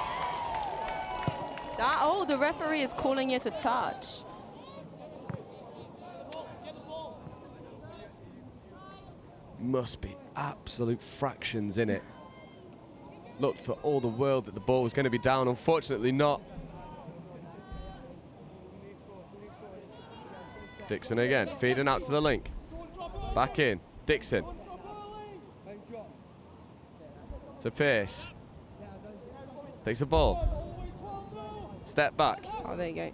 Oh, the referee is calling it a touch. Must be absolute fractions in it. Looked for all the world that the ball was going to be down, unfortunately not. Dixon again, feeding out to the link. Back in, Dixon. To Pearce. Takes the ball. Step back. Oh, there you go.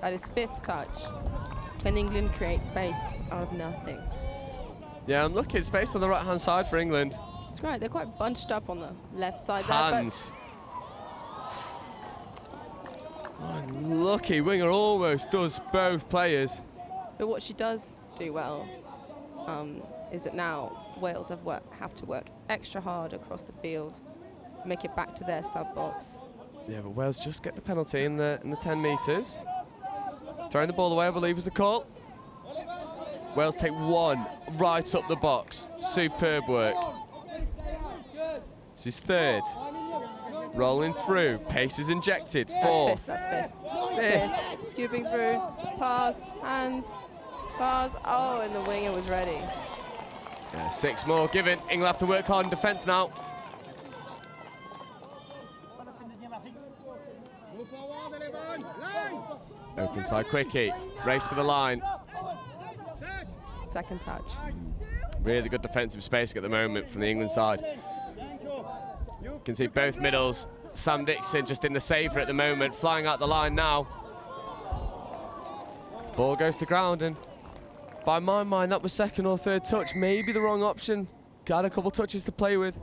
That is fifth touch. Can England create space out of nothing? Yeah, I'm looking space on the right-hand side for England. It's great. They're quite bunched up on the left side Hands. Lucky winger almost does both players. But what she does do well is that now Wales have to work extra hard across the field, make it back to their sub box. Yeah, but Wales just get the penalty in the 10 metres. Throwing the ball away, I believe, was the call. Wales take one right up the box. Superb work. This is third. Rolling through, pace is injected. Fourth. That's fifth. Scooping through, pass, hands, pass. Oh, and the winger was ready. Yeah, 6 more given. England have to work hard in defence now. Open side quickie, race for the line. Second touch. Really good defensive spacing at the moment from the England side. You can see both middles. Sam Dixon just in the saver at the moment, flying out the line now. Ball goes to ground, and by my mind that was second or third touch, maybe the wrong option. Got a couple touches to play with.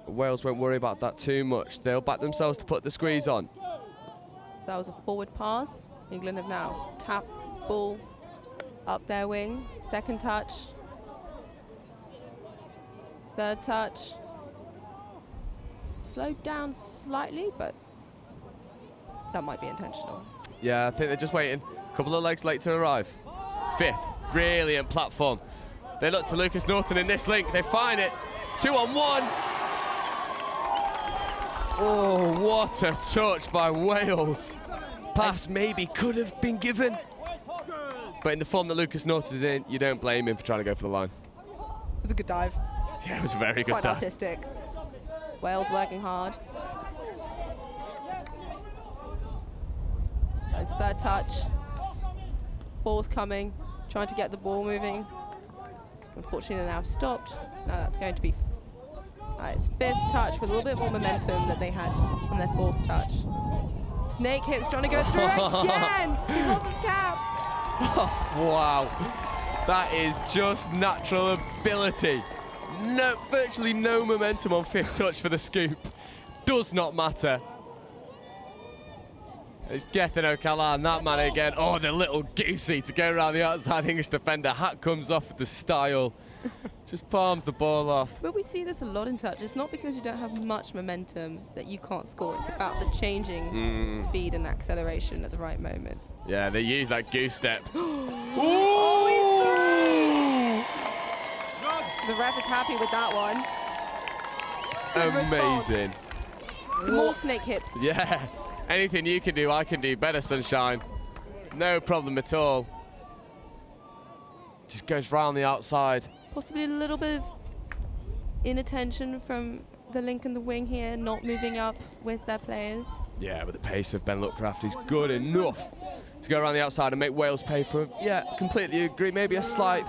Wales won't worry about that too much. They'll back themselves to put the squeeze on. That was a forward pass. England have now tapped ball up their wing. Second touch. Third touch. Slowed down slightly, but that might be intentional. Yeah, I think they're just waiting. A couple of legs late to arrive. Fifth, brilliant platform. They look to Lucas Norton in this link. They find it. 2-on-1. Oh, what a touch by Wales. Pass maybe could have been given. But in the form that Lucas Norton is in, you don't blame him for trying to go for the line. It was a good dive. Yeah, it was a very good Quite dive. artistic. Wales working hard. That's third touch. Fourth coming, trying to get the ball moving. Unfortunately, they're now stopped. Now that's going to be it's fifth touch with a little bit more momentum that they had on their fourth touch. Snake hips trying to go through again. He's lost his cap. Wow, that is just natural ability. No, virtually no momentum on fifth touch for the scoop. Does not matter. It's Gethin O'Callaghan, that man again. Oh, the little goosey to go around the outside English defender. Hat comes off with the style. Just palms the ball off. But we see this a lot in touch. It's not because you don't have much momentum that you can't score. It's about the changing speed and acceleration at the right moment. Yeah, they use that goose step. Oh, the ref is happy with that one. Good amazing. Some more snake hips. Yeah, Anything you can do, I can do better, Sunshine. No problem at all. Just goes round the outside. Possibly a little bit of inattention from the link and the wing here, not moving up with their players. Yeah, but the pace of Ben Lookcraft is good enough to go around the outside and make Wales pay for it. Yeah, completely agree. Maybe a slight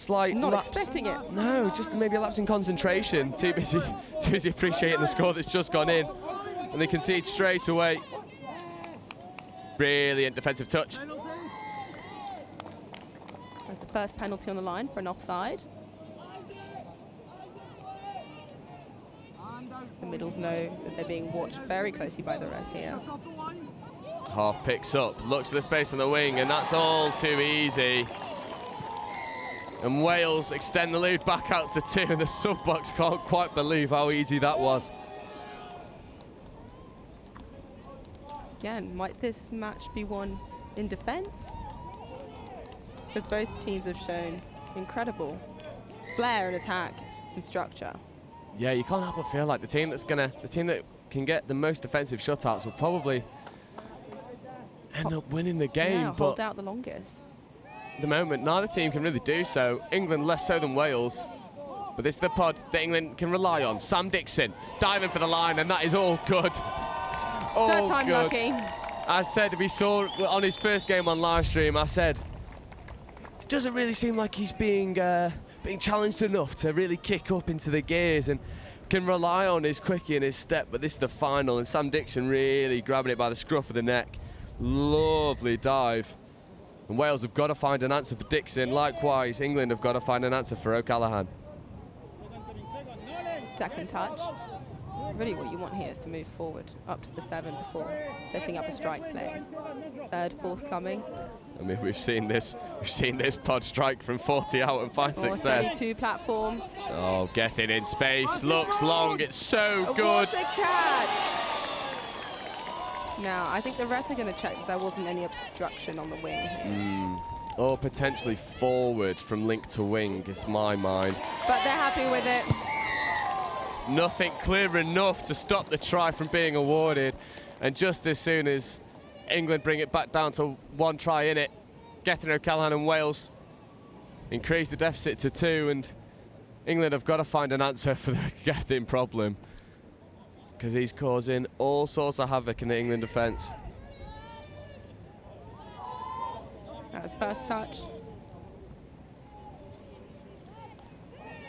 Not lapse. expecting it. No, just maybe a lapse in concentration. Too busy appreciating the score that's just gone in. And they concede straight away. Brilliant defensive touch. That's the first penalty on the line for an offside. The middles know that they're being watched very closely by the ref here. Half picks up, looks at the space on the wing, and that's all too easy. And Wales extend the lead back out to 2, and the sub-box can't quite believe how easy that was. Again, might this match be won in defence? Because both teams have shown incredible flair and attack and structure. Yeah, you can't help but feel like the team that can get the most defensive shutouts will probably end up winning the game. Yeah, but hold out the longest. at the moment, neither team can really do so. England less so than Wales. But this is the pod that England can rely on. Sam Dixon diving for the line, and that is all good. All Third time good. lucky. I said, if he saw on his first game on live stream, I said, it doesn't really seem like he's being challenged enough to really kick up into the gears and can rely on his quickie and his step, but this is the final, and Sam Dixon really grabbing it by the scruff of the neck. Lovely dive. And Wales have got to find an answer for Dixon. Likewise, England have got to find an answer for O'Callaghan. Second touch. Really what you want here is to move forward up to the 7 before setting up a strike play. Third, fourth coming. I mean, we've seen this pod strike from 40 out and find Or success. 32 platform. Oh, Gethin in space, looks long, it's so good. What a catch! Now, I think the refs are going to check that there wasn't any obstruction on the wing here. Or potentially forward from link to wing, is my mind. But they're happy with it. Nothing clear enough to stop the try from being awarded. And just as soon as England bring it back down to 1 try in it, Gethin, O'Callaghan and Wales increase the deficit to 2, and England have got to find an answer for the Gethin problem, because he's causing all sorts of havoc in the England defence. That was first touch.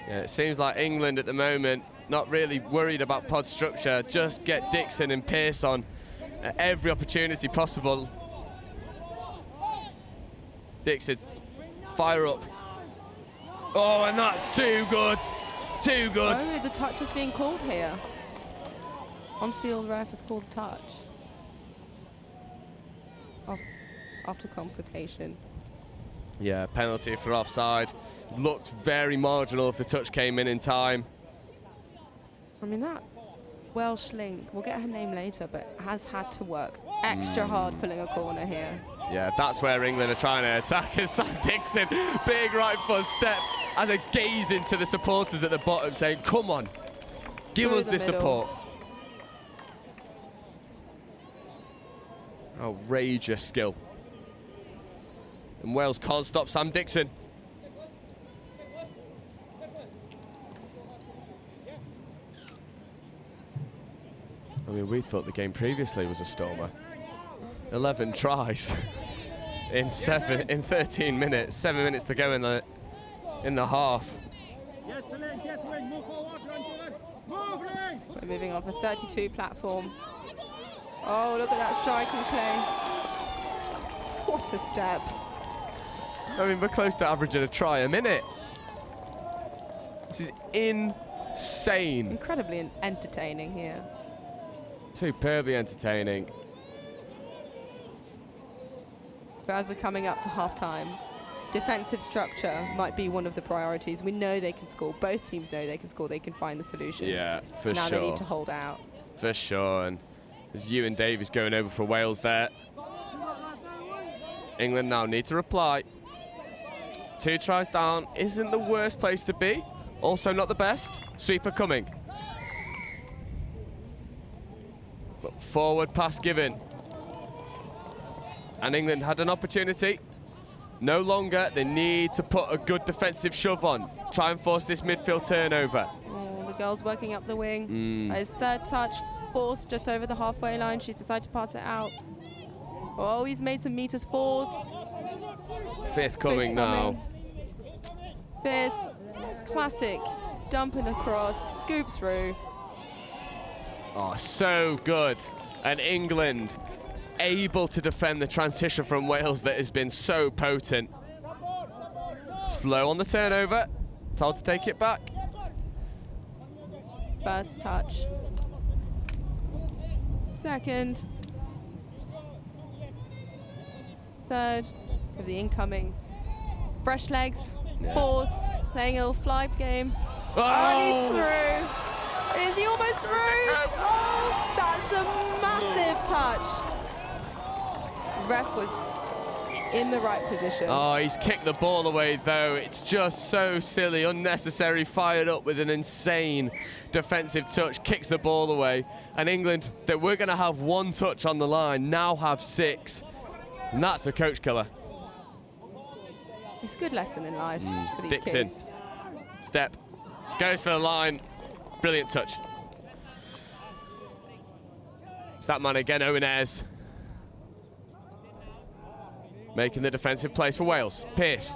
Yeah, it seems like England at the moment not really worried about pod structure, just get Dixon and Pearce on at every opportunity possible. Dixon, fire up. Oh, and that's too good. Too good. Oh, the touch is being called here. On-field ref has called touch. After consultation. Yeah, penalty for offside. Looked very marginal if the touch came in time. I mean, that Welsh link, we'll get her name later, but has had to work extra hard pulling a corner here. Yeah, that's where England are trying to attack. And Sam Dixon, big right foot step, as a gaze into the supporters at the bottom, saying, come on, give us the support. Outrageous skill. And Wales can't stop Sam Dixon. I mean, we thought the game previously was a stormer. 11 tries in 13 minutes. 7 minutes to go in the half. We're moving off a 32 platform. Oh, look at that striking play. What a step. I mean, we're close to averaging a try a minute. This is insane. Incredibly entertaining here. Superbly entertaining. But as we're coming up to half-time, defensive structure might be one of the priorities. We know they can score. Both teams know they can score. They can find the solutions. Yeah, for now sure. They need to hold out. For sure. And there's Ewan Davies going over for Wales there. England now need to reply. 2 tries down isn't the worst place to be. Also not the best. Sweeper coming. But forward pass given. And England had an opportunity. No longer, they need to put a good defensive shove on. Try and force this midfield turnover. Oh, the girl's working up the wing. His third touch, fourth, just over the halfway line. She's decided to pass it out. Oh, he's made some meters, fourth. Fifth coming now. Fifth, classic, dumping across, scoops through. Oh, so good. And England able to defend the transition from Wales that has been so potent. Slow on the turnover, told to take it back. First touch. Second. Third of the incoming. Fresh legs. Fourth. Playing a little fly game. Oh! And he's through. Is he almost through? Oh, that's a massive touch. Ref was in the right position. Oh, he's kicked the ball away though. It's just so silly, unnecessary, fired up with an insane defensive touch, kicks the ball away. And England, that we're going to have one touch on the line, now have 6. And that's a coach killer. It's a good lesson in life for these Dixon, kids. step, goes for the line, brilliant touch. It's that man again, Owen Ayres. Making the defensive plays for Wales. Pearce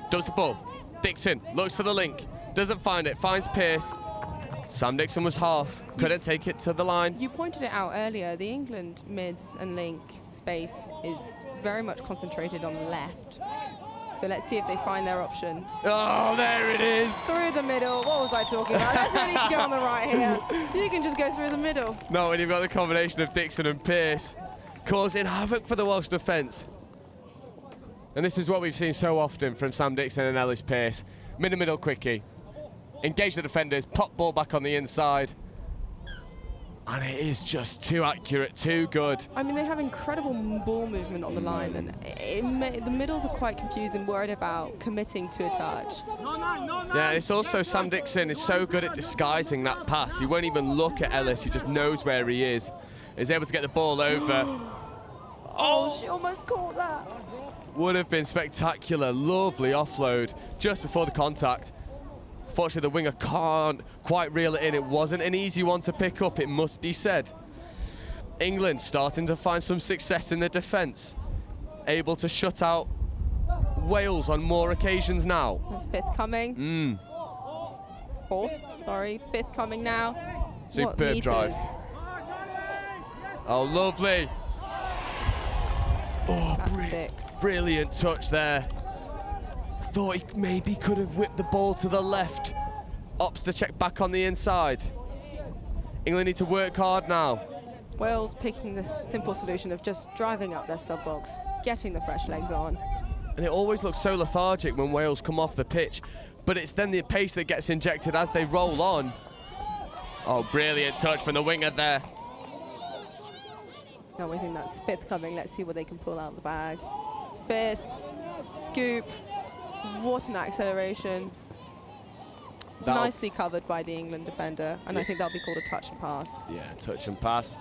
dumps the ball. Dixon looks for the link. Doesn't find it. Finds Pearce. Sam Dixon was half. Couldn't take it to the line. You pointed it out earlier. The England mids and link space is very much concentrated on the left. So let's see if they find their option. Oh, there it is. Through the middle. What was I talking about? There's no need to go on the right here. You can just go through the middle. No, when you've got the combination of Dixon and Pearce causing havoc for the Welsh defence. And this is what we've seen so often from Sam Dixon and Ellis Pearce. Middle quickie. Engage the defenders, pop ball back on the inside. And it is just too accurate, too good. I mean, they have incredible ball movement on the line, and the middles are quite confused and worried about committing to a touch. Yeah, it's also Sam Dixon is so good at disguising that pass. He won't even look at Ellis, he just knows where he is. He's able to get the ball over. Oh, she almost caught that. Would have been spectacular, lovely offload just before the contact. Fortunately, the winger can't quite reel it in. It wasn't an easy one to pick up, it must be said. England starting to find some success in the defence. Able to shut out Wales on more occasions now. That's fifth coming. Fourth, sorry, fifth coming now. Superb drive. Oh, lovely. Oh, brilliant touch there. Thought he maybe could have whipped the ball to the left. Opts to check back on the inside. England need to work hard now. Wales picking the simple solution of just driving up their sub box, getting the fresh legs on. And it always looks so lethargic when Wales come off the pitch, but it's then the pace that gets injected as they roll on. Oh, brilliant touch from the winger there. Now we think that's fifth coming. Let's see what they can pull out of the bag. Fifth, scoop. What an acceleration. Nicely covered by the England defender, and I think that'll be called a touch and pass. Yeah, touch and pass.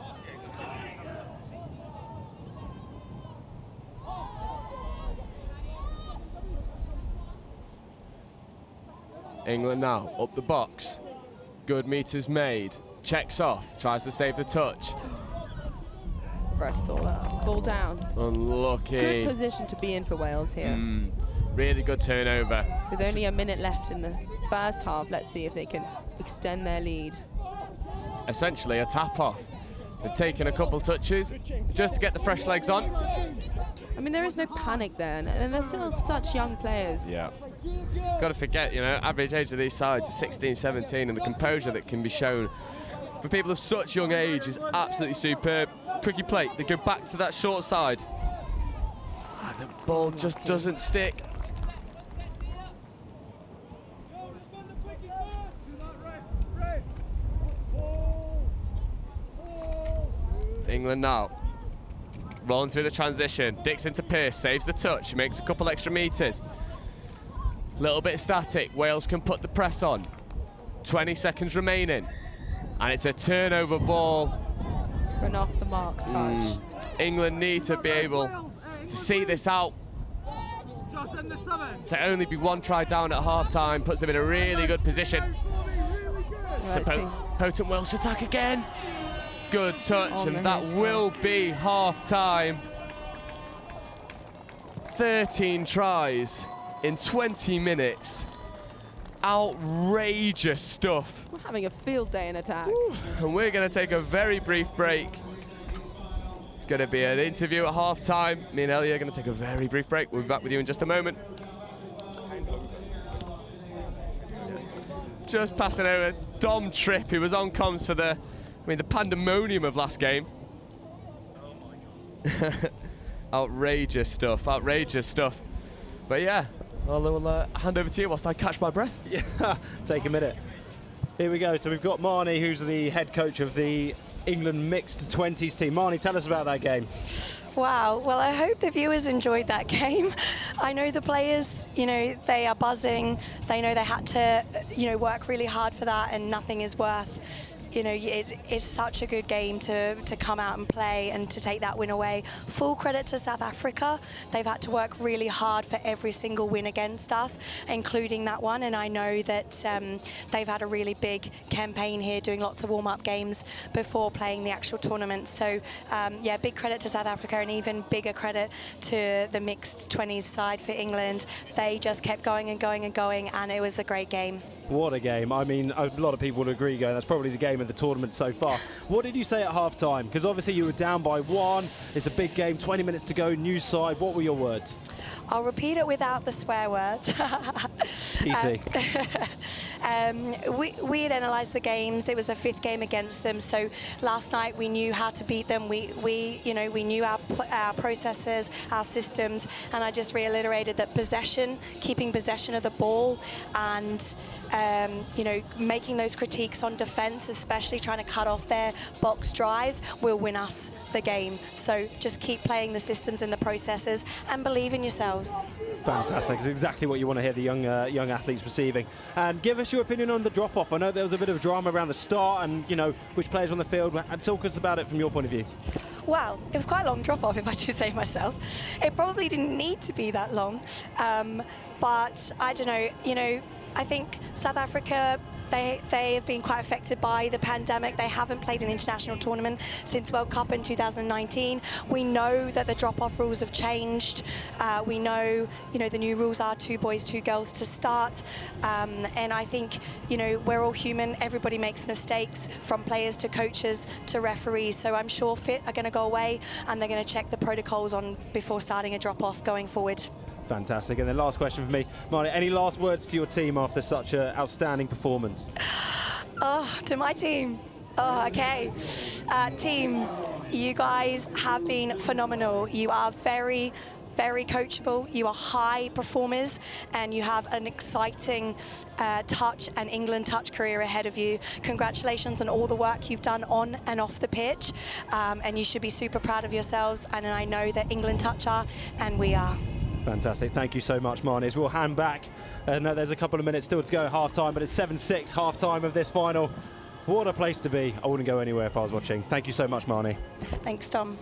England now up the box. Good meters made. Checks off, tries to save the touch. Ref saw that. Ball down. Unlucky. Good position to be in for Wales here. Really good turnover. With only a minute left in the first half, let's see if they can extend their lead. Essentially a tap off. They've taken a couple touches just to get the fresh legs on. I mean, there is no panic there, and they're still such young players. Yeah. Got to forget, you know, average age of these sides is 16, 17, and the composure that can be shown for people of such young age is absolutely superb. Quickie plate, they go back to that short side. The ball just doesn't stick. England now rolling through the transition. Dixon to Pearce, saves the touch, makes a couple extra meters. Little bit static, Wales can put the press on. 20 seconds remaining, and it's a turnover ball for an off-the-mark touch. England need to be able to see this out. To only be 1 try down at half-time puts them in a really good position. It's the potent Welsh attack again. Good touch, and that will be half-time. 13 tries in 20 minutes. Outrageous stuff. We're having a field day in attack. And we're going to take a very brief break. It's going to be an interview at half-time. Me and Ellie are going to take a very brief break. We'll be back with you in just a moment. Just passing over Dom Tripp, who was on comms for the pandemonium of last game. Outrageous stuff, outrageous stuff. But yeah, I'll hand over to you whilst I catch my breath. Yeah, take a minute. Here we go. So we've got Marnie, who's the head coach of the England Mixed 20s team. Marnie, tell us about that game. Wow, well, I hope the viewers enjoyed that game. I know the players, they are buzzing. They know they had to, work really hard for that, and nothing is worth, it's such a good game to come out and play and to take that win away. Full credit to South Africa. They've had to work really hard for every single win against us, including that one. And I know that they've had a really big campaign here, doing lots of warm-up games before playing the actual tournament. So, yeah, big credit to South Africa, and even bigger credit to the Mixed 20s side for England. They just kept going and going and going, and it was a great game. What a game. I mean, a lot of people would agree, that's probably the game of the tournament so far. What did you say at half-time? Because obviously you were down by 1. It's a big game, 20 minutes to go, new side. What were your words? I'll repeat it without the swear words. Easy. We had analysed the games. It was the 5th game against them. So last night we knew how to beat them. We knew our processes, our systems, and I just reiterated that possession, keeping possession of the ball, and making those critiques on defence, especially trying to cut off their box drives, will win us the game. So just keep playing the systems and the processes and believe in yourselves. Fantastic. It's exactly what you want to hear the young athletes receiving. And give us your opinion on the drop-off. I know there was a bit of drama around the start and, which players on the field. Talk us about it from your point of view. Well, it was quite a long drop-off, if I do say myself. It probably didn't need to be that long. But I don't know, I think South Africa, they have been quite affected by the pandemic. They haven't played an international tournament since World Cup in 2019. We know that the drop-off rules have changed. We know, the new rules are 2 boys, 2 girls to start. And I think, we're all human. Everybody makes mistakes, from players to coaches to referees. So I'm sure FIT are going to go away, and they're going to check the protocols on before starting a drop-off going forward. Fantastic. And then last question for me, Marnie, any last words to your team after such an outstanding performance? To my team. Okay. Team, you guys have been phenomenal. You are very, very coachable. You are high performers, and you have an exciting touch and England touch career ahead of you. Congratulations on all the work you've done on and off the pitch, and you should be super proud of yourselves. And I know that England touch are, and we are. Fantastic. Thank you so much, Marnie. We'll hand back. There's a couple of minutes still to go half-time, but it's 7-6 half-time of this final. What a place to be. I wouldn't go anywhere if I was watching. Thank you so much, Marnie. Thanks, Tom.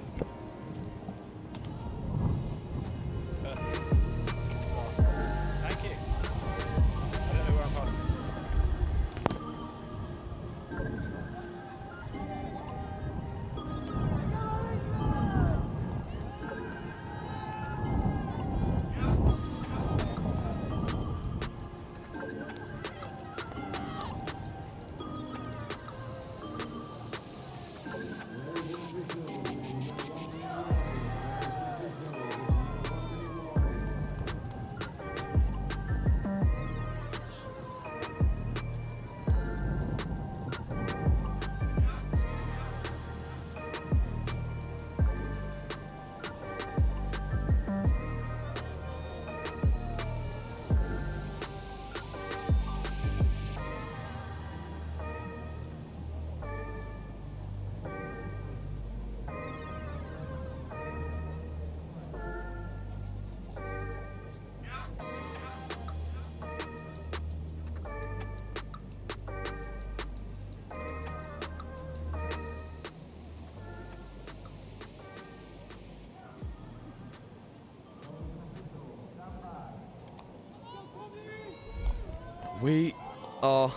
We are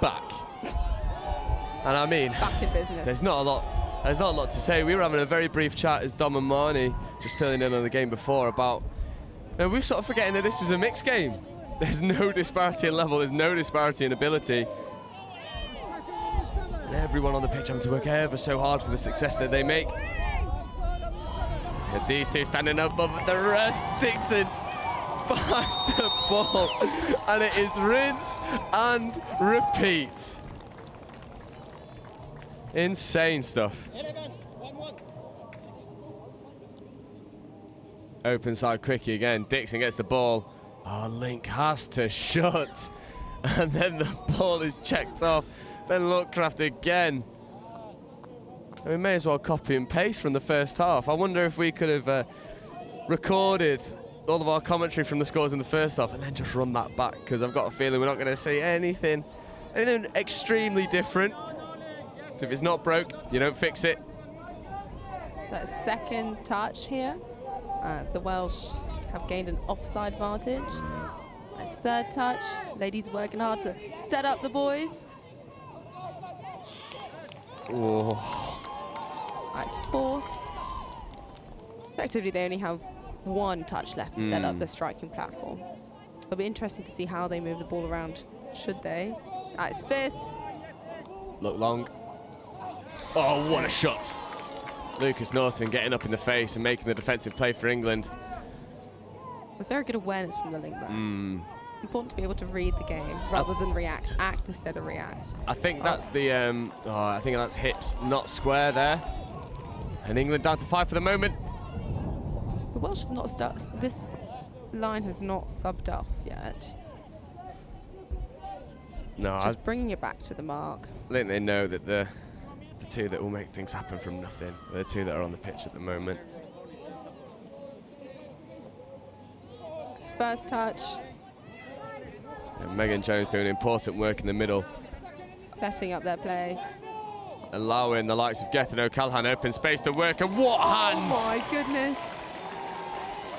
back. And I mean, back in business. There's not a lot to say. We were having a very brief chat as Dom and Marnie just filling in on the game before about, we're sort of forgetting that this is a mixed game. There's no disparity in level, there's no disparity in ability. And everyone on the pitch having to work ever so hard for the success that they make. And these two standing above the rest. Dixon fires the ball, and it is rinse and repeat. Insane stuff. Open side quickie again. Dixon gets the ball. Oh, Link has to shut. And then the ball is checked off. Then Lookcraft again. We may as well copy and paste from the first half. I wonder if we could have recorded all of our commentary from the scores in the first half and then just run that back, because I've got a feeling we're not going to see anything extremely different. So if it's not broke, you don't fix it. That second touch here. The Welsh have gained an offside advantage. That's third touch. Ladies working hard to set up the boys. That's fourth. Effectively, they only have one touch left to set up the striking platform. It'll be interesting to see how they move the ball around, should they. That's fifth. Look long. Oh, what a shot. Lucas Norton getting up in the face and making the defensive play for England. There's very good awareness from the link there. Important to be able to read the game rather than react. Act instead of react. I think that's the, I think that's hips not square there. And England down to 5 for the moment. The Welsh have not stuck. This line has not subbed off yet. No, just bringing it back to the mark. I think they know that the two that will make things happen from nothing are the two that are on the pitch at the moment. It's first touch. And Megan Jones doing important work in the middle. Setting up their play. Allowing the likes of Gethin O'Callaghan open space to work, and what hands! Oh my goodness.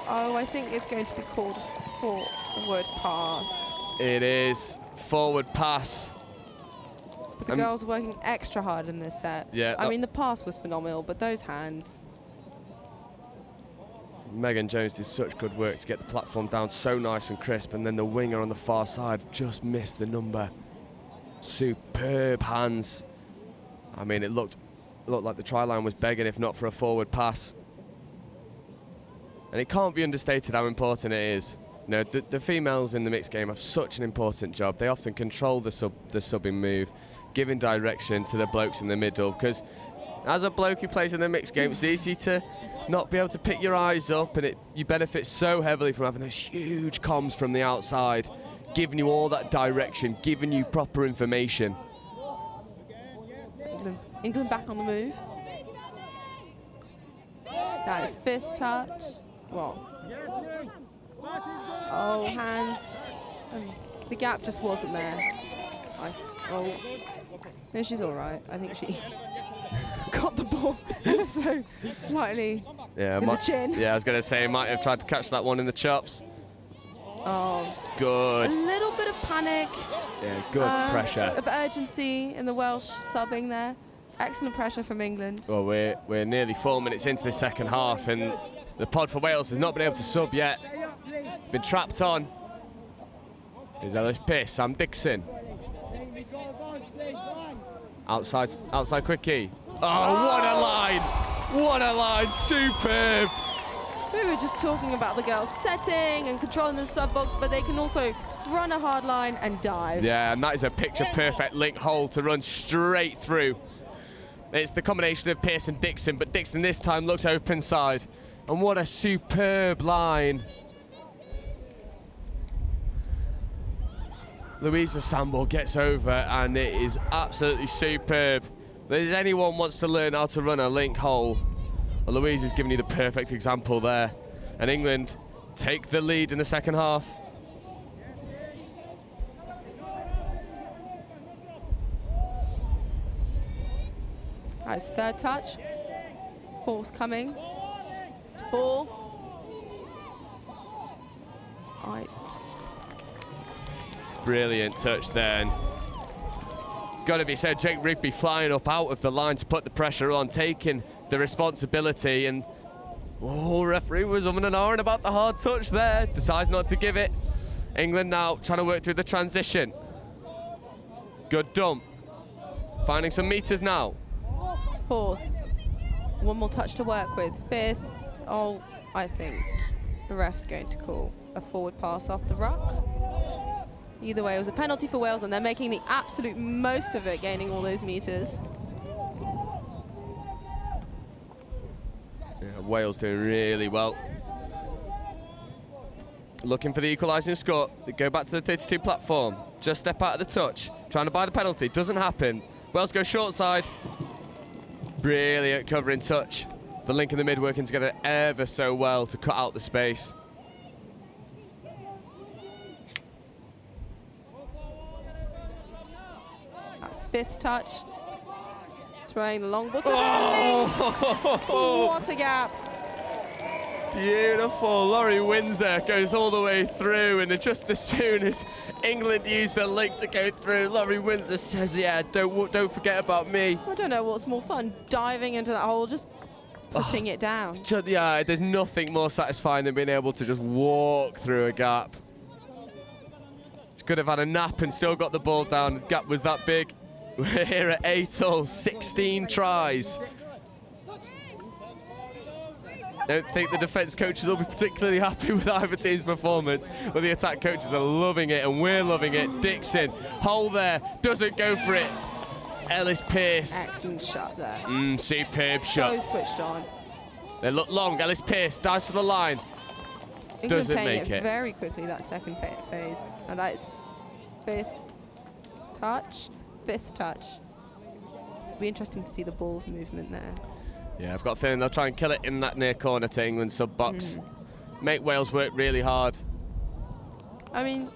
Oh, I think it's going to be called forward pass. It is forward pass. But the girls are working extra hard in this set. Yeah. I mean, the pass was phenomenal, but those hands. Megan Jones did such good work to get the platform down so nice and crisp, and then the winger on the far side just missed the number. Superb hands. I mean, it looked like the try line was begging if not for a forward pass. And it can't be understated how important it is. You know, the females in the mixed game have such an important job. They often control the subbing move, giving direction to the blokes in the middle, because as a bloke who plays in the mixed game, it's easy to not be able to pick your eyes up, and you benefit so heavily from having those huge comms from the outside, giving you all that direction, giving you proper information. England back on the move. That is fifth touch. Well. Oh, hands. The gap just wasn't there. No, she's all right. I think she got the ball ever so slightly in the chin. Yeah, I was going to say, might have tried to catch that one in the chops. Oh. Good. A little bit of panic. Yeah, good pressure. Of urgency in the Welsh subbing there. Excellent pressure from England. Well, we're nearly 4 minutes into the second half, and the pod for Wales has not been able to sub yet. Been trapped on. Here's Ellis Pearce, Sam Dixon. Outside quickie. Oh, what a line! What a line! Superb! We were just talking about the girls setting and controlling the sub box, but they can also run a hard line and dive. Yeah, and that is a picture-perfect link hole to run straight through. It's the combination of Pearce and Dixon, but Dixon this time looks open side. And what a superb line. Louisa Samble gets over, and it is absolutely superb. If anyone wants to learn how to run a link hole, well, Louise is giving you the perfect example there. And England take the lead in the second half. That's third touch. Fourth coming. 4. Brilliant touch then. Got to be said, Jake Rugby flying up out of the line to put the pressure on, taking the responsibility, and referee was umming and ahhing about the hard touch there, decides not to give it. England now trying to work through the transition. Good dump. Finding some meters now. Fourth. One more touch to work with. Fifth. Oh, I think the ref's going to call a forward pass off the ruck. Either way, it was a penalty for Wales, and they're making the absolute most of it, gaining all those meters. Yeah, Wales doing really well. Looking for the equalising score. They go back to the 32 platform. Just step out of the touch. Trying to buy the penalty. Doesn't happen. Wales go short side. Brilliant covering touch. The link in the mid working together ever so well to cut out the space. That's fifth touch. Throwing the long ball to the link. What a gap. Beautiful. Laurie Windsor goes all the way through, and just as soon as England used the link to go through, Laurie Windsor says, yeah, don't forget about me. I don't know what's more fun, diving into that hole, just putting it down. Yeah, there's nothing more satisfying than being able to just walk through a gap. She could have had a nap and still got the ball down. The gap was that big. We're here at 8-all, 16 tries. Don't think the defence coaches will be particularly happy with either team's performance, but the attack coaches are loving it, and we're loving it. Dixon, hole there, doesn't go for it. Ellis Pearce. Excellent shot there. Superb shot. So switched on. They look long. Ellis Pearce dives for the line. England Doesn't playing make it. very quickly, that second phase. And that is fifth touch. Be interesting to see the ball movement there. Yeah, I've got a feeling they'll try and kill it in that near corner to England's sub-box. Make Wales work really hard. I mean,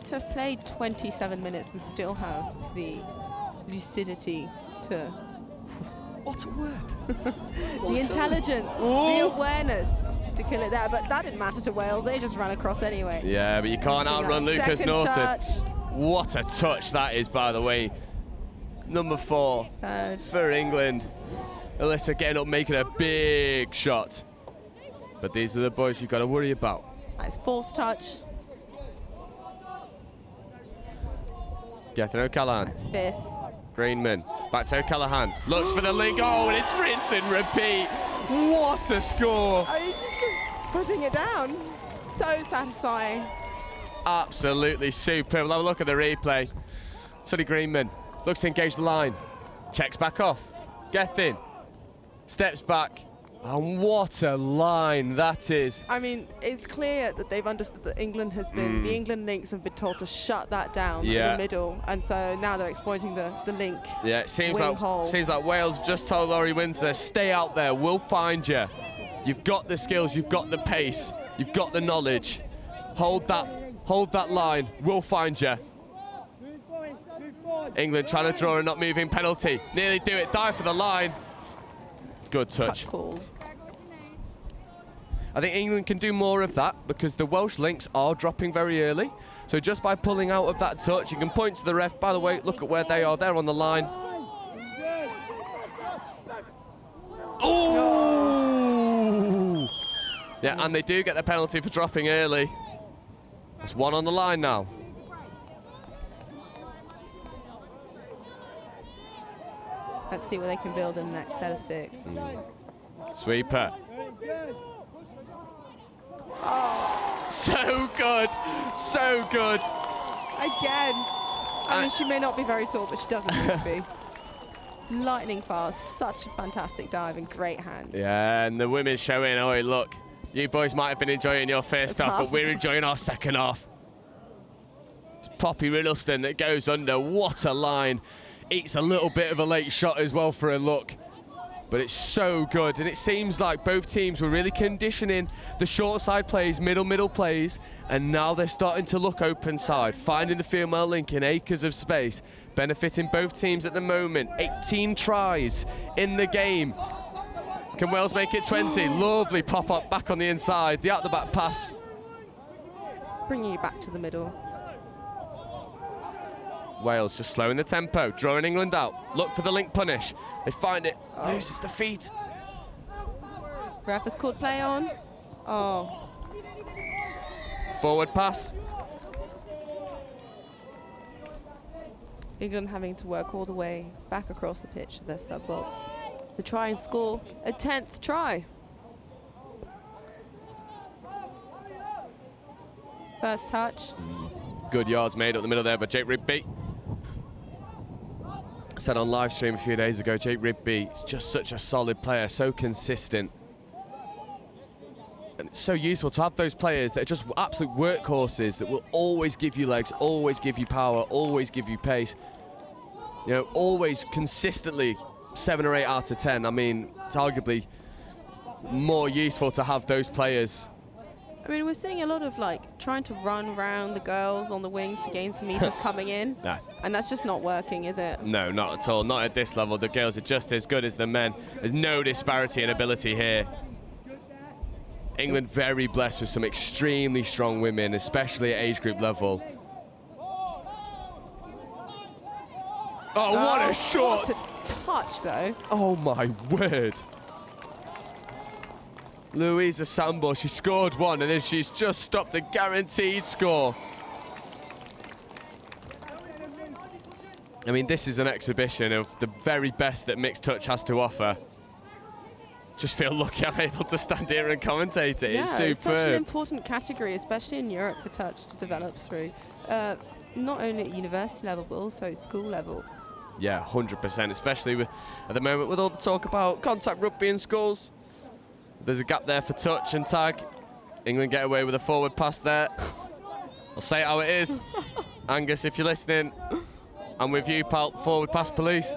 to have played 27 minutes and still have the lucidity to... What a word. The intelligence, the awareness to kill it there. But that didn't matter to Wales. They just ran across anyway. Yeah, but you can't outrun Lucas Norton. Touch. What a touch that is, by the way. Number 4 for England. Alyssa getting up, making a big shot. But these are the boys you've got to worry about. That's fourth touch. Gethin O'Callaghan. That's fifth. Greenman. Back to O'Callaghan. Looks for the link. Oh, and it's rinse and repeat. What a score. I mean, just putting it down. So satisfying. It's absolutely superb. We'll have a look at the replay. Sonny Greenman looks to engage the line. Checks back off. Gethin. Steps back, and what a line that is. I mean, it's clear that they've understood that England has been, the England links have been told to shut that down in the middle, and so now they're exploiting the link. Yeah, it seems hole. like Wales just told Laurie Windsor, stay out there, we'll find you. You've got the skills, you've got the pace, you've got the knowledge. Hold that line, we'll find you. England trying to draw a not moving penalty. Nearly do it, dive for the line. Good touch. Called. I think England can do more of that because the Welsh links are dropping very early. So just by pulling out of that touch, you can point to the ref. By the way, look at where they are. They're on the line. Oh! Yeah, and they do get the penalty for dropping early. There's one on the line now. Let's see what they can build in the next set of 6. Sweeper. Oh. So good. So good. Again. I mean, she may not be very tall, but she doesn't need to be. Lightning fast. Such a fantastic dive and great hands. Yeah, and the women showing, oh, look, you boys might have been enjoying your first half, but we're enjoying our second half. It's Poppy Riddleston that goes under. What a line. Eats a little bit of a late shot as well for a look, but it's so good, and it seems like both teams were really conditioning the short side plays, middle plays, and now they're starting to look open side, finding the female link in acres of space, benefiting both teams at the moment. 18 tries in the game. Can Wales make it 20? Lovely pop up back on the inside, the out the back pass. Bringing you back to the middle. Wales just slowing the tempo, drawing England out. Look for the link punish. They find it, loses the feet. Ref has called play on. Oh. Forward pass. England having to work all the way back across the pitch to their sub box to try and score a 10th try. First touch. Good yards made up the middle there by Jake Rugby. Said on live stream a few days ago, Jake Rugby is just such a solid player, so consistent. And it's so useful to have those players that are just absolute workhorses that will always give you legs, always give you power, always give you pace. You know, always consistently 7 or 8 out of 10. I mean, it's arguably more useful to have those players. I mean, we're seeing a lot of like trying to run around the girls on the wings to gain some meters coming in. No. And that's just not working, is it? No, not at all. Not at this level. The girls are just as good as the men. There's no disparity in ability here. England very blessed with some extremely strong women, especially at age group level. Oh, what a shot! What a touch, though. Oh, my word. Louisa Sambo, she scored one, and then she's just stopped a guaranteed score. I mean, this is an exhibition of the very best that mixed touch has to offer. Just feel lucky I'm able to stand here and commentate it. Yeah, it's superb. It's such an important category, especially in Europe, for touch to develop through. Not only at university level, but also school level. Yeah, 100%, especially with, at the moment with all the talk about contact rugby in schools. There's a gap there for touch and tag. England get away with a forward pass there. I'll say it how it is. Angus, if you're listening, I'm with you, pal. Forward pass, police.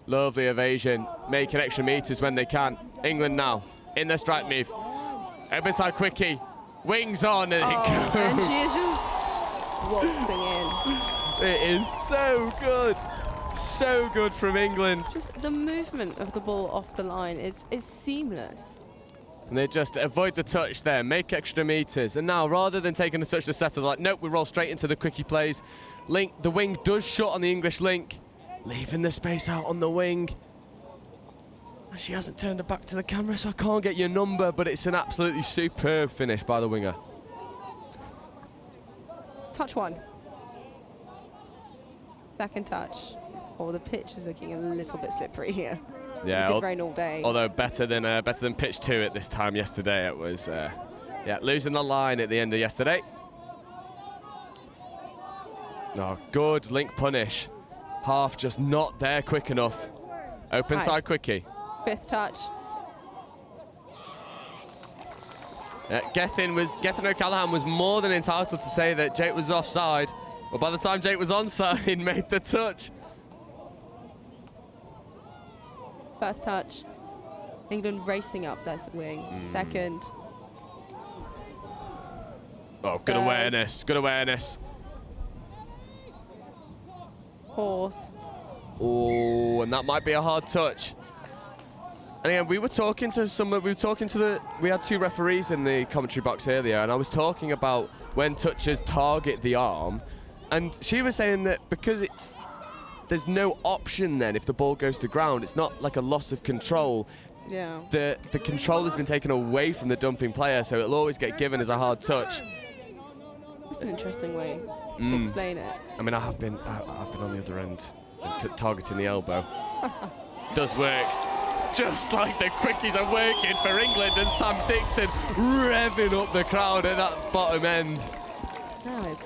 Lovely evasion, making extra meters when they can. England now, in their strike move. Open side quickie, wings on, and it goes. And she is just waltzing in. It is so good. So good from England. Just the movement of the ball off the line is seamless. And they just avoid the touch there, make extra meters. And now, rather than taking the touch to settle, like, nope, we roll straight into the quickie plays. Link, the wing does shut on the English link, leaving the space out on the wing. And she hasn't turned her back to the camera, so I can't get your number, but it's an absolutely superb finish by the winger. Touch one. Second touch. Oh, the pitch is looking a little bit slippery here. Yeah, it did rain all day. Although better than pitch 2 at this time yesterday. It was, yeah, losing the line at the end of yesterday. Oh, good link punish. Half just not there quick enough. Open side quickie. Fifth touch. Gethin O'Callaghan was more than entitled to say that Jake was offside. But by the time Jake was onside, he made the touch. First touch. England racing up their wing. Second. Oh, good awareness. Good awareness. Fourth. Oh, and that might be a hard touch. And again, we had 2 referees in the commentary box earlier, and I was talking about when touches target the arm, and she was saying that because there's no option then if the ball goes to ground, it's not like a loss of control. Yeah. The control has been taken away from the dumping player, so it'll always get given as a hard touch. That's an interesting way to explain it. I mean, I've been on the other end, targeting the elbow. Does work. Just like the quickies are working for England, and Sam Dixon revving up the crowd at that bottom end. Now it's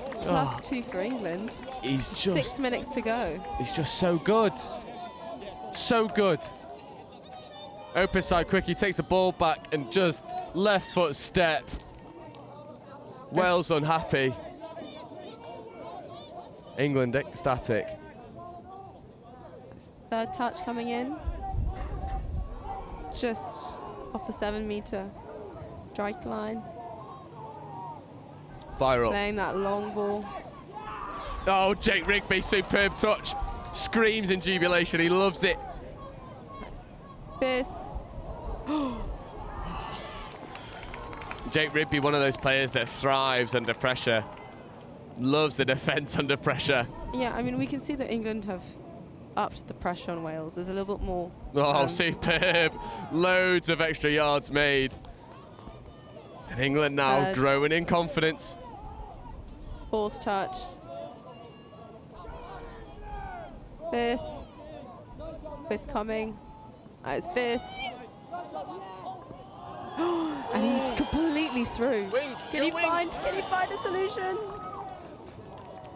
+2 for England. He's just 6 minutes to go. He's just so good. So good. Open side quickie, takes the ball back and just left foot step. Wales unhappy. England ecstatic. Third touch coming in. Just off the 7-meter strike line. Fire up. Playing that long ball. Oh, Jake Rugby, superb touch. Screams in jubilation, he loves it. Fifth. Jake Rugby, one of those players that thrives under pressure. loves the defence under pressure. Yeah, I mean, we can see that England have upped the pressure on Wales. There's a little bit more. Oh, superb. Loads of extra yards made. And England now growing in confidence. Fourth touch. Fifth. Fifth coming. It's fifth. And he's completely through. Can he find a solution?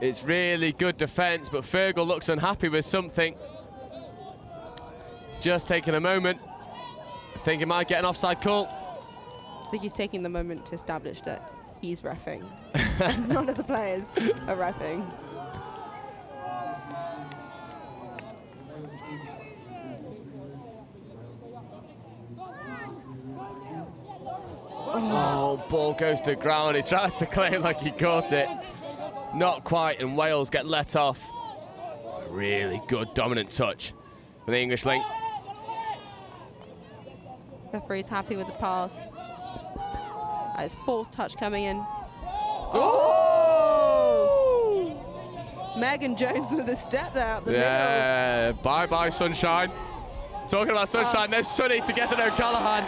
It's really good defence, but Fergal looks unhappy with something. Just taking a moment. Think he might get an offside call. I think he's taking the moment to establish that he's reffing. None of the players are reffing. Oh, ball goes to ground. He tried to claim like he caught it. Not quite, and Wales get let off. A really good dominant touch for the English link. Referee's happy with the pass. His fourth touch coming in. Oh! Megan Jones with a step there out the middle. Yeah, bye-bye sunshine. Talking about sunshine, there's Sonny to get to O'Callaghan.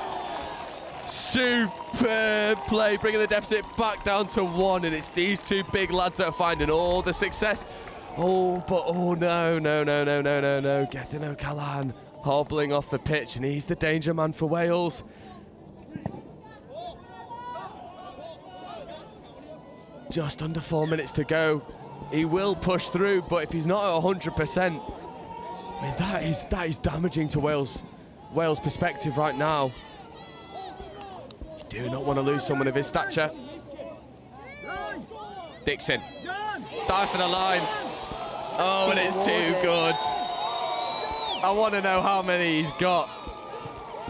Superb play, bringing the deficit back down to 1, and it's these two big lads that are finding all the success. Oh, but no. Gethin O'Callaghan hobbling off the pitch, and he's the danger man for Wales. Just under 4 minutes to go. He will push through, but if he's not at 100%, I mean, that is damaging to Wales' perspective right now. You do not want to lose someone of his stature. Dixon, dive for the line. Oh, and it's too good. I want to know how many he's got.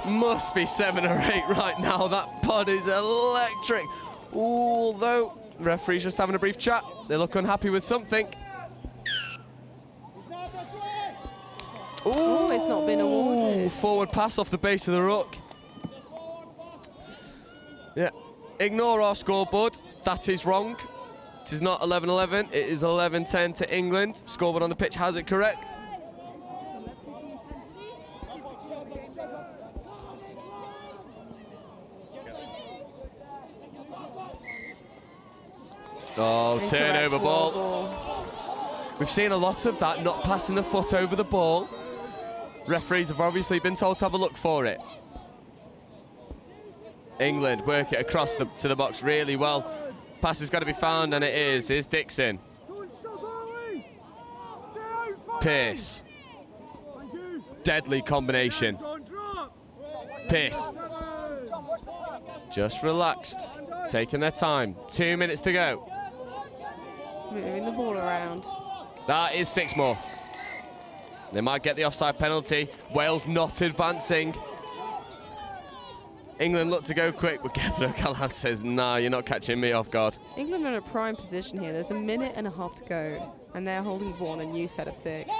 Must be 7 or 8 right now. That pod is electric. Although, the referee's just having a brief chat. They look unhappy with something. Oh, it's not been awarded. Forward pass off the base of the ruck. Yeah, ignore our scoreboard. That is wrong. It is not 11-11. It is 11-10 to England. Scoreboard on the pitch has it correct. Oh, turnover ball. We've seen a lot of that, not passing the foot over the ball. Referees have obviously been told to have a look for it. England work it across to the box really well. Pass has got to be found, and it is. Here's Dixon. Pearce. Deadly combination. Pearce. Just relaxed. Taking their time. 2 minutes to go. Moving the ball around. That is 6 more. They might get the offside penalty. Wales not advancing. England look to go quick, but Gethin O'Callaghan says, nah, you're not catching me off guard. England are in a prime position here. There's a minute and a half to go, and they're holding the ball on a new set of 6.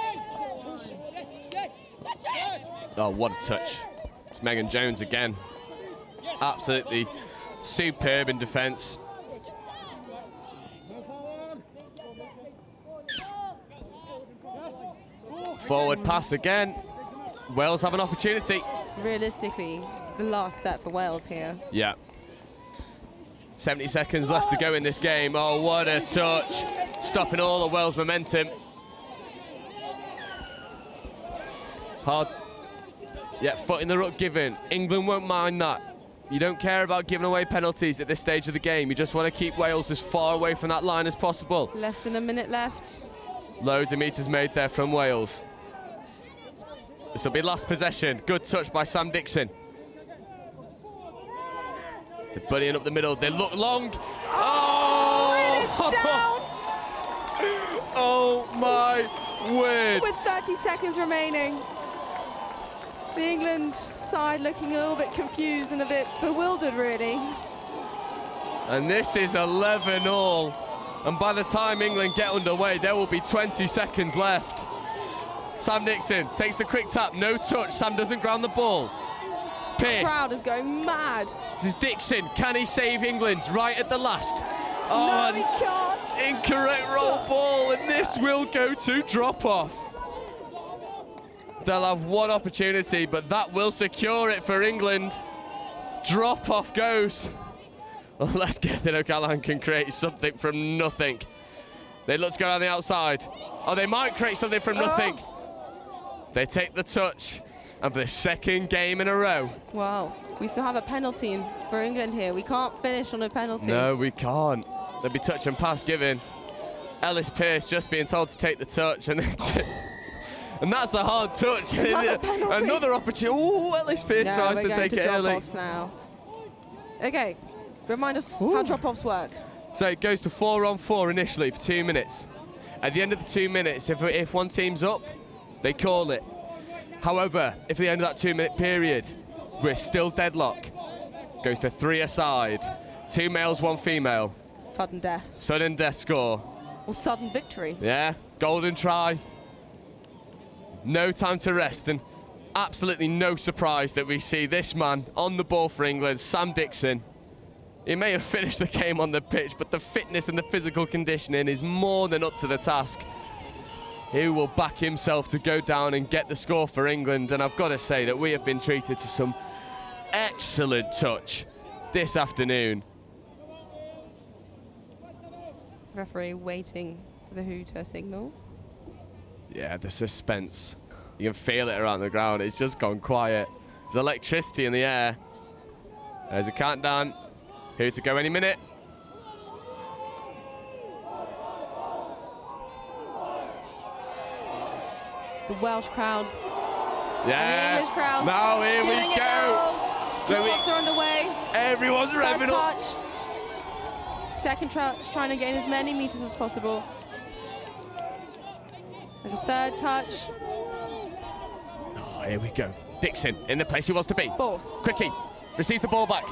Oh, what a touch. It's Megan Jones again. Absolutely superb in defence. Forward pass again. Wales have an opportunity. Realistically, the last set for Wales here. Yeah. 70 seconds left to go in this game. Oh, what a touch. Stopping all of Wales' momentum. Hard. Yeah, foot in the ruck given. England won't mind that. You don't care about giving away penalties at this stage of the game. You just want to keep Wales as far away from that line as possible. Less than a minute left. Loads of metres made there from Wales. This will be last possession. Good touch by Sam Dixon. They're buddying up the middle. They look long. Oh! It's down. Oh my word. With 30 seconds remaining. The England side looking a little bit confused and a bit bewildered, really. And this is 11-all. And by the time England get underway, there will be 20 seconds left. Sam Dixon takes the quick tap, no touch. Sam doesn't ground the ball. Pearce. The crowd is going mad. This is Dixon. Can he save England right at the last? Oh, No, he can't. incorrect roll ball, and this will go to drop-off. They'll have one opportunity, but that will secure it for England. Drop-off goes. Unless Gethin O'Callaghan can create something from nothing. They look to go down the outside. Oh, they might create something from nothing. They take the touch, and for the second game in a row. Wow, we still have a penalty for England here. We can't finish on a penalty. No, we can't. There'll be touch and pass given. Ellis Pearce just being told to take the touch, and and that's a hard touch. Another opportunity. Ooh, Ellis Pearce tries to take it early. Now. Okay, remind us how drop-offs work. So it goes to 4-on-4 initially for 2 minutes. At the end of the 2 minutes, if one team's up, they call it. However, if at the end of that 2 minute period, we're still deadlock, goes to 3 aside. 2 males, 1 female. Sudden death. Sudden death score. Or sudden victory. Yeah, golden try. No time to rest, and absolutely no surprise that we see this man on the ball for England, Sam Dixon. He may have finished the game on the pitch, but the fitness and the physical conditioning is more than up to the task. He will back himself to go down and get the score for England, and I've got to say that we have been treated to some excellent touch this afternoon. Referee waiting for the hooter signal. Yeah, the suspense. You can feel it around the ground. It's just gone quiet. There's electricity in the air. There's a countdown. Who to go any minute. The Welsh crowd. Yeah. And the English crowd. Now here we go. Drop-offs are underway. Everyone's revving up. Touch. Second touch, trying to gain as many meters as possible. There's a third touch. Oh, here we go. Dixon in the place he wants to be. Fourth. Quickie receives the ball back.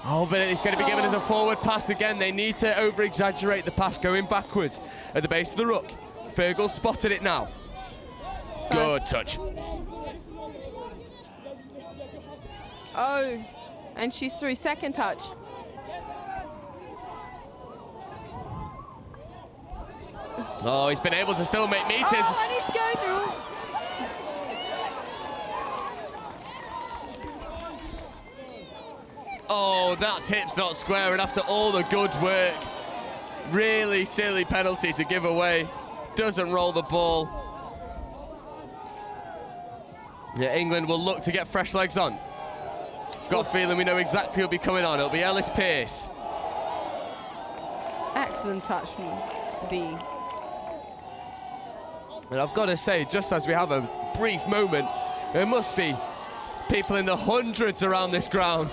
Oh, but it's going to be given as a forward pass again. They need to over-exaggerate the pass going backwards at the base of the ruck. Fergal spotted it now. Good touch. Oh, and she's through. Second touch. Oh, he's been able to still make meters. Oh, and he's going through. Oh, that's hips not square, and after all the good work, really silly penalty to give away. Doesn't roll the ball. Yeah, England will look to get fresh legs on. Got a feeling we know exactly who'll be coming on. It'll be Ellis Pearce. Excellent touch from the... And I've got to say, just as we have a brief moment, there must be people in the hundreds around this ground.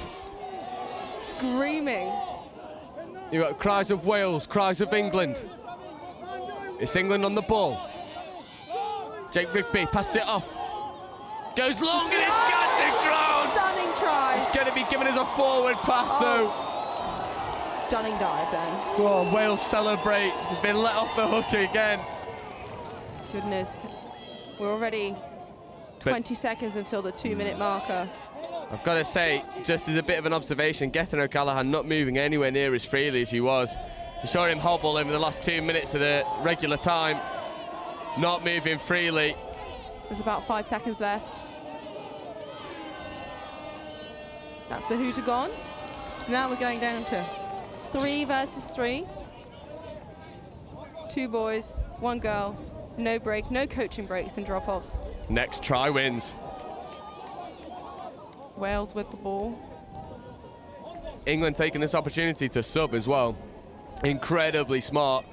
Screaming. You've got cries of Wales, cries of England. It's England on the ball. Jake Rugby passes it off. Goes long and it's catching ground. Stunning try. It's going to be given as a forward pass though. Stunning dive then. Oh, Wales celebrate. They've been let off the hook again. Goodness. We're already 20 seconds until the 2 minute marker. I've got to say, just as a bit of an observation, Gethin O'Callaghan not moving anywhere near as freely as he was. We saw him hobble over the last 2 minutes of the regular time. Not moving freely. There's about 5 seconds left. That's the hooter gone. So now we're going down to 3 versus 3. 2 boys, 1 girl. No break, no coaching breaks and drop-offs. Next try wins. Wales with the ball. England taking this opportunity to sub as well. Incredibly smart.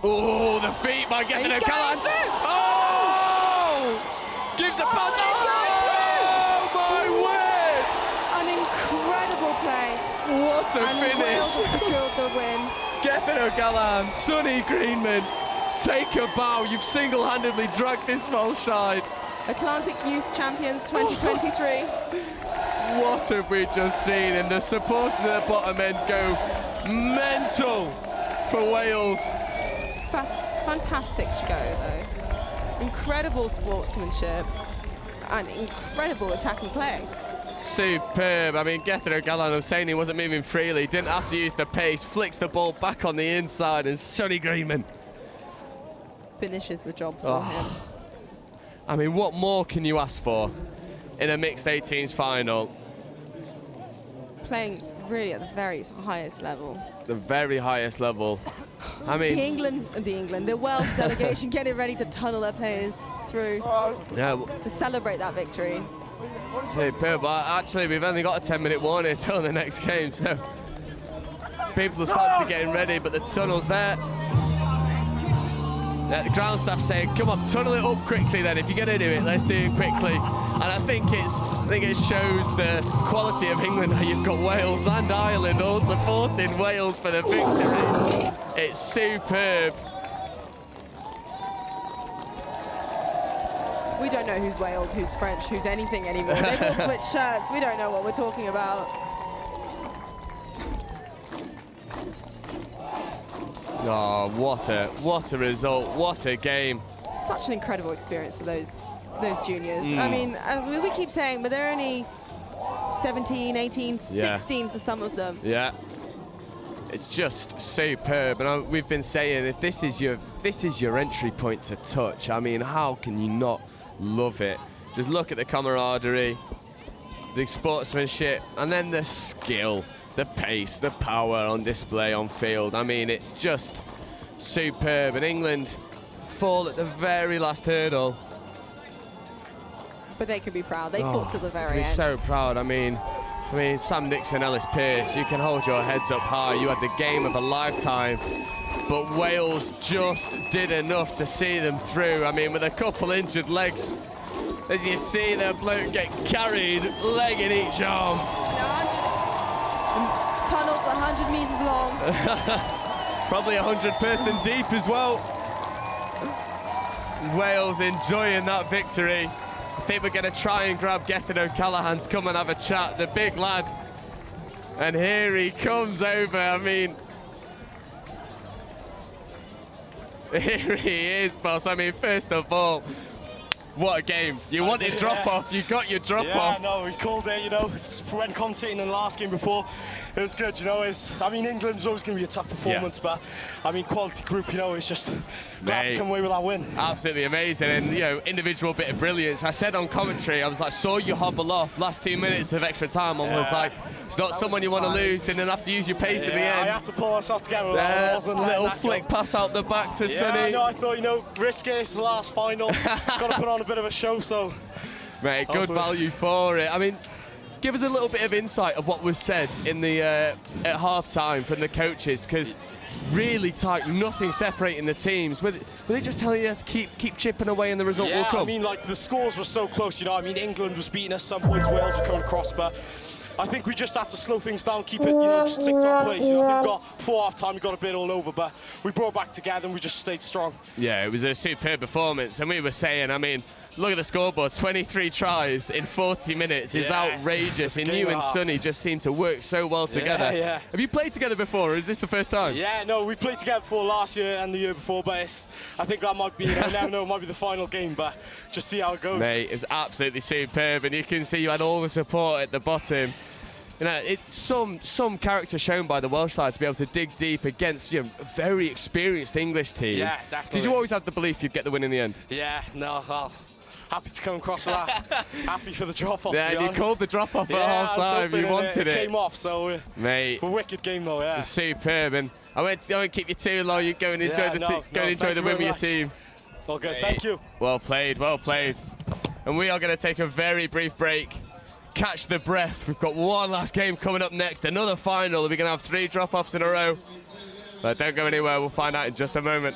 Oh, the feet by Gethin O'Callaghan. Oh! Gives a pass. Oh, my word! An incredible play. What a and finish. Wales have secured the win. Gethin O'Callaghan, Sonny Greenman, take a bow. You've single-handedly dragged this Welsh side. Atlantic Youth Champions 2023. What have we just seen? And the supporters at the bottom end go mental for Wales. Fantastic show, though. Incredible sportsmanship and incredible attacking play. Superb. I mean, Gethin O'Callaghan was saying he wasn't moving freely, didn't have to use the pace, flicks the ball back on the inside, and Sonny Greenman finishes the job for him. I mean, what more can you ask for in a Mixed 18s final? Playing really at the very highest level. The very highest level. I mean, the Welsh delegation getting ready to tunnel their players through to celebrate that victory. Superb. Actually, we've only got a 10-minute warning until the next game, so people will start to be getting ready, but the tunnel's there. The ground staff saying, come on, tunnel it up quickly then. If you're going to do it, let's do it quickly. And I think it shows the quality of England that you've got Wales and Ireland all supporting Wales for the victory. It's superb. We don't know who's Wales, who's French, who's anything anymore. They've all switched shirts. We don't know what we're talking about. Oh, what a result, what a game. Such an incredible experience for those juniors. I mean, as we keep saying, but they're only 17, 18, 16 for some of them. Yeah. It's just superb, and we've been saying if this is your entry point to touch, I mean, how can you not love it? Just look at the camaraderie, the sportsmanship, and then the skill, the pace, the power on display on field. I mean, it's just superb, and England fall at the very last hurdle. But they can be proud. They fought to the very end. So proud. I mean, Sam Nixon, Ellis Pearce, you can hold your heads up high. You had the game of a lifetime, but Wales just did enough to see them through. I mean, with a couple injured legs, as you see the bloke get carried, leg in each arm. Tunnels 100 meters long. Probably 100-person deep as well. Wales enjoying that victory. I think we're going to try and grab Gethin O'Callaghan to come and have a chat, the big lad. And here he comes over. I mean, here he is, boss. I mean, first of all, what a game. You wanted drop-off, you got your drop-off. Yeah, no, we called it, you know. When commentating in the last game before, it was good, you know. I mean, England's always going to be a tough performance, but, I mean, quality group, you know, it's just glad to come away with that win. Absolutely amazing, and, you know, individual bit of brilliance. I said on commentary, I was like, saw you hobble off last 2 minutes of extra time, and was like, it's not someone you want to lose, didn't have to use your pace in the end. I had to pull myself together. Little flick pass out the back to Sonny. No, I thought, you know, risk it, it's the last final. Got to put on a bit of a show, so. Mate, good value for it. I mean, give us a little bit of insight of what was said in the at half-time from the coaches, because really tight, nothing separating the teams. Were they just telling you to keep chipping away and the result will come? I mean, like, the scores were so close, you know. I mean, England was beating us some points, Wales were coming across, but I think we just had to slow things down, keep it, you know, just stick to our place. You know, I think we got before half-time, we got a bit all over, but we brought back together and we just stayed strong. Yeah, it was a superb performance, and we were saying, I mean, look at the scoreboard, 23 tries in 40 minutes is outrageous, and you and Sonny just seem to work so well together. Yeah. Have you played together before, or is this the first time? Yeah, no, we played together before last year and the year before, but I think that might be, you know, never know, it might be the final game, but just see how it goes. Mate, it's absolutely superb, and you can see you had all the support at the bottom. You know, it's some character shown by the Welsh side to be able to dig deep against, you know, a very experienced English team. Yeah, definitely. Did you always have the belief you'd get the win in the end? Yeah, no, well, happy to come across that. Happy for the drop-off, yeah, to be you honest. called the drop-off at half-time, you wanted it. It came off, so mate, a wicked game though, yeah. It's superb, and I won't keep you too long. You go and enjoy the win with your team. All good, thank you. Well played, well played. And we are going to take a very brief break. Catch the breath. We've got one last game coming up next, another final. We're going to have 3 drop-offs in a row. But don't go anywhere, we'll find out in just a moment.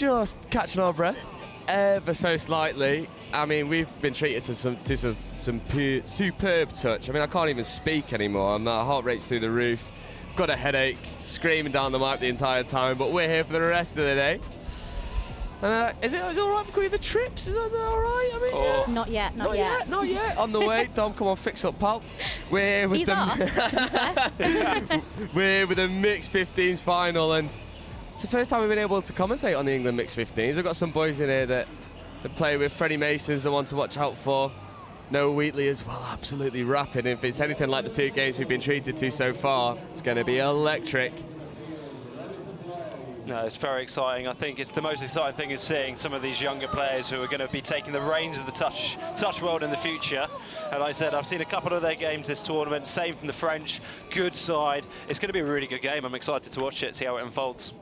just catching our breath ever so slightly. I mean, we've been treated to some superb touch. I mean, I can't even speak anymore. My heart rate's through the roof. Got a headache, screaming down the mic the entire time, but we're here for the rest of the day. And is it all right for the trips? Is that all right? I mean, yeah. Not yet. Not yet. On the way. Dom, come on, fix up, pal. We're here with He's asked, to be fair. We're here with the Mixed 15s final, and it's the first time we've been able to commentate on the England Mixed 15s. I've got some boys in here that play with. Freddie Mason's the one to watch out for. Noah Wheatley as well, absolutely rapid. If it's anything like the 2 games we've been treated to so far, it's going to be electric. No, it's very exciting. I think it's the most exciting thing is seeing some of these younger players who are going to be taking the reins of the touch world in the future. And like I said, I've seen a couple of their games this tournament, same from the French, good side. It's going to be a really good game. I'm excited to watch it, see how it unfolds.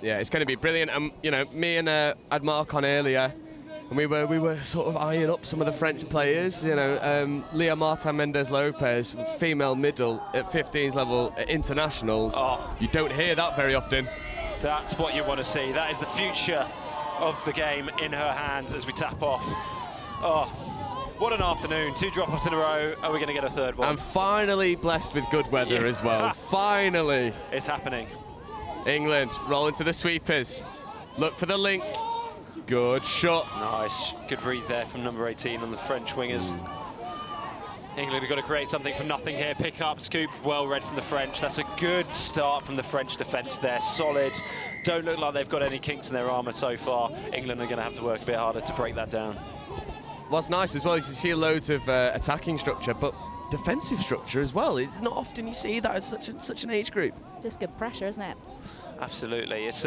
Yeah, it's going to be brilliant. You know, me and had Mark on earlier, and we were sort of eyeing up some of the French players. You know, Leah Martin Mendez Lopez, female middle at 15s level at internationals. Oh. You don't hear that very often. That's what you want to see. That is the future of the game in her hands as we tap off. Oh, what an afternoon. 2 drop-offs in a row. Are we going to get a third one? And finally blessed with good weather as well. Finally. It's happening. England rolling to the sweepers. Look for the link. Good shot. Nice. Good read there from number 18 on the French wingers. England have got to create something from nothing here. Pick up, scoop, well read from the French. That's a good start from the French defence there. Solid. Don't look like they've got any kinks in their armour so far. England are going to have to work a bit harder to break that down. What's nice as well is you see loads of attacking structure, but defensive structure as well. It's not often you see that as such an age group. Just good pressure, isn't it? Absolutely, it's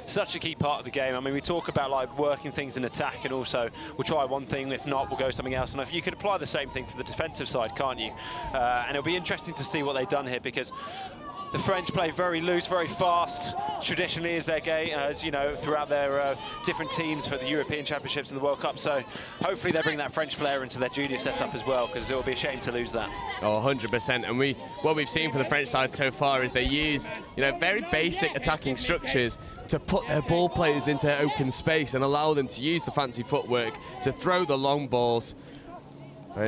such a key part of the game. I mean, we talk about like working things in attack, and also we'll try one thing. If not, we'll go something else. And if you could apply the same thing for the defensive side, can't you? And it'll be interesting to see what they've done here, because the French play very loose, very fast. Traditionally, is their game, as you know, throughout their different teams for the European Championships and the World Cup. So hopefully they bring that French flair into their junior setup as well, because it will be a shame to lose that. Oh, 100%. And what we've seen from the French side so far is they use, you know, very basic attacking structures to put their ball players into open space and allow them to use the fancy footwork to throw the long balls.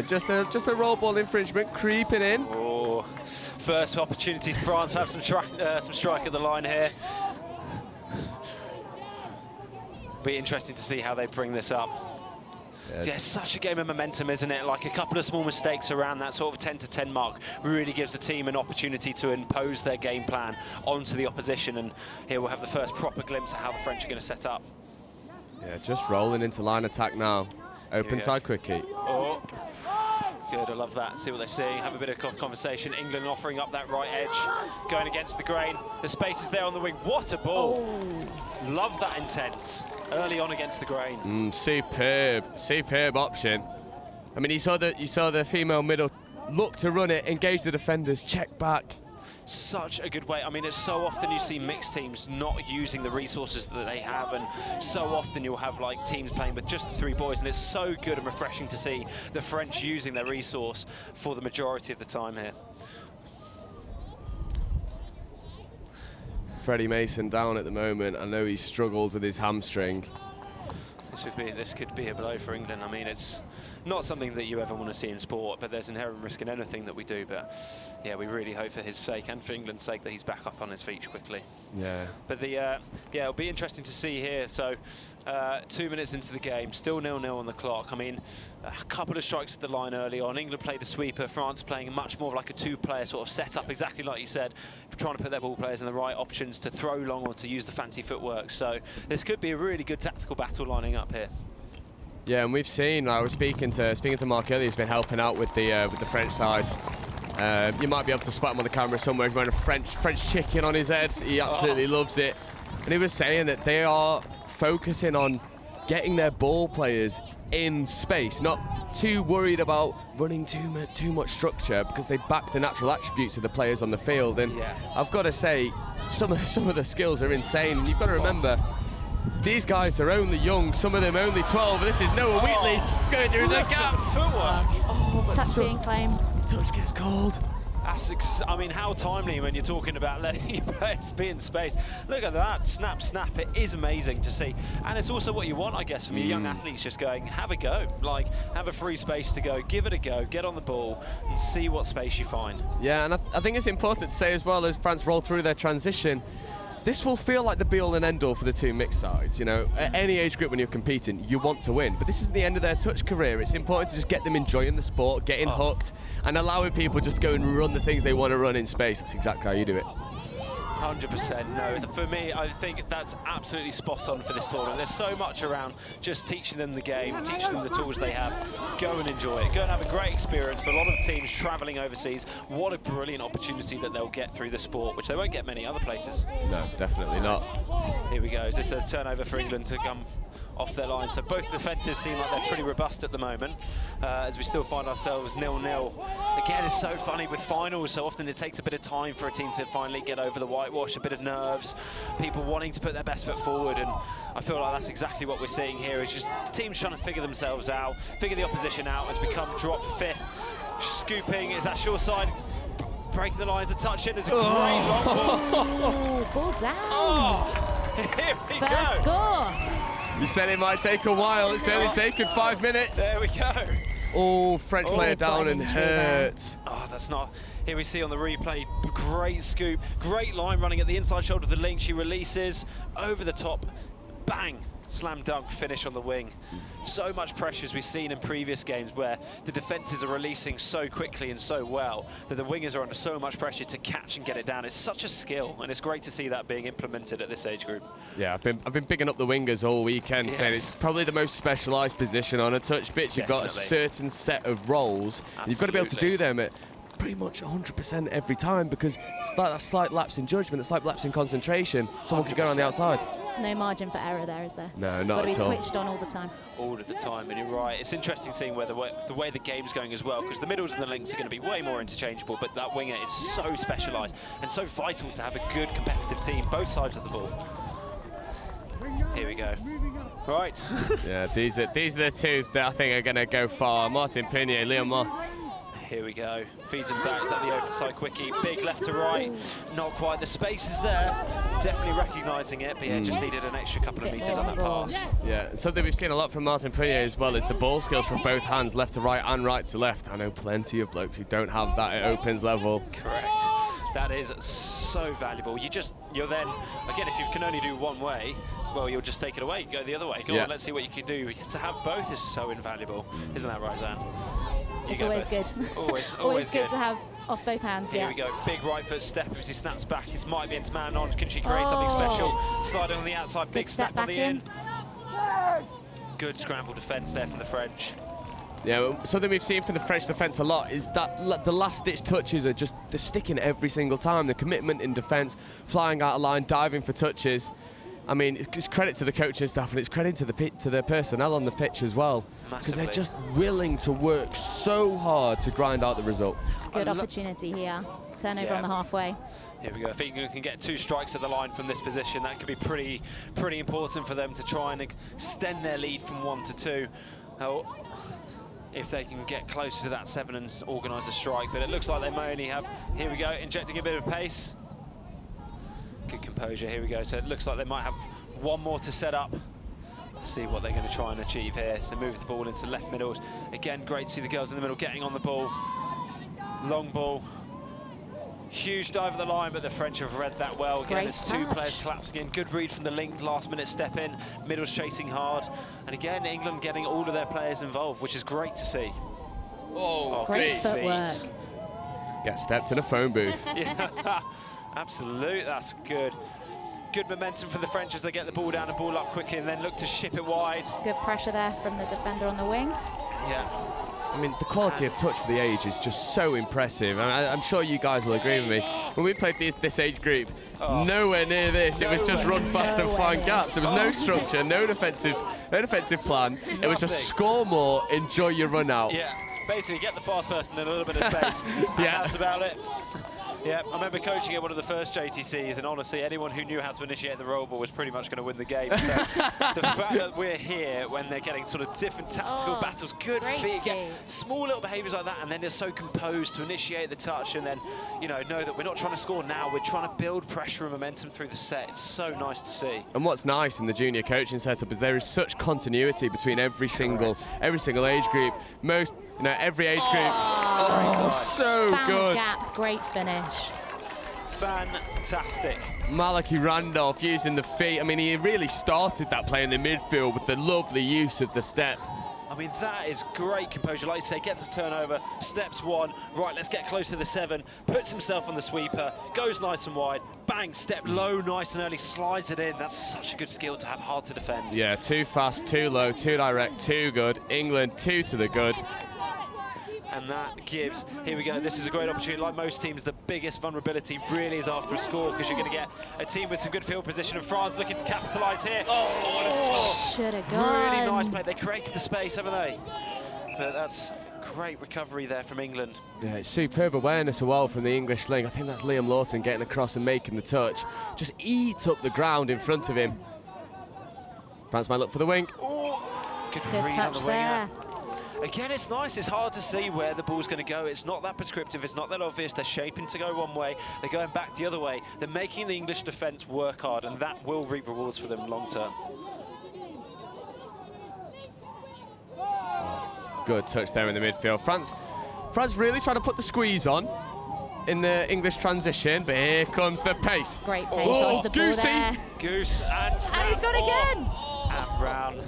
Just a roll ball infringement creeping in. Oh, first opportunity for France to have some strike at the line here. Be interesting to see how they bring this up. Yeah, it's such a game of momentum, isn't it? Like a couple of small mistakes around that sort of 10-10 mark really gives the team an opportunity to impose their game plan onto the opposition. And here we'll have the first proper glimpse at how the French are going to set up. Yeah, just rolling into line attack now. Open side quickie. Oh. Good, I love that. See what they're seeing, have a bit of conversation. England offering up that right edge, going against the grain. The space is there on the wing. What a ball. Oh. Love that intent early on against the grain. Superb option. I mean, you saw the female middle look to run it, engage the defenders, check back. Such a good way. I mean, it's so often you see mixed teams not using the resources that they have, and so often you'll have like teams playing with just the 3 boys, and it's so good and refreshing to see the French using their resource for the majority of the time here. Freddie Mason down at the moment. I know he's struggled with his hamstring. This could be a blow for England. I mean, it's not something that you ever want to see in sport, but there's inherent risk in anything that we do. But yeah, we really hope for his sake and for England's sake that he's back up on his feet quickly. Yeah. But yeah, it'll be interesting to see here. So 2 minutes into the game, still 0-0 on the clock. I mean, a couple of strikes at the line early on. England played a sweeper. France playing much more of like a 2-player sort of setup, exactly like you said, trying to put their ball players in the right options to throw long or to use the fancy footwork. So this could be a really good tactical battle lining up here. Yeah, and we've seen. I was speaking to Mark earlier. He's been helping out with the French side. You might be able to spot him on the camera somewhere. He's wearing a French chicken on his head. He absolutely loves it. And he was saying that they are focusing on getting their ball players in space, not too worried about running too much structure, because they back the natural attributes of the players on the field. And I've got to say, some of the skills are insane. You've got to remember, these guys are only young, some of them only 12. This is Noah Wheatley going through the gap. Footwork. Touch being claimed. Touch gets called. I mean, how timely when you're talking about letting your players be in space. Look at that, snap, snap. It is amazing to see. And it's also what you want, I guess, from your young athletes, just going, have a go. Like, have a free space to go, give it a go, get on the ball, and see what space you find. Yeah, and I think it's important to say as well, as France roll through their transition, this will feel like the be-all and end-all for the two mixed sides. You know, at any age group when you're competing, you want to win. But this is the end of their touch career. It's important to just get them enjoying the sport, getting hooked, and allowing people just go and run the things they want to run in space. That's exactly how you do it. 100% no. For me, I think that's absolutely spot on for this tournament. There's so much around just teaching them the game, teaching them the tools they have. Go and enjoy it. Go and have a great experience. For a lot of teams travelling overseas, what a brilliant opportunity that they'll get through the sport, which they won't get many other places. No, definitely not. Here we go. Is this a turnover for England to come off their line? So both defences seem like they're pretty robust at the moment, as we still find ourselves 0-0. Again, it's so funny with finals, so often it takes a bit of time for a team to finally get over the whitewash, a bit of nerves, people wanting to put their best foot forward, and I feel like that's exactly what we're seeing here. Is just the teams trying to figure themselves out, figure the opposition out as we come drop for fifth. Scooping, is that short side? Breaking the lines, a touch in, there's a great long ball. Ball down. Oh, here we First go. score. You said it might take a while. It's only taken 5 minutes. There we go. Oh, French player down and hurt. Oh, that's not. Here we see on the replay, great scoop, great line running at the inside shoulder of the link. She releases over the top, bang, slam dunk finish on the wing. So much pressure as we've seen in previous games where the defences are releasing so quickly and so well that the wingers are under so much pressure to catch and get it down. It's such a skill, and it's great to see that being implemented at this age group. Yeah, I've been picking up the wingers all weekend, saying it's probably the most specialised position on a touch pitch. You've got a certain set of roles. You've got to be able to do them at pretty much 100% every time, because it's like that slight lapse in judgment, that slight lapse in concentration. Someone could go on the outside. No margin for error there, is there? No, not at all. Got to be switched on all the time. All of the time, and you're right. It's interesting seeing where the way the game's going as well, because the middles and the links are going to be way more interchangeable, but that winger is so specialised and so vital to have a good competitive team, both sides of the ball. Here we go. Right. Yeah, these are the two that I think are going to go far. Martin Pinier, Leon Moore. Here we go. Feeds him back. Is that the open side quickie? Big left to right. Not quite. The space is there. Definitely recognising it, but yeah, just needed an extra couple of metres on that pass. Yeah, something we've seen a lot from Martin Pinier as well is the ball skills from both hands, left to right and right to left. I know plenty of blokes who don't have that at opens level. Correct. That is so valuable. You're then, again, if you can only do one way, well, you'll just take it away, go the other way. Go on, let's see what you can do. To have both is so invaluable. Isn't that right, Zan? It's always good. Always good to have off both hands. Here we go. Big right foot step as he snaps back. This might be into man on. Can she create something special? Sliding on the outside. Big snap on the in. Good scramble defence there from the French. Yeah, something we've seen from the French defence a lot is that the last-ditch touches are just, they're sticking every single time. The commitment in defence, flying out of line, diving for touches. I mean, it's credit to the coaching staff, and it's credit to the personnel on the pitch as well, because they're just willing to work so hard to grind out the result. Good opportunity here. Turnover on the halfway. Here we go. If England can get 2 strikes at the line from this position, that could be pretty important for them to try and extend their lead from 1 to 2. If they can get closer to that 7 and organise a strike, but it looks like they may only have. Here we go, injecting a bit of pace. Good composure, here we go. So it looks like they might have one more to set up. Let's see what they're going to try and achieve here. So move the ball into left middles. Again, great to see the girls in the middle getting on the ball. Long ball. Huge dive at the line, but the French have read that well. Again, it's 2 players collapsing in. Good read from the link, last minute step in. Middles chasing hard. And again, England getting all of their players involved, which is great to see. Oh, great footwork. Get stepped in a phone booth. Yeah. Absolute, that's good. Good momentum for the French as they get the ball down and ball up quickly and then look to ship it wide. Good pressure there from the defender on the wing. Yeah. I mean, the quality of touch for the age is just so impressive. I'm sure you guys will agree with me. When we played this age group, nowhere near this. It was just run fast and find gaps. There was no structure, no defensive plan. It was just score more, enjoy your run out. Yeah, basically get the fast person in a little bit of space. Yeah, that's about it. Yeah, I remember coaching at one of the first JTCs, and honestly, anyone who knew how to initiate the roll ball was pretty much going to win the game. So the fact that we're here when they're getting sort of different tactical battles, good feet, get small little behaviours like that, and then they're so composed to initiate the touch, and then, you know that we're not trying to score now, we're trying to build pressure and momentum through the set. It's so nice to see. And what's nice in the junior coaching setup is there is such continuity between every single age group. Most, every age group. Oh, so Found good. gap, great finish. Fantastic. Malachy Randolph using the feet. I mean, he really started that play in the midfield with the lovely use of the step. I mean, that is great composure. Like you say, gets the turnover, steps one, right, let's get close to the 7, puts himself on the sweeper, goes nice and wide, bang, step low, nice and early, slides it in. That's such a good skill to have, hard to defend. Yeah, too fast, too low, too direct, too good. England, 2 to the good. And that gives, here we go, this is a great opportunity. Like most teams, the biggest vulnerability really is after a score, because you're going to get a team with some good field position, and France looking to capitalise here. Should have gone. Really nice play. They created the space, haven't they? But that's great recovery there from England. Yeah, it's superb awareness as well from the English link. I think that's Liam Lawton getting across and making the touch. Just eats up the ground in front of him. France might look for the wing. Good Good read on touch the there. winger. Again, it's nice. It's hard to see where the ball's going to go. It's not that prescriptive. It's not that obvious. They're shaping to go one way. They're going back the other way. They're making the English defence work hard, and that will reap rewards for them long term. Good touch there in the midfield. France really trying to put the squeeze on in the English transition, but here comes the pace. Great pace onto the ball there. Goose and snap. And he's got it again. And Brown.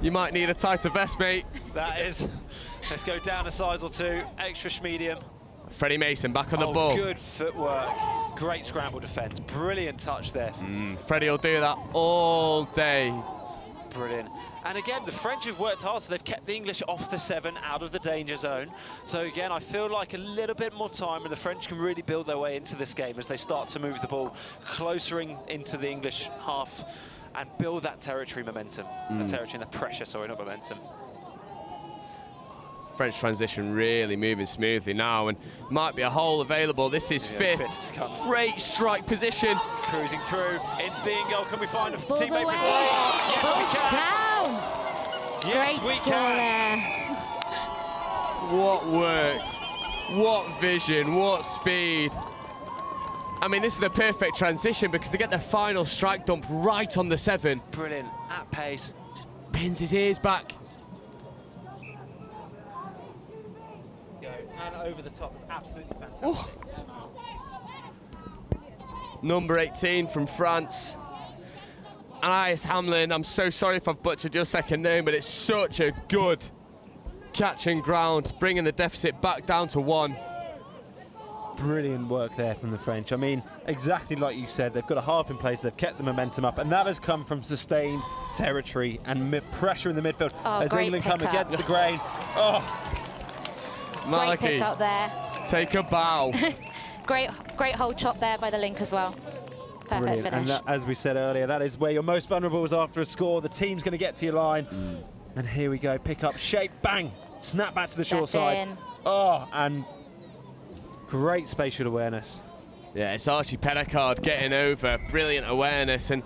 You might need a tighter vest, mate. That is. Let's go down a size or 2. Extra medium. Freddie Mason back on the ball. Good footwork. Great scramble defence. Brilliant touch there. Freddie will do that all day. Brilliant. And again, the French have worked hard, so they've kept the English off the 7, out of the danger zone. So again, I feel like a little bit more time, and the French can really build their way into this game as they start to move the ball closer into the English half and build that territory momentum. Territory and the pressure, sorry, not momentum. French transition really moving smoothly now, and might be a hole available. This is fifth. To come. Great strike position. Cruising through into the in goal. Can we find a Ball's teammate away. for 3? Yes, we can. Down. Yes, Great we score can. there. What work, what vision, what speed. I mean, this is the perfect transition because they get their final strike dump right on the 7. Brilliant, at pace. Just pins his ears back. And over the top, it's absolutely fantastic. Number 18 from France. Anais Hamlin, I'm so sorry if I've butchered your second name, but it's such a good catch and ground, bringing the deficit back down to 1. Brilliant work there from the French. I mean, exactly like you said, they've got a half in place, they've kept the momentum up, and that has come from sustained territory and pressure in the midfield as great England come pickup. against the grain. Great pick up there. Take a bow. Great hold chop there by the link as well. Perfect Brilliant. finish. And that, as we said earlier, that is where you're most vulnerable is after a score. The team's going to get to your line. And here we go, pick up, shape, bang, snap back to the short side. in. And great spatial awareness. Yeah, it's Archie Pedicard getting over, brilliant awareness, and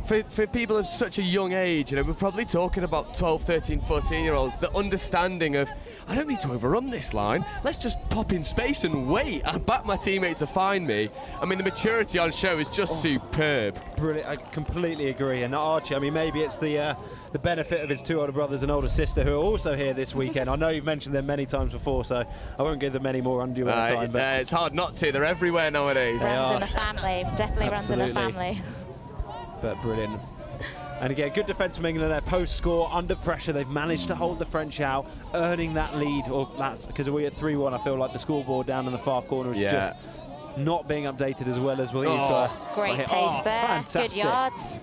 for people of such a young age, we're probably talking about 12, 13, 14-year-olds, the understanding of, I don't need to overrun this line, let's just pop in space and wait, I back my teammate to find me. I mean, the maturity on show is just superb. Brilliant, I completely agree. And Archie, I mean, maybe it's the benefit of his 2 older brothers and older sister who are also here this weekend. I know you've mentioned them many times before, so I won't give them any more undue time. But it's hard not to, they're everywhere nowadays. Runs in the family, definitely runs in the family. But brilliant. And again, good defence from England there. Post-score, under pressure, they've managed to hold the French out, earning that lead. Or that's because we're at 3-1. I feel like the scoreboard down in the far corner is just not being updated as well as we've Great pace there. Fantastic. Good yards.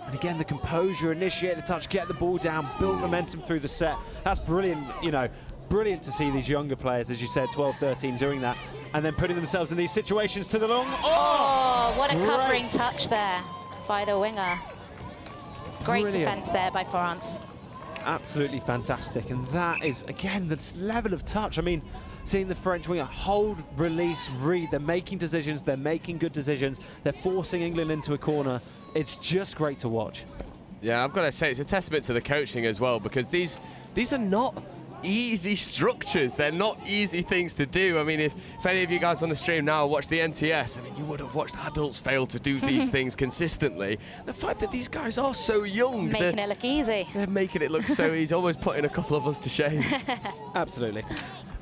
And again, the composure, initiate the touch, get the ball down, build momentum through the set. That's brilliant. Brilliant to see these younger players, as you said, 12, 13, doing that, and then putting themselves in these situations to the long. What a covering touch there by the winger. Great defence there by France. absolutely fantastic. And that is, again, this level of touch. I mean, seeing the French winger hold, release, read. They're making decisions. They're making good decisions. They're forcing England into a corner. It's just great to watch. Yeah, I've got to say, it's a testament to the coaching as well, because these are not easy structures. They're not easy things to do. I mean, if any of you guys on the stream now watch the NTS, I mean, you would have watched adults fail to do these things consistently. The fact that these guys are so young. Making it look easy. They're making it look so easy, almost putting a couple of us to shame. Absolutely.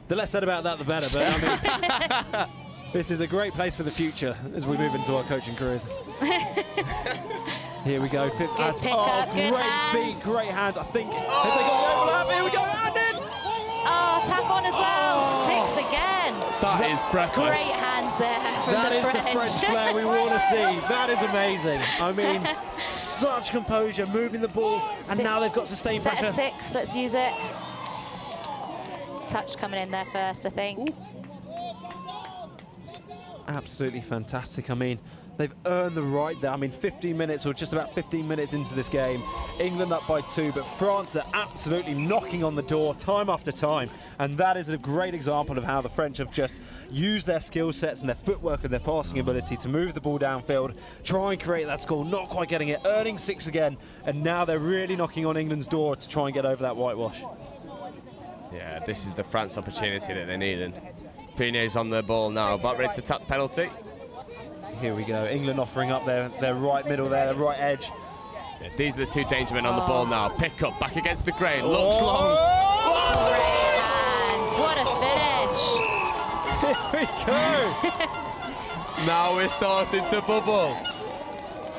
The less said about that, the better. But I mean, this is a great place for the future as we move into our coaching careers. Here we go. Good pickup, good great hands. feet, great hands. I think have they got the overlap? Here we go, and in. Oh, tap on as well. 6 again. That is breathless. Great hands there from That the is French. the French player we want to see. That is amazing. I mean, such composure, moving the ball, and now they've got sustained set pressure. of 6, let's use it. Touch coming in there first, I think. Ooh. Absolutely fantastic. I mean, they've earned the right there. I mean, 15 minutes or just about 15 minutes into this game, England up by 2, but France are absolutely knocking on the door time after time. And that is a great example of how the French have just used their skill sets and their footwork and their passing ability to move the ball downfield, try and create that score, not quite getting it, earning 6 again. And now they're really knocking on England's door to try and get over that whitewash. Yeah, this is the France opportunity that they need. And Pinier's on the ball now, about ready to tap the penalty. Here we go. England offering up their right middle there, their right edge. Yeah, these are the 2 danger men on the ball now. Pick up, back against the grain, looks long. Great hands, what a finish. Here we go. Now we're starting to bubble.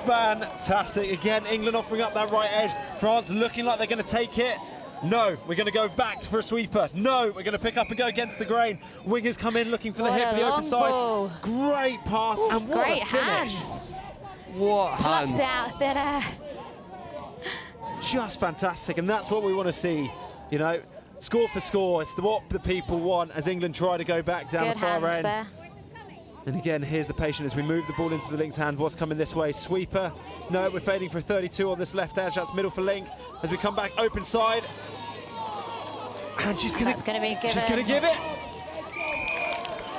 Fantastic. Again, England offering up that right edge. France looking like they're going to take it. No, we're going to go back for a sweeper. No, we're going to pick up and go against the grain. Wingers come in looking for the hit for the open side. Great pass. Ooh, and what great a finish. hands. What hands. Plucked out thinner. Just fantastic, and that's what we want to see. You know, score for score. It's what the people want as England try to go back down Good the far hands end. there. And again, here's the patient as we move the ball into the Link's hand. What's coming this way? Sweeper. No, we're fading for 32 on this left edge. That's middle for Link. As we come back, open side. And she's going to be given. She's going to give it.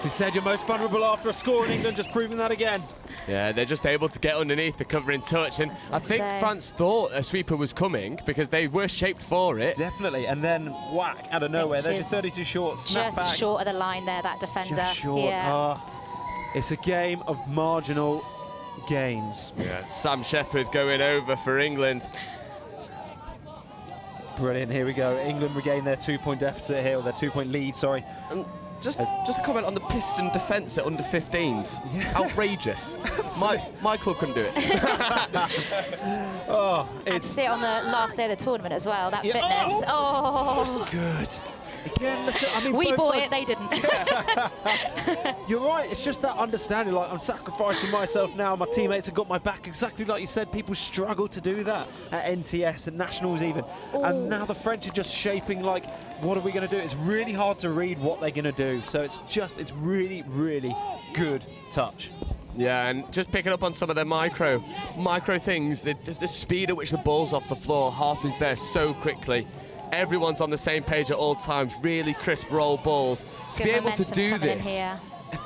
We said you're most vulnerable after a score in England, just proving that again. Yeah, they're just able to get underneath the covering touch. And I think France thought a sweeper was coming because they were shaped for it. Definitely. And then whack out of nowhere. They're just 32 short. Snap Just back. short of the line there, that defender. Just short. Yeah. It's a game of marginal gains. Yeah, Sam Shepherd going over for England. Brilliant, here we go. England regain their 2-point deficit here, or their 2-point lead, sorry. Just a comment on the Piston defence at under 15s. Yeah. Outrageous. My club couldn't do it. Oh, and to see it on the last day of the tournament as well, that fitness. Oh, good. Again, look at, I mean, we both bought sides. it, they didn't. You're right, it's just that understanding, like I'm sacrificing myself now, my teammates have got my back, exactly like you said. People struggle to do that at NTS and Nationals even. Ooh. And now the French are just shaping, like, what are we going to do? It's really hard to read what they're going to do. So it's really, really good touch. Yeah, and just picking up on some of their micro things, the speed at which the ball's off the floor, half is there so quickly. Everyone's on the same page at all times, really crisp roll balls. Good to be able to momentum do coming in this. here.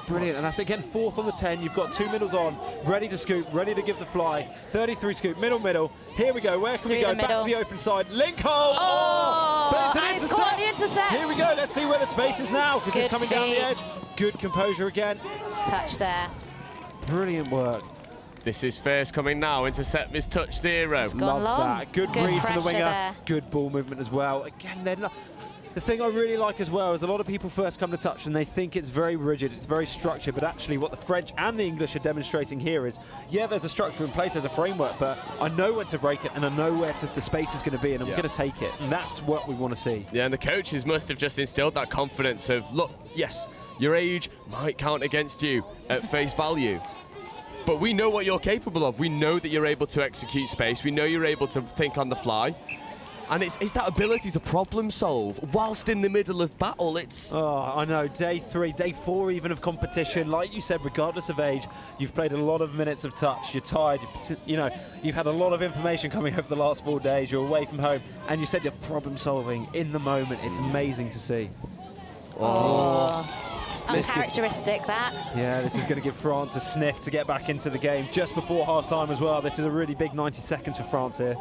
Brilliant, and that's again 4th on the 10. You've got 2 middles on, ready to scoop, ready to give the fly. 33 scoop, middle. Here we go. Where can we go? Back to the open side. Link hole. Oh, but it's an and intercept. it's caught the intercept. Here we go. Let's see where the space is now because it's Good coming down feet. the edge. Good composure again. Touch there. Brilliant work. This is first coming now. Intercept is touch 0. It's gone Love long. that. Good Good read from the pressure winger. there. Good ball movement as well. Again, they're not. The thing I really like as well is a lot of people first come to touch and they think it's very rigid, it's very structured, but actually what the French and the English are demonstrating here is, yeah, there's a structure in place, there's a framework, but I know when to break it and I know where the space is going to be and I'm going to take it. And that's what we want to see. Yeah, and the coaches must have just instilled that confidence of, look, yes, your age might count against you at face value, but we know what you're capable of. We know that you're able to execute space. We know you're able to think on the fly. And it's that ability to problem solve whilst in the middle of battle. It's... Oh, I know. Day 3, day 4 even of competition. Like you said, regardless of age, you've played a lot of minutes of touch. You're tired. You've had a lot of information coming over the last 4 days. You're away from home. And you said you're problem solving in the moment. It's amazing to see. Uncharacteristic, that. Yeah, this is going to give France a sniff to get back into the game just before half-time as well. This is a really big 90 seconds for France here.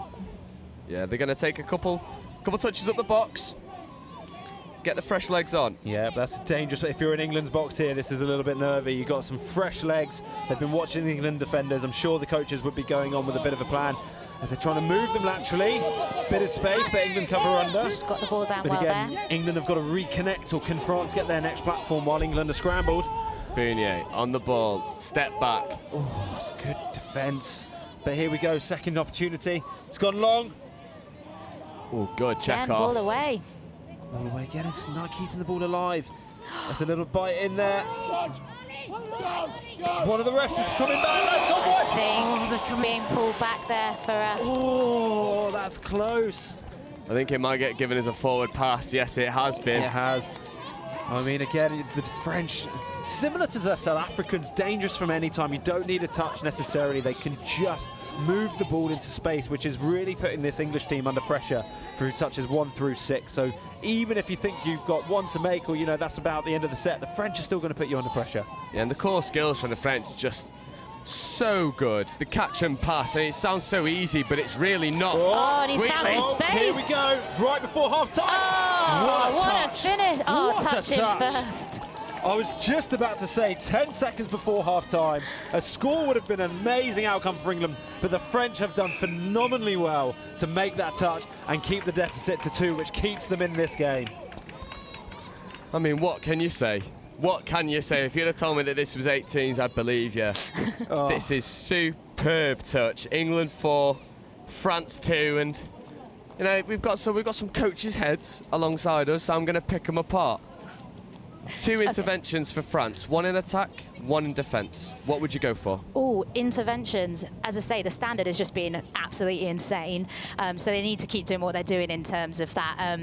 Yeah, they're going to take a couple touches up the box, get the fresh legs on. Yeah, but that's dangerous. If you're in England's box here, this is a little bit nervy. You've got some fresh legs. They've been watching the England defenders. I'm sure the coaches would be going on with a bit of a plan. If they're trying to move them laterally, bit of space, but England cover under. Just got the ball down but well again, there. England have got to reconnect, or can France get their next platform while England are scrambled? Bernier on the ball, step back. Oh, it's a good defence. But here we go, second opportunity. It's gone long. Oh, good, check Ball off. away. Ball away again, it's not keeping the ball alive. That's a little bite in there. One of the refs is coming back. Let's go, boy. I think being pulled back there for a... Oh, that's close. I think it might get given as a forward pass. Yes, it has been. It has. I mean, again, the French, similar to the South Africans, dangerous from any time. You don't need a touch necessarily. They can just move the ball into space, which is really putting this English team under pressure through touches 1 through 6. So even if you think you've got one to make, or that's about the end of the set, the French are still going to put you under pressure. Yeah, and the core skills from the French just so good. The catch and pass, and it sounds so easy, but it's really not. Oh, and he's found his space. Here we go, right before half-time. Oh, what a finish. Oh, What a touch in touch. first. I was just about to say 10 seconds before half-time. A score would have been an amazing outcome for England, but the French have done phenomenally well to make that touch and keep the deficit to 2, which keeps them in this game. I mean, what can you say? What can you say? If you'd have told me that this was 18s, I'd believe you. Oh. This is superb touch. England 4, France 2, and we've got some coaches' heads alongside us, so I'm going to pick them apart. 2 interventions for France, 1 in attack, 1 in defence. What would you go for? Oh, interventions. As I say, the standard has just been absolutely insane. So they need to keep doing what they're doing in terms of that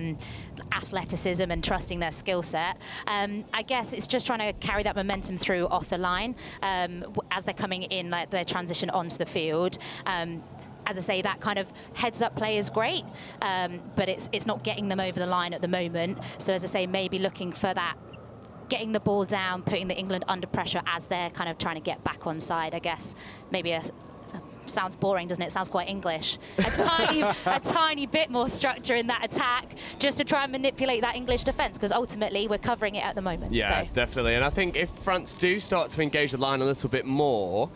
athleticism and trusting their skill set. I guess it's just trying to carry that momentum through off the line as they're coming in, like their transition onto the field. As I say, that kind of heads-up play is great, but it's not getting them over the line at the moment. So as I say, maybe looking for that, getting the ball down, putting the England under pressure as they're kind of trying to get back on side, I guess. Maybe sounds boring, doesn't it? Sounds quite English. A tiny bit more structure in that attack, just to try and manipulate that English defence, because ultimately we're covering it at the moment. Yeah, so. definitely. And I think if France do start to engage the line a little bit more,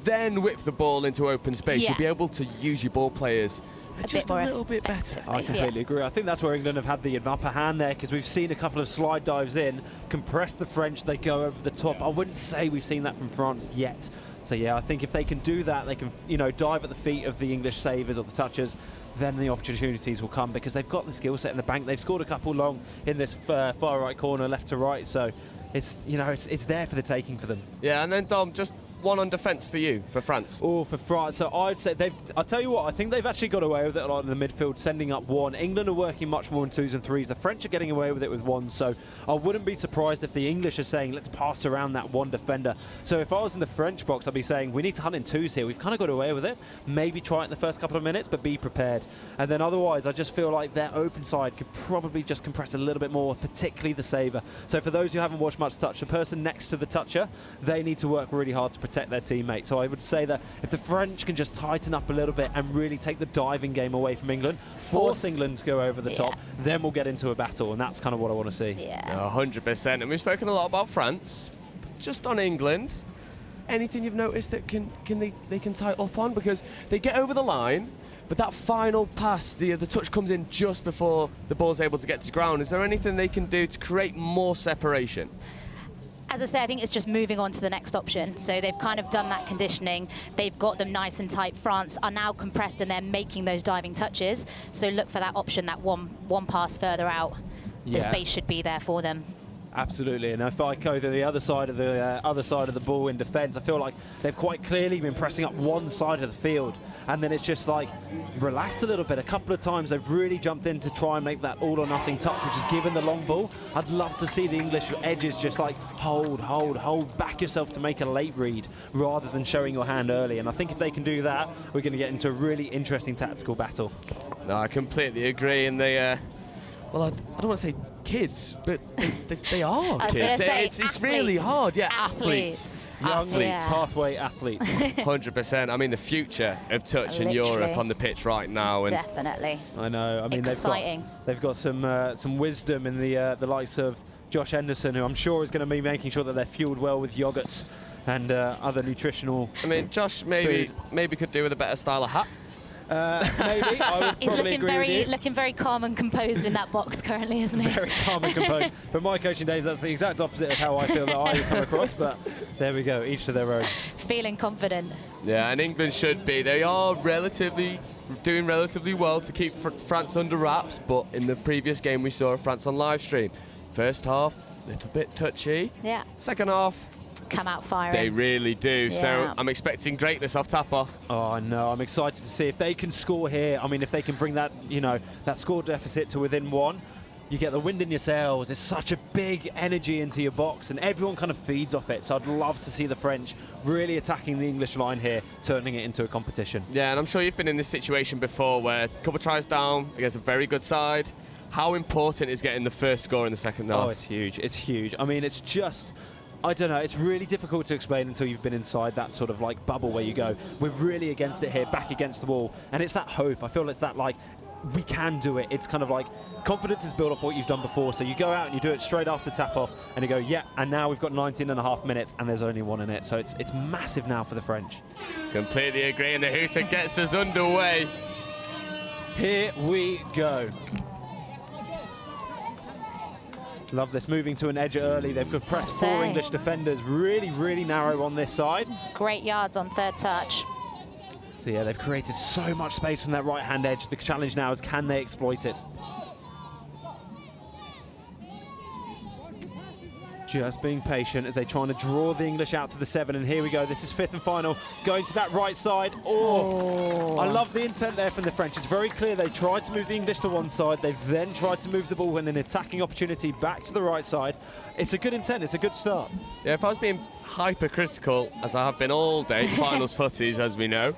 then whip the ball into open space, Yeah. you'll be able to use your ball players just a little bit better. I completely agree. I think that's where England have had the upper hand there, because we've seen a couple of slide dives in, compress the French, they go over the top. I wouldn't say we've seen that from France yet. So yeah, I think if they can do that, they can dive at the feet of the English savers or the touchers, then the opportunities will come, because they've got the skill set in the bank. They've scored a couple long in this far right corner, left to right. So it's it's there for the taking for them. Yeah, and then Dom, just 1 on defence for you, for France. Oh, for France. So I'd say I'll tell you what, I think they've actually got away with it a lot in the midfield, sending up 1. England are working much more in 2s and 3s. The French are getting away with it with 1. So I wouldn't be surprised if the English are saying, let's pass around that 1 defender. So if I was in the French box, I'd be saying, we need to hunt in 2s here. We've kind of got away with it. Maybe try it in the first couple of minutes, but be prepared. And then otherwise, I just feel like their open side could probably just compress a little bit more, particularly the saver. So for those who haven't watched much touch, the person next to the toucher, they need to work really hard to protect their teammate. So I would say that if the French can just tighten up a little bit and really take the diving game away from England, force England to go over the top, then we'll get into a battle, and that's kind of what I want to see. Yeah, 100%. And we've spoken a lot about France, but just on England, anything you've noticed that they can tie up on? Because they get over the line, but that final pass, the touch comes in just before the ball's able to get to ground. Is there anything they can do to create more separation? As I say, I think it's just moving on to the next option. So they've kind of done that conditioning. They've got them nice and tight. France are now compressed and they're making those diving touches. So look for that option, that one pass further out. Yeah. The space should be there for them. Absolutely, and if I go to the other side of the ball in defence, I feel like they've quite clearly been pressing up one side of the field, and then it's just like relaxed a little bit. A couple of times they've really jumped in to try and make that all or nothing touch, which is given the long ball. I'd love to see the English edges just like hold, back yourself to make a late read rather than showing your hand early. And I think if they can do that, we're going to get into a really interesting tactical battle. No, I completely agree, and they, well, I don't want to say kids, but they are kids. It's really hard. Yeah, athletes. Pathway athletes. 100%. I mean, the future of touch in Europe on the pitch right now. And definitely. I know. I mean, exciting. They've got some wisdom in the likes of Josh Henderson, who I'm sure is going to be making sure that they're fueled well with yogurts and other nutritional. I mean, Josh maybe could do with a better style of hat. Maybe. I would He's probably agree with you. looking very calm and composed in that box currently, isn't he? Very calm and composed. But my coaching days, that's the exact opposite of how I feel that I come across. But there we go, each to their own. Feeling confident. Yeah, and England should be. They are doing relatively well to keep France under wraps. But in the previous game, we saw France on live stream. First half, a little bit touchy. Yeah. Second half, come out firing. They really do. Yeah. So I'm expecting greatness off tap-off. Oh no, I'm excited to see if they can score here. I mean, if they can bring that, that score deficit to within one, you get the wind in your sails. It's such a big energy into your box, and everyone kind of feeds off it. So I'd love to see the French really attacking the English line here, turning it into a competition. Yeah, and I'm sure you've been in this situation before where a couple of tries down against a very good side. How important is getting the first score in the second half? Oh, it's huge. It's huge. I mean, it's just, I don't know, it's really difficult to explain until you've been inside that sort of like bubble where you go, we're really against it here, back against the wall. And it's that hope. I feel it's that like, we can do it. It's kind of like confidence is built off what you've done before. So you go out and you do it straight after tap off and you go, yeah, and now we've got 19.5 minutes and there's only one in it. So it's massive now for the French. Completely agree, and the hooter gets us underway. Here we go. Love this, moving to an edge early. They've compressed 4 English defenders, really, really narrow on this side. Great yards on third touch. So yeah, they've created so much space from that right-hand edge. The challenge now is, can they exploit it? Just being patient as they trying to draw the English out to the 7, and here we go. This is 5th and final, going to that right side. Oh, I love the intent there from the French. It's very clear they tried to move the English to one side. They've then tried to move the ball in an attacking opportunity back to the right side. It's a good intent. It's a good start. Yeah, if I was being hypercritical, as I have been all day, finals footies, as we know,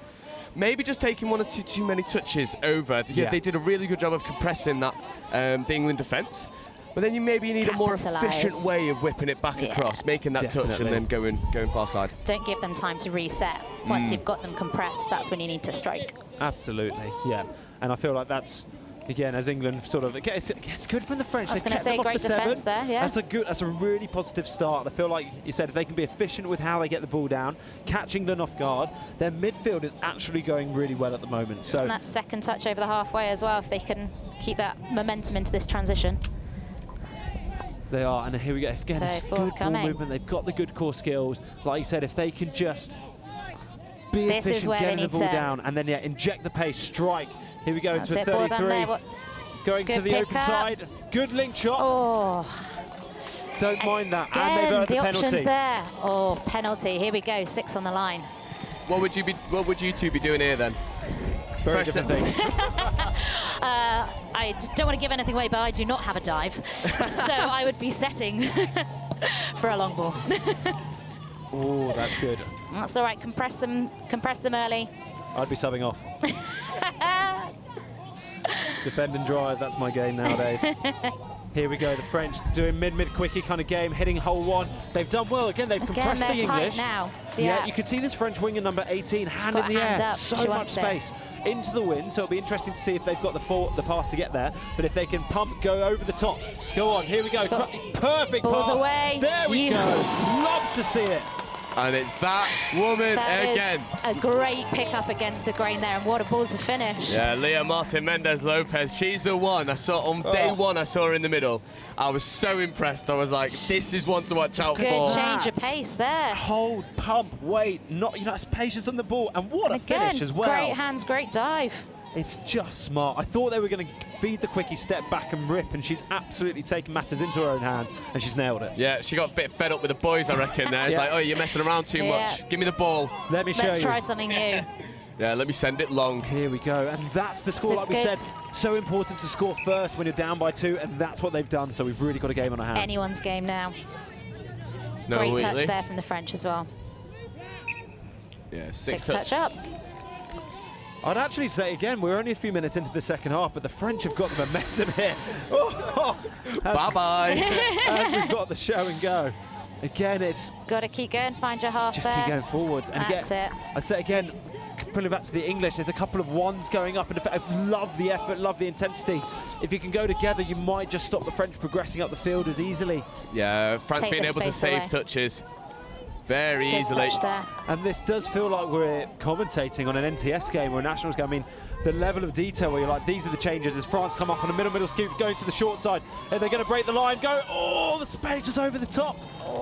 maybe just taking 1 or 2 too many touches over. Yeah. They did a really good job of compressing that the England defence. But then you need a more efficient way of whipping it back across, making that touch and then going far side. Don't give them time to reset. Once you've got them compressed, that's when you need to strike. Absolutely, yeah. And I feel like that's, again, as England sort of, it's good from the French. I was going to say, great defence there, yeah. That's a really positive start. I feel like you said if they can be efficient with how they get the ball down, catch England off guard, their midfield is actually going really well at the moment. So. And that second touch over the halfway as well, if they can keep that momentum into this transition. They are, and here we go. Again, it's good ball movement. They've got the good core skills. Like you said, if they can just be efficient, getting the ball down, and then inject the pace, strike. Here we go into a 33. Going to the open side. Good link shot. Oh. Don't mind that. Again, and they've earned the penalty. Options there. Oh, penalty. Here we go. 6 on the line. What would you two be doing here then? Very different things. I don't want to give anything away, but I do not have a dive. So I would be setting for a long ball. Oh, that's good. That's all right. Compress them early. I'd be subbing off. Defend and drive, that's my game nowadays. Here we go, the French doing mid quickie kind of game, hitting hole 1. They've done well. Again, they've compressed the English. Now. Yeah, you can see this French winger number 18, hand in the air. So much space into the wind. So it'll be interesting to see if they've got the pass to get there. But if they can go over the top. Go on, here we go. Perfect balls pass. Away. There we go. Love to see it. And it's that woman again. A great pickup against the grain there, and what a ball to finish. Yeah, Leah Martin Mendez Lopez, she's the one. I saw on day 1, I saw her in the middle. I was so impressed. I was like, this is one to watch out for. Good change of pace there. Hold, pump, wait, it's patience on the ball, and what a finish as well. Great hands, great dive. It's just smart. I thought they were going to feed the quickie, step back and rip, and she's absolutely taken matters into her own hands, and she's nailed it. Yeah, she got a bit fed up with the boys, I reckon. There, it's like, oh, you're messing around too much. Give me the ball. Let me show you. Let's try something new. Yeah, let me send it long. Here we go, and that's the score, like we said. So important to score first when you're down by 2, and that's what they've done. So we've really got a game on our hands. Anyone's game now. No, great touch there from the French as well. Yeah, 6 touch up. I'd actually say again, we're only a few minutes into the second half, but the French have got the momentum here. Bye-bye. As we've got the show and go. Again, it's... Got to keep going, find your half just there. Just keep going forwards. And that's again, I say again, pulling back to the English, there's a couple of ones going up. And I love the effort, love the intensity. If you can go together, you might just stop the French progressing up the field as easily. Yeah, France being able to save touches. Very easily. There. And this does feel like we're commentating on an NTS game or a Nationals game. I mean, the level of detail where you're like, these are the changes as France come up on a middle scoop, going to the short side. Are they going to break the line? Go, oh, the space was over the top.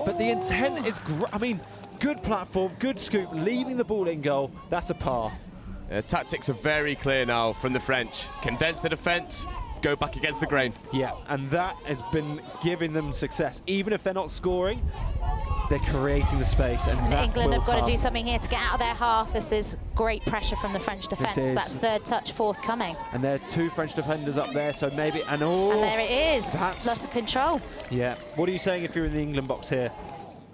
But the intent is, I mean, good platform, good scoop, leaving the ball in goal. That's a par. Tactics are very clear now from the French. Condense the defence, go back against the grain. Yeah, and that has been giving them success. Even if they're not scoring, they're creating the space, and England have got to do something here to get out of their half. This is great pressure from the French defence. That's third touch forthcoming. And there's 2 French defenders up there, so maybe, and there it is. Lost of control. Yeah. What are you saying if you're in the England box here?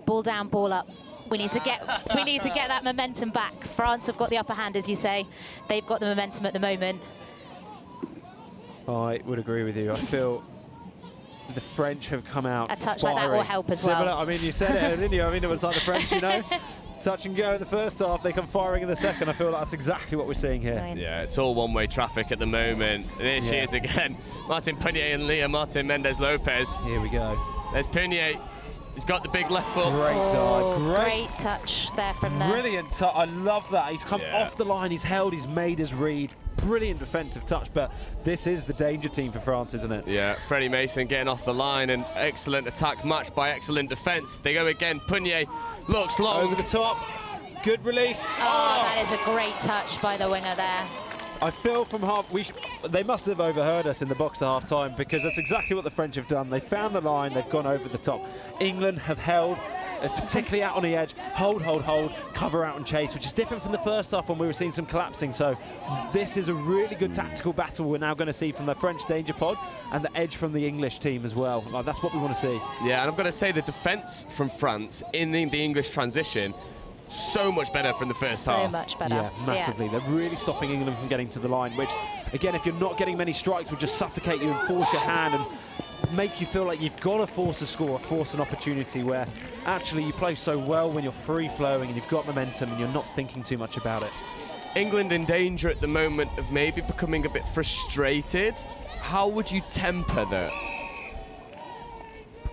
Ball down, ball up. We need to get that momentum back. France have got the upper hand, as you say. They've got the momentum at the moment. I would agree with you. I feel the French have come out a touch firing. like that will help as well. I mean, you said it, didn't you? I mean, it was like the French, you know, touch and go in the first half. They come firing in the second. I feel like that's exactly what we're seeing here. Yeah, it's all one-way traffic at the moment. There she is again. Martin Punier and Leah Martin Mendez-Lopez. Here we go. There's Punier. He's got the big left foot. Great dive. Great touch there from there. Brilliant touch. I love that. He's come off the line. He's held. He's made his read. Brilliant defensive touch, but this is the danger team for France, isn't it? Yeah, Freddie Mason getting off the line, and excellent attack matched by excellent defence. They go again. Punier looks long. Over the top. Good release. Oh, that is a great touch by the winger there. I feel from half, they must have overheard us in the box at half time, because that's exactly what the French have done. They found the line, they've gone over the top. England have held, particularly out on the edge, hold, cover out and chase, which is different from the first half when we were seeing some collapsing. So this is a really good tactical battle we're now going to see from the French danger pod and the edge from the English team as well. Like, that's what we want to see. Yeah, and I'm going to say the defence from France in the English transition, so much better from the first half. So much better. Yeah, massively. They're really stopping England from getting to the line, which, again, if you're not getting many strikes, will just suffocate you and force your hand and make you feel like you've got to force a score, force an opportunity, where actually you play so well when you're free-flowing and you've got momentum and you're not thinking too much about it. England in danger at the moment of maybe becoming a bit frustrated. How would you temper that?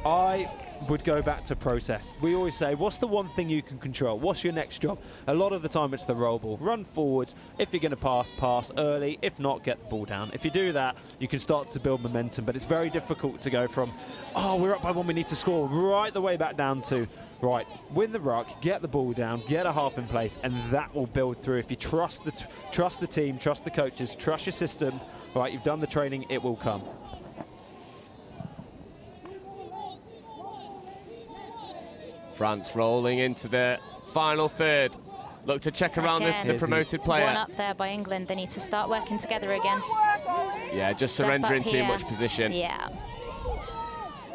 I would go back to process. We always say, what's the one thing you can control? What's your next job? A lot of the time it's the roll ball. Run forwards. If you're going to pass early. If not, get the ball down. If you do that, you can start to build momentum. But it's very difficult to go from, oh, we're up by 1, we need to score, right the way back down to, right, win the ruck, get the ball down, get a half in place, and that will build through. If you trust the team, trust the coaches, trust your system, right, you've done the training, it will come. France rolling into the final third. Look to check around the promoted player. One up there by England. They need to start working together again. Yeah, just surrendering too much position. Yeah.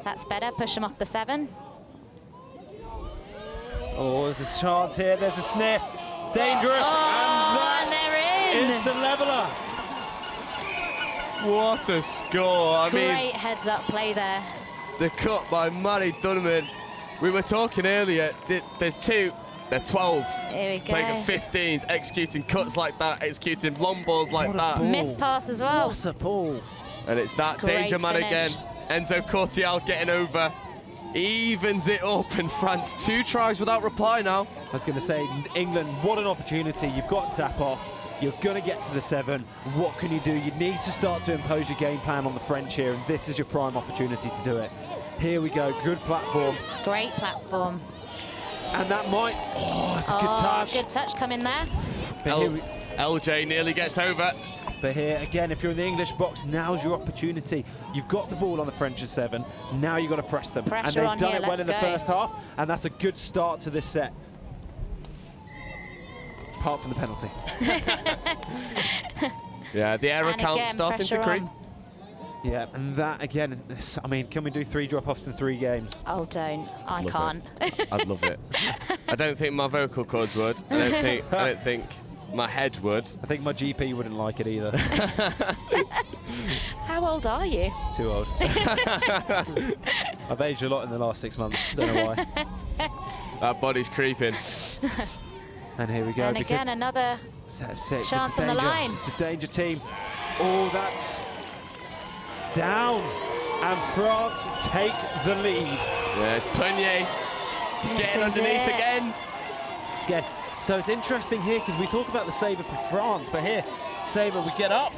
That's better. Push them off the 7. Oh, there's a chance here. There's a sniff. Dangerous. And they're in. It's the leveller. What a score. I mean, great heads-up play there. The cut by Mary Dunneman. We were talking earlier, there's 2, they're 12. Here we go. Playing 15s, executing cuts like that, executing long balls like that. Miss pass as well. What a ball. And it's that Great danger man finish. again. Enzo Cortial getting over. Evens it up, and France 2 tries without reply now. I was going to say, England, what an opportunity. You've got to tap off. You're going to get to the 7. What can you do? You need to start to impose your game plan on the French here, and this is your prime opportunity to do it. Here we go, good platform. Great platform. And that might, it's a good touch. Good touch coming there. LJ nearly gets over. But here, again, if you're in the English box, now's your opportunity. You've got the ball on the French's 7. Now you've got to press them. Pressure and on they've done here, it well let's in the go. first half, and that's a good start to this set. Apart from the penalty. Yeah, the error And count again, starting to pressure creep. on. Yeah, and that again, I mean, can we do 3 drop-offs in 3 games? Oh, don't. I Love can't. I'd love it. I don't think my vocal cords would. I don't think my head would. I think my GP wouldn't like it either. How old are you? Too old. I've aged a lot in the last 6 months. Don't know why. That body's creeping. And here we go. And again, another set of 6. chance on the line. It's the danger team. Oh, that's down. And France take the lead. Yeah, it's Punier getting underneath again. Again. So it's interesting here because we talk about the sabre for France, but here, sabre, we get up.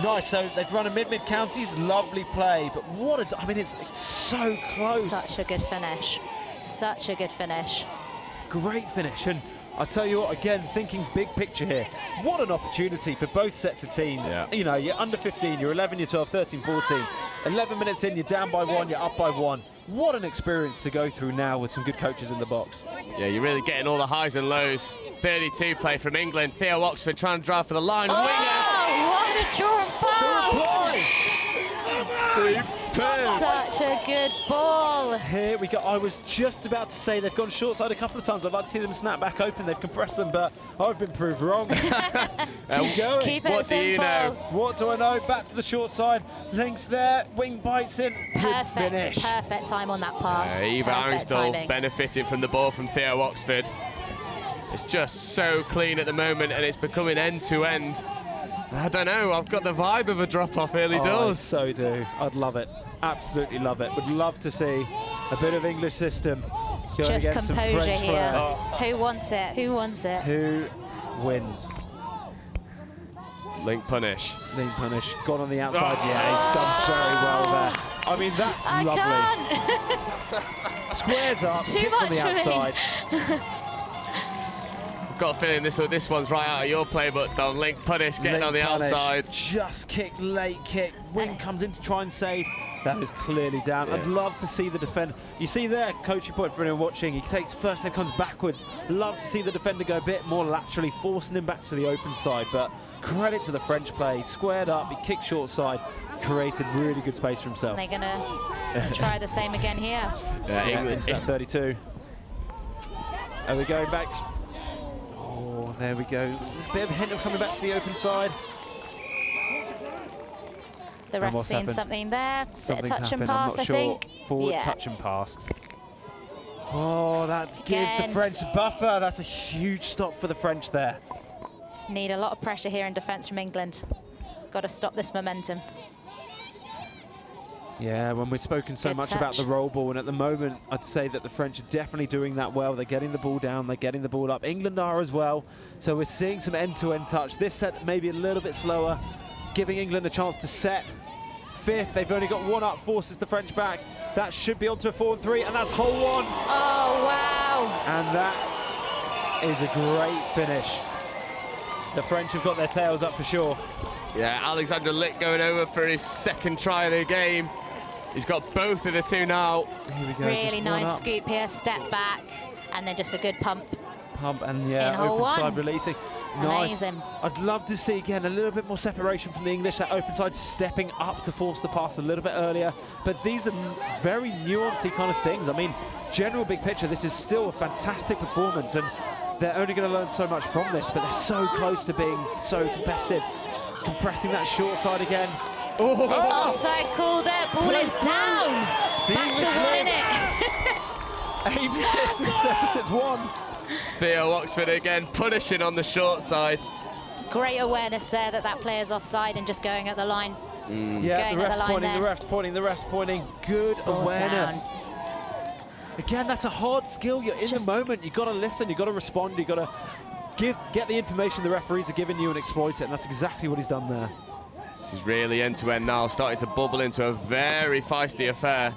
Nice, so they've run a mid-mid counties, lovely play, but what a, I mean, it's so close. Such a good finish. Such a good finish. Great finish, and I tell you what, again, thinking big picture here, what an opportunity for both sets of teams. Yeah. You know, you're under 15, you're 11, you're 12, 13, 14. 11 minutes in, you're down by 1, you're up by 1. What an experience to go through now with some good coaches in the box. Yeah, you're really getting all the highs and lows. 32 play from England. Theo Oxford trying to drive for the line. Oh, what a drawn pass! Superb. Such a good ball. Here we go. I was just about to say they've gone short side a couple of times. I'd like to see them snap back open. They've compressed them, but I've been proved wrong. Keep going. Keep it What do you simple. know? What do I know? Back to the short side. Links there. Wing bites in. Good finish. Perfect time on that pass. Eva Perfect Aristotle timing. benefiting from the ball from Theo Oxford. It's just so clean at the moment, and it's becoming end to end. I don't know, I've got the vibe of a drop-off early doors. I so do. I'd love it. Absolutely love it. Would love to see a bit of English system. It's going just against some composure French here. flair. Who wants it? Who wants it? Who wins? Link punish. Link punish. Gone on the outside. Yeah, he's done very well there. I mean, that's lovely. Squares up, It's too kicks on the much for me. outside. I've got a feeling this one's right out of your playbook, Don. Link punish, getting Link on the punish. outside. Just kick, late kick. Wing comes in to try and save. That is clearly down. Yeah. I'd love to see the defender. You see there, coaching point for anyone watching. He takes first, then comes backwards. Love to see the defender go a bit more laterally, forcing him back to the open side. But credit to the French play. Squared up, he kicked short side, created really good space for himself. They're going to try the same again here. Yeah, England into that 32. Are we going back? Oh, there we go. A bit of a hint of coming back to the open side. The And ref's what's seen happened? something there. Something's Touch and happened, pass, I'm not I sure. think. Forward Yeah. touch and pass. Oh, that gives the Again. French a buffer. That's a huge stop for the French there. Need a lot of pressure here in defence from England. Got to stop this momentum. Yeah, when we've spoken so Good much about touch. the roll ball, and at the moment, I'd say that the French are definitely doing that well. They're getting the ball down, they're getting the ball up. England are as well. So we're seeing some end-to-end touch. This set maybe a little bit slower, giving England a chance to set. Fifth, they've only got one up, forces the French back. That should be onto a 4-3, and that's hole one. Oh, wow. And that is a great finish. The French have got their tails up for sure. Yeah, Alexander Lick going over for his second try of the game. He's got both of the two now. Here we go. Really nice scoop here, step back, and then just a good pump. Pump and In yeah, hole open one. side releasing. Nice. Amazing. I'd love to see again a little bit more separation from the English. That open side stepping up to force the pass a little bit earlier. But these are very nuancy kind of things. I mean, general big picture, this is still a fantastic performance, and they're only going to learn so much from this. But they're so close to being so competitive. Compressing that short side again. Oh. Offside call there. Ball is down. The Back English to one in lead. it. 8 minutes, this deficit's 1. Theo Oxford again punishing on the short side. Great awareness there that that player's offside and just going at the line. Yeah, Going the at ref's the line pointing, the there. ref's pointing, the ref's pointing. Good Ball awareness. down. Again, that's a hard skill. You're in the moment. You've got to listen. You've got to respond. You've got to get the information the referees are giving you and exploit it. And that's exactly what he's done there. This is really end-to-end now, starting to bubble into a very feisty affair.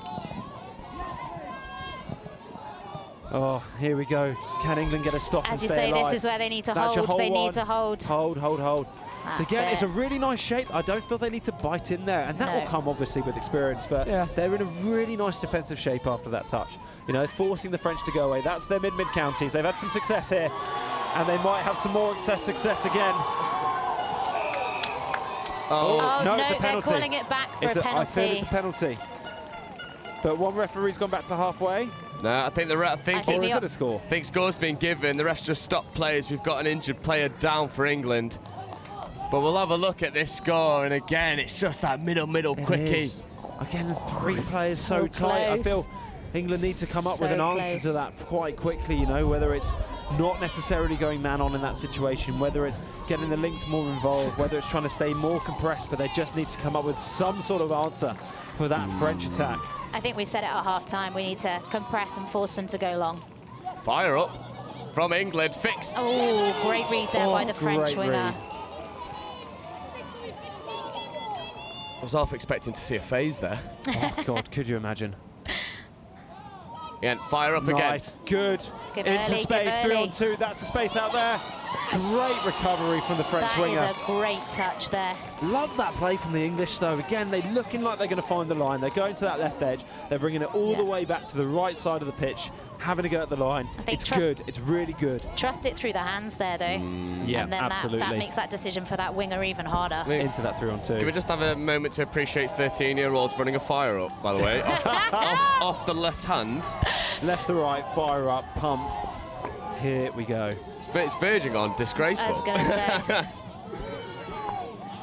Oh, here we go. Can England get a stop and As you stay say, alive? this is where they need to That's your hold. They hole need one. to hold. Hold, hold, hold. So again, it's a really nice shape. I don't feel they need to bite in there, and that will come obviously with experience, but they're in a really nice defensive shape after that touch. You know, forcing the French to go away. That's their mid-mid counties. They've had some success here, and they might have some more success again. Oh, no, no, it's a penalty. they're calling it back for a penalty. I feel it's a penalty. But one referee's gone back to halfway. No, I think the ref. Or is it a score? I think score's been given. The ref's just stopped players. We've got an injured player down for England. But we'll have a look at this score, and again, it's just that middle quickie. Again, the 3 players so tight. I feel England need to come up with an answer to that quite quickly, you know, whether it's not necessarily going man on in that situation, whether it's getting the links more involved, whether it's trying to stay more compressed, but they just need to come up with some sort of answer for that French attack. I think we said it at half-time. We need to compress and force them to go long. Fire up from England. Fix. Oh, great read there by the French winger. I was half expecting to see a phase there. Oh, God, could you imagine? Yeah, fire up again. Nice, good. Into space, 3 on 2. That's the space out there. Great recovery from the French winger. That is a great touch there. Love that play from the English, though. Again, they're looking like they're going to find the line. They're going to that left edge. They're bringing it all the way back to the right side of the pitch, having to go at the line. It's good. It's really good. Trust it through the hands there, though. Yeah, and then absolutely. that makes that decision for that winger even harder. Into that 3 on 2. Can we just have a moment to appreciate 13-year-olds running a fire up, by the way, off the left hand. Left to right, fire up, pump. Here we go. It's verging on disgraceful. I was going to say.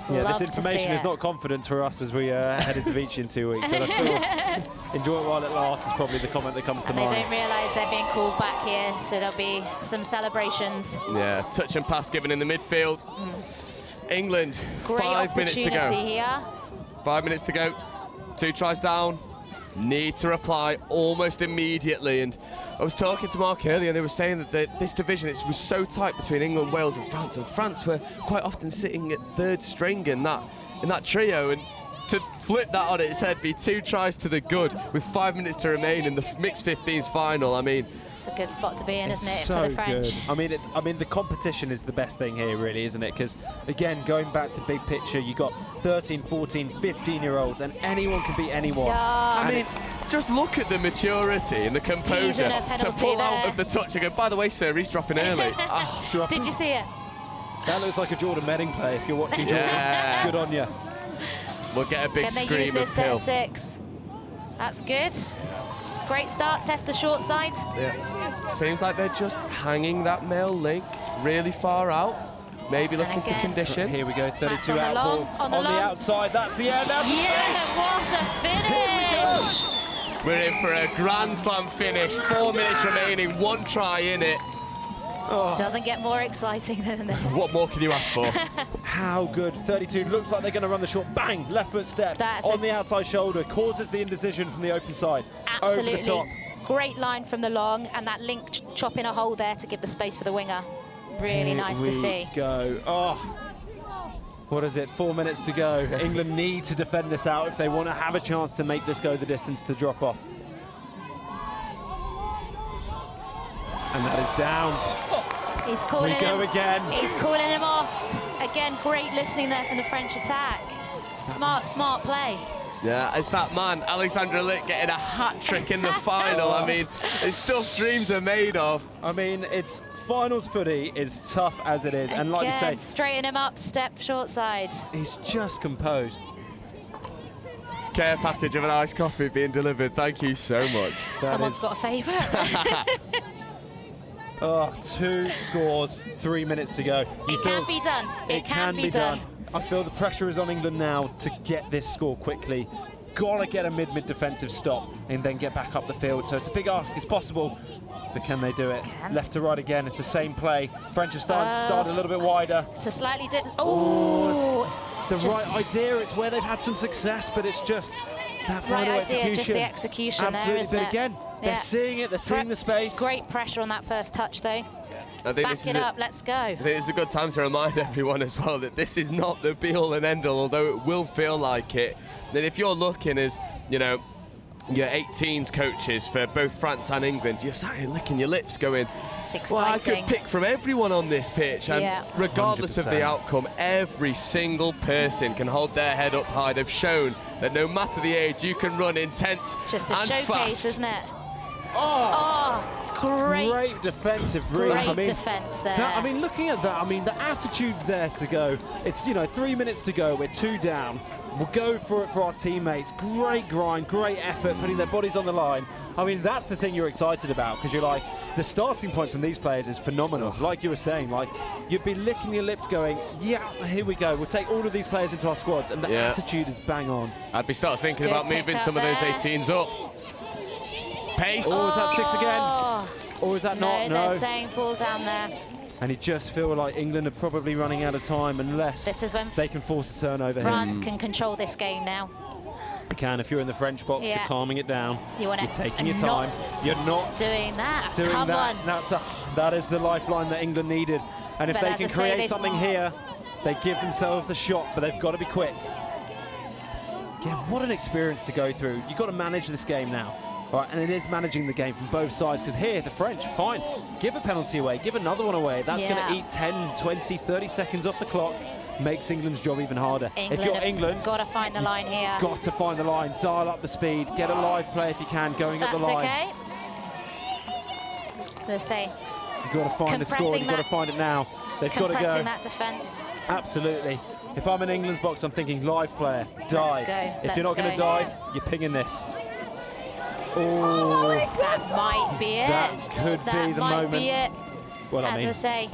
Yeah, this information is not confidence for us as we head into Vichy in 2 weeks. And I feel enjoy it while it lasts is probably the comment that comes to mind. They don't realise they're being called back here, so there'll be some celebrations. Yeah, touch and pass given in the midfield. England, Great 5 minutes to go. opportunity here. 5 minutes to go. 2 tries down. Need to reply almost immediately. And I was talking to Mark earlier, and they were saying that this division was so tight between England, Wales, and France were quite often sitting at 3rd string in that trio. And to flip that on its head, be 2 tries to the good with 5 minutes to remain in the Mixed 15s final. I mean, it's a good spot to be in, isn't it, so for the French? Good. I mean, the competition is the best thing here, really, isn't it? Because again, going back to big picture, you got 13, 14, 15-year-olds, and anyone can beat anyone. Yeah. I mean, just look at the maturity and the composure to pull out of the touch and go, by the way, sir, he's dropping early. Did you see it? That looks like a Jordan Medding play if you're watching Jordan. Good on you. We'll get a big Can they scream use this of Hill. at 6? That's good. Great start. Test the short side. Yeah. Seems like they're just hanging that male link really far out. Maybe looking to condition. Here we go, 32 on the out long, ball. on the long. outside, that's the end. That's the Yeah, what a finish! We're in for a Grand Slam finish. 4 minutes remaining, 1 try in it. Doesn't get more exciting than this. What more can you ask for? How good. 32 looks like they're going to run the short. Bang! Left foot step on the outside shoulder. Causes the indecision from the open side. Absolutely. Over the top. Great line from the long, and that link chopping a hole there to give the space for the winger. Really nice to see. Go. Oh. What is it? 4 minutes to go. England need to defend this out if they want to have a chance to make this go the distance to drop off. And that is down. He's calling him. We go again. He's calling him off. Again, great listening there from the French attack. Smart play. Yeah, it's that man, Alexandre Litt, getting a hat-trick in the final. I mean, it's stuff dreams are made of. I mean, it's finals footy is tough as it is. And like you say, straighten him up, step short side. He's just composed. Care package of an iced coffee being delivered. Thank you so much. Someone's got a favourite. 2 scores, 3 minutes to go. It can be done. It can be done. I feel the pressure is on England now to get this score quickly. Gotta get a mid defensive stop and then get back up the field. So it's a big ask. It's possible, but can they do it? Left to right again. It's the same play. French have started a little bit wider. It's a slightly different. The right idea. It's where they've had some success, but it's just that final execution. Just the execution. Absolutely, there, isn't but it? again, they're seeing it. They're seeing the space. Great pressure on that first touch, though. I think Back it up, let's go. I think it's a good time to remind everyone as well that this is not the be-all and end-all, although it will feel like it. That if you're looking as, you know, your 18s coaches for both France and England, you're sat here licking your lips going, it's well, I exciting. could pick from everyone on this pitch. And Yeah. regardless of the 100%. outcome, every single person can hold their head up high. They've shown that no matter the age, you can run intense Just a and showcase, fast. isn't it? Oh, Great defensive read. Great I mean, defence there. I mean, looking at that, I mean, the attitude there to go. It's, 3 minutes to go. We're 2 down. We'll go for it for our teammates. Great grind, great effort, putting their bodies on the line. I mean, that's the thing you're excited about, because you're like, the starting point from these players is phenomenal. Like you were saying, like, you'd be licking your lips going, yeah, here we go. We'll take all of these players into our squads, and the attitude is bang on. I'd be start thinking about moving some of those 18s up. Pace. Oh, is that 6 again? Or is that not? No, No. they're saying ball down there. And you just feel like England are probably running out of time unless This is when they can force a turnover France here. can control this game now. You can. If you're in the French box, Yeah. you're calming it down. You want You're taking your time. You're not doing that. doing Come that. on. That is the lifeline that England needed. And if But they as can I say, create they something here, they give themselves a shot, but they've got to be quick. Again, what an experience to go through. You've got to manage this game now. Right, and it is managing the game from both sides, because here, the French, fine, give a penalty away, give another one away. That's going to eat 10, 20, 30 seconds off the clock, makes England's job even harder. If you're England, got to find the line here. got to find the line, dial up the speed, get a live play if you can, going up the line. That's okay. Let's say. You've got to find the score, you've got to find it now. They've got to go. Compressing that defence. Absolutely. If I'm in England's box, I'm thinking live player, dive. go, If you're not going to go. dive, you're pinging this. Oh, that might be it. That could be the might moment. be it. Well, As I mean, I say,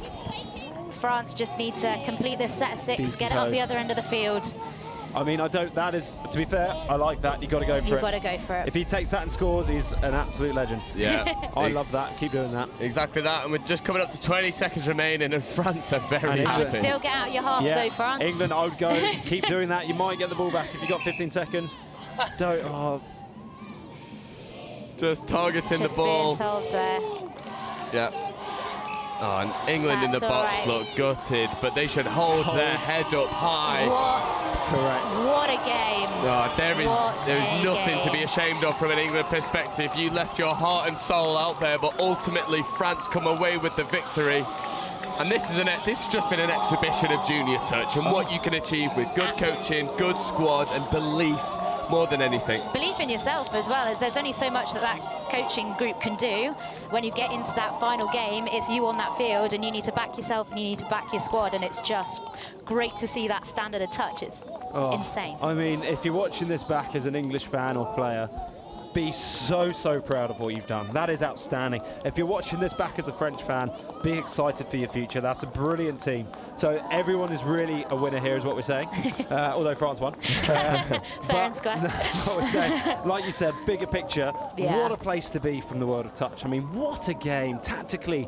France just need to complete this set of 6, Be get it up the composed. other end of the field. I mean, that is, to be fair, I like that. You've got to go for it. You've got to go for it. If he takes that and scores, he's an absolute legend. Yeah. I love that. Keep doing that. Exactly that, and we're just coming up to 20 seconds remaining, and France are very I would happy. still get out your half though, France. England, I would go. Keep doing that. You might get the ball back if you've got 15 seconds. Don't. Oh. Just targeting Just the ball. being told there. Yeah. Oh, and England in the That's all box right. look gutted, but they should hold their head up high. What? Correct. What a game. Oh, there What is a nothing to be game. ashamed of from an England perspective. You left your heart and soul out there, but ultimately France come away with the victory. And this has just been an exhibition of junior touch and what you can achieve with good coaching, good squad, and belief more than anything. Belief in yourself as well, as there's only so much that coaching group can do. When you get into that final game, it's you on that field, and you need to back yourself and you need to back your squad, and it's just great to see that standard of touch. It's insane. I mean, if you're watching this back as an English fan or player, be so proud of what you've done. That is outstanding. If you're watching this back as a French fan, be excited for your future. That's a brilliant team. So everyone is really a winner here, is what we're saying. Although France won. Fair and square. What we're saying, like you said, bigger picture. Yeah. What a place to be from the world of touch. I mean, what a game. Tactically,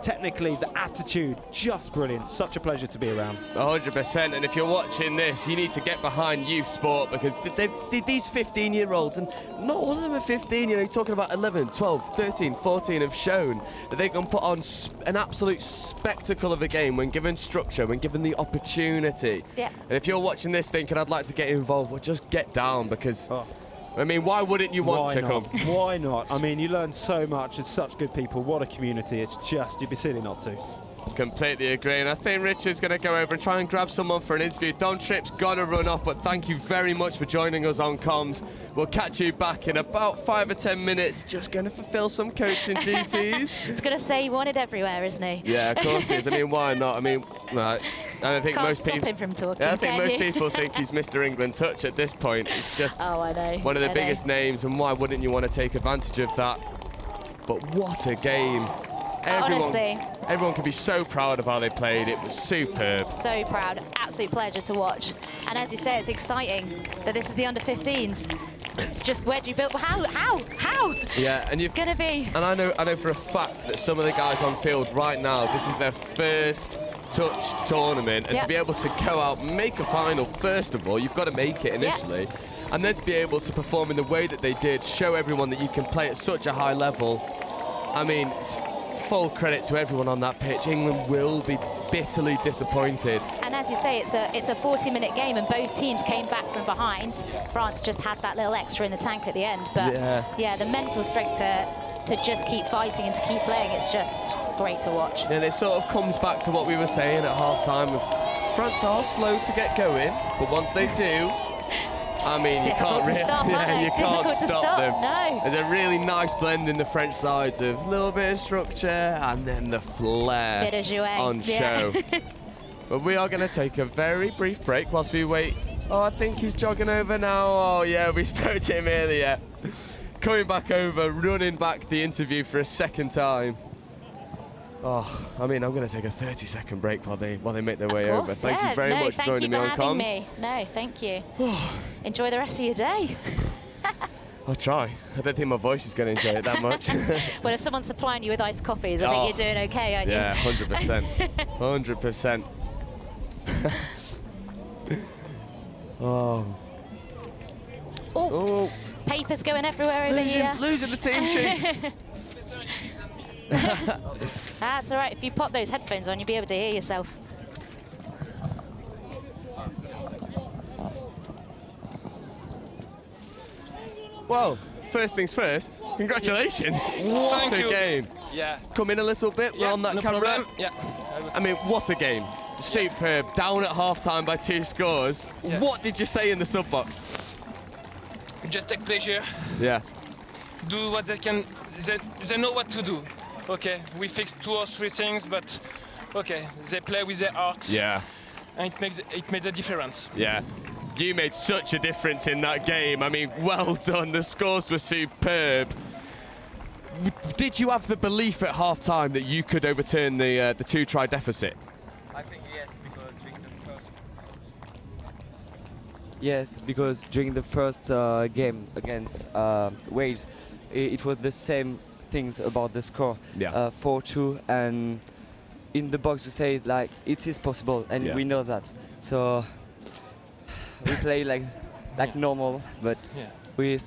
technically, the attitude, just brilliant. Such a pleasure to be around. 100%, and if you're watching this, you need to get behind youth sport, because these 15-year-olds, and not all of them are 15, you're talking about 11, 12, 13, 14, have shown that they can put on an absolute spectacle of a game when given structure, when given the opportunity. Yeah. And if you're watching this thinking, I'd like to get involved, well, just get down, because, I mean, why wouldn't you want Why to not? come? Why not? I mean, you learn so much. It's such good people. What a community. It's just, you'd be silly not to. Completely agree, and I think Richard's going to go over and try and grab someone for an interview. Don Tripp's got to run off, but thank you very much for joining us on comms. We'll catch you back in about 5 or 10 minutes. Just going to fulfill some coaching duties. It's going to say he wanted everywhere, isn't he? Yeah, of course he is. I mean, why not? I mean, I don't think Can't most stop people. him from talking, Yeah, I think can most you? people think he's Mr. England touch at this point. It's just I know. one of the I know. biggest names, and why wouldn't you want to take advantage of that? But what a game! Honestly. Everyone can be so proud of how they played. It was superb. So proud, absolute pleasure to watch. And as you say, it's exciting that this is the under-15s. It's just, where do you build? How? Yeah, and it's gonna be. And I know for a fact that some of the guys on field right now, this is their first touch tournament, and Yep. to be able to go out, make a final, first of all, you've got to make it initially, and then to be able to perform in the way that they did, show everyone that you can play at such a high level. I mean, full credit to everyone on that pitch. England will be bitterly disappointed. And as you say, it's a 40-minute game, and both teams came back from behind. France just had that little extra in the tank at the end, but yeah, the mental strength to just keep fighting and to keep playing, it's just great to watch. And it sort of comes back to what we were saying at half-time. France are slow to get going, but once they do, I mean, you can't really stop them. No. There's a really nice blend in the French sides of a little bit of structure and then the flair Bit of jouet, on show. But we are going to take a very brief break whilst we wait. Oh, I think he's jogging over now. Oh, yeah, we spoke to him earlier. Coming back over, running back the interview for a second time. Oh, I mean, I'm going to take a 30-second break while they make their way over. Thank you very much for joining me on comms. No, thank you. Enjoy the rest of your day. I'll try. I don't think my voice is going to enjoy it that much. Well, if someone's supplying you with iced coffees, I think you're doing okay, aren't you? Yeah, 100%. 100%. Oh, papers going everywhere over here. Losing the team sheets. That's all right. If you pop those headphones on, you'll be able to hear yourself. Well, first things first, congratulations. What a game. Yeah. Come in a little bit, we're on that camera. Problem. Yeah. I mean, what a game. Superb. Down at half-time by 2 scores. Yeah. What did you say in the sub box? Just take pleasure. Yeah. Do what they can. They know what to do. Okay, we fixed 2 or 3 things, but okay, they play with their heart. Yeah. And it made a difference. Yeah. You made such a difference in that game. I mean, well done. The scores were superb. Did you have the belief at half-time that you could overturn the 2-try deficit? I think yes, because during the first game against Wales, it was the same things about the score. Yeah. 4-2, and in the box we say like it is possible, and we know that. So we play like normal, but we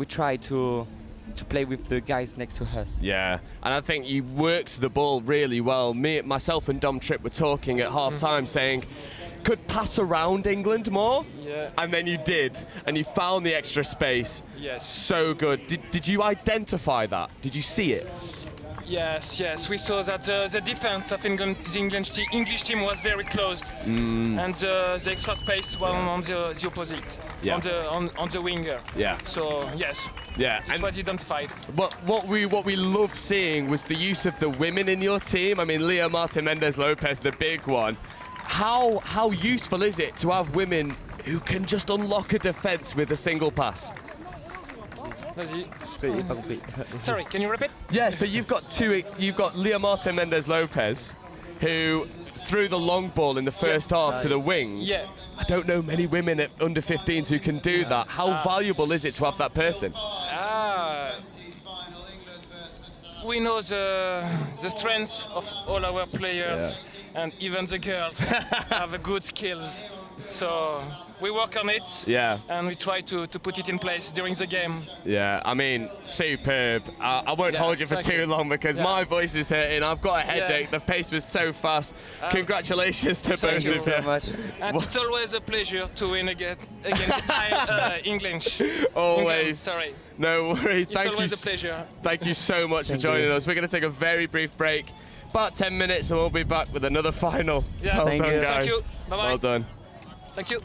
try to play with the guys next to us. Yeah, and I think you worked the ball really well. Myself and Dom Tripp were talking at half-time saying, could pass around England more? Yeah. And then you did, and you found the extra space. Yes. So good. Did you identify that? Did you see it? Yes. We saw that the defense of England, the English team was very closed, and the extra space was on the opposite, on the winger. Yeah. So yes. Yeah. It was identified. But what we loved seeing was the use of the women in your team. I mean, Leah Martin Mendez Lopez, the big one. How useful is it to have women who can just unlock a defence with a single pass? Sorry, can you repeat? Yeah, so you've got Leah Martin Mendez Lopez, who threw the long ball in the first half to the wing. Yeah. I don't know many women at under 15s who can do that. How valuable is it to have that person? We know the strengths of all our players, and even the girls have good skills. So we work on it, and we try to put it in place during the game. Yeah, I mean, superb. I won't hold you for too long because my voice is hurting. I've got a headache. The pace was so fast. Congratulations to both of you. So much. And it's always a pleasure to win against English. Always. England, sorry. No worries. It's always a pleasure. Thank you so much for joining us. We're going to take a very brief break. About 10 minutes and we'll be back with another final. Yeah. Well done, guys. Thank you. Bye-bye. Well done. Thank you.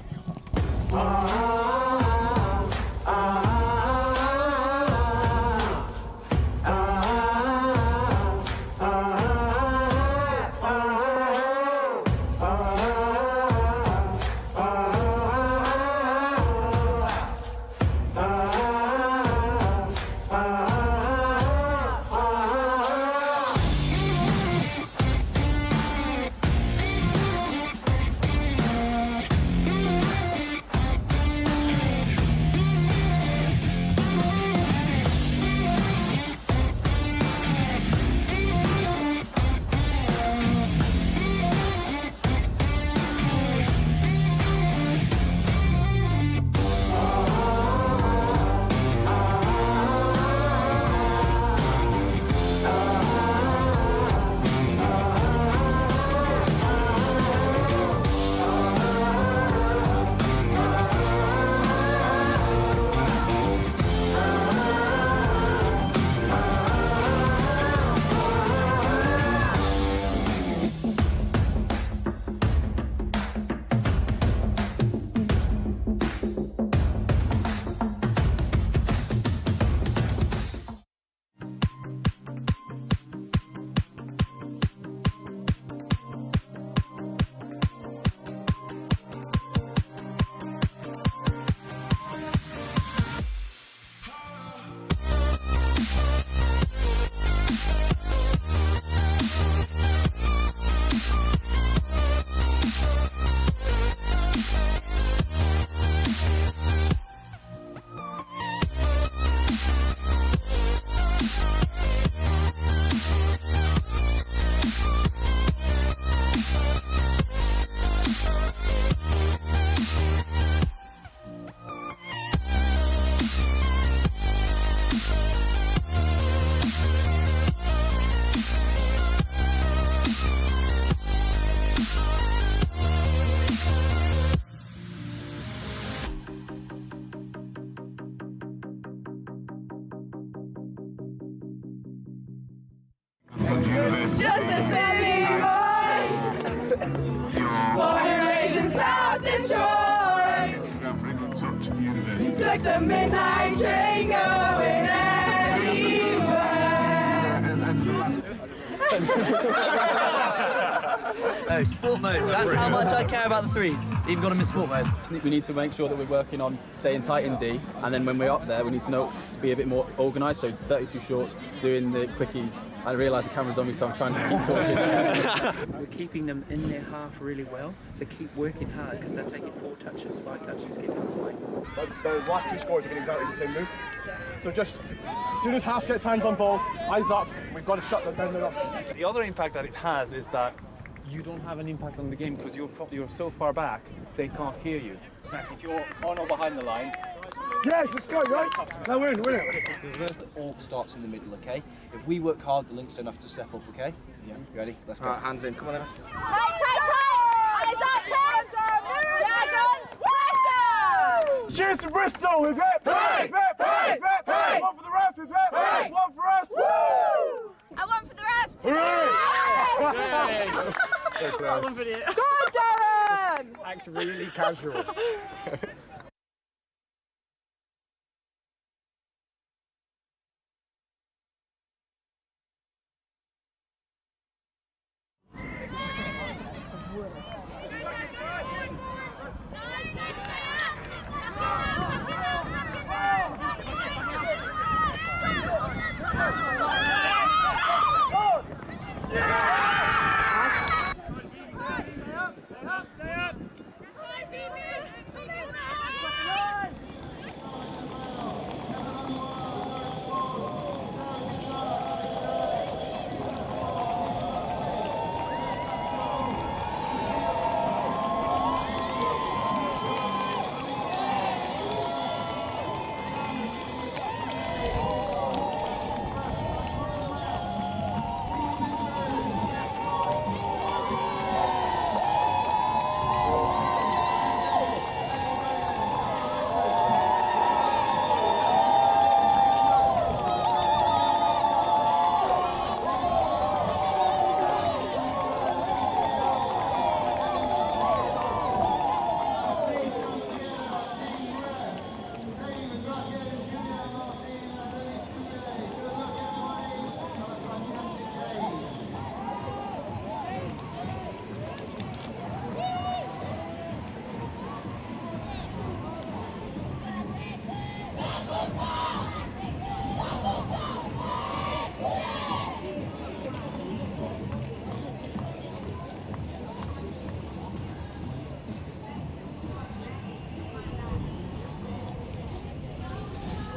take the midnight train going Hey, sport mode. That's how much I care about the threes. Even got them in sport mode. We need to make sure that we're working on staying tight in D, and then when we're up there, we need to be a bit more organised. So 32 shorts, doing the quickies. I realise the camera's on me, so I'm trying to keep talking. We're keeping them in their half really well, so keep working hard because they're taking 4 touches, 5 touches, get down the line. Those last 2 scores are getting exactly the same move. So just as soon as half gets hands on ball, eyes up, we've got to shut them down. The other impact that it has is that you don't have an impact on the game because you're so far back, they can't hear you. If you're on or behind the line, yes, let's go, right? Now win it. It all starts in the middle, okay? If we work hard, the links don't have to step up, okay? Yeah. You ready? Let's go. All right, hands in. Come on, then. Tight, tight, tight! Eyes up, Dragon! Pressure! Cheers to Bristol! Hip hip! Hip hip! Hip hip! Hip! One for the ref! Hip hip! One for us! Woo! And one for the ref! Hooray! That one for you. Go on, Darren! Act really casual.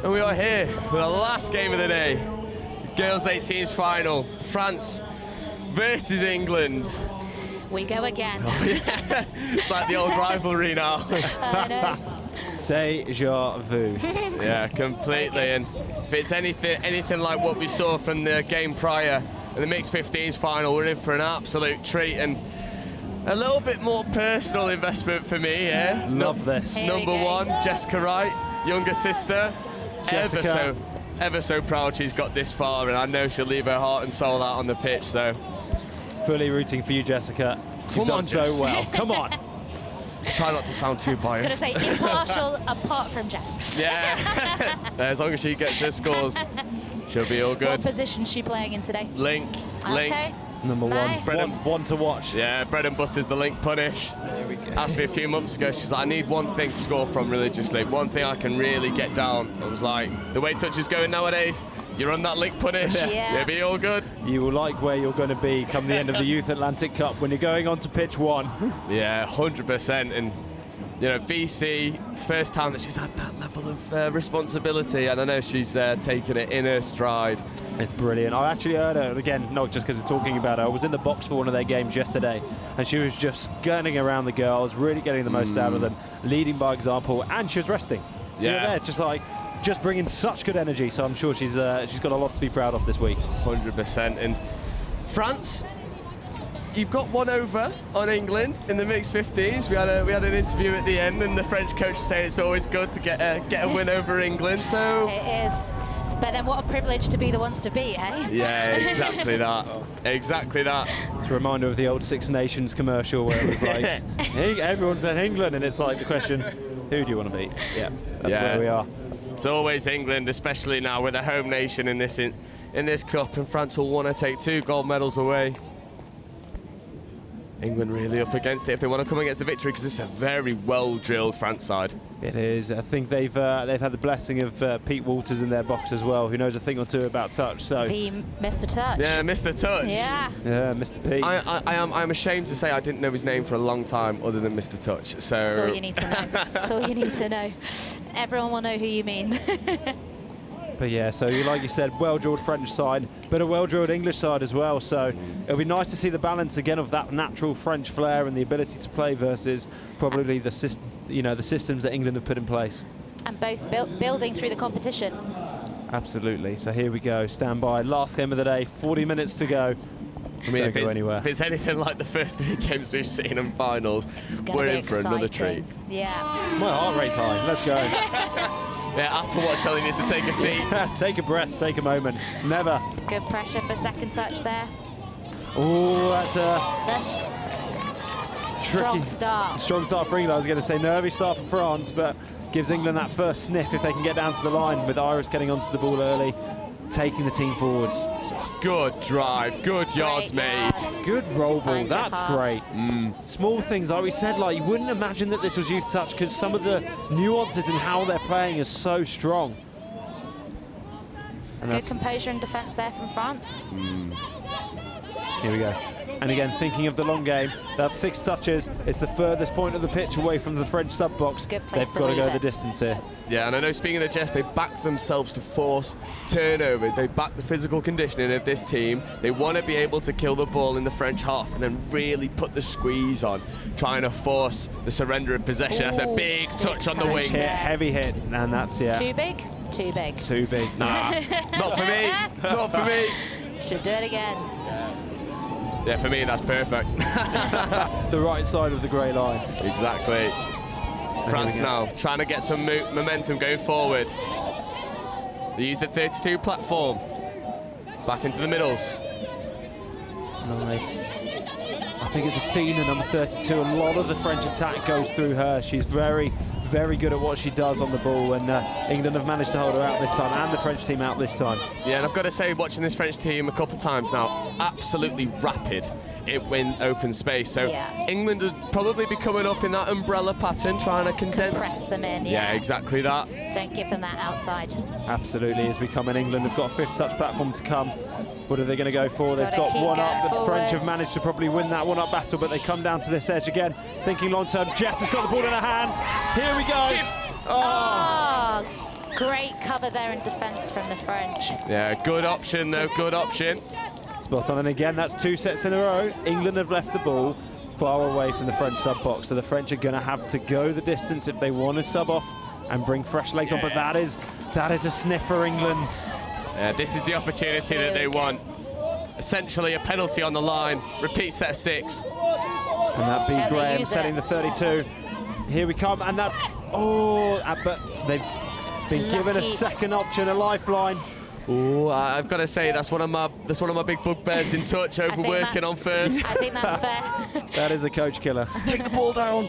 And we are here for the last game of the day. Girls 18s final. France versus England. We go again. Oh, yeah. It's like the old rivalry now. I know. Deja vu. Yeah, completely. And if it's anything like what we saw from the game prior, in the Mixed 15s final, we're in for an absolute treat. And a little bit more personal investment for me, yeah. Love this. Number 1, Jessica Wright, younger sister. Jessica. Ever so proud she's got this far, and I know she'll leave her heart and soul out on the pitch, so. Fully rooting for you, Jessica. You've done so well. Come on. Try not to sound too biased. I was going to say impartial apart from Jess. Yeah. As long as she gets her scores, she'll be all good. What position is she playing in today? Link. Okay. Number Nice. one to watch. Yeah, bread and butter's the link punish. There we go. Asked me a few months ago, she's like, I need one thing to score from religiously, one thing I can really get down. I was like, the way touch is going nowadays, you run that link punish, you'll be all good. You will like where you're going to be come the end of the Youth Atlantic Cup when you're going on to pitch 1. Yeah, 100%. And you know, VC, first time that she's had that level of responsibility, and I know she's taken it in her stride. It's brilliant. I actually heard her, again, not just because we're talking about her, I was in the box for one of their games yesterday, and she was just gunning around the girls, really getting the most out of them, leading by example, and she was resting. Yeah. You were there, just bringing such good energy, so I'm sure she's got a lot to be proud of this week. 100%. And France, you've got one over on England in the Mixed 15s. We had an interview at the end, and the French coach was saying it's always good to get a win over England. So It is. But then what a privilege to be the ones to beat, eh? yeah, exactly that. Exactly that. It's a reminder of the old Six Nations commercial where it was like, hey, everyone said England, and it's like the question, Who do you want to beat? Yeah, that's where we are. It's always England, especially now with a home nation in this cup, and France will want to take 2 gold medals away. England really up against it if they want to come against the victory, because it's a very well-drilled France side. It is. I think they've had the blessing of Pete Walters in their box as well, who knows a thing or two about touch. So The Mr. Touch. Yeah, Mr. Touch. Yeah. Yeah, Mr. Pete. I'm ashamed to say I didn't know his name for a long time other than Mr. Touch. So That's all you need to know. That's all you need to know. Everyone will know who you mean. But yeah, so like you said, well-drilled French side, but a well-drilled English side as well. So it'll be nice to see the balance again of that natural French flair and the ability to play versus probably the systems that England have put in place. And both building through the competition. Absolutely. So here we go. Stand by. Last game of the day. 40 minutes to go. I mean, Don't go anywhere. If it's anything like the first 3 games we've seen in finals, We're in for another treat. Yeah. My heart rate's high. Let's go. Yeah, Apple Watch telling you to take a seat. Take a breath, take a moment. Never. Good pressure for second touch there. Oh, that's a strong start. Strong start for England. I was going to say nervy start for France, but gives England that first sniff if they can get down to the line, with Iris getting onto the ball early, taking the team forwards. Good drive, good yards made. Good roll ball, Find your that's half. great. Small things, like we said, like you wouldn't imagine that this was youth touch because some of the nuances in how they're playing is so strong. And Good composure and defence there from France. Here we go. And again, thinking of the long game, that's 6 touches. It's the furthest point of the pitch away from the French sub box. Good place They've to got to leave go it. the distance here. Yeah, and I know, speaking of Jess, they backed themselves to force turnovers. They back the physical conditioning of this team. They want to be able to kill the ball in the French half and then really put the squeeze on, trying to force the surrender of possession. That's a big touch on the wing. Hit, heavy hit, and that's, yeah. Too big? Too big. Too big. Nah, not for me. Not for me. Should do it again. Yeah, for me, that's perfect. The right side of the grey line. Exactly. France now trying to get some momentum going forward. They use the 32 platform. Back into the middles. Nice. I think it's Athena, number 32. A lot of the French attack goes through her. She's very, very good at what she does on the ball, and England have managed to hold her out this time, and the French team out this time. Yeah, and I've got to say, watching this French team a couple of times now, absolutely rapid in open space. So England would probably be coming up in that umbrella pattern, trying to condense. Press them in, Yeah, exactly that. Don't give them that outside. Absolutely, as we come in England, they've got a 5th touch platform to come. What are they going to go for? They've got keep one up. going The French have forwards. managed to probably win that one-up battle, but they come down to this edge again, thinking long-term. Jess has got the ball in her hands. Here we go. Oh, great cover there in defence from the French. Yeah, good option though, good option. Spot on, and again, that's 2 sets in a row. England have left the ball far away from the French sub box, so the French are going to have to go the distance if they want to sub off and bring fresh legs on, but that is a sniff for England. Yeah, this is the opportunity that they want. Essentially a penalty on the line. Repeat set of 6. And that B. Graham setting the 32. Here we come, and that's, but they've been given a second option, a lifeline. Oh, I've got to say that's one of my big bugbears in touch, overworking on first. I think that's fair. That is a coach killer. Take the ball down.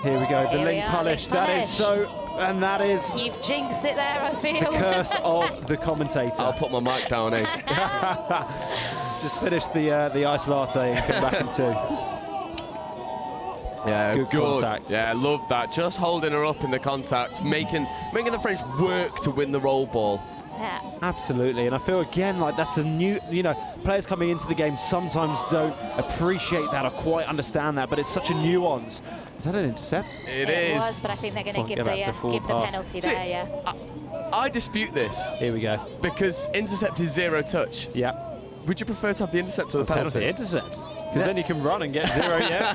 Here we go, the Here we link are, punish. link That is punish. so, and that is You've jinxed it there, I feel. the curse of the commentator. I'll put my mic down, eh? Just finish the ice latte and come back in 2. Yeah, Good contact. Yeah, love that. Just holding her up in the contact, making the French work to win the roll ball. Yeah. Absolutely, and I feel again like that's a new, players coming into the game sometimes don't appreciate that or quite understand that, but it's such a nuance. Is that an intercept? It is. Was, but I think they're going to give the penalty there, yeah. I dispute this. Here we go. Because intercept is 0 touch. Yeah. Would you prefer to have the intercept or the penalty? Intercept. Because then you can run and get 0, yeah.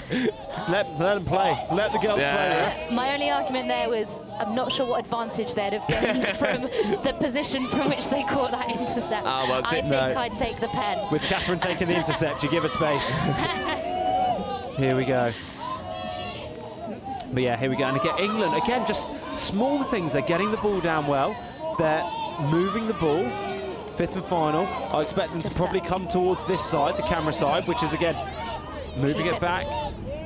Let them play. Let the girls play. Yeah. My only argument there was I'm not sure what advantage they'd have gained from the position from which they caught that intercept. I think I'd take the pen. With Catherine taking the intercept, you give her space. Here we go. But yeah, here we go. And again, England, again, just small things. They're getting the ball down well. They're moving the ball. 5th and final. I expect them to probably come towards this side, the camera side, which is again moving it back.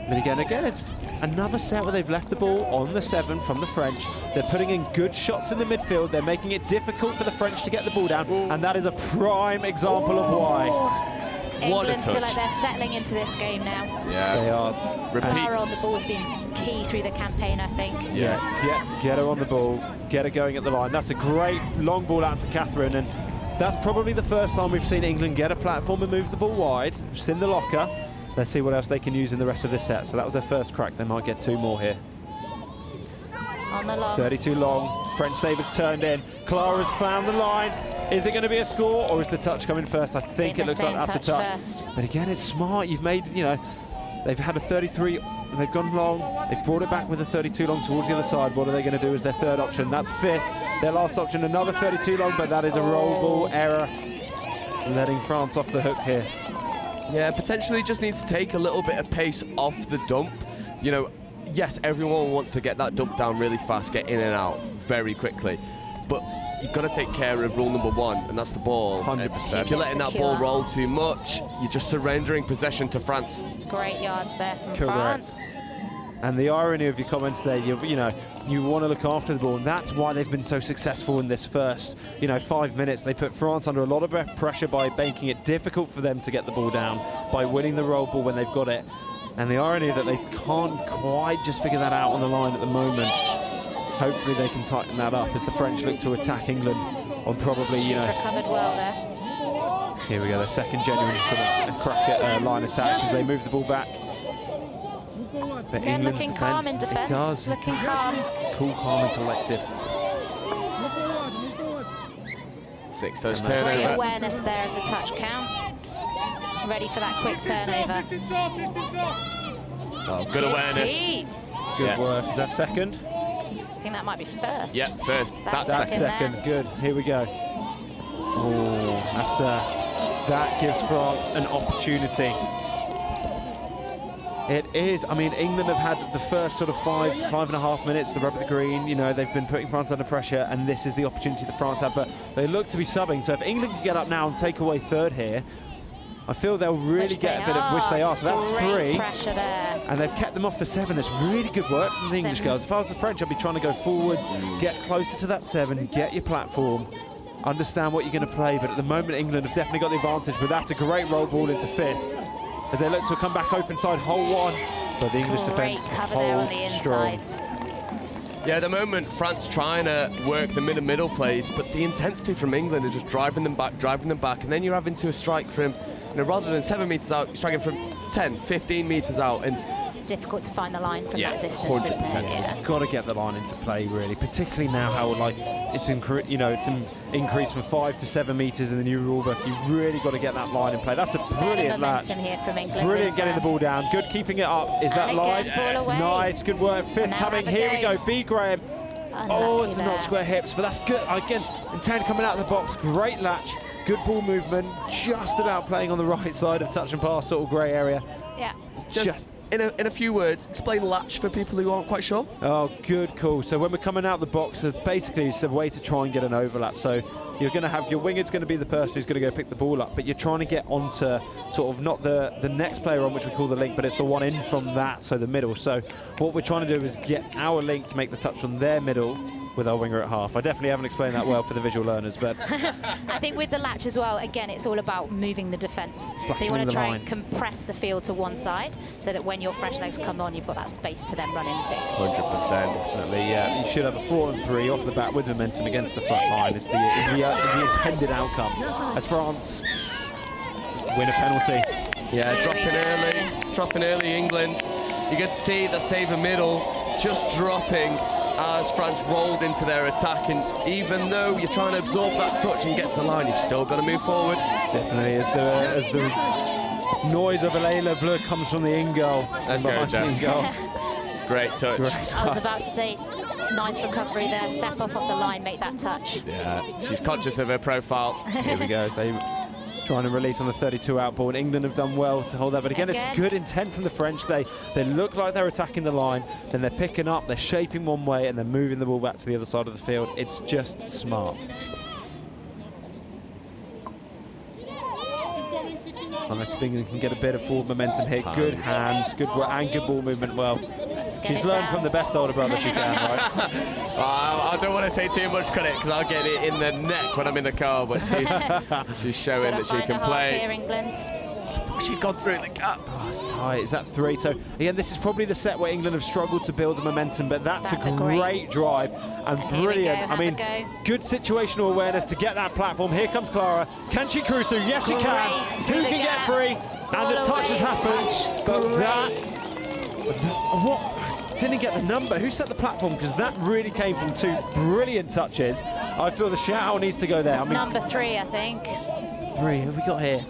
And again, it's another set where they've left the ball on the 7 from the French. They're putting in good shots in the midfield. They're making it difficult for the French to get the ball down, and that is a prime example of why. England feel like they're settling into this game now. Yeah, they are. Clara on the ball has been key through the campaign, I think. Yeah, get her on the ball, get her going at the line. That's a great long ball out to Catherine, and that's probably the first time we've seen England get a platform and move the ball wide. It's in the locker. Let's see what else they can use in the rest of this set. So that was their first crack. They might get 2 more here. On the long. 32 long. French sabres turned in. Clara's found the line. Is it going to be a score, or is the touch coming first? I think it looks like that's a touch. First. But again, it's smart. You've made, you know, they've had a 33. They've gone long. They've brought it back with a 32 long towards the other side. What are they going to do as their third option? That's 5th. Their last option, another 32 long, but that is a roll ball error, letting France off the hook here. Yeah, potentially just needs to take a little bit of pace off the dump. You know, yes, everyone wants to get that dump down really fast, get in and out very quickly, but you've got to take care of rule number 1, and that's the ball. 100%. If you're letting that ball roll too much, you're just surrendering possession to France. Great yards there from Correct. France. And the irony of your comments there, you know, you want to look after the ball, and that's why they've been so successful in this first, 5 minutes. They put France under a lot of pressure by making it difficult for them to get the ball down, by winning the roll ball when they've got it. And the irony that they can't quite just figure that out on the line at the moment. Hopefully they can tighten that up as the French look to attack England on probably, She's recovered well there. Here we go, their second genuine sort of crack at line attack as they move the ball back. But Again, England's looking calm in defence. It does. Looking calm. Cool, calm and collected. 6 touch Great turnover. awareness there of the touch count. Ready for that quick turnover. Oh, good awareness. Feet. Good work. Is that second? I think that might be first. Yeah, first. That's second. there. Good. Here we go. Oh, that's that gives France an opportunity. It is. I mean, England have had the first sort of 5.5 minutes, the rub of the green. They've been putting France under pressure, and this is the opportunity that France have. But they look to be subbing. So if England can get up now and take away third here, I feel they'll really get a bit of which they are. So that's Great 3. pressure there. And they've kept them off the 7. That's really good work from the English girls. If I was the French, I'd be trying to go forwards, get closer to that 7, get your platform, understand what you're going to play. But at the moment, England have definitely got the advantage. But that's a great roll ball into 5th as they look to come back open side hole 1. But the English defence cover there on the insides. Yeah, at the moment, France trying to work the middle plays, but the intensity from England is just driving them back, and then you're having to strike from, rather than 7 metres out, you're striking from 10, 15 metres out, and difficult to find the line from that distance, 100%. isn't it? Yeah. You've got to get the line into play, really, particularly now how it's increased from 5 to 7 metres in the new rule book. You've really got to get that line in play. That's a brilliant latch. Momentum here from England. Brilliant getting the ball down. Good keeping it up. Is that live? Ball away. Nice, good work. 5th coming. Here we go. B. Graham. Oh, it's not square hips, but that's good. Again, intent coming out of the box. Great latch. Good ball movement. Just about playing on the right side of touch and pass, sort of grey area. Yeah. Just in a few words, explain latch for people who aren't quite sure. Oh, good call. So when we're coming out the box, basically it's a way to try and get an overlap. So you're going to have your winger's going to be the person who's going to go pick the ball up, but you're trying to get onto sort of not the next player on, which we call the link, but it's the one in from that, so the middle. So what we're trying to do is get our link to make the touch on their middle with our winger at half. I definitely haven't explained that well for the visual learners, but I think with the latch as well, again, it's all about moving the defence. So you want to try and compress the field to one side so that when your fresh legs come on, you've got that space to then run into. 100%, definitely. Yeah, you should have a 4 and 3 off the bat with momentum against the front line. Is the intended outcome as France win a penalty. Yeah, dropping early England. You get to see the saver middle just dropping as France rolled into their attack, and even though you're trying to absorb that touch and get to the line, you've still got to move forward. Definitely, as the noise of a Layla Bleu comes from the in goal. Let's go, Jess. Great touch. I was about to say, nice recovery there. Step up off the line, make that touch. Yeah, she's conscious of her profile. Here we go, as they trying to release on the 32 outboard. England have done well to hold that, but again, it's good intent from the French. They look like they're attacking the line, then they're picking up, they're shaping one way, and they're moving the ball back to the other side of the field. It's just smart. Nice if England can get a bit of forward momentum here. Good hands, good work, and good ball movement. Well, she's learned from the best older brother she can, right? I don't want to take too much credit because I'll get it in the neck when I'm in the car, but she's showing that she can play. Here, England. She's gone through the gap. Oh, it's tight. Is that 3? So again, this is probably the set where England have struggled to build the momentum, but that's a great drive and brilliant. I mean, good situational awareness to get that platform. Here comes Clara. Can she cruise through? Yes, she can. Who can get free? And the touch has happened. But that, what? Didn't get the number. Who set the platform? Because that really came from 2 brilliant touches. I feel the shout out needs to go there. It's number 3, I think. 3. Who have we got here?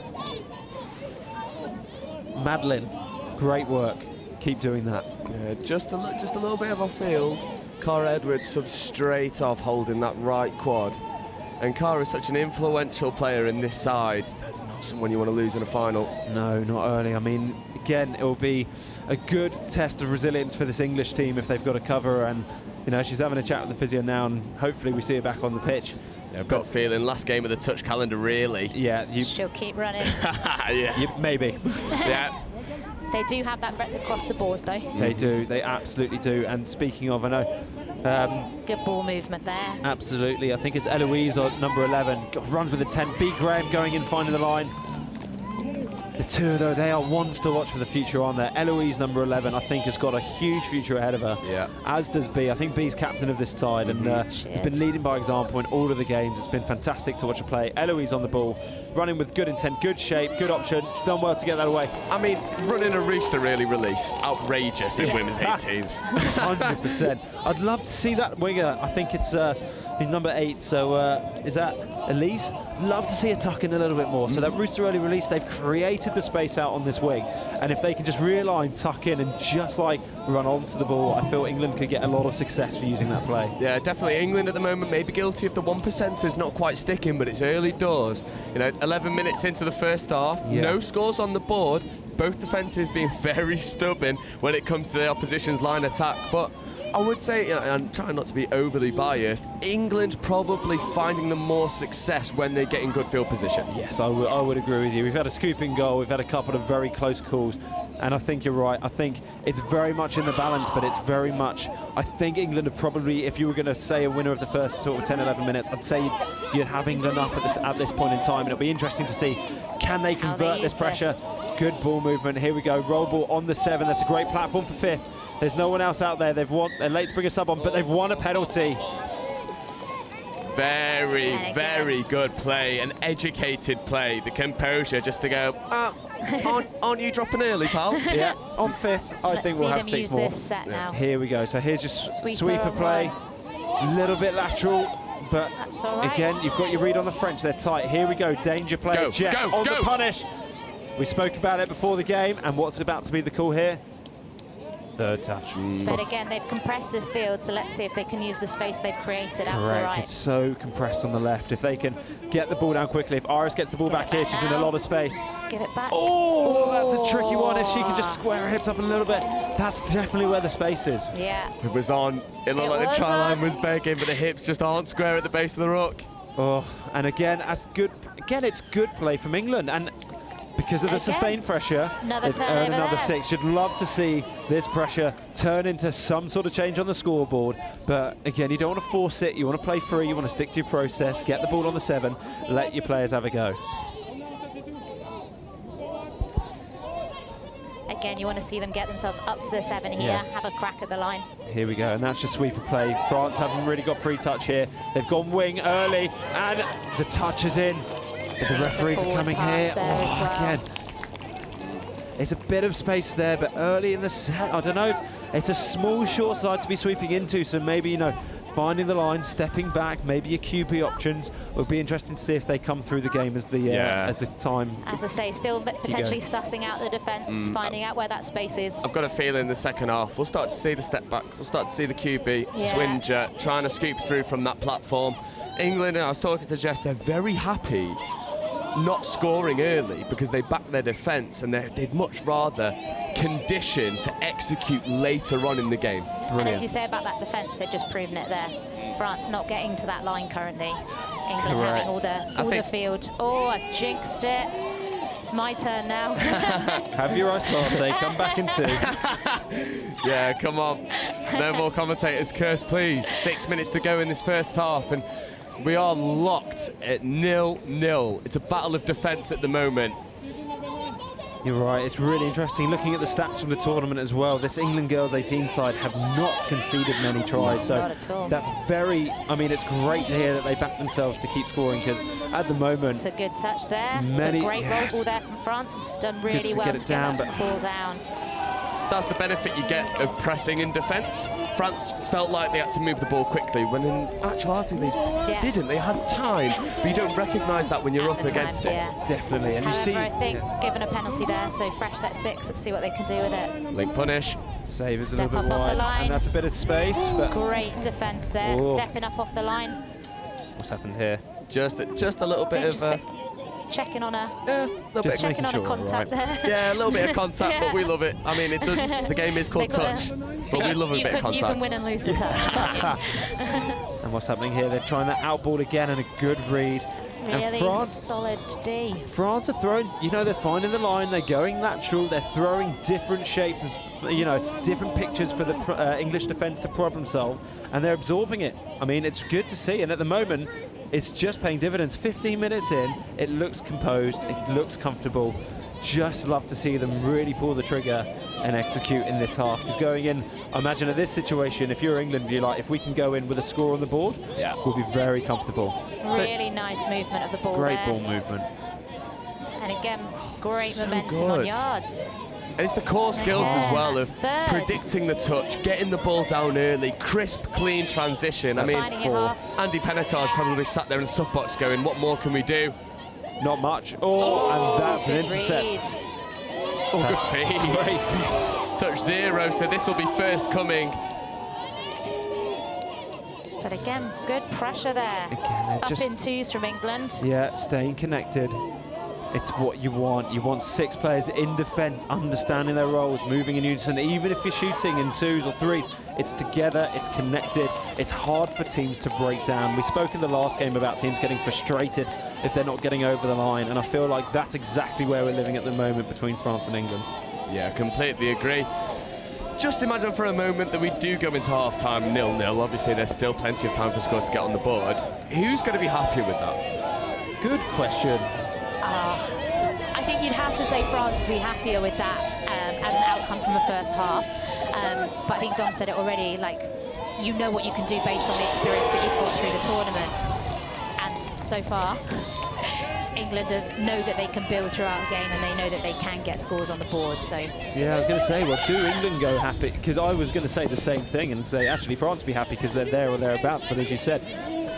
Madeline, great work. Keep doing that. Yeah, just a little bit of off field. Cara Edwards sub straight off, holding that right quad. And Cara is such an influential player in this side. That's not someone you want to lose in a final. No, not early. I mean, again, it will be a good test of resilience for this English team if they've got to cover. And you know, she's having a chat with the physio now, and hopefully we see her back on the pitch. Yeah, I've got a feeling last game of the touch calendar, really. Yeah, she'll keep running. Maybe. Yeah. They do have that breadth across the board, though. They do. They absolutely do. And speaking of, I know. Good ball movement there. Absolutely. I think it's Eloise on number 11. Runs with a 10. B. Graham going in, finding the line. The 2, though, they are ones to watch for the future on there. Eloise, number 11, I think has got a huge future ahead of her. Yeah. As does B. I think B's captain of this side, and has been leading by example in all of the games. It's been fantastic to watch her play. Eloise on the ball, running with good intent, good shape, good option. She's done well to get that away. I mean, running a rooster really release. Outrageous in women's 18s. 100%. I'd love to see that winger. I think it's number 8. So is that Elise? Love to see her tuck in a little bit more. So that rooster early release, they've created the space out on this wing. And if they can just realign, tuck in, and just like run onto the ball, I feel England could get a lot of success for using that play. Yeah, definitely. England at the moment may be guilty of the 1%ers not quite sticking, but it's early doors. You know, 11 minutes into the first half, no scores on the board. Both defences being very stubborn when it comes to the opposition's line attack. But I would say, and trying not to be overly biased, England probably finding the more success when they get in good field position. Yes, I would agree with you. We've had a scooping goal, we've had a couple of very close calls, and I think you're right. I think it's very much in the balance, but it's very much, I think England have probably, if you were going to say a winner of the first sort of 10, 11 minutes, I'd say you'd have England up at this point in time, and it'll be interesting to see, can they convert this pressure? Good ball movement. Here we go. Roll ball on the 7. That's a great platform for 5th. There's no one else out there. They're late to bring a sub on, but they've won a penalty. Very, very good play, an educated play. The composure just to go, aren't you dropping early, pal? Yeah, on 5th, I think we'll have 6 more. Use this set now. Here we go. So here's just sweeper play. A little bit lateral, but again, you've got your read on the French. They're tight. Here we go. Danger play. Jess on the punish. We spoke about it before the game, and what's about to be the call here? Third touch. But again, they've compressed this field, so let's see if they can use the space they've created out to the right. It's so compressed on the left. If they can get the ball down quickly, if Iris gets the ball back here, she's in a lot of space. Give it back. Oh, that's a tricky one. If she can just square her hips up a little bit, that's definitely where the space is. Yeah. It was on. It looked like the try line was begging, but the hips just aren't square at the base of the rock. Oh, and again, that's good. Again, it's good play from England, and because of the sustained pressure, it's earned another 6. You'd love to see this pressure turn into some sort of change on the scoreboard. But again, you don't want to force it. You want to play free. You want to stick to your process. Get the ball on the 7. Let your players have a go. Again, you want to see them get themselves up to the 7 here, have a crack at the line. Here we go, and that's just sweeper play. France haven't really got pre-touch here. They've gone wing early, and the touch is in. But the referees are coming here. Again, it's a bit of space there, but early in the set, I don't know, it's a small short side to be sweeping into, so maybe, you know, finding the line, stepping back, maybe your QB options. It would be interesting to see if they come through the game as the time. As I say, still potentially sussing out the defence, finding out where that space is. I've got a feeling in the second half we'll start to see the step back, we'll start to see the QB, Swinger, trying to scoop through from that platform. England, I was talking to Jess, they're very happy not scoring early because they back their defence, and they'd much rather condition to execute later on in the game. And as you say about that defence, they've just proven it there. France not getting to that line currently. England having all the field. Oh, I've jinxed it. It's my turn now. Have your ice latte, come back in 2. Yeah, come on. No more commentators curse, please. 6 minutes to go in this first half, and we are locked at 0-0. It's a battle of defence at the moment. You're right, it's really interesting. Looking at the stats from the tournament as well, this England girls 18 side have not conceded many tries. So not at all. That's very, I mean, it's great to hear that they back themselves to keep scoring, because at the moment... It's a good touch there. Many, a great yes. roll ball there from France. Done really well get it to get down, that but ball down. That's the benefit you get of pressing in defence. France felt like they had to move the ball quickly, when in actuality they didn't. They had time, but you don't recognise that when you're up against it. Definitely, and However, you see... I think given a penalty there, so fresh set 6, let's see what they can do with it. Link punish. Save is a Step little bit up off the wide, line. and that's a bit of space. But Great defence there, Oh. stepping up off the line. What's happened here? Just a little bit of... checking on a Just checking on a contact there. Yeah, a little bit of contact, but we love it. I mean, the game is called touch, but we love a bit of contact. You can win and lose the touch. And what's happening here? They're trying to outball again, and a good read. And Really France, solid D. France are throwing, you know, they're finding the line, they're going natural, they're throwing different shapes and, you know, different pictures for the English defence to problem solve, and they're absorbing it. I mean, it's good to see, and at the moment, it's just paying dividends. 15 minutes in, it looks composed, it looks comfortable. Just love to see them really pull the trigger and execute in this half. Because going in, I imagine at this situation, if you're England, you're like, if we can go in with a score on the board, we'll be very comfortable. Really nice movement of the ball Great there. ball movement. And again, great So momentum on good. yards. And it's the core skills as well of that's third. predicting the touch, getting the ball down early, crisp, clean transition. I mean, Finding your half. Andy Pennecar's probably sat there in the sub box going, what more can we do? Not much. And that's an intercept. Oh, good feed. Great feed. Touch 0, so this will be first coming. But again, good pressure there. they're Up just- in 2s from England. Yeah, staying connected. It's what you want. You want 6 players in defence, understanding their roles, moving in unison. Even if you're shooting in 2s or 3s, it's together, it's connected. It's hard for teams to break down. We spoke in the last game about teams getting frustrated if they're not getting over the line, and I feel like that's exactly where we're living at the moment between France and England. Yeah, completely agree. Just imagine for a moment that we do go into half-time 0-0. Obviously, there's still plenty of time for scores to get on the board. Who's going to be happy with that? Good question. I think you'd have to say France would be happier with that as an outcome from the first half. But I think Dom said it already, like, you know what you can do based on the experience that you've got through the tournament. And so far, England know that they can build throughout the game, and they know that they can get scores on the board. So yeah, I was going to say, well, do England go happy? Because I was going to say the same thing and say, actually, France be happy because they're there or thereabouts. But as you said,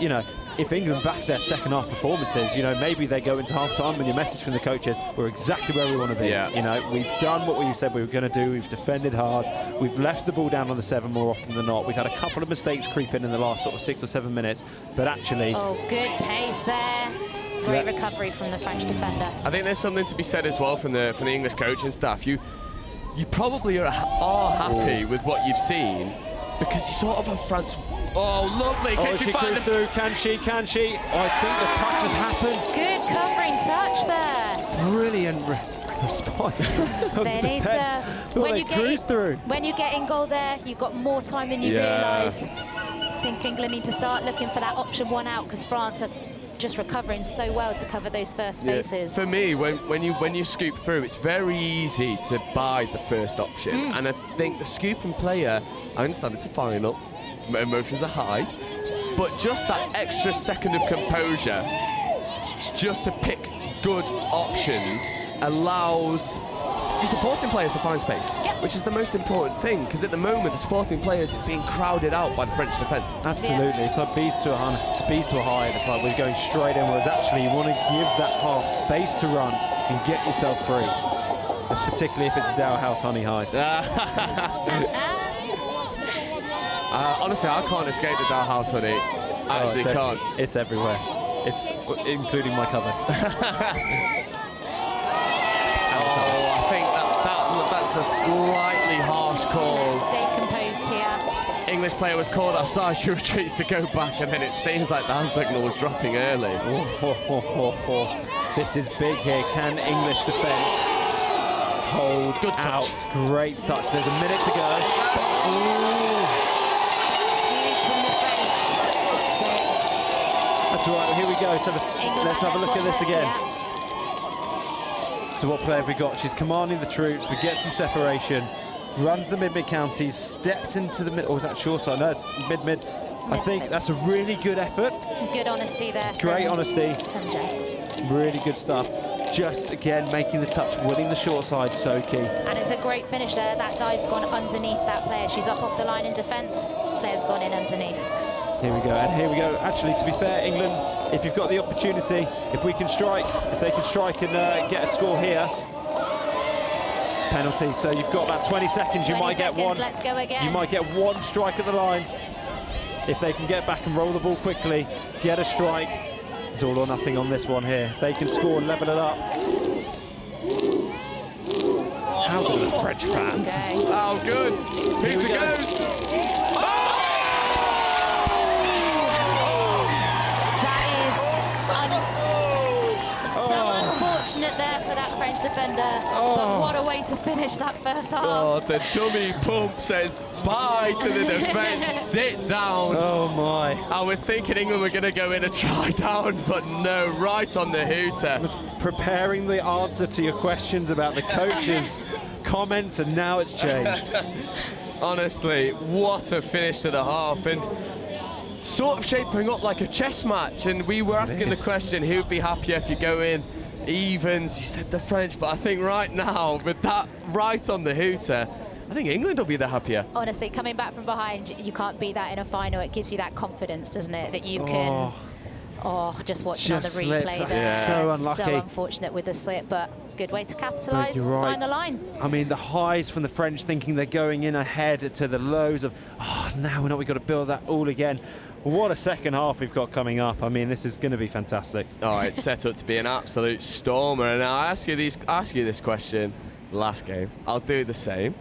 you know, if England back their second half performances, you know, maybe they go into half time and your message from the coaches, we're exactly where we want to be. Yeah. You know, we've done what we said we were going to do. We've defended hard. We've left the ball down on the 7 more often than not. We've had a couple of mistakes creep in the last sort of 6 or 7 minutes, but actually... Oh, good pace there. Great recovery from the French defender. I think there's something to be said as well from the English coaching staff. You probably are happy with what you've seen, because you sort of have France. Oh, lovely! Can she find it through? Can she? Can she? I think the touch has happened. Good covering touch there. Brilliant response. They need to. When you get in goal there, you've got more time than you realise. I think England need to start looking for that option 1 out, because France are just recovering so well to cover those first spaces. For me, when you scoop through, it's very easy to buy the first option, and I think the scooping player, I understand it's a final, emotions are high, but just that extra second of composure, just to pick good options, allows the supporting players to find space, which is the most important thing, because at the moment the supporting players are being crowded out by the French defence. Absolutely, it's like bees to a hive. It's like we're going straight in, whereas actually you want to give that half space to run and get yourself free, particularly if it's a Dow House honey hive. Honestly, I can't escape the Dow House honey. I actually can't. It's everywhere. It's including my cover. That's a slightly harsh call. Stay composed here. English player was called offside. She retreats to go back, and then it seems like the hand signal was dropping early. This is big here. Can English defence hold out? Great touch. There's a minute to go. Ooh. That's all right. Here we go. So let's have a look at this again. So what player have we got? She's commanding the troops. We get some separation. Runs the mid-mid counties. Steps into the mid. Or was that short side? No, it's mid-mid. I think that's a really good effort. Good honesty there. Great honesty. From Jess. Really good stuff. Just again making the touch, winning the short side, so key. And it's a great finish there. That dive's gone underneath that player. She's up off the line in defence. Player's gone in underneath. Here we go, and here we go. Actually, to be fair, England, if you've got the opportunity, if we can strike, if they can strike and get a score here, penalty. So you've got about 20 seconds. 20 you might seconds, get one. let's go again. You might get one strike at the line. If they can get back and roll the ball quickly, get a strike. It's all or nothing on this one here. They can score and level it up. How good are the French fans? Oh, good. Here it goes. Unfortunate there for that French defender, but what a way to finish that first half. Oh, the dummy pump says bye to the defence. Sit down. Oh my. I was thinking England were going to go in a try down, but no, right on the hooter. I was preparing the answer to your questions about the coaches' comments, and now it's changed. Honestly, what a finish to the half, and sort of shaping up like a chess match. And we were asking the question, who would be happier if you go in evens? You said the French, but I think right now, with that right on the hooter, I think England will be the happier. Honestly, coming back from behind, you can't beat that in a final. It gives you that confidence, doesn't it, that you can... just watching on the replay there. Yeah. So unlucky. So unfortunate with the slip, but good way to capitalise and find the line. I mean, the highs from the French thinking they're going in ahead to the lows of, now we've got to build that all again. What a second half we've got coming up. I mean, this is going to be fantastic. Oh, it's set up to be an absolute stormer. And now I ask you this question last game. I'll do the same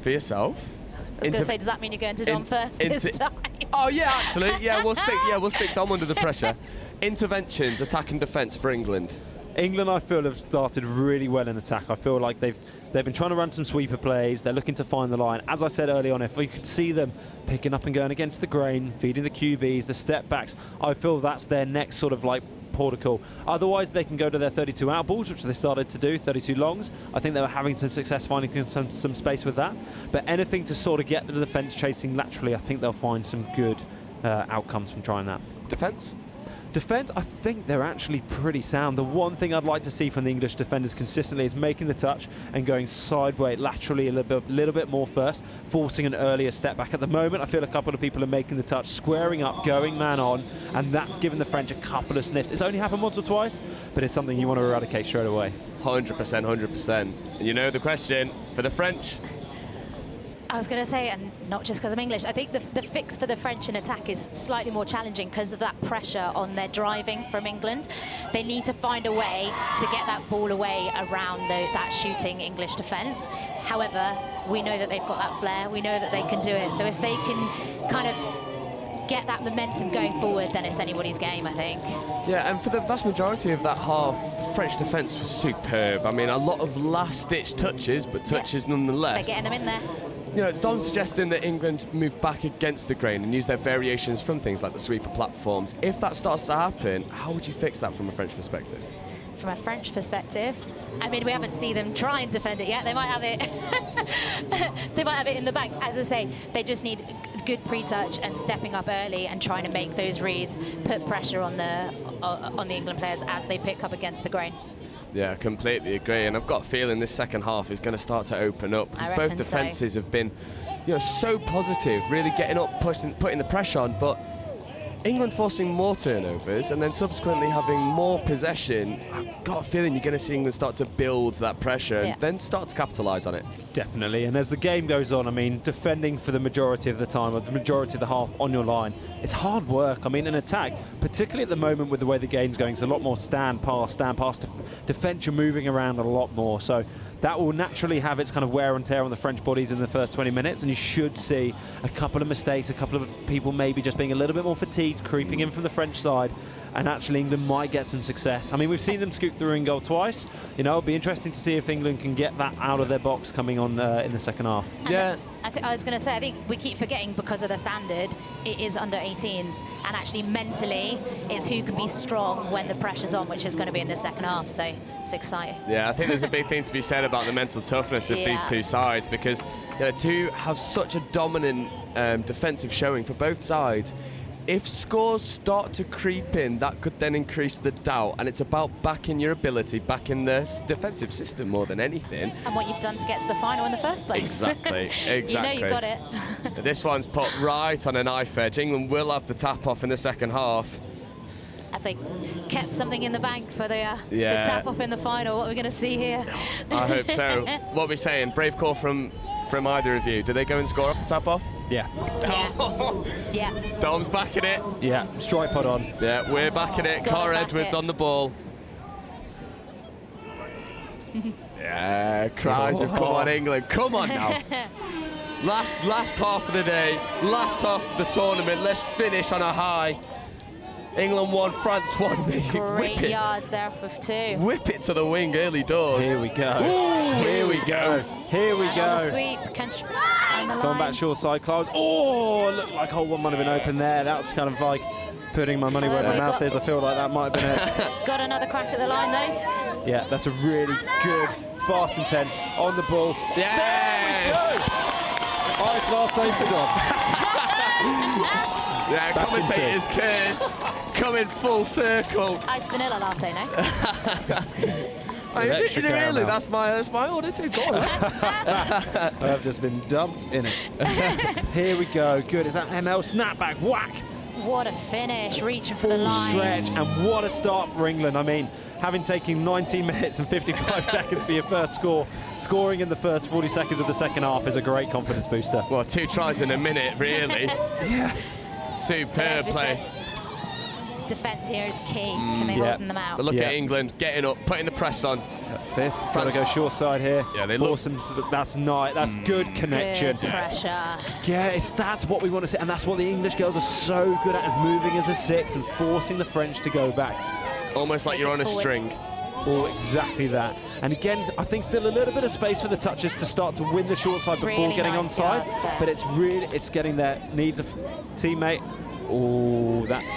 for yourself. I was going to say, does that mean you're going to Dom first this time? Oh yeah, actually, we'll stick Dom under the pressure. Interventions, attack and defence for England. England, I feel, have started really well in attack. I feel like they've been trying to run some sweeper plays. They're looking to find the line. As I said early on, if we could see them picking up and going against the grain, feeding the QBs, the step backs, I feel that's their next sort of like protocol. Otherwise, they can go to their 32 out balls, which they started to do, 32 longs. I think they were having some success finding some space with that. But anything to sort of get the defence chasing laterally, I think they'll find some good outcomes from trying that. Defence? Defence, I think they're actually pretty sound. The one thing I'd like to see from the English defenders consistently is making the touch and going sideways, laterally a little bit more first, forcing an earlier step back. At the moment, I feel a couple of people are making the touch, squaring up, going man on, and that's given the French a couple of sniffs. It's only happened once or twice, but it's something you want to eradicate straight away. 100%, 100%. And you know the question for the French? I was going to say, and not just because I'm English, I think the fix for the French in attack is slightly more challenging because of that pressure on their driving from England. They need to find a way to get that ball away around that shooting English defence. However, we know that they've got that flair. We know that they can do it. So if they can kind of get that momentum going forward, then it's anybody's game, I think. Yeah, and for the vast majority of that half, the French defence was superb. I mean, a lot of last-ditch touches, but touches nonetheless. They're getting them in there. You know, Dom's suggesting that England move back against the grain and use their variations from things like the sweeper platforms. If that starts to happen, how would you fix that from a French perspective? From a French perspective, I mean, we haven't seen them try and defend it yet. They might have it. They might have it in the back. As I say, they just need good pre-touch and stepping up early and trying to make those reads, put pressure on the England players as they pick up against the grain. Yeah, I completely agree, and I've got a feeling this second half is going to start to open up because both defences have been, so positive, really getting up, putting the pressure on, but England forcing more turnovers and then subsequently having more possession. I've got a feeling you're going to see England start to build that pressure and then start to capitalise on it. Definitely, and as the game goes on, I mean, defending for the majority of the time, or the majority of the half on your line, it's hard work. I mean, an attack, particularly at the moment with the way the game's going, it's a lot more stand pass, defence, you're moving around a lot more. So that will naturally have its kind of wear and tear on the French bodies in the first 20 minutes, and you should see a couple of mistakes, a couple of people maybe just being a little bit more fatigued, creeping in from the French side, and actually England might get some success. I mean, we've seen them scoop through in goal twice. You know, it'll be interesting to see if England can get that out of their box coming on in the second half. And I was going to say, I think we keep forgetting because of the standard, it is under 18s, and actually mentally, it's who can be strong when the pressure's on, which is going to be in the second half. So it's exciting. Yeah, I think there's a big thing to be said about the mental toughness of these two sides, because the two have such a dominant defensive showing for both sides. If scores start to creep in, that could then increase the doubt, and it's about backing your ability, backing the defensive system more than anything. And what you've done to get to the final in the first place. Exactly, exactly. You know you got it. This one's put right on a knife edge. England will have the tap off in the second half. I think kept something in the bank for the tap off in the final. What are we going to see here? I hope so. What are we saying? Brave call from either of you. Do they go and score off the tap off? Yeah. Yeah. Dom's backing it. Yeah, strike pod on. Yeah, we're backing it. Cara Edwards on the ball. Yeah, cries of come on England, come on now. Last half of the day, last half of the tournament, let's finish on a high. England won, France won. Great yards there for 2. Whip it to the wing early doors. Here we go. Ooh, here we go. Here we and go. on the sweep, on the Going line. back short side, Close. Oh, looked like hole one might have been open there. That's kind of like putting my money where my mouth is. I feel like that might have been it. Got another crack at the line though. Yeah, that's a really good, fast and 10 on the ball. Yes! Ice latte for Dom. Yeah, commentator's curse coming full circle. Ice vanilla latte, no? Is it really? That's my order too. Go on. I have just been dumped in it. Here we go. Good. Is that ML snapback? Whack. What a finish, reaching for the line. Stretch, and what a start for England. I mean, having taken 19 minutes and 55 seconds for your first score, scoring in the first 40 seconds of the second half is a great confidence booster. Well, 2 tries in a minute, really. Yeah. Superb play. Defence here is key. Can they hold them out? But look at England getting up, putting the press on. Fifth. Got to go short side here. Yeah, they force them. That's nice. That's good connection. Good pressure. Yeah, that's what we want to see, and that's what the English girls are so good at, is moving as a 6 and forcing the French to go back. Almost like you're on a string. Oh, exactly that. And again, I think still a little bit of space for the touches to start to win the short side before Really getting nice onside. yards there. But it's getting there. Needs a teammate. Oh, that's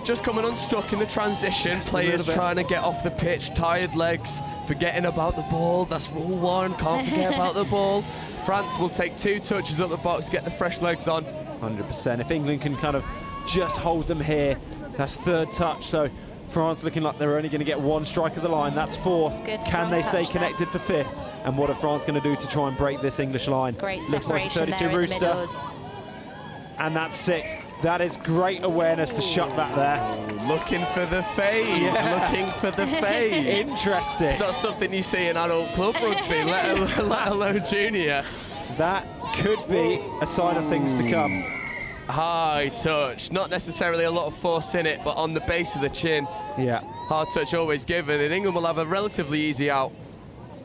just coming unstuck in the transition. Players trying to get off the pitch, tired legs, forgetting about the ball. That's rule 1. Can't forget about the ball. France will take 2 touches up the box, get the fresh legs on. 100%. If England can kind of just hold them here, that's 3rd touch. So France looking like they're only going to get 1 strike of the line. That's 4th. Good, can they stay touch connected for 5th? And what are France going to do to try and break this English line? Great Looks like a separation 32 there in the rooster. middles. And that's 6. That is great awareness to shut that there. Looking for the fade. Yeah. Looking for the fade. Interesting. It's not something you see in adult club rugby, let alone junior. That could be a sign of things to come. High touch, not necessarily a lot of force in it, but on the base of the chin. Yeah. Hard touch always given, and England will have a relatively easy out.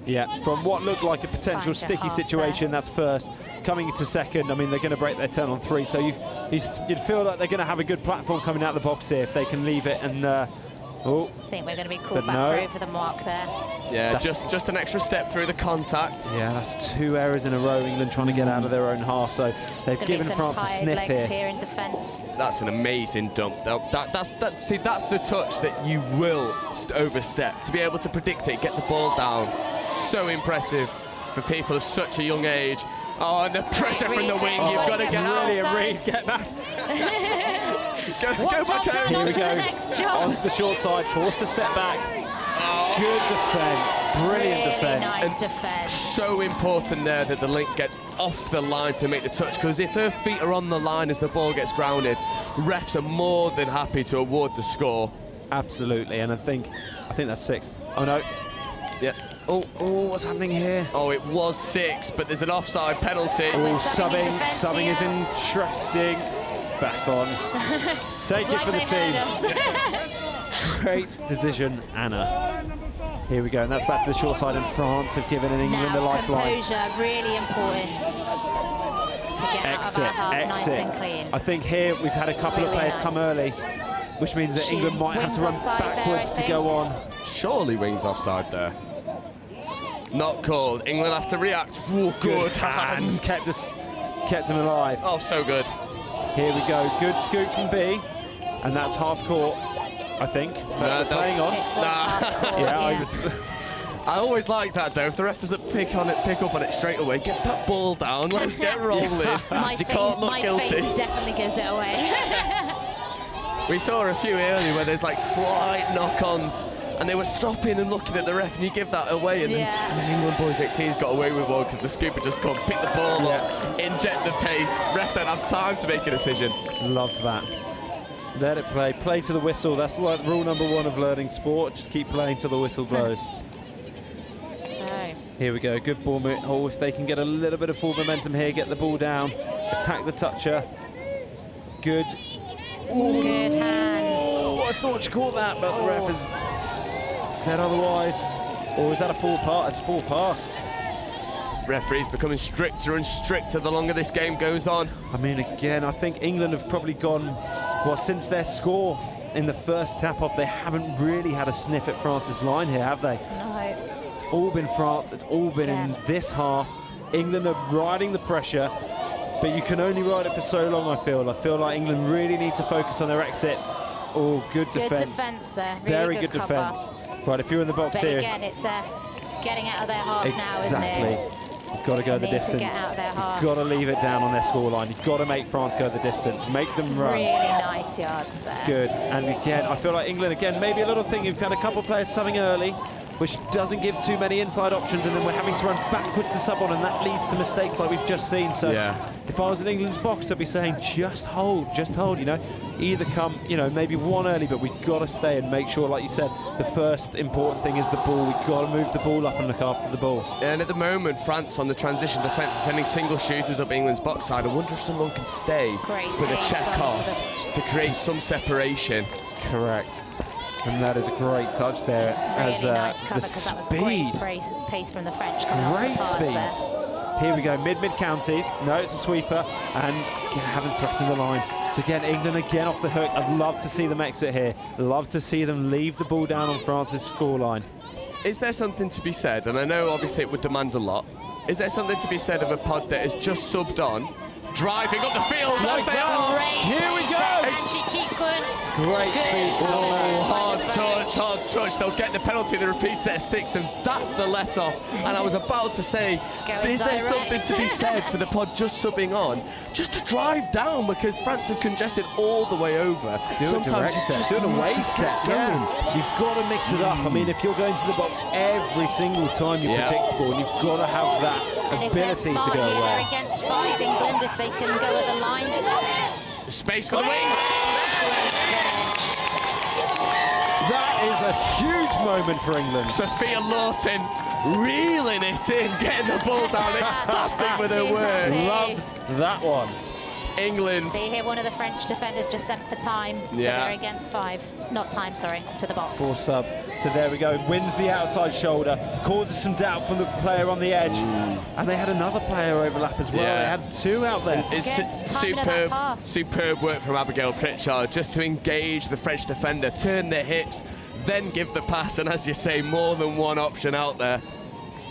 Yeah, from what looked like a potential sticky situation, that's 1st. Coming into 2nd, I mean, they're going to break their 10 on 3, so you'd feel like they're going to have a good platform coming out of the box here if they can leave it. And I think we're going to be called back through for the mark there. Yeah, just an extra step through the contact. Yeah, that's 2 errors in a row, England trying to get out of their own half, so they've given France a sniff here in defence. That's an amazing dump. That's the touch that you will overstep. To be able to predict it, get the ball down. So impressive for people of such a young age. Oh, and the pressure from the wing, you've got to get out. Get back. Go back out. Here we go. Onto the short side, forced to step back. Good defence, brilliant defence. Nice defence. So important there that the link gets off the line to make the touch, because if her feet are on the line as the ball gets grounded, refs are more than happy to award the score. Absolutely, and I think that's 6. Oh no. Yeah. Oh, what's happening here? Oh, it was 6, but there's an offside penalty. Oh, subbing is interesting. Back on. Take it for the team. Great decision, Anna. Here we go, and that's back to the short side, and France have given England a lifeline. Composure, really important to get out of our half nice and clean. I think here we've had a couple of players come early. which means that She's England might have to run wings offside there, backwards I to go on. Surely wings offside there. Not called. England have to react. Ooh, good hands. Kept him alive. Oh, so good. Here we go. Good scoop from B, and that's half court, I think. We're playing on. I always like that though. If the ref doesn't pick up on it straight away, get that ball down. Let's get rolling. You can't look guilty. My face definitely gives it away. We saw a few earlier where there's like slight knock-ons, and they were stopping and looking at the ref, and you give that away, and then England boys 18's got away with one because the scooper just come, pick the ball up, inject the pace. Ref don't have time to make a decision. Love that. Let it play. Play to the whistle. That's like rule number 1 of learning sport. Just keep playing till the whistle blows. Here we go. Good ball move. Oh, if they can get a little bit of full momentum here, get the ball down, attack the toucher. Good. Ooh. Good hands. Oh, I thought she caught that, but the ref has said otherwise. Or is that a full pass? It's a full pass. Referees becoming stricter and stricter the longer this game goes on. I mean, again, I think England have probably gone, well, since their score in the first tap-off, they haven't really had a sniff at France's line here, have they? No. It's all been France, it's all been in this half. England are riding the pressure, but you can only ride it for so long, I feel. I feel like England really need to focus on their exits. Oh, good defence. Good defence there. Really Very good cover. defence. Right, if you're in the box but here. Again, it's getting out of their half now, isn't it? You've got to go the distance. Get out of their half. You've got to leave it down on their scoreline. You've got to make France go the distance. Make them run. Really nice yards there. Good. And again, I feel like England, again, maybe a little thing. You've had a couple of players subbing early, which doesn't give too many inside options, and then we're having to run backwards to sub on, and that leads to mistakes like we've just seen. So if I was in England's box, I'd be saying, just hold, you know. Either come, you know, maybe one early, but we've got to stay and make sure, like you said, the first important thing is the ball. We've got to move the ball up and look after the ball. And at the moment, France on the transition defence is sending single shooters up England's box side. I wonder if someone can stay with a check-off to create some separation. Correct. And that is a great touch there. Really nice cover, because that was great pace from the French coming off the pass there. Here we go, mid counties. No, it's a sweeper, and haven't threatened the line. So again, England again off the hook. I'd love to see them exit here. Love to see them leave the ball down on France's scoreline. Is there something to be said, and I know obviously it would demand a lot, is there something to be said of a pod that is just subbed on, driving up the field? Like that. Here we go! And she keep going. Great speed. Oh, hard touch. They'll get the penalty in the repeat set of 6, and that's the let-off. And I was about to say, is there something to be said for the pod just subbing on, just to drive down, because France have congested all the way over. Sometimes you just do an away set. You've got to mix it up. I mean, if you're going to the box every single time you're predictable, and you've got to have that ability to go away. They're against 5 England if they can go at the line. Space for the wing. That is a huge moment for England. Sophia Lawton reeling it in, getting the ball down, ecstatic with her word. Loves that one. England. See here, one of the French defenders just sent for time, so they're against 5. Not time, sorry, to the box. 4 subs. So there we go. Wins the outside shoulder, causes some doubt from the player on the edge, and they had another player overlap as well. They had 2 out there. It's superb work from Abigail Pritchard just to engage the French defender, turn their hips, then give the pass, and as you say, more than one option out there.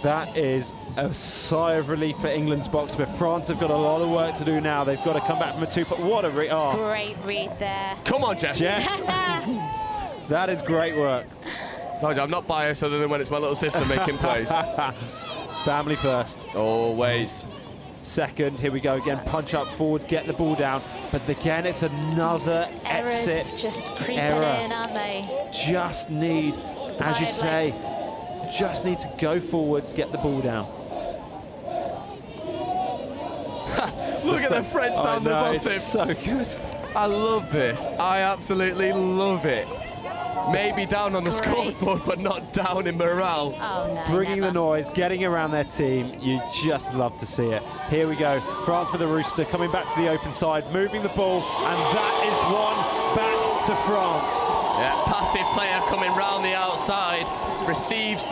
That is a sigh of relief for England's box, but France have got a lot of work to do now. They've got to come back from a 2. What a read! Oh. Great read there. Come on, Jess. Jess. That is great work. Told you, I'm not biased other than when it's my little sister making plays. Family first. Always. Second, here we go again. Punch up forwards, get the ball down. But again, it's another exit just creeping in, aren't they? Just need, as you say, just need to go forwards, get the ball down. Look at the French down the bottom. It's so good. I love this. I absolutely love it. Maybe down on the scoreboard, but not down in morale. Oh, no, Bringing the noise, getting around their team. You just love to see it. Here we go. France with a rooster, coming back to the open side, moving the ball, and that is one back to France. Yeah, passive player coming round the outside, receives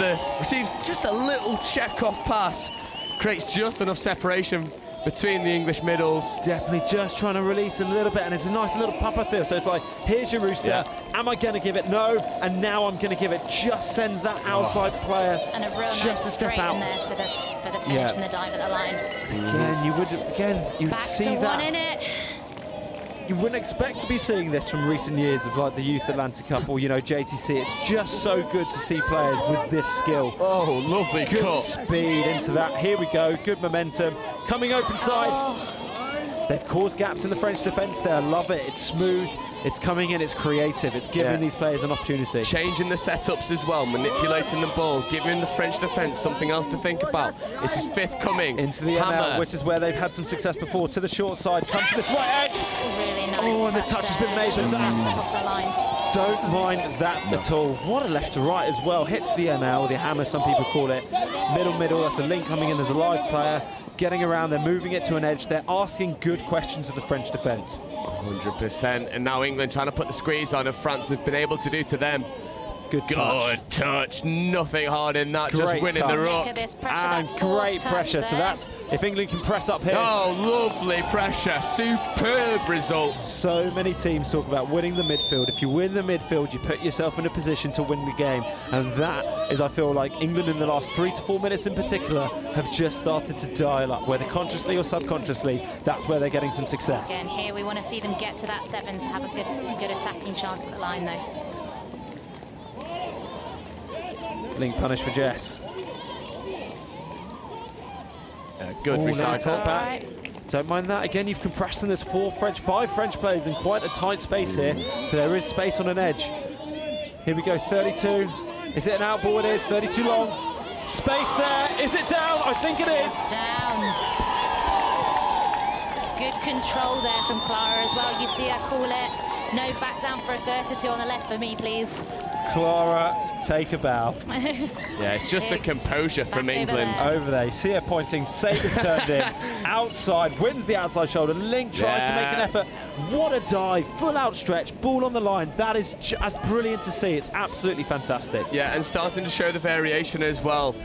just a little check-off pass, creates just enough separation between the English middles. Definitely just trying to release a little bit, and it's a nice little papa feel. So it's like, here's your rooster. Am I going to give it? No. And now I'm going to give it. Just sends that outside player And a real just nice to step straight out. in there for the finish and the dive at the line. You'd Back see to that. one in it. You wouldn't expect to be seeing this from recent years of like the Youth Atlantic Cup or, you know, JTC. It's just so good to see players with this skill. Oh, lovely good cut. Speed into that. Here we go. Good momentum. Coming open side. They've caused gaps in the French defence there. Love it. It's smooth. It's coming in. It's creative. It's giving these players an opportunity. Changing the setups as well, manipulating the ball, giving the French defence something else to think about. This is fifth coming. Into the ML, which is where they've had some success before. To the short side. Come to this right edge. Really nice. Oh, and the touch has been made. She stepped up off the line. Don't mind that at all. What a left to right as well. Hits the ML, the hammer, some people call it. Middle. That's a link coming in. There's a live player. Getting around, they're moving it to an edge. They're asking good questions of the French defence. 100%. And now England trying to put the squeeze on, and France have been able to do to them. Good touch. Nothing hard in that. Great just winning touch. the ruck. Look at this pressure. And That's great touch pressure. there. So that's, if England can press up here. Oh, lovely pressure. Superb result. So many teams talk about winning the midfield. If you win the midfield, you put yourself in a position to win the game. And that is, I feel like, England in the last 3 to 4 minutes in particular have just started to dial up, whether consciously or subconsciously. That's where they're getting some success. Again, here we want to see them get to that 7 to have a good attacking chance at the line, though. Link punish for Jess. Good now recycle. top back. Don't mind that. Again, you've compressed them. There's 5 French players in quite a tight space here. So there is space on an edge. Here we go, 32. Is it an out ball? It is. 32 long. Space there. Is it down? I think it is. It's down. Good control there from Clara as well. You see her call it. No, back down for a 32 on the left for me, please. Clara, take a bow. Yeah, it's just the composure from England. Over there. You see her pointing. Sabre's turned in. Outside. Wins the outside shoulder. Link tries to make an effort. What a dive. Full outstretch. Ball on the line. That is just brilliant to see. It's absolutely fantastic. Yeah, and starting to show the variation as well.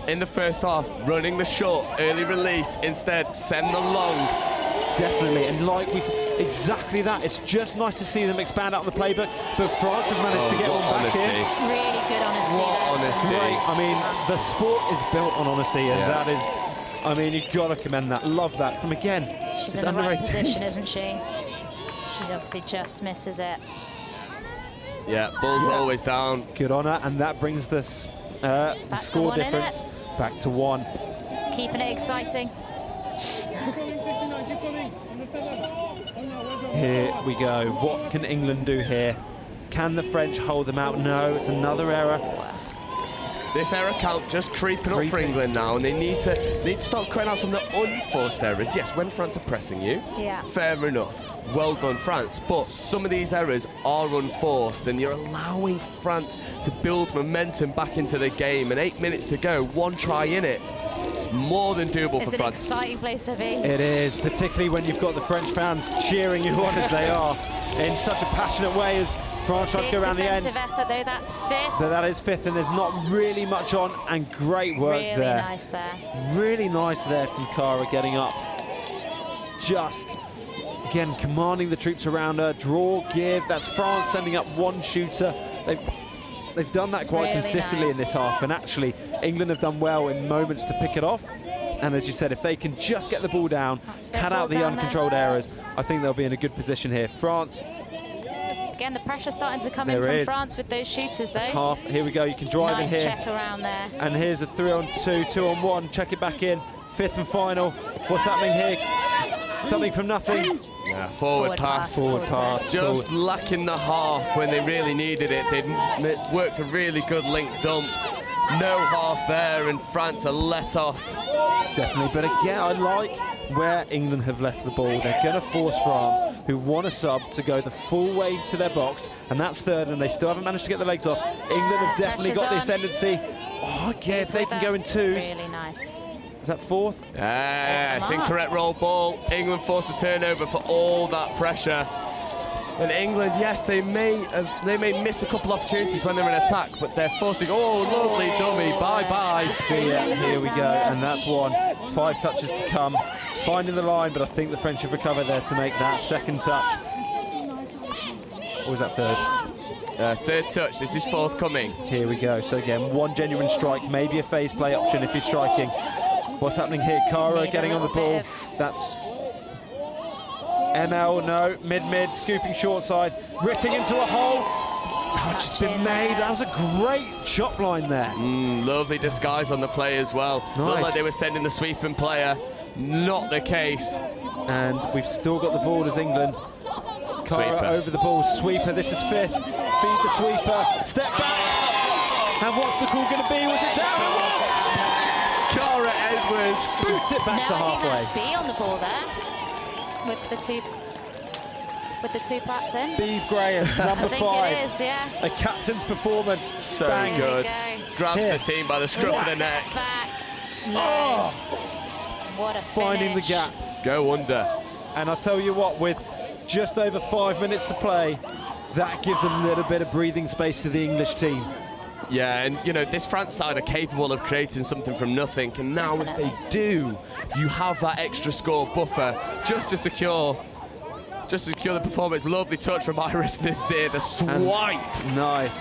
In the first half, running the short, early release. Instead, send the long. Definitely, and like we said, exactly that. It's just nice to see them expand out the playbook, but France have managed to get one back in. Really good honesty there. Great. I mean, the sport is built on honesty, and that is, I mean, you've got to commend that. Love that. From again, She's in the right position, isn't she? She obviously just misses it. Yeah, ball's always down. Good on her, and that brings the score one, difference back to 1. Keeping it exciting. Here we go. What can England do here? Can the French hold them out? No, it's another error. This error count just creeping up for England now, and they need to start cutting out some of the unforced errors. Yes, when France are pressing you, fair enough. Well done, France. But some of these errors are unforced, and you're allowing France to build momentum back into the game. And 8 minutes to go, 1 try in it. More than doable for France. It's an exciting place to be. It is, particularly when you've got the French fans cheering you on as they are in such a passionate way as France tries to go around the end. Defensive effort though, that's 5th. That is 5th, and there's not really much on, and great work there. Really nice there. Really nice there from Cara getting up. Just, again, commanding the troops around her. Draw, give, that's France sending up 1 shooter. They've done that quite consistently in this half, and actually England have done well in moments to pick it off. And as you said, if they can just get the ball down, cut out the uncontrolled errors, I think they'll be in a good position here. France. Again, the pressure starting to come in from France with those shooters though. That's half. Here we go, you can drive nice in here. Check around there. And here's a 3-on-2, 2-on-1, check it back in. 5th and final. What's happening here? Something from nothing. Yeah, forward pass. Forward pass. Just lacking the half when they really needed it. They'd worked a really good link dump. No half there, and France are let off. Definitely, but again, I like where England have left the ball. They're going to force France, who want a sub, to go the full way to their box, and that's 3rd, and they still haven't managed to get the legs off. England have definitely got the ascendancy. Oh, yes, they can go in 2s. Really nice. Is that 4th? Yeah, it's incorrect roll ball. England forced a turnover for all that pressure. And England, yes, they may miss a couple opportunities when they're in attack, but they're forcing. Oh, lovely dummy! Bye bye. See ya. Here we go, and that's 1. 5 touches to come. finding the line, but I think the French have recovered there to make that second touch. Or was that third? Third touch, this is forthcoming. Here we go. So again, one genuine strike, maybe a phase play option if you're striking. What's happening here? Cara getting on the ball. That's ML, no, mid, scooping short side, ripping into a hole. Touch has been made. That was a great chop line there. Lovely disguise on the play as well. Nice. Looked like they were sending the sweeping player. Not the case. And we've still got the ball as England. Cara over the ball, sweeper, this is fifth. Feed the sweeper, step back. And what's the call going to be? Was it down? Cara Edwards boots it back to halfway. I think that's B on the ball there with the two plats in. B Graham, number 5. I think it is, yeah. A captain's performance. So Bang. good. Go. Grabs the team by the scruff of the neck. Back. No. Oh. What a Finding the finish. gap. Go under. And I'll tell you what, with just over 5 minutes to play, that gives a little bit of breathing space to the English team. Yeah, and you know, this France side are capable of creating something from nothing, and now if they do, you have that extra score buffer just to secure the performance. Lovely touch from Iris Nazir, the swipe. And nice.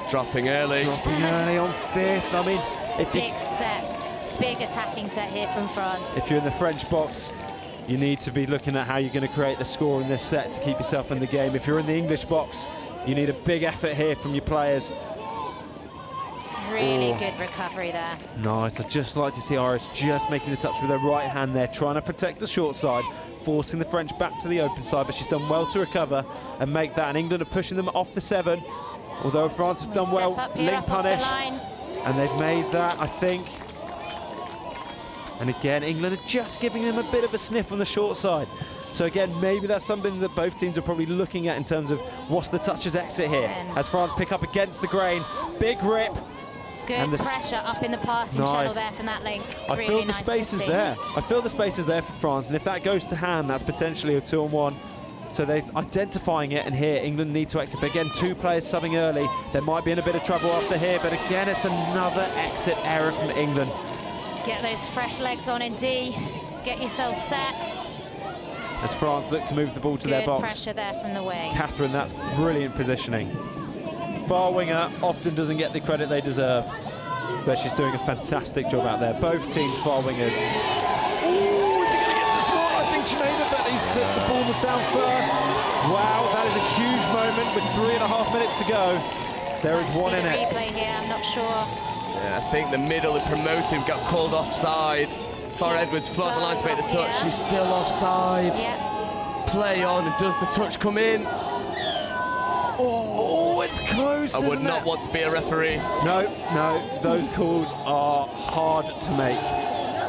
Dropping early. Dropping early on fifth. I mean, if big set, big attacking set here from France. If you're in the French box, you need to be looking at how you're going to create the score in this set to keep yourself in the game. If you're in the English box, you need a big effort here from your players. Really good recovery there. Nice. I'd just like to see Iris just making the touch with her right hand there, trying to protect the short side, forcing the French back to the open side, but she's done well to recover and make that. And England are pushing them off the 7, although France have done well. Link punish. And they've made that, I think. And again, England are just giving them a bit of a sniff on the short side. So again, maybe that's something that both teams are probably looking at in terms of what's the touches exit here. As France pick up against the grain, big rip. Good and pressure up in the passing channel there from that link. I really feel the nice space is there. I feel the space is there for France, and if that goes to hand, that's potentially a 2-on-1. So they're identifying it, and here England need to exit. But again, 2 players subbing early. They might be in a bit of trouble after here, but again, it's another exit error from England. Get those fresh legs on in D. Get yourself set. As France look to move the ball to their box. Good pressure there from the wing. Catherine, that's brilliant positioning. Far winger often doesn't get the credit they deserve, but she's doing a fantastic job out there. Both teams far wingers. Ooh, is he going to get this one? I think she made it, but the ball was down first. Wow, that is a huge moment with 3.5 minutes to go. There is one in it. Replay here, I'm not sure. Yeah, I think the middle of promotive got called offside. Cara Edwards floated the line to make the touch. She's still offside. Yeah. Play on, and does the touch come in? Oh, it's close. I would not want to be a referee. No, those calls are hard to make.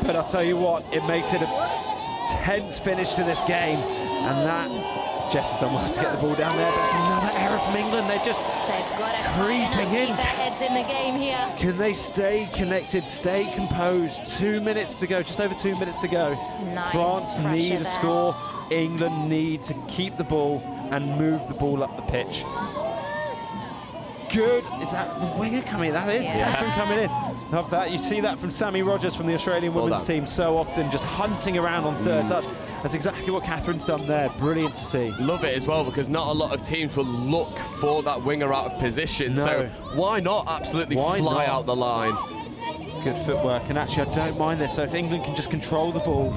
But I'll tell you what, it makes it a tense finish to this game. And that, Jess has done well to get the ball down there, but it's another error from England. They've got to creeping in. Keep their heads in the game here. Can they stay connected, stay composed? 2 minutes to go, just over 2 minutes to go. Nice France need a score. England need to keep the ball and move the ball up the pitch. Good. Is that the winger coming? That is Catherine coming in. Love that. You see that from Sammy Rogers from the Australian women's team so often, just hunting around on third touch. That's exactly what Catherine's done there. Brilliant to see. Love it as well, because not a lot of teams will look for that winger out of position. No. So why not absolutely fly out the line? Good footwork, and actually I don't mind this. So if England can just control the ball,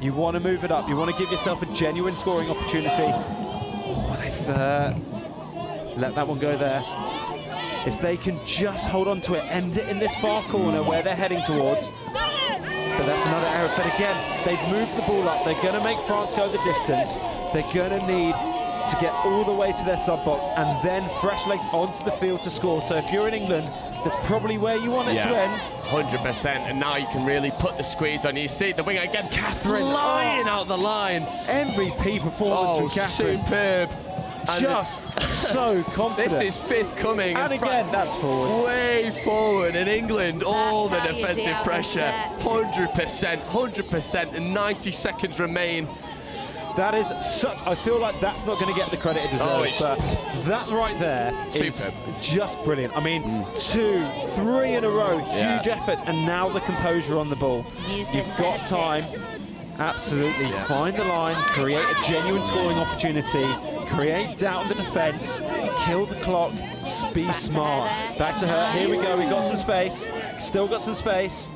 you want to move it up, you want to give yourself a genuine scoring opportunity. Oh, they've let that one go there. If they can just hold on to it, end it in this far corner where they're heading towards. But that's another error. But again, they've moved the ball up. They're going to make France go the distance. They're going to need to get all the way to their sub-box and then fresh legs onto the field to score. So if you're in England, that's probably where you want it to end. 100%, and now you can really put the squeeze on. You see the winger again, Catherine, flying out the line. MVP performance from Catherine. Superb. Just so confident. This is fifth coming. And again, that's forward. Way forward in England. All the how you defensive deal with pressure. set. 100%, and 90 seconds remain. That is such, I feel like that's not going to get the credit it deserves, but that right there is superb. Just brilliant. I mean, 2, 3 in a row, huge efforts, and now the composure on the ball. Use You've this got set of time. 6. Absolutely. Yeah. Find the line, create a genuine scoring opportunity, create doubt in the defence, kill the clock, be smart. Back to her. Here we go. We've got some space. Still got some space.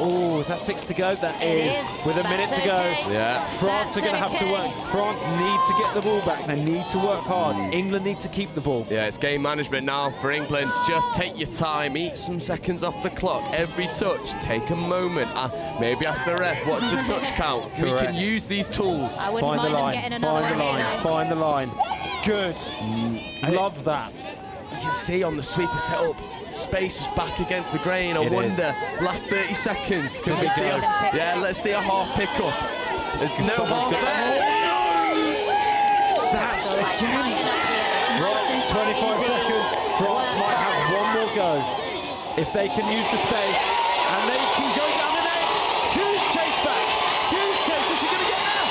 Oh, is that 6 to go? That is. With a minute to go. Yeah. France are going to have to work. France need to get the ball back. They need to work hard. England need to keep the ball. Yeah, it's game management now for England. Just take your time. Eat some seconds off the clock. Every touch, take a moment. Maybe ask the ref, what's the touch count? We can use these tools. I wouldn't mind them getting another Find the line. Find the line. Good. Love that. You can see on the sweeper setup, space is back against the grain. I wonder, last 30 seconds. Can we see let's see a half pickup. There's no half there. That's again. Right, 25 seconds. France might have one more go. If they can use the space, and they can go down the net. Huge chase back. Huge chase. Is she going to get there?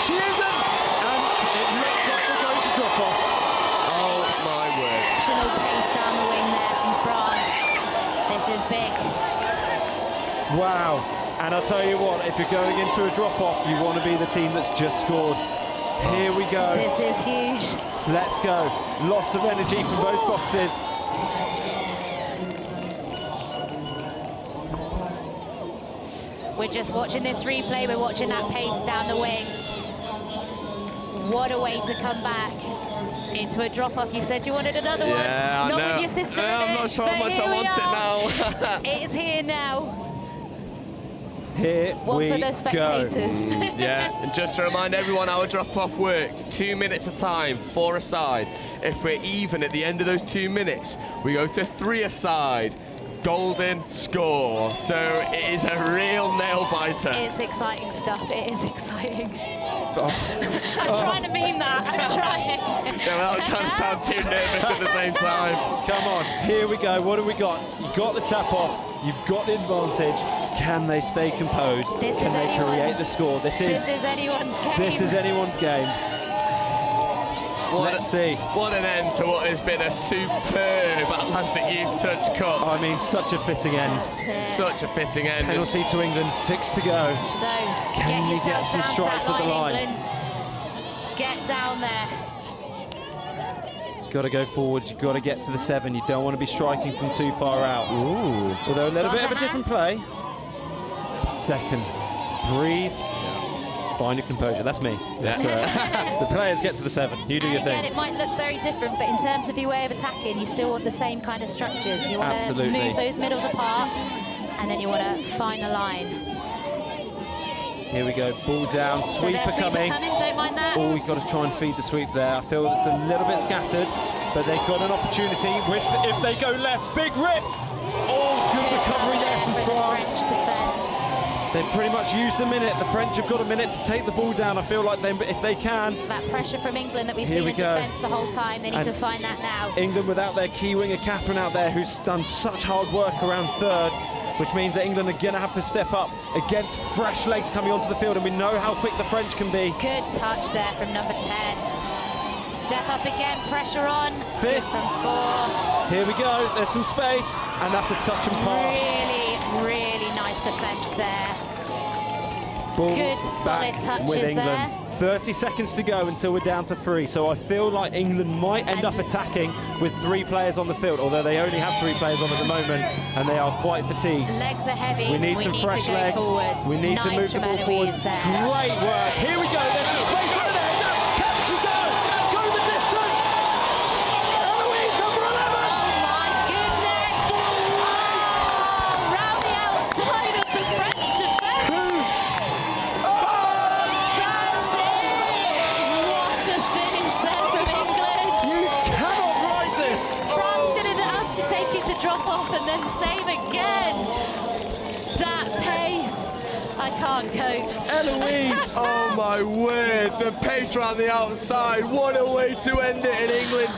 She isn't. And it looks like they're going to drop off. Oh my word. Exceptional pace down the wing there from France. This is big. Wow. And I'll tell you what, if you're going into a drop-off, you want to be the team that's just scored. Here we go. This is huge. Let's go. Loss of energy from both boxes. We're just watching this replay. We're watching that pace down the wing. What a way to come back into a drop-off. You said you wanted another one. Yeah, Not I know. with your sister in I'm it, not sure how but much here I we want are. it now. It's here now. Here One we for the spectators. Yeah, and just to remind everyone, our drop-off works 2 minutes a time, 4 aside. If we're even at the end of those 2 minutes, we go to 3 aside. Golden score. So it is a real nail-biter. It's exciting stuff. It is exciting. I'm trying to mean that. I'm trying. Yeah, well, I'm trying to sound too nervous at the same time. Come on, here we go. What have we got? You've got the tap off. You've got the advantage. Can they stay composed? Can they create the score? This is anyone's game. This is anyone's game. Let's see. What an end to what has been a superb Atlantic Youth Touch Cup. I mean, such a fitting end. Such a fitting end. Penalty to England, 6 to go. So, can you get some strikes at the line? England. Get down there. Got to go forwards. You've got to get to the 7. You don't want to be striking from too far out. Ooh. Although a little bit of a different play. Second. Breathe. Find your composure. That's me. The players get to the 7. You do your thing. Again, it might look very different, but in terms of your way of attacking, you still want the same kind of structures. You want to move those middles apart, and then you want to find the line. Here we go. Ball down. So Sweeper coming. Don't mind that. Oh, we've got to try and feed the sweep there. I feel it's a little bit scattered, but they've got an opportunity. If they go left, big rip. Oh, good recovery there from France. French defence. They've pretty much used a minute. The French have got a minute to take the ball down. I feel like if they can. That pressure from England that we've seen in defence the whole time, they need to find that now. England without their key winger, Catherine, out there, who's done such hard work around third, which means that England are going to have to step up against fresh legs coming onto the field, and we know how quick the French can be. Good touch there from number 10. Step up again, pressure on. 5th. Good from 4. Here we go. There's some space, and that's a touch and pass. Really nice defence there. Ball good solid touches with England. there. 30 seconds to go until we're down to 3, so I feel like England might end up attacking with 3 players on the field, although they only have 3 players on at the moment, and they are quite fatigued. Legs are heavy. We need some fresh legs. Forwards. We need to move the ball forwards. Great work. Here we go. There's some space right there. Can she go? Go the distance. Eloise, number 11. Oh my goodness. Oh, round the outside of the French defence. That's it. What a finish there from England. You cannot write this. France did it to us to take it to drop off and then save again. That pace. I can't cope. Eloise! Oh my word, the pace around the outside. What a way to end it in England.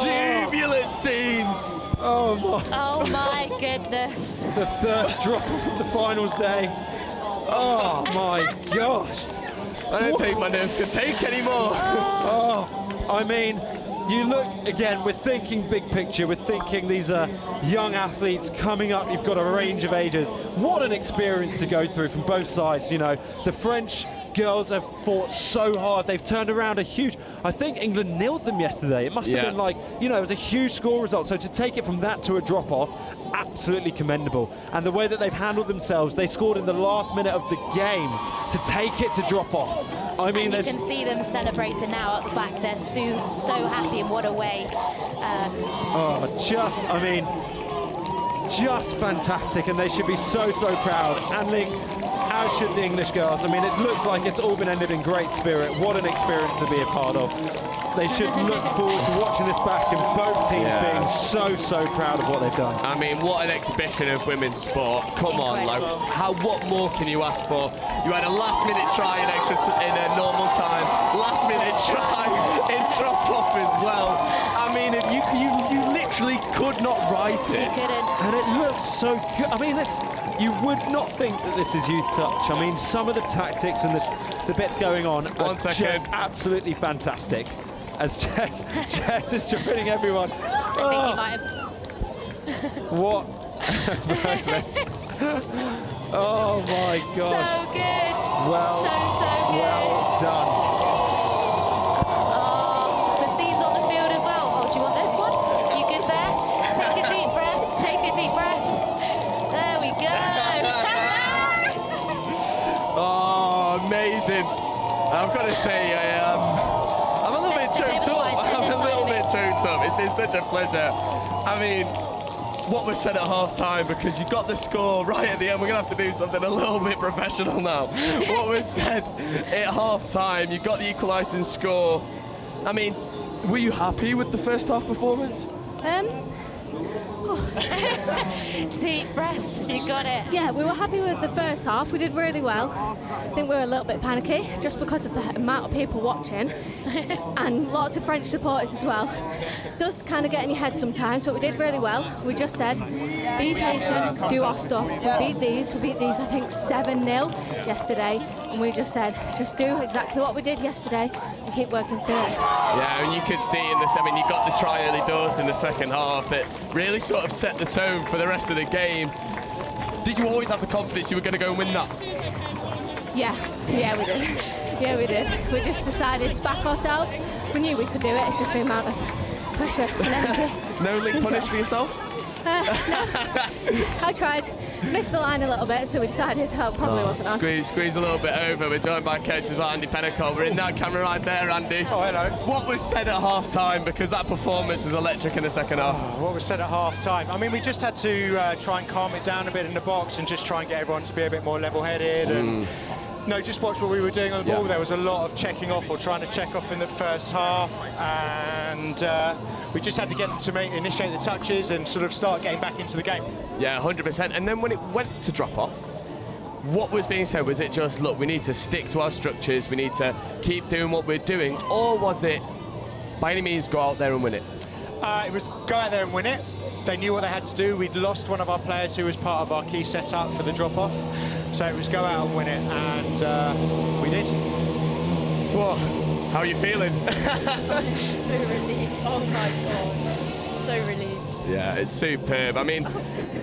Jubilant scenes. Oh my goodness. The third drop of the finals day. Oh my gosh. I don't think my nerves can take anymore. I mean, you look, again, we're thinking big picture, we're thinking these are young athletes coming up, you've got a range of ages. What an experience to go through from both sides, you know. The French girls have fought so hard, they've turned around a huge, I think England nilled them yesterday. It must have been like, you know, it was a huge score result, so to take it from that to a drop-off, absolutely commendable. And the way that they've handled themselves, they scored in the last minute of the game to take it to drop off. I mean, and you can see them celebrating now at the back. They're so happy, and what a way. Just fantastic, and they should be so proud. And as should the English girls. I mean, it looks like it's all been ended in great spirit. What an experience to be a part of. They should look forward to watching this back and both teams being so proud of what they've done. I mean, what an exhibition of women's sport. Come on, like, what more can you ask for? You had a last-minute try in a normal time, last-minute try in drop-off as well. I mean, you literally could not write it. You couldn't. And it looks so good. I mean, you would not think that this is youth touch. I mean, some of the tactics and the bits going on are just absolutely fantastic. As Jess is joining everyone. I think he might have. What? Oh my gosh. So good. Well, so good. Well done. Oh, the scenes on the field as well. Oh, do you want this one? You good there? Take a deep breath. Take a deep breath. There we go. Oh, amazing. I've got to say, I'm a little bit choked up. I'm a little bit choked up. It's been such a pleasure. I mean, what was said at half-time, because you got the score right at the end. We're going to have to do something a little bit professional now. What was said at half-time, you got the equalising score. I mean, were you happy with the first half performance? Deep breaths, you got it. Yeah, we were happy with the first half. We did really well. I think we were a little bit panicky just because of the amount of people watching and lots of French supporters as well. It does kind of get in your head sometimes, but we did really well. We just said, be patient, do our stuff. We beat these, I think 7-0 yesterday, and we just said, just do exactly what we did yesterday and keep working through it. Yeah, and you could see in this, I mean, you got the try early doors in the second half that really sort of set the tone for the rest of the game. Did you always have the confidence you were going to go and win that? Yeah, we did. Yeah, we did. We just decided to back ourselves. We knew we could do it. It's just the amount of pressure and energy. No link punish for yourself? No. I tried. Missed the line a little bit, so we decided help probably wasn't on. Squeeze a little bit over. We're joined by coach as well, Andy Pennicoll. We're in that camera right there, Andy. Oh, hello. What was said at half-time, because that performance was electric in the second half? What was said at half-time? I mean, we just had to try and calm it down a bit in the box and just try and get everyone to be a bit more level-headed and just watch what we were doing on the ball. There was a lot of checking off or trying to check off in the first half, and we just had to get them to initiate the touches and sort of start getting back into the game. Yeah, 100%. And then when it went to drop off, what was being said? Was it just, look, we need to stick to our structures, we need to keep doing what we're doing, or was it, by any means, go out there and win it? It was go out there and win it. They knew what they had to do. We'd lost one of our players who was part of our key setup for the drop-off. So it was go out and win it, and we did. Well, how are you feeling? So relieved. Oh my God. So relieved. Yeah, it's superb. I mean,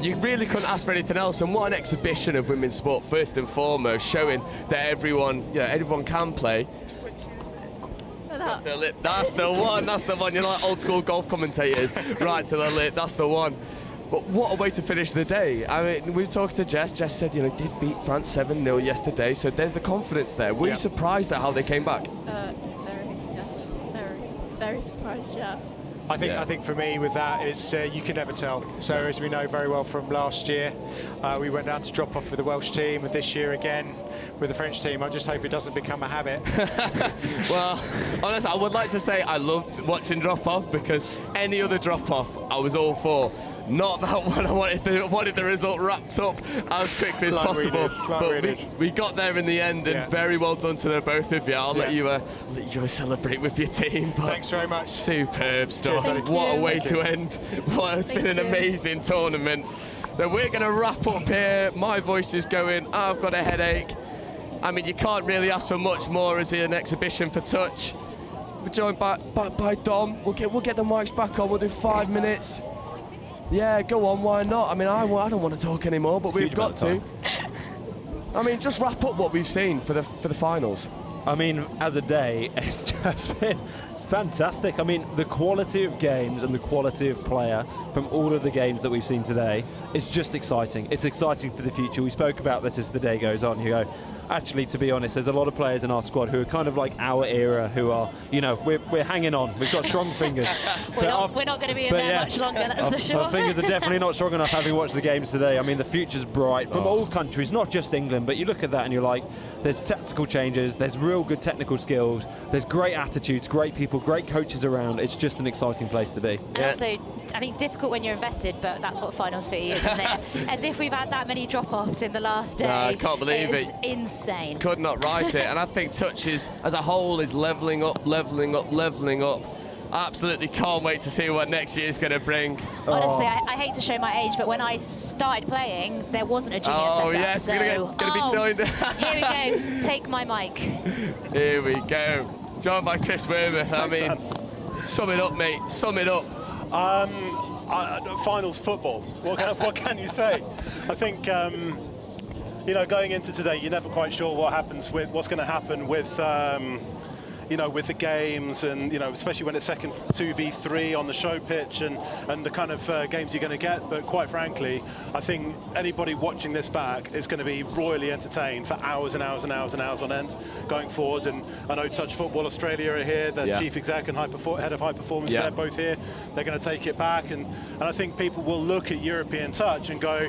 you really couldn't ask for anything else. And what an exhibition of women's sport, first and foremost, showing that everyone can play. That's the one. That's the one. You're like old school golf commentators, right to the lip. That's the one. But what a way to finish the day. I mean, we were talking to Jess. Jess said, did beat France 7-0 yesterday, so there's the confidence there. Were you surprised at how they came back? Very surprised, yeah. I think for me with that, it's you can never tell. So as we know very well from last year, we went down to drop off with the Welsh team, and this year again with the French team. I just hope it doesn't become a habit. Well, honestly, I would like to say I loved watching drop off, because any other drop off I was all for. Not that one. I wanted the result wrapped up as quickly as possible. But we got there in the end, and very well done to the both of you. I'll let you celebrate with your team. But thanks very much. Superb stuff. What a way to end. Well, it's been an amazing tournament. So we're going to wrap up here. My voice is going. I've got a headache. I mean, you can't really ask for much more as an exhibition for touch. We're joined by Dom. We'll get the mics back on. We'll do 5 minutes. Yeah, go on. Why not? I mean, I don't want to talk anymore, but we've got to. I mean, just wrap up what we've seen for the finals. I mean, as a day, it's just been fantastic. I mean, the quality of games and the quality of player from all of the games that we've seen today is just exciting. It's exciting for the future. We spoke about this as the day goes on. You go, actually, to be honest, there's a lot of players in our squad who are kind of like our era, who are, you know, we're hanging on. We've got strong fingers. We're not going to be in there much longer, that's for sure. Our fingers are definitely not strong enough, having watched the games today. I mean, the future's bright from all countries, not just England, but you look at that and you're like, there's tactical changes, there's real good technical skills, there's great attitudes, great people, great coaches around. It's just an exciting place to be. And also, I think difficult when you're invested, but that's what finals footy is, isn't it? As if we've had that many drop-offs in the last day. I can't believe it's it. Insane. Could not write it. And I think touches as a whole is levelling up. Absolutely can't wait to see what next year's going to bring. Honestly, I hate to show my age, but when I started playing, there wasn't a junior setup. Yes, so, gonna be joined. Here we go. Take my mic. Here we go. Joined by Chris Wormuth. I mean, sum it up, mate. Sum it up. Finals football. What can you say? I think you know, going into today, you're never quite sure what's going to happen with. You know, with the games, and you know, especially when it's second 2v3 on the show pitch, and the kind of games you're going to get. But quite frankly, I think anybody watching this back is going to be royally entertained for hours and hours and hours and hours on end going forward. And I know Touch Football Australia are here. There's Chief Exec and Head of High Performance. They're both here. They're going to take it back, and I think people will look at European Touch and go,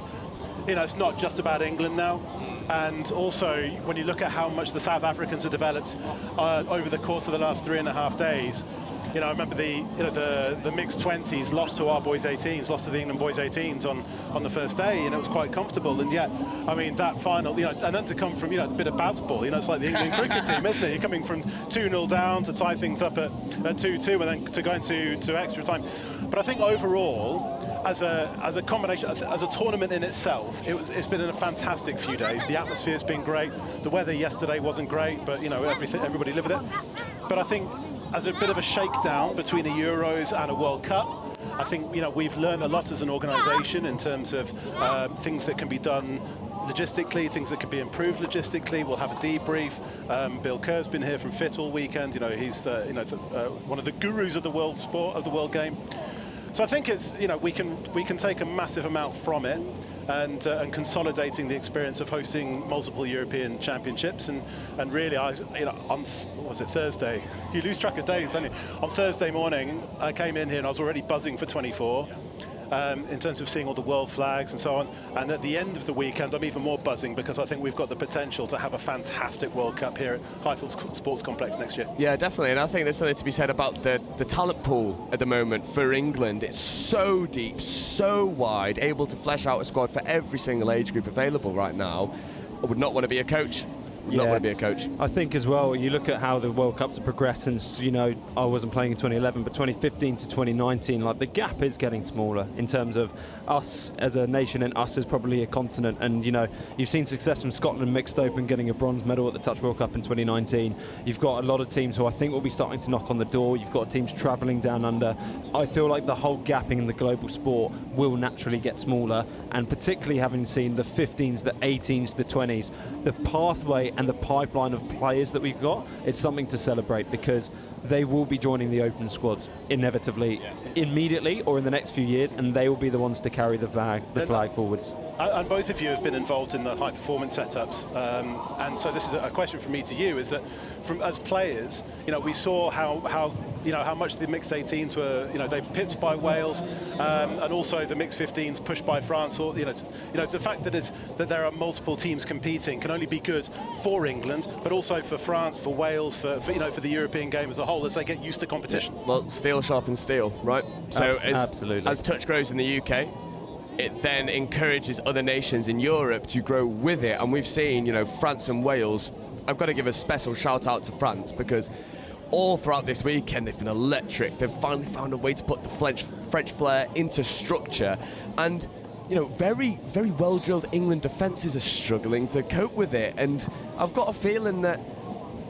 you know, it's not just about England now. And also, when you look at how much the South Africans have developed over the course of the last 3.5 days, you know, I remember the Mixed 20s lost to our boys 18s, lost to the England boys 18s on the first day, and it was quite comfortable. And yet, I mean, that final, you know, and then to come from, you know, a bit of baseball, you know, it's like the England cricket team, isn't it? You're coming from 2-0 down to tie things up at 2-2, and then to go into extra time. But I think overall, as a combination, as a tournament in itself, it's been a fantastic few days. The atmosphere's been great. The weather yesterday wasn't great, but you know, everybody lived with it. But I think as a bit of a shakedown between a Euros and a World Cup, I think, you know, we've learned a lot as an organisation in terms of things that can be done logistically, things that can be improved logistically. We'll have a debrief. Bill Kerr's been here from Fit all weekend. You know, he's you know, one of the gurus of the world sport, of the world game. So I think it's, you know, we can take a massive amount from it, and consolidating the experience of hosting multiple European championships, and really, you know, on was it Thursday? You lose track of days, don't you? On Thursday morning, I came in here and I was already buzzing for 24. In terms of seeing all the world flags and so on. And at the end of the weekend, I'm even more buzzing because I think we've got the potential to have a fantastic World Cup here at Highfield Sports Complex next year. Yeah, definitely. And I think there's something to be said about the talent pool at the moment for England. It's so deep, so wide, able to flesh out a squad for every single age group available right now. I would not want to be a coach. Not want to be a coach. I think as well, you look at how the World Cups have progressed since, you know, I wasn't playing in 2011, but 2015 to 2019, like the gap is getting smaller in terms of us as a nation and us as probably a continent. And, you know, you've seen success from Scotland Mixed Open getting a bronze medal at the Touch World Cup in 2019. You've got a lot of teams who I think will be starting to knock on the door. You've got teams travelling down under. I feel like the whole gapping in the global sport will naturally get smaller, and particularly having seen the 15s, the 18s, the 20s, the pathway and the pipeline of players that we've got, it's something to celebrate, because they will be joining the open squads inevitably, immediately or in the next few years, and they will be the ones to carry the flag forwards. And both of you have been involved in the high performance setups, and so this is a question from me to you: is that, as players, you know, we saw how much the mixed 18s were, you know, they pipped by Wales, and also the mixed 15s pushed by France. Or you know, the fact that there are multiple teams competing can only be good for England, but also for France, for Wales, for the European game as a whole, as they get used to competition. Yeah. Well, steel sharpens steel, right? So absolutely, as touch grows in the UK, it then encourages other nations in Europe to grow with it. And we've seen, you know, France and Wales. I've got to give a special shout out to France, because all throughout this weekend they've been electric. They've finally found a way to put the French flair into structure, and you know, very, very well drilled England defences are struggling to cope with it. And I've got a feeling that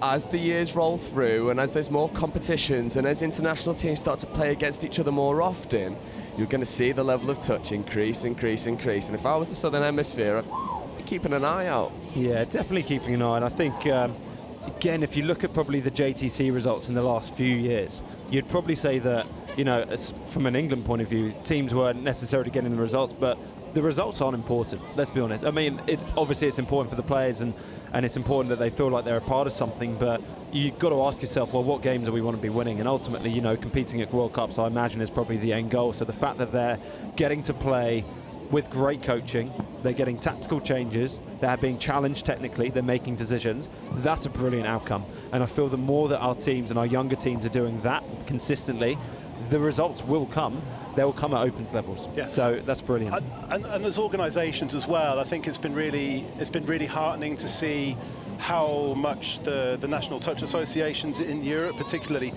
as the years roll through and as there's more competitions and as international teams start to play against each other more often, you're going to see the level of touch increase. And if I was the Southern Hemisphere, I'd be keeping an eye out. Yeah, definitely keeping an eye. And I think, again, if you look at probably the JTC results in the last few years, you'd probably say that, you know, from an England point of view, teams weren't necessarily getting the results, but the results aren't important, let's be honest. I mean, obviously it's important for the players and it's important that they feel like they're a part of something, but you've got to ask yourself, well, what games do we want to be winning? And ultimately, you know, competing at World Cups, I imagine, is probably the end goal. So the fact that they're getting to play with great coaching, they're getting tactical changes, they're being challenged technically, they're making decisions, that's a brilliant outcome. And I feel the more that our teams and our younger teams are doing that consistently, the results will come. They will come at opens levels. Yeah. So that's brilliant. And as organisations as well, I think it's been really heartening to see how much the national touch associations in Europe, particularly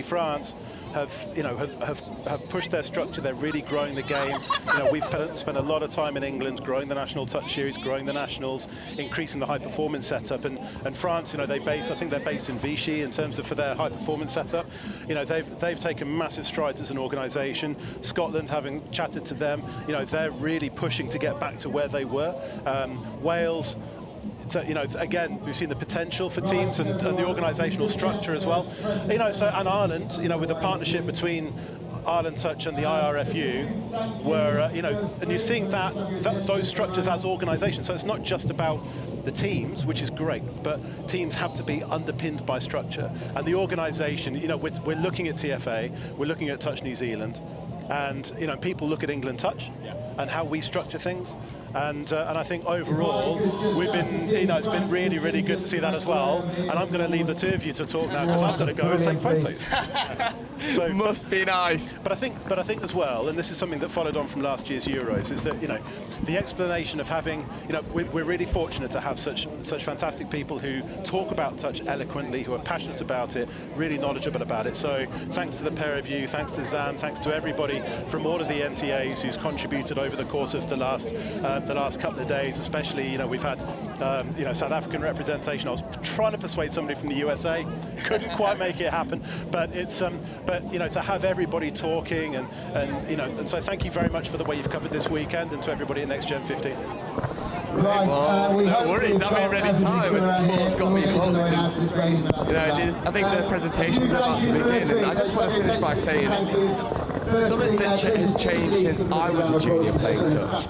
France, have pushed their structure. They're really growing the game. You know, we've spent a lot of time in England growing the national touch series, growing the nationals, increasing the high performance setup. And France, you know, I think they're based in Vichy in terms of for their high performance setup. You know, they've taken massive strides as an organisation. Scotland, having chatted to them, you know, they're really pushing to get back to where they were. Wales. You know, again, we've seen the potential for teams and the organisational structure as well. You know, so and Ireland, you know, with the partnership between Ireland Touch and the IRFU, were you know, and you're seeing those structures as organisations. So it's not just about the teams, which is great, but teams have to be underpinned by structure. And the organisation, you know, we're looking at TFA, we're looking at Touch New Zealand, and you know, people look at England Touch and how we structure things. And I think overall, we've been, you know, it's been really, really good to see that as well. And I'm going to leave the two of you to talk now because I've got to go and take photos. So must be nice. But I think as well, and this is something that followed on from last year's Euros, is that, you know, the explanation of having, you know, we're really fortunate to have such fantastic people who talk about touch eloquently, who are passionate about it, really knowledgeable about it. So thanks to the pair of you, thanks to Zan, thanks to everybody from all of the NTAs who's contributed over the course of the last couple of days, especially, you know, we've had, you know, South African representation. I was trying to persuade somebody from the USA, couldn't quite make it happen, but it's, but you know, to have everybody talking and you know, and so thank you very much for the way you've covered this weekend, and to everybody at NextGen15. Right, no worries, I'm in ready time and the sport's got me hooked. And, you know, I think the presentation's about to begin, and I just want to finish by saying something that has changed since I was a junior playing touch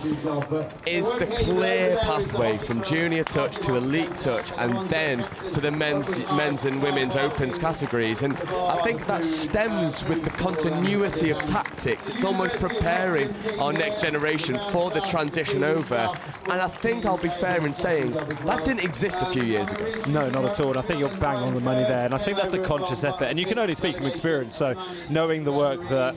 is the clear pathway from junior touch to elite touch and then to the men's and women's opens categories. And I think that stems with the continuity of tactics. It's almost preparing our next generation for the transition over. And I think I'll be fair in saying that didn't exist a few years ago. No, not at all. And I think you're bang on the money there. And I think that's a conscious effort. And you can only speak from experience. So knowing the work that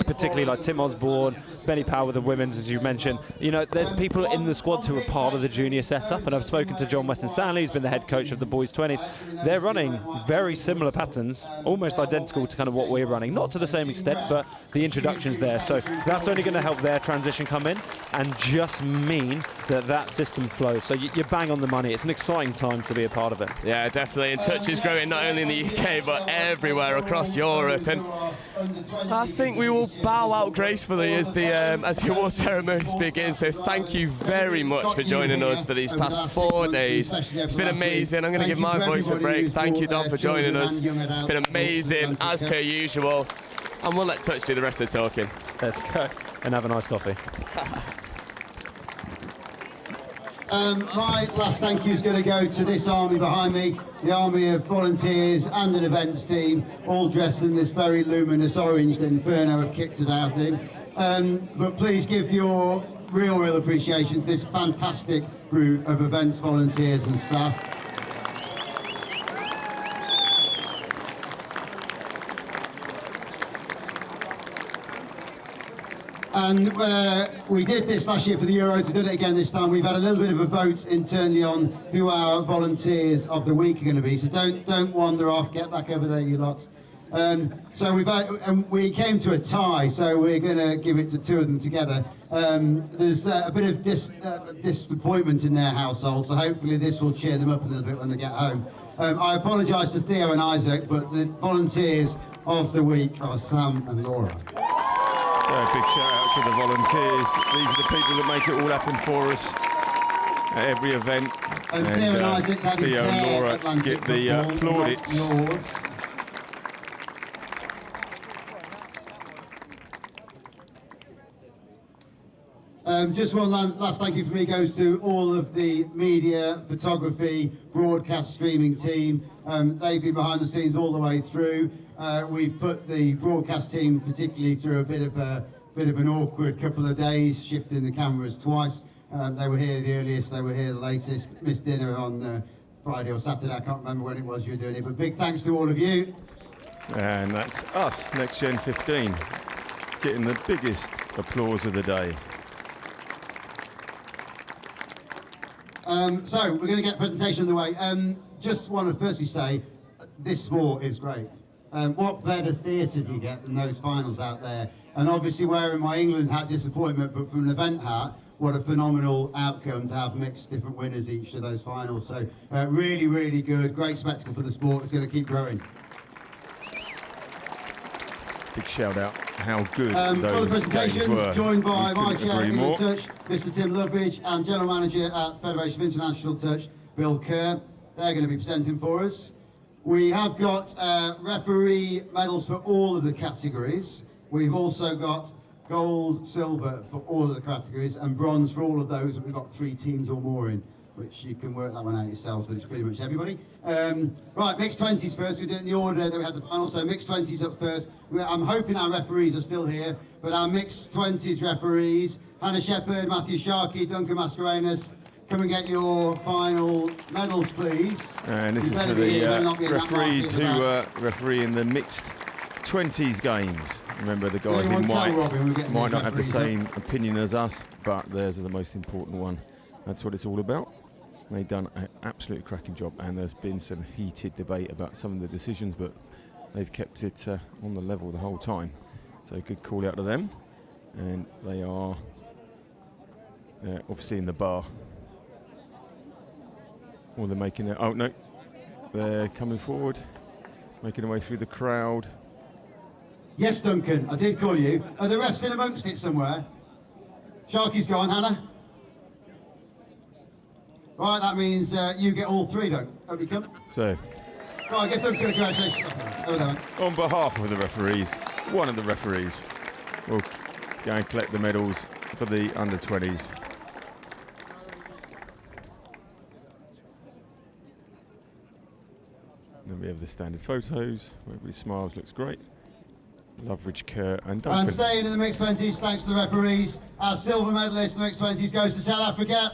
particularly like Tim Osborne, Benny Powell with the women's, as you mentioned, you know, there's people in the squad who are part of the junior setup, and I've spoken to John Weston Stanley, who's been the head coach of the boys 20s. They're running very similar patterns, almost identical to kind of what we're running, not to the same extent, but the introduction's there. So that's only going to help their transition come in and just mean that system flows. So you're bang on the money. It's an exciting time to be a part of it. Yeah, definitely. And touch is growing not only in the UK, but everywhere across Europe. And I think we will bow out gracefully as the award ceremonies begin. So thank you very much for joining us for these past 4 days. It's been amazing. I'm going to give my voice a break. Thank you, Don, for joining us. It's been amazing, as per usual. And we'll let Touch do the rest of the talking. Let's go and have a nice coffee. My last thank you is going to go to this army behind me, the army of volunteers and an events team, all dressed in this very luminous orange that Inferno have kicked us out in. But please give your real appreciation to this fantastic group of events volunteers and staff. And we did this last year for the Euros, we did it again this time. We've had a little bit of a vote internally on who our volunteers of the week are going to be, so don't wander off, get back over there, you lot. So we came to a tie, so we're going to give it to two of them together. There's a bit of disappointment in their household, so hopefully this will cheer them up a little bit when they get home. I apologise to Theo and Isaac, but the volunteers of the week are Sam and Laura. So a big shout out to the volunteers. These are the people that make it all happen for us at every event. And Theo and Isaac, that is Theo and their Laura Atlantic get the football, plaudits. not yours. Just one last thank you for me goes to all of the media, photography, broadcast streaming team. They've been behind the scenes all the way through. We've put the broadcast team particularly through a bit of an awkward couple of days, shifting the cameras twice. They were here the earliest, they were here the latest. Missed dinner on Friday or Saturday, I can't remember when it was you were doing it, but big thanks to all of you. And that's us, NextGen15, getting the biggest applause of the day. So we're going to get presentation underway. Just want to firstly say, this sport is great. What better theatre do you get than those finals out there? And obviously wearing my England hat, disappointment, but from an event hat, what a phenomenal outcome to have mixed different winners each of those finals. So really, really good, great spectacle for the sport. It's going to keep growing. Big shout out how good For the those presentations, games were. joined by We my couldn't chair agree in more. Touch, Mr. Tim Loveridge, and General Manager at Federation of International Touch, Bill Kerr. They're going to be presenting for us. We have got referee medals for all of the categories. We've also got gold, silver for all of the categories, and bronze for all of those that we've got 3 teams or more in, which you can work that one out yourselves, but it's pretty much everybody. Right, mixed 20s first. We do it in the order that we had the final, so mixed 20s up first. I'm hoping our referees are still here, but our mixed 20s referees, Hannah Shepherd, Matthew Sharkey, Duncan Mascarenas, come and get your final medals, please. And this You is better for be here, better not be the in that referees market who about- referee in the mixed 20s games. Remember, the guys anyone in tell white Robin we're getting might these not have the referees same opinion as us, but theirs are the most important one. That's what it's all about. They've done an absolutely cracking job, and there's been some heated debate about some of the decisions, but they've kept it on the level the whole time. So good call out to them, and they are obviously in the bar. Or they're making their, oh no, they're coming forward, making their way through the crowd. Yes, Duncan, I did call you. Are the refs in amongst it somewhere? Sharky's gone, Hannah. Right, that means you get all 3, don't you? Come. So, Right, give Duncan a congratulations. Over there, mate. on behalf of the referees, one of the referees will go and collect the medals for the under-20s. Then we have the standard photos, where everybody smiles, looks great. Loveridge, Kerr and Duncan. And staying in the mixed 20s, thanks to the referees. Our silver medalist in the mixed 20s goes to South Africa.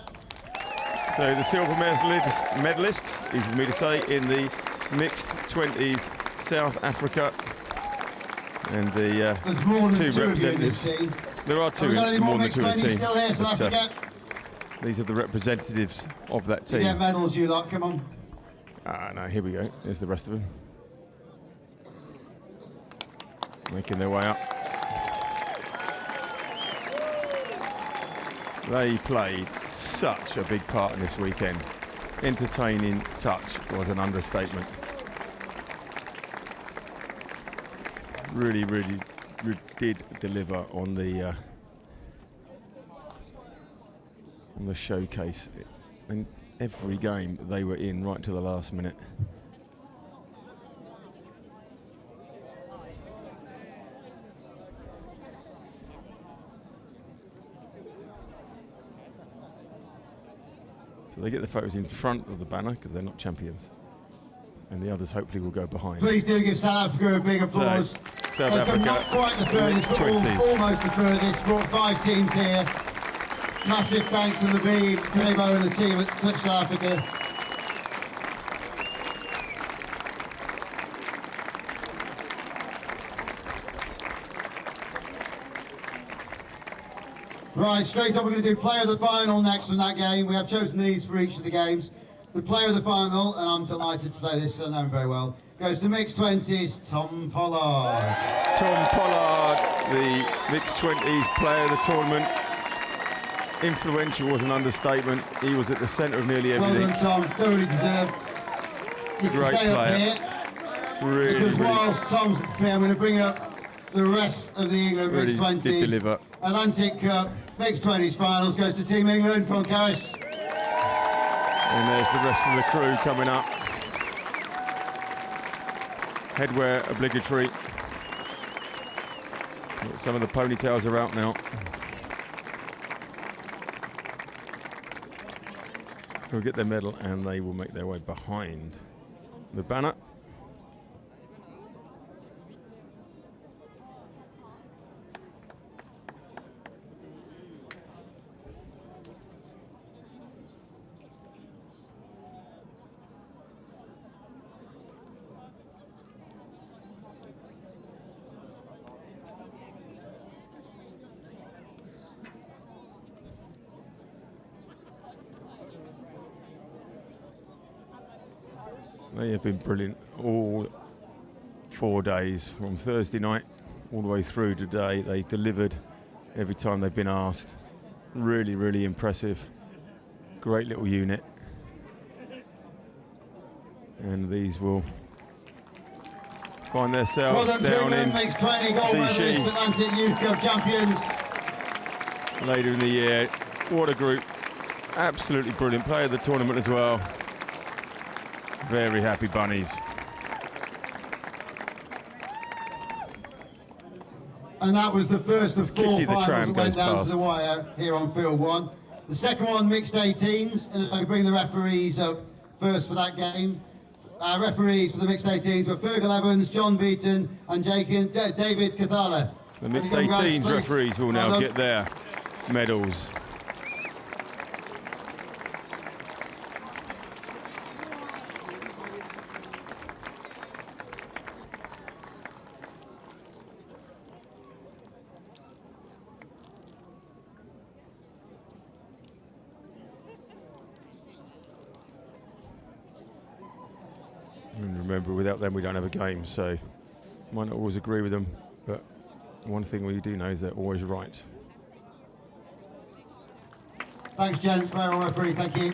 So the silver medalists, easy for me to say, in the mixed 20s, South Africa. And the There's more than 2 2 of you in representatives. this team. There are 2, Have we got any more more than mixed 2 in the 20s team. still here, South But, Africa? these are the representatives of that You team. get medals, you lot, come on. Ah, no, here we go. There's the rest of them. Making their way up. They played such a big part in this weekend. Entertaining touch was an understatement. Really, really did deliver on the showcase. And every game they were in right to the last minute. So they get the photos in front of the banner because they're not champions. And the others hopefully will go behind. Please do give South Africa a big applause. So, South They've come Africa, not quite the furthest, but 20s. almost the furthest. Brought 5 teams here. Massive thanks to the Beeb, Tabo and the team at Touch South Africa. Right, straight up we're going to do player of the final next from that game. We have chosen these for each of the games. The player of the final, and I'm delighted to say this, I know him very well, goes to mixed 20s, Tom Pollard. Tom Pollard, the mixed 20s player of the tournament. Influential was an understatement. He was at the centre of nearly Well everything. done, Tom, thoroughly deserved. you can Great stay up player. here. Really, Because really, whilst Tom's up here, I'm going to bring up the rest of the England really Mixed 20s. did deliver. Atlantic Cup Mixed 20s finals goes to Team England. Come on, Karis. And there's the rest of the crew coming up. Headwear obligatory. Some of the ponytails are out now. They'll get their medal and they will make their way behind the banner. They have been brilliant all 4 days, from Thursday night all the way through today. They delivered every time they've been asked. Really, really impressive. Great little unit. And these will find themselves Well done to down England, in Mixed 20 gold medalists, Atlantic Youth Cup champions. later in the year. What a group. Absolutely brilliant. Player of the tournament as well. Very happy bunnies. And that was the first of four Kitty the finals tram that went goes down past. to the wire here on field one. The second one, Mixed 18s, and I bring the referees up first for that game. Our referees for the Mixed 18s were Fergal Evans, John Beaton, and David Cathala. The Mixed Any congrats, 18s please? referees will Well now done. get their medals. And remember, without them we don't have a game, so might not always agree with them, but one thing we do know is they're always right. Thanks, gents. Very well, referee. Thank you.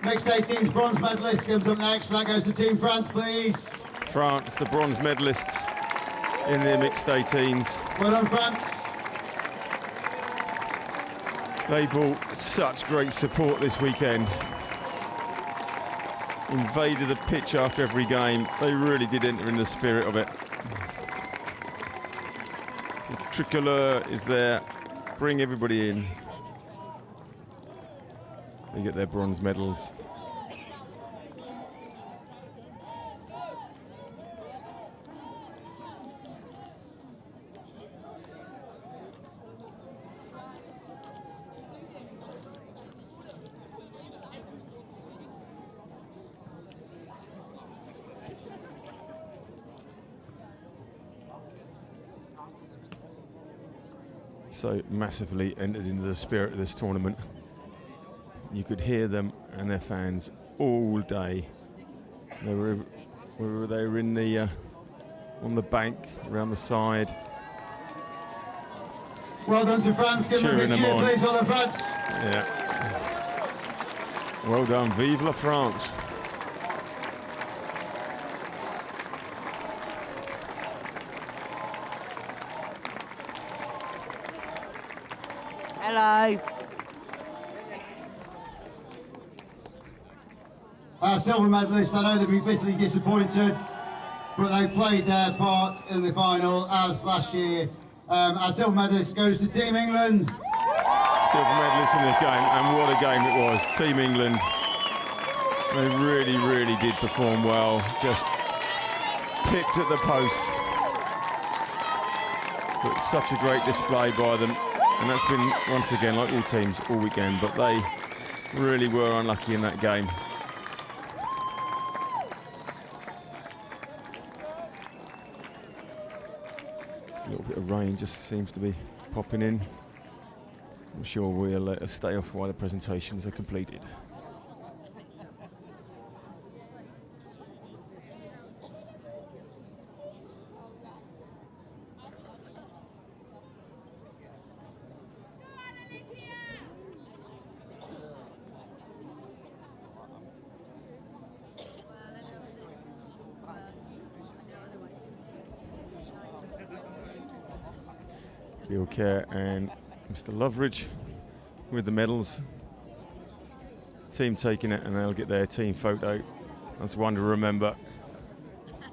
Mixed 18s bronze medalist comes up next. That goes to Team France, please. France, the bronze medalists in the Mixed 18s. Well done, France. They brought such great support this weekend. Invaded the pitch after every game. They really did enter in the spirit of it. The tricolour is there. Bring everybody in. They get their bronze medals. So massively entered into the spirit of this tournament. You could hear them and their fans all day. They were in the on the bank around the side. Well done to France. Give them a Cheering big them cheer, on. please. Well done, France. Yeah. Well done, vive la France. Hello. Our silver medalists, I know they'll be bitterly disappointed, but they played their part in the final as last year. Our silver medalist goes to Team England. Silver medalists in the game, and what a game it was. Team England, they really, really did perform well. Just picked at the post. But such a great display by them. And that's been, once again, like all teams, all weekend. But they really were unlucky in that game. A little bit of rain just seems to be popping in. I'm sure we'll let us stay off while the presentations are completed. Bill Kerr and Mr. Loveridge with the medals. Team taking it, and they'll get their team photo. That's one to remember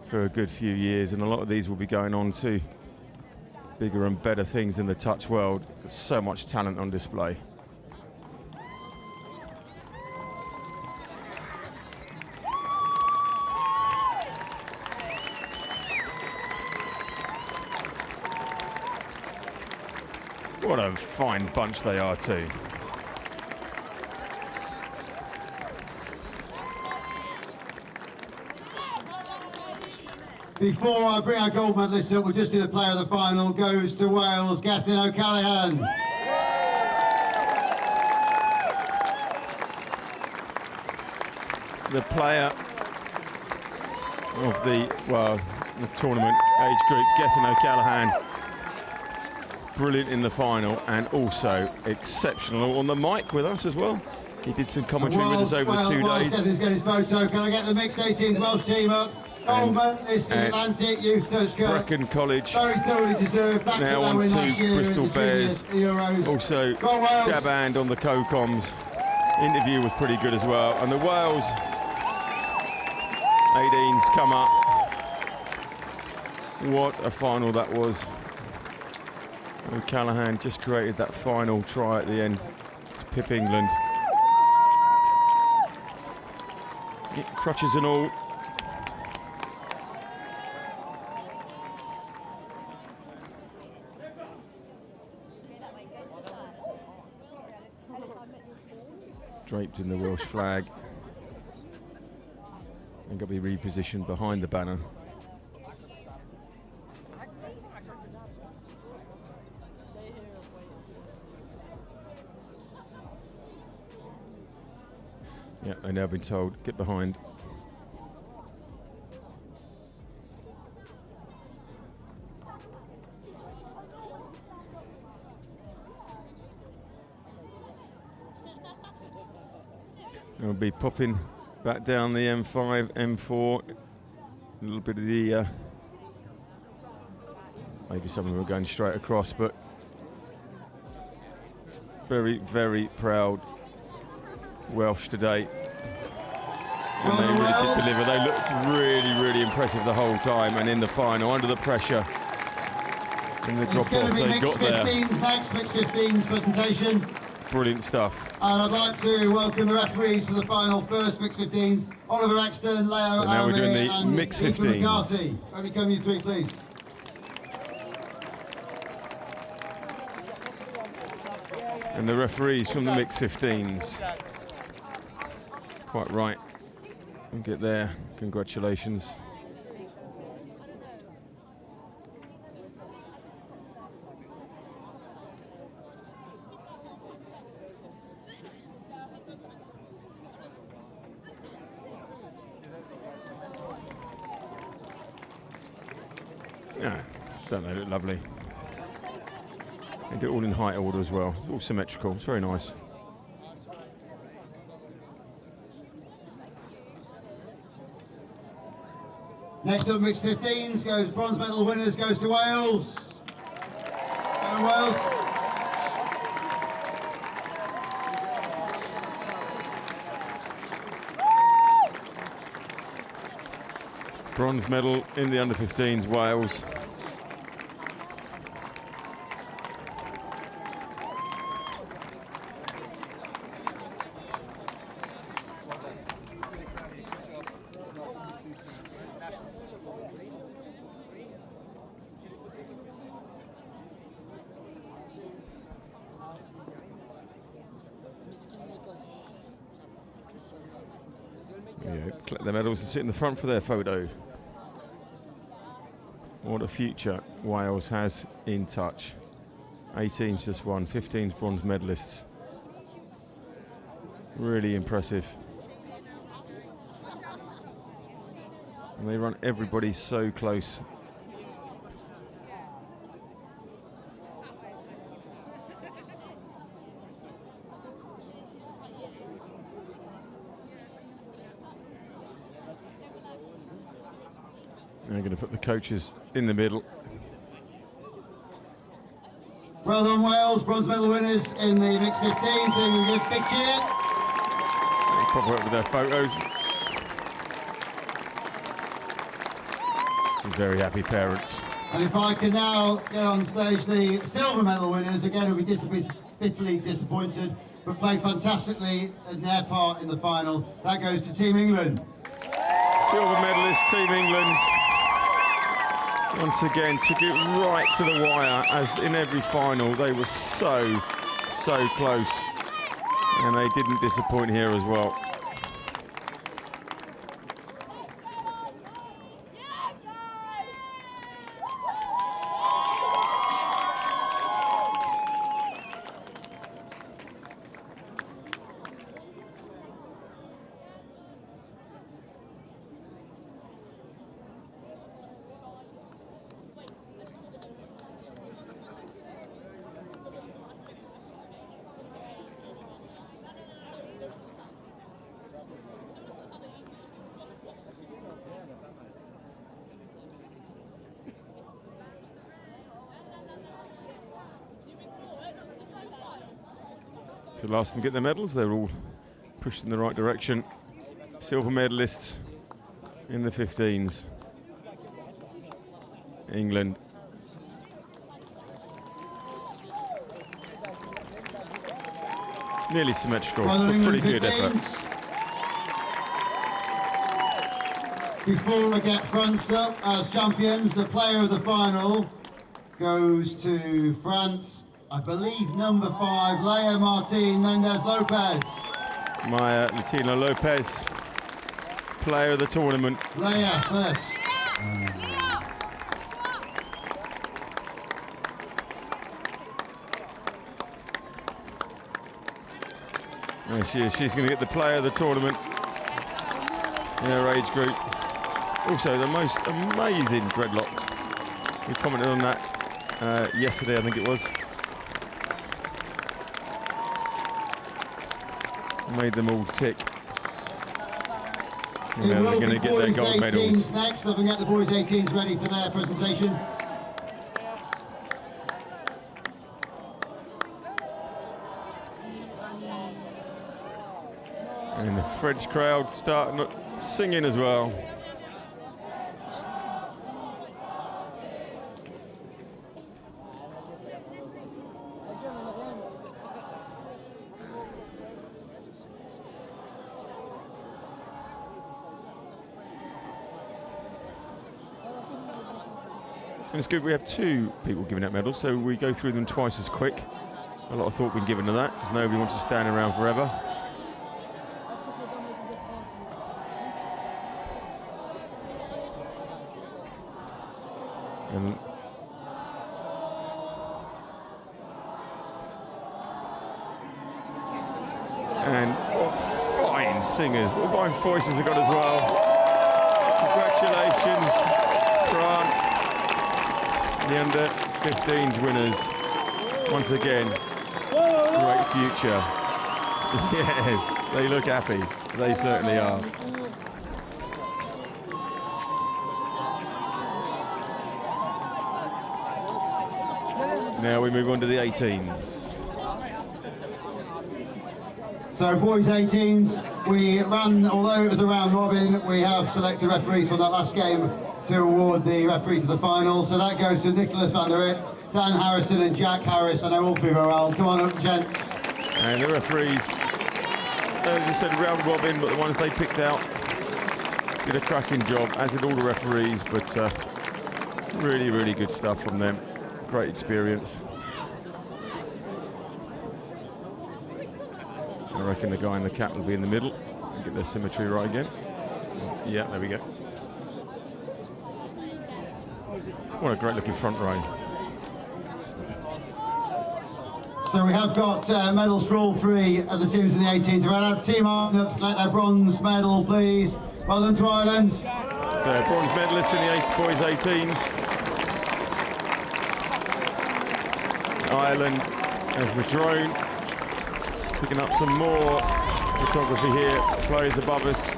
for a good few years, and a lot of these will be going on to bigger and better things in the touch world. There's so much talent on display. What a fine bunch they are too. Before I bring our gold medalists up, we'll just do the player of the final. Goes to Wales, Gethin O'Callaghan. The player of the tournament age group, Gethin O'Callaghan. Brilliant in the final, and also exceptional on the mic with us as well. He did some commentary with us over the 2 days. Gethin's got his photo. Can I get the Mixed 18s Welsh team up? Goldman is the Atlantic Youth Touch Cup. Brecon College. Very thoroughly deserved. Back now to on win to last year Bristol in the Bears. Euros. Also, Jaband on the co-coms. Interview was pretty good as well. And the Wales 18s come up. What a final that was. O'Callaghan just created that final try at the end to pip England. Crutches and all. Draped in the Welsh flag. And got to be repositioned behind the banner. Yeah, they've now been told, get behind. They'll be popping back down the M5, M4. A little bit of the, maybe some of them are going straight across, but very, very proud Welsh today. And they really did deliver. They looked really, really impressive the whole time, and in the final, under the pressure, in the drop off, they got there. Mixed 15s next, Mixed 15s presentation. Brilliant stuff. And I'd like to welcome the referees for the final first Mixed 15s. Oliver Exton, Leo Now we're doing the and Mixed Ethan 15s. McCarthy. Only come you three, please. And the referees from the Mixed 15s. Quite right. We'll get there. Congratulations. Yeah, don't they look lovely? They do it all in height order as well. It's all symmetrical. It's very nice. Next up, Mixed 15s goes bronze medal winners goes to Wales. And Wales. Bronze medal in the under 15s, Wales. Yeah, collect the medals and sit in the front for their photo. What a future Wales has in touch. 18's just won, 15's bronze medalists. Really impressive. And they run everybody so close. They're going to put the coaches in the middle. Well done, Wales, bronze medal winners in the Mixed 15s, doing a good big cheer. They pop up with their photos. Some very happy parents. And if I can now get on stage the silver medal winners, again, will be bitterly disappointed, but played fantastically in their part in the final. That goes to Team England. Silver medalist, Team England. Once again, took it right to the wire, as in every final. They were so close. And they didn't disappoint here as well. The last of them get their medals. They're all pushed in the right direction. Silver medalists in the 15s. England. Nearly symmetrical, but pretty good effort. Before we get fronts up as champions, the player of the final goes to France. I believe number 5, Leia Martin Mendez Lopez. Maya Latina Lopez, player of the tournament. Leia first. And she's going to get the player of the tournament in her age group. Also, the most amazing dreadlocks. We commented on that yesterday, I think it was. Made them all tick. And they're going to get their gold medals. Next, so we can get the boys 18s ready for their presentation. And the French crowd starting singing as well. And it's good we have 2 people giving out medals, so we go through them twice as quick. A lot of thought been given to that, because nobody wants to stand around forever. And what fine singers, what fine voices they've got as well. Congratulations, France, the under-15s winners. Once again, great future. Yes, they look happy. They certainly are. Now we move on to the 18s. So boys 18s, we ran, although it was a round robin, we have selected referees from that last game to award the referees of the final. So that goes to Nicholas van der Rit, Dan Harrison and Jack Harris. I know all 3 were well. Come on up, gents. And the referees, as you said, round robin, but the ones they picked out did a cracking job, as did all the referees, but really, really good stuff from them. Great experience. I reckon the guy in the cap will be in the middle and get their symmetry right again. Yeah, there we go. What a great looking front row. So we have got medals for all 3 of the teams in the 18s. We'll have team up to collect their bronze medal, please. Well done to Ireland. So bronze medalists in the boys 18s. Ireland as the drone. Picking up some more photography here, players above us.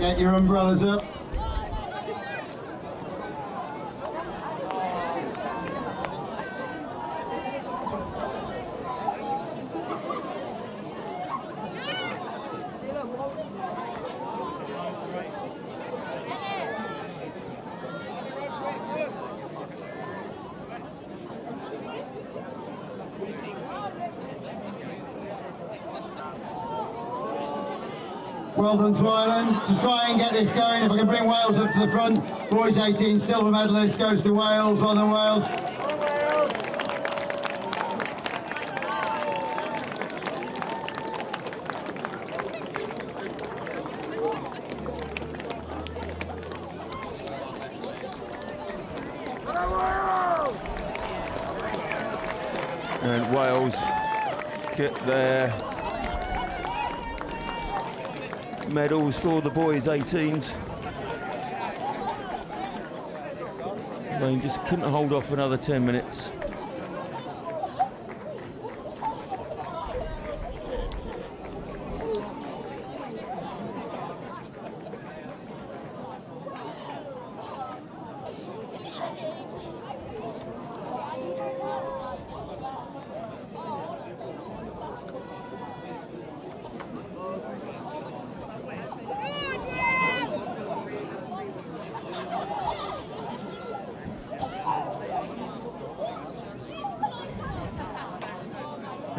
get your umbrellas up. Well done to Ireland. To try and get this going, if I can bring Wales up to the front. Boys 18 silver medalist goes to Wales. Well done, Wales. And Wales get their medals for the boys 18s. They just couldn't hold off another 10 minutes.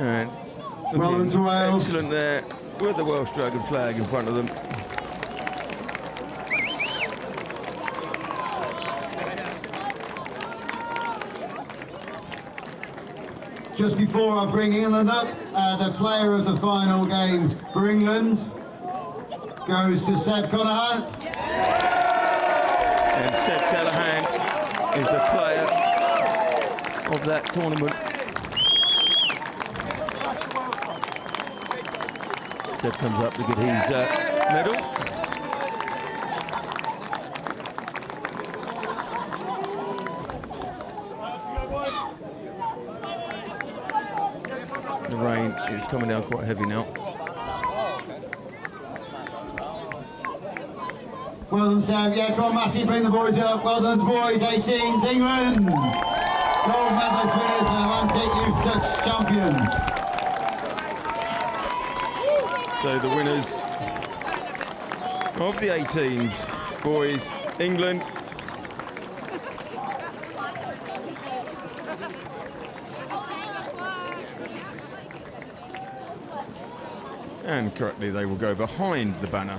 And well done to Wales. Excellent there with the Welsh Dragon flag in front of them. Just before I bring England up, the player of the final game for England goes to Seb Callaghan. And Seb Callaghan is the player of that tournament. Seb comes up to get his medal. The rain is coming down quite heavy now. Well done, Seb. Yeah, come on, Matty, bring the boys up. Well done, boys, 18s, England. Gold medalist winners and Atlantic Youth Touch champions. So the winners of the 18s, boys, England. And correctly, they will go behind the banner.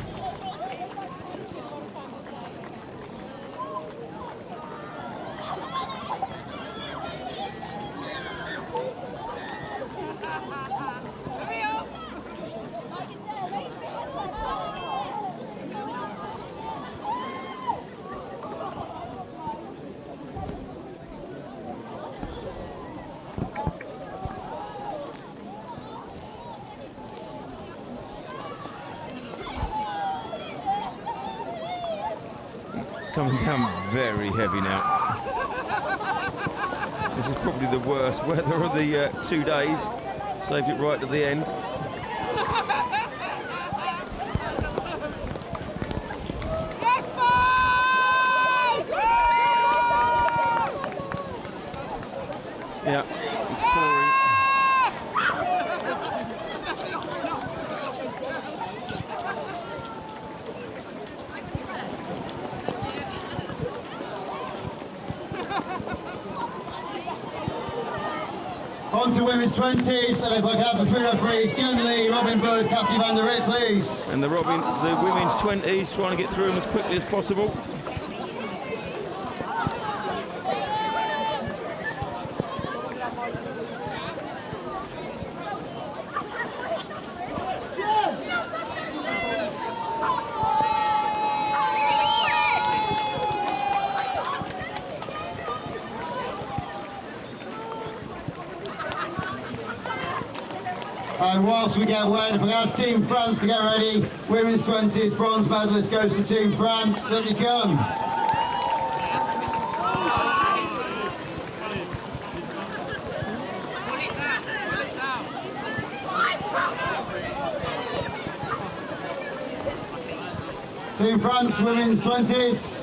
Coming down very heavy now. This is probably the worst weather of the 2 days. Saved it right to the end. Yeah, it's pouring. On to women's 20s, and if I can have the three referees, Jen Lee, Robin Bird, Kathy van der Rit, please. And the women's 20s trying to get through them as quickly as possible. And whilst we get wet, if we have Team France to get ready, women's 20s bronze medalist goes to Team France. Up you come. Team France, women's 20s.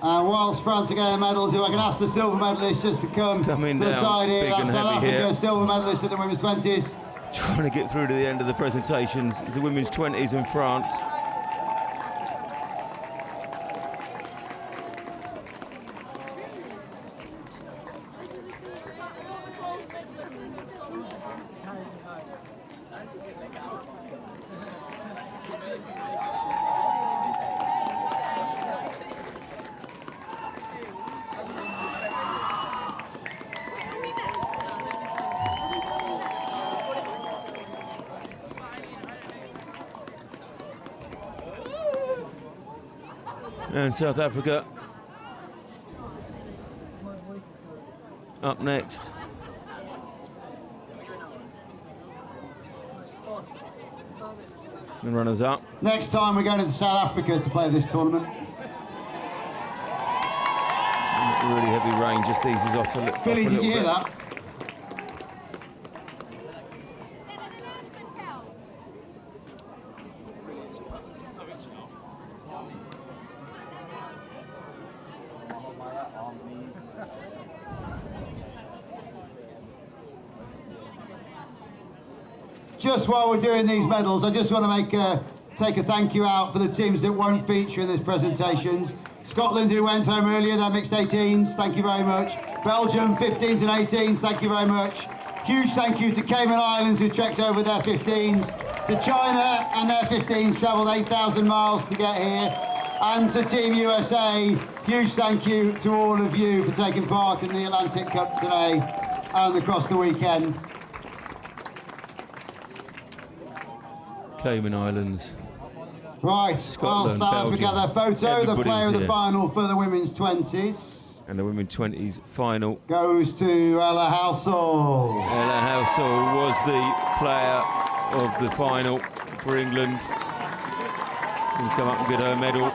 And whilst France are getting medals, if I can ask the silver medalist just to come to the side here. That's South Africa, silver medalist in the women's 20s. Trying to get through to the end of the presentations, the women's 20s in France. And South Africa up next. The runners up. Next time we're going to South Africa to play this tournament. Really heavy rain just eases off a little. Billy, did you hear that? Just while we're doing these medals, I just want to take a thank you out for the teams that won't feature in these presentations. Scotland, who went home earlier, their mixed 18s, thank you very much. Belgium, 15s and 18s, thank you very much. Huge thank you to Cayman Islands, who trekked over their 15s. To China and their 15s, travelled 8,000 miles to get here. And to Team USA, huge thank you to all of you for taking part in the Atlantic Cup today and across the weekend. Cayman Islands. Right, Scotland, South Africa, their photo, the player of the final for the women's 20s. And the women's 20s final goes to Ella Housel. Ella Housel was the player of the final for England. She'll come up and get her medal.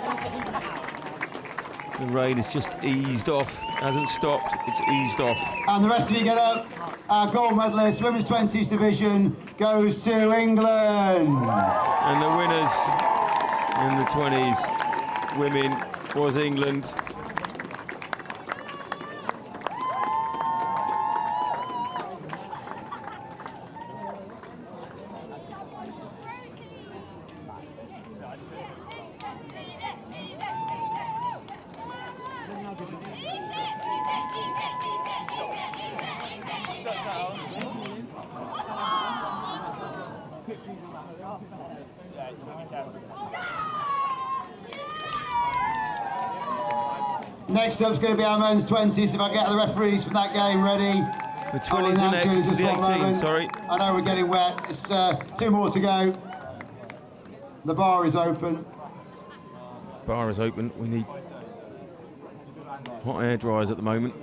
The rain has just eased off, hasn't stopped, it's eased off. And the rest of you get up. Our gold medalist, women's 20s division, goes to England. And the winners in the 20s women was England. Next up's going to be our men's 20s. If I get the referees from that game ready. The 20s are next, the 18s, sorry. I know we're getting wet. It's 2 more to go. The bar is open. Bar is open. We need hot air dryers at the moment.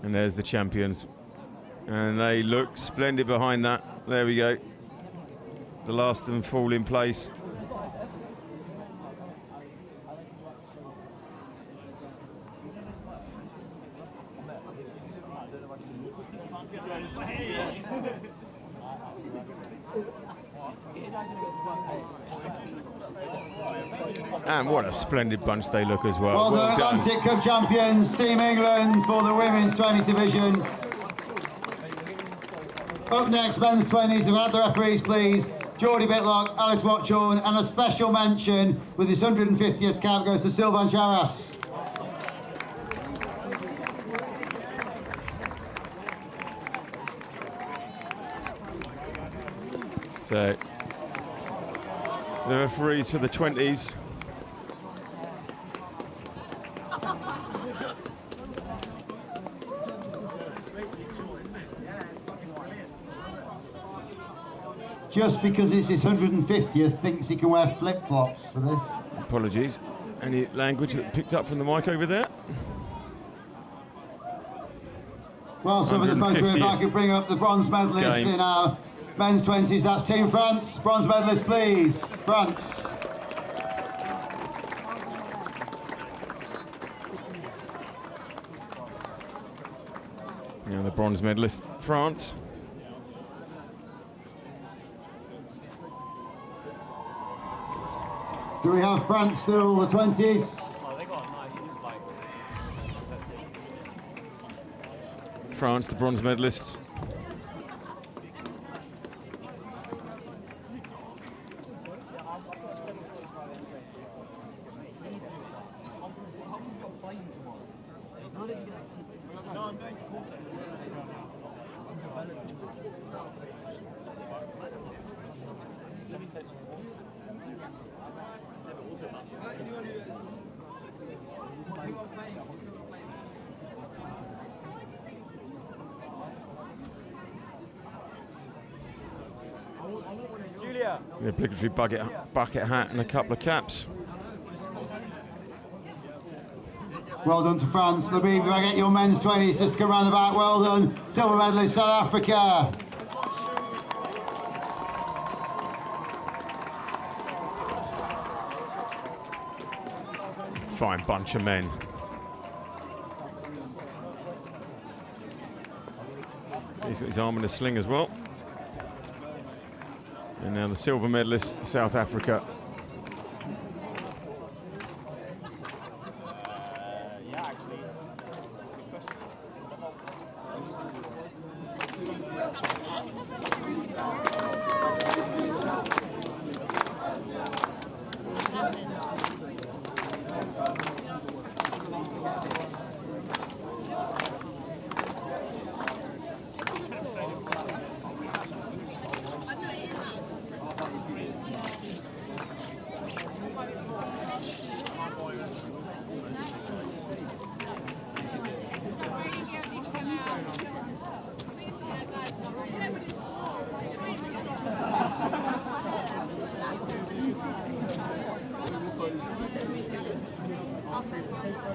And there's the champions. And they look splendid behind that. There we go. The last of them fall in place. And what a splendid bunch they look as well. Well done, Atlantic Cup champions, Team England for the women's 20s division. Up next, men's 20s. If we have the referees, please. Geordie Bitlock, Alice Watchorn, and a special mention with his 150th cap goes to Sylvain Charras. So the referees for the 20s. Just because it's his 150th, thinks he can wear flip-flops for this. Apologies. Any language that picked up from the mic over there? Well, so for the photo, if I could bring up the bronze medalists in our men's 20s, that's Team France. Bronze medalists, please. France. Yeah, the bronze medalist, France. Do we have France still, the 20s? France, the bronze medalists. The obligatory bucket hat and a couple of caps. Well done to France. Labib, if I get your men's 20s just to come round the back, well done. Silver medalist, South Africa. Fine bunch of men. He's got his arm in a sling as well. And now the silver medalist, South Africa.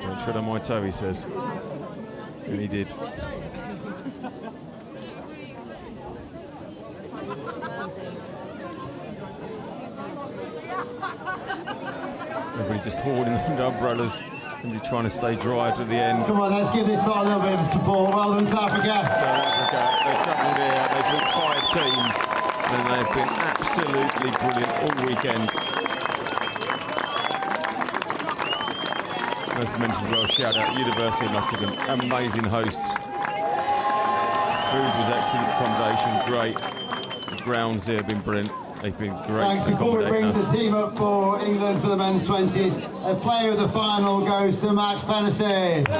Don't tread on my toe, he says. And he did. Everybody just hoarding the umbrellas and just trying to stay dry to the end. Come on, let's give this lot a little bit of support. Well done, South Africa. South Africa, they've travelled here, they've beat 5 teams, and they've been absolutely brilliant all weekend. As mentioned as well, shout out University of Nottingham, amazing hosts. Food was excellent, accommodation great. The grounds here have been brilliant. They've been great. Thanks. Before we bring the team up for England for the men's 20s, a player of the final goes to Max Pennison. The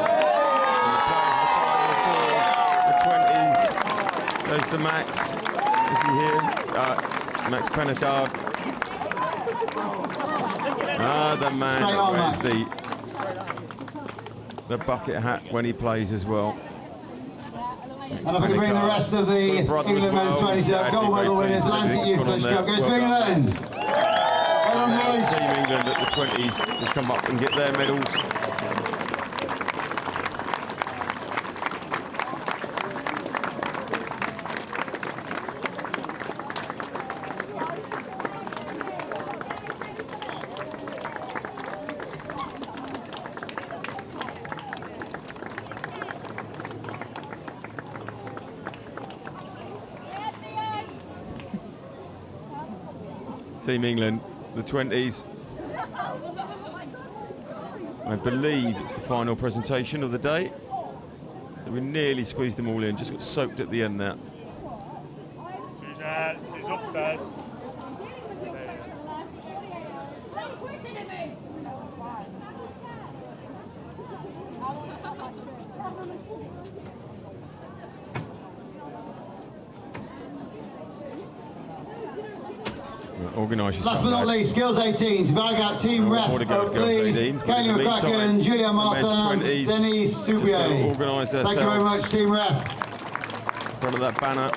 20s goes to Max. Is he here? Max Pennicard. The man that wears the bucket hat when he plays as well. And if I can bring the rest of the England men's 20s up, gold medal winners, Atlantic U15s Cup goes to England. Well done, boys. Team England at the 20s will come up and get their medals. Team England, the 20s. I believe it's the final presentation of the day. We nearly squeezed them all in, just got soaked at the end there. She's upstairs. Organise yourself. Last but not least, Girls 18s. If I got team ref, please. Kaylee McCracken, Julia Martin, Denise Soubier. Organise Thank you very much, team ref. Front of that banner.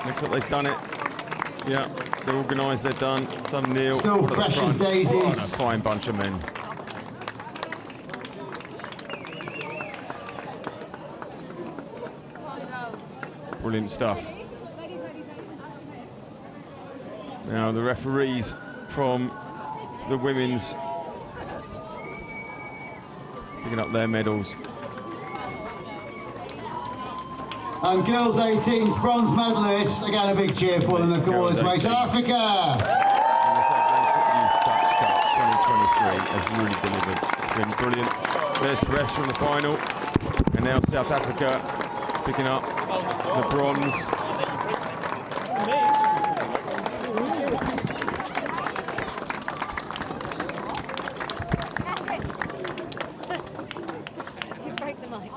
Looks like they've done it. Yeah, they're organised, they're done. Some Neil. Still fresh as daisies. Oh, and a fine bunch of men. Brilliant stuff. Now the referees from the women's picking up their medals. And Girls 18's bronze medalists, again a big cheer for them, they've come all this way. South Africa! And this Atlantic Youth Touch Cup 2023 has really delivered. It's been brilliant. There's the rest from the final. And now South Africa picking up the bronze. Break the mic.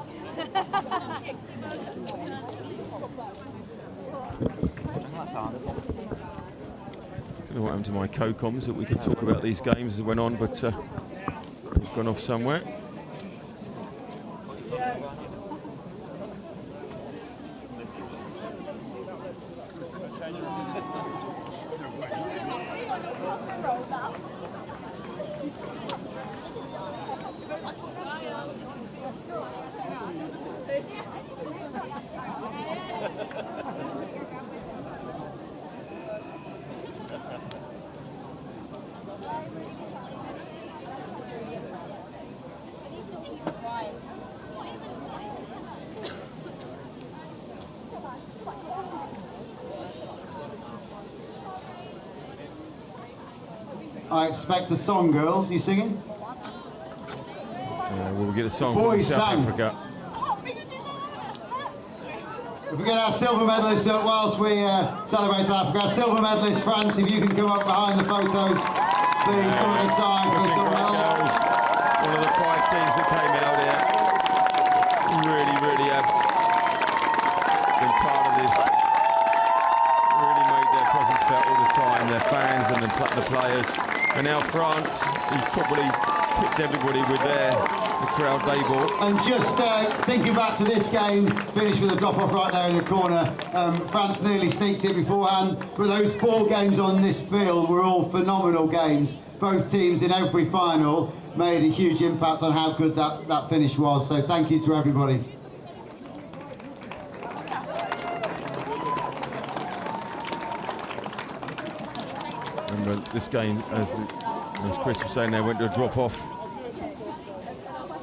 Don't know what happened to my co-coms that we could talk about these games as it went on, but it's gone off somewhere. I expect a song, girls. Are you singing? We'll get a song Boys from South sang. Africa. If we get our silver medalists up whilst we celebrate South Africa, our silver medalist France, if you can come up behind the photos, please come on the side for the silver medal. One of the 5 teams that came out here. Really have been part of this. Really made their presence felt all the time. Their fans and the players. And now France, who's probably tipped everybody with the crowd they bought. And just thinking back to this game, finished with a drop-off right there in the corner. France nearly sneaked it beforehand, but those 4 games on this field were all phenomenal games. Both teams in every final made a huge impact on how good that finish was. So thank you to everybody. Remember, this game, as Chris was saying, they went to a drop-off.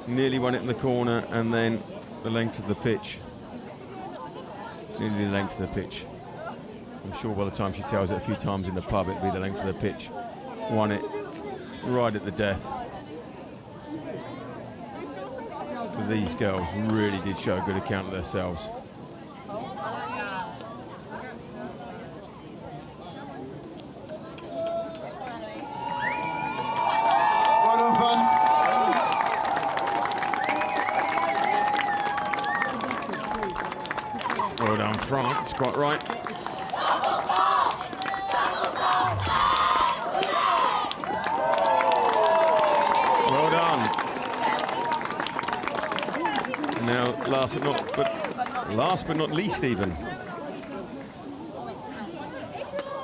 Nearly won it in the corner, and then the length of the pitch. Nearly the length of the pitch. I'm sure by the time she tells it a few times in the pub, it'll be the length of the pitch. Won it right at the death. But these girls really did show a good account of themselves. Well done, France. Well done, France, quite right. Well done. And now, last but not least, even.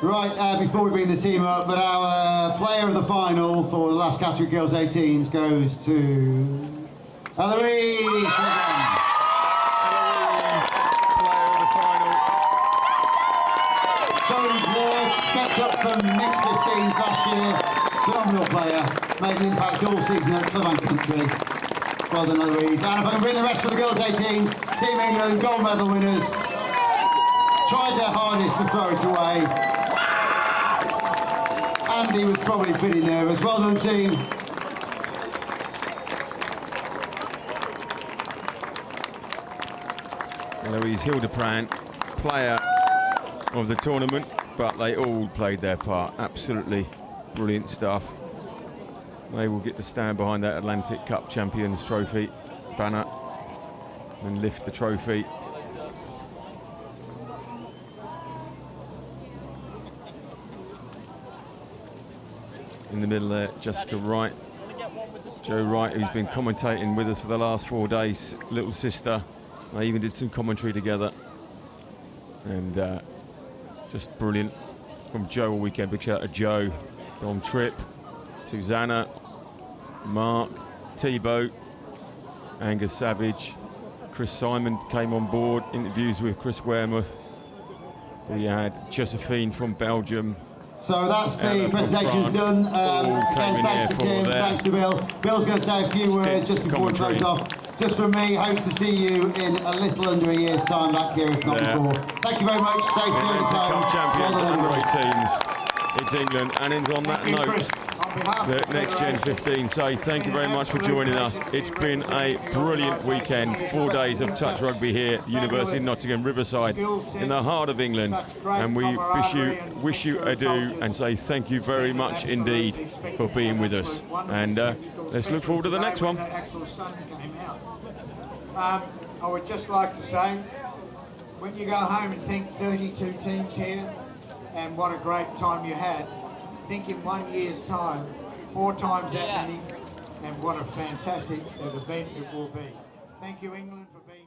Right, before we bring the team up, but our player of the final for the last category, Girls 18s, goes to Eloise. Stepped up from Mixed 15s last year, phenomenal player, made an impact all season at Club and Country. Well done, Eloise. And if I can bring the rest of the Girls 18s, Team England gold medal winners, tried their hardest to throw it away. Andy was probably pretty nervous. Well done, team. Eloise Hildebrand, player of the tournament, but they all played their part. Absolutely brilliant stuff. They will get to stand behind that Atlantic Cup Champions Trophy banner and lift the trophy. in the middle there, Jessica Wright. Joe Wright, who's been commentating with us for the last 4 days, little sister. They even did some commentary together. And just brilliant from Joe all weekend. Big shout out to Joe, Dom Tripp, Susanna, Mark, Thibaut, Angus Savage, Chris Simon came on board, interviews with Chris Wearmouth. We had Josephine from Belgium. So that's the presentation done. Again, thanks to Tim, thanks to Bill. Bill's going to say a few words just before we close off. Just from me, hope to see you in a little under a year's time back here, if not before. Thank you very much. Safe journey home. Champions under 18s. It's England, and it's on that note that Next Gen 15 say thank you very much for joining us. It's been a brilliant weekend, 4 days of touch rugby here, University of Nottingham, Riverside, in the heart of England, and we wish you adieu and say thank you very much indeed for being with us. And let's look forward to the next one. I would just like to say, when you go home and think 32 teams here and what a great time you had, think in 1 year's time, 4 times that many, and what a fantastic event it will be. Thank you, England, for being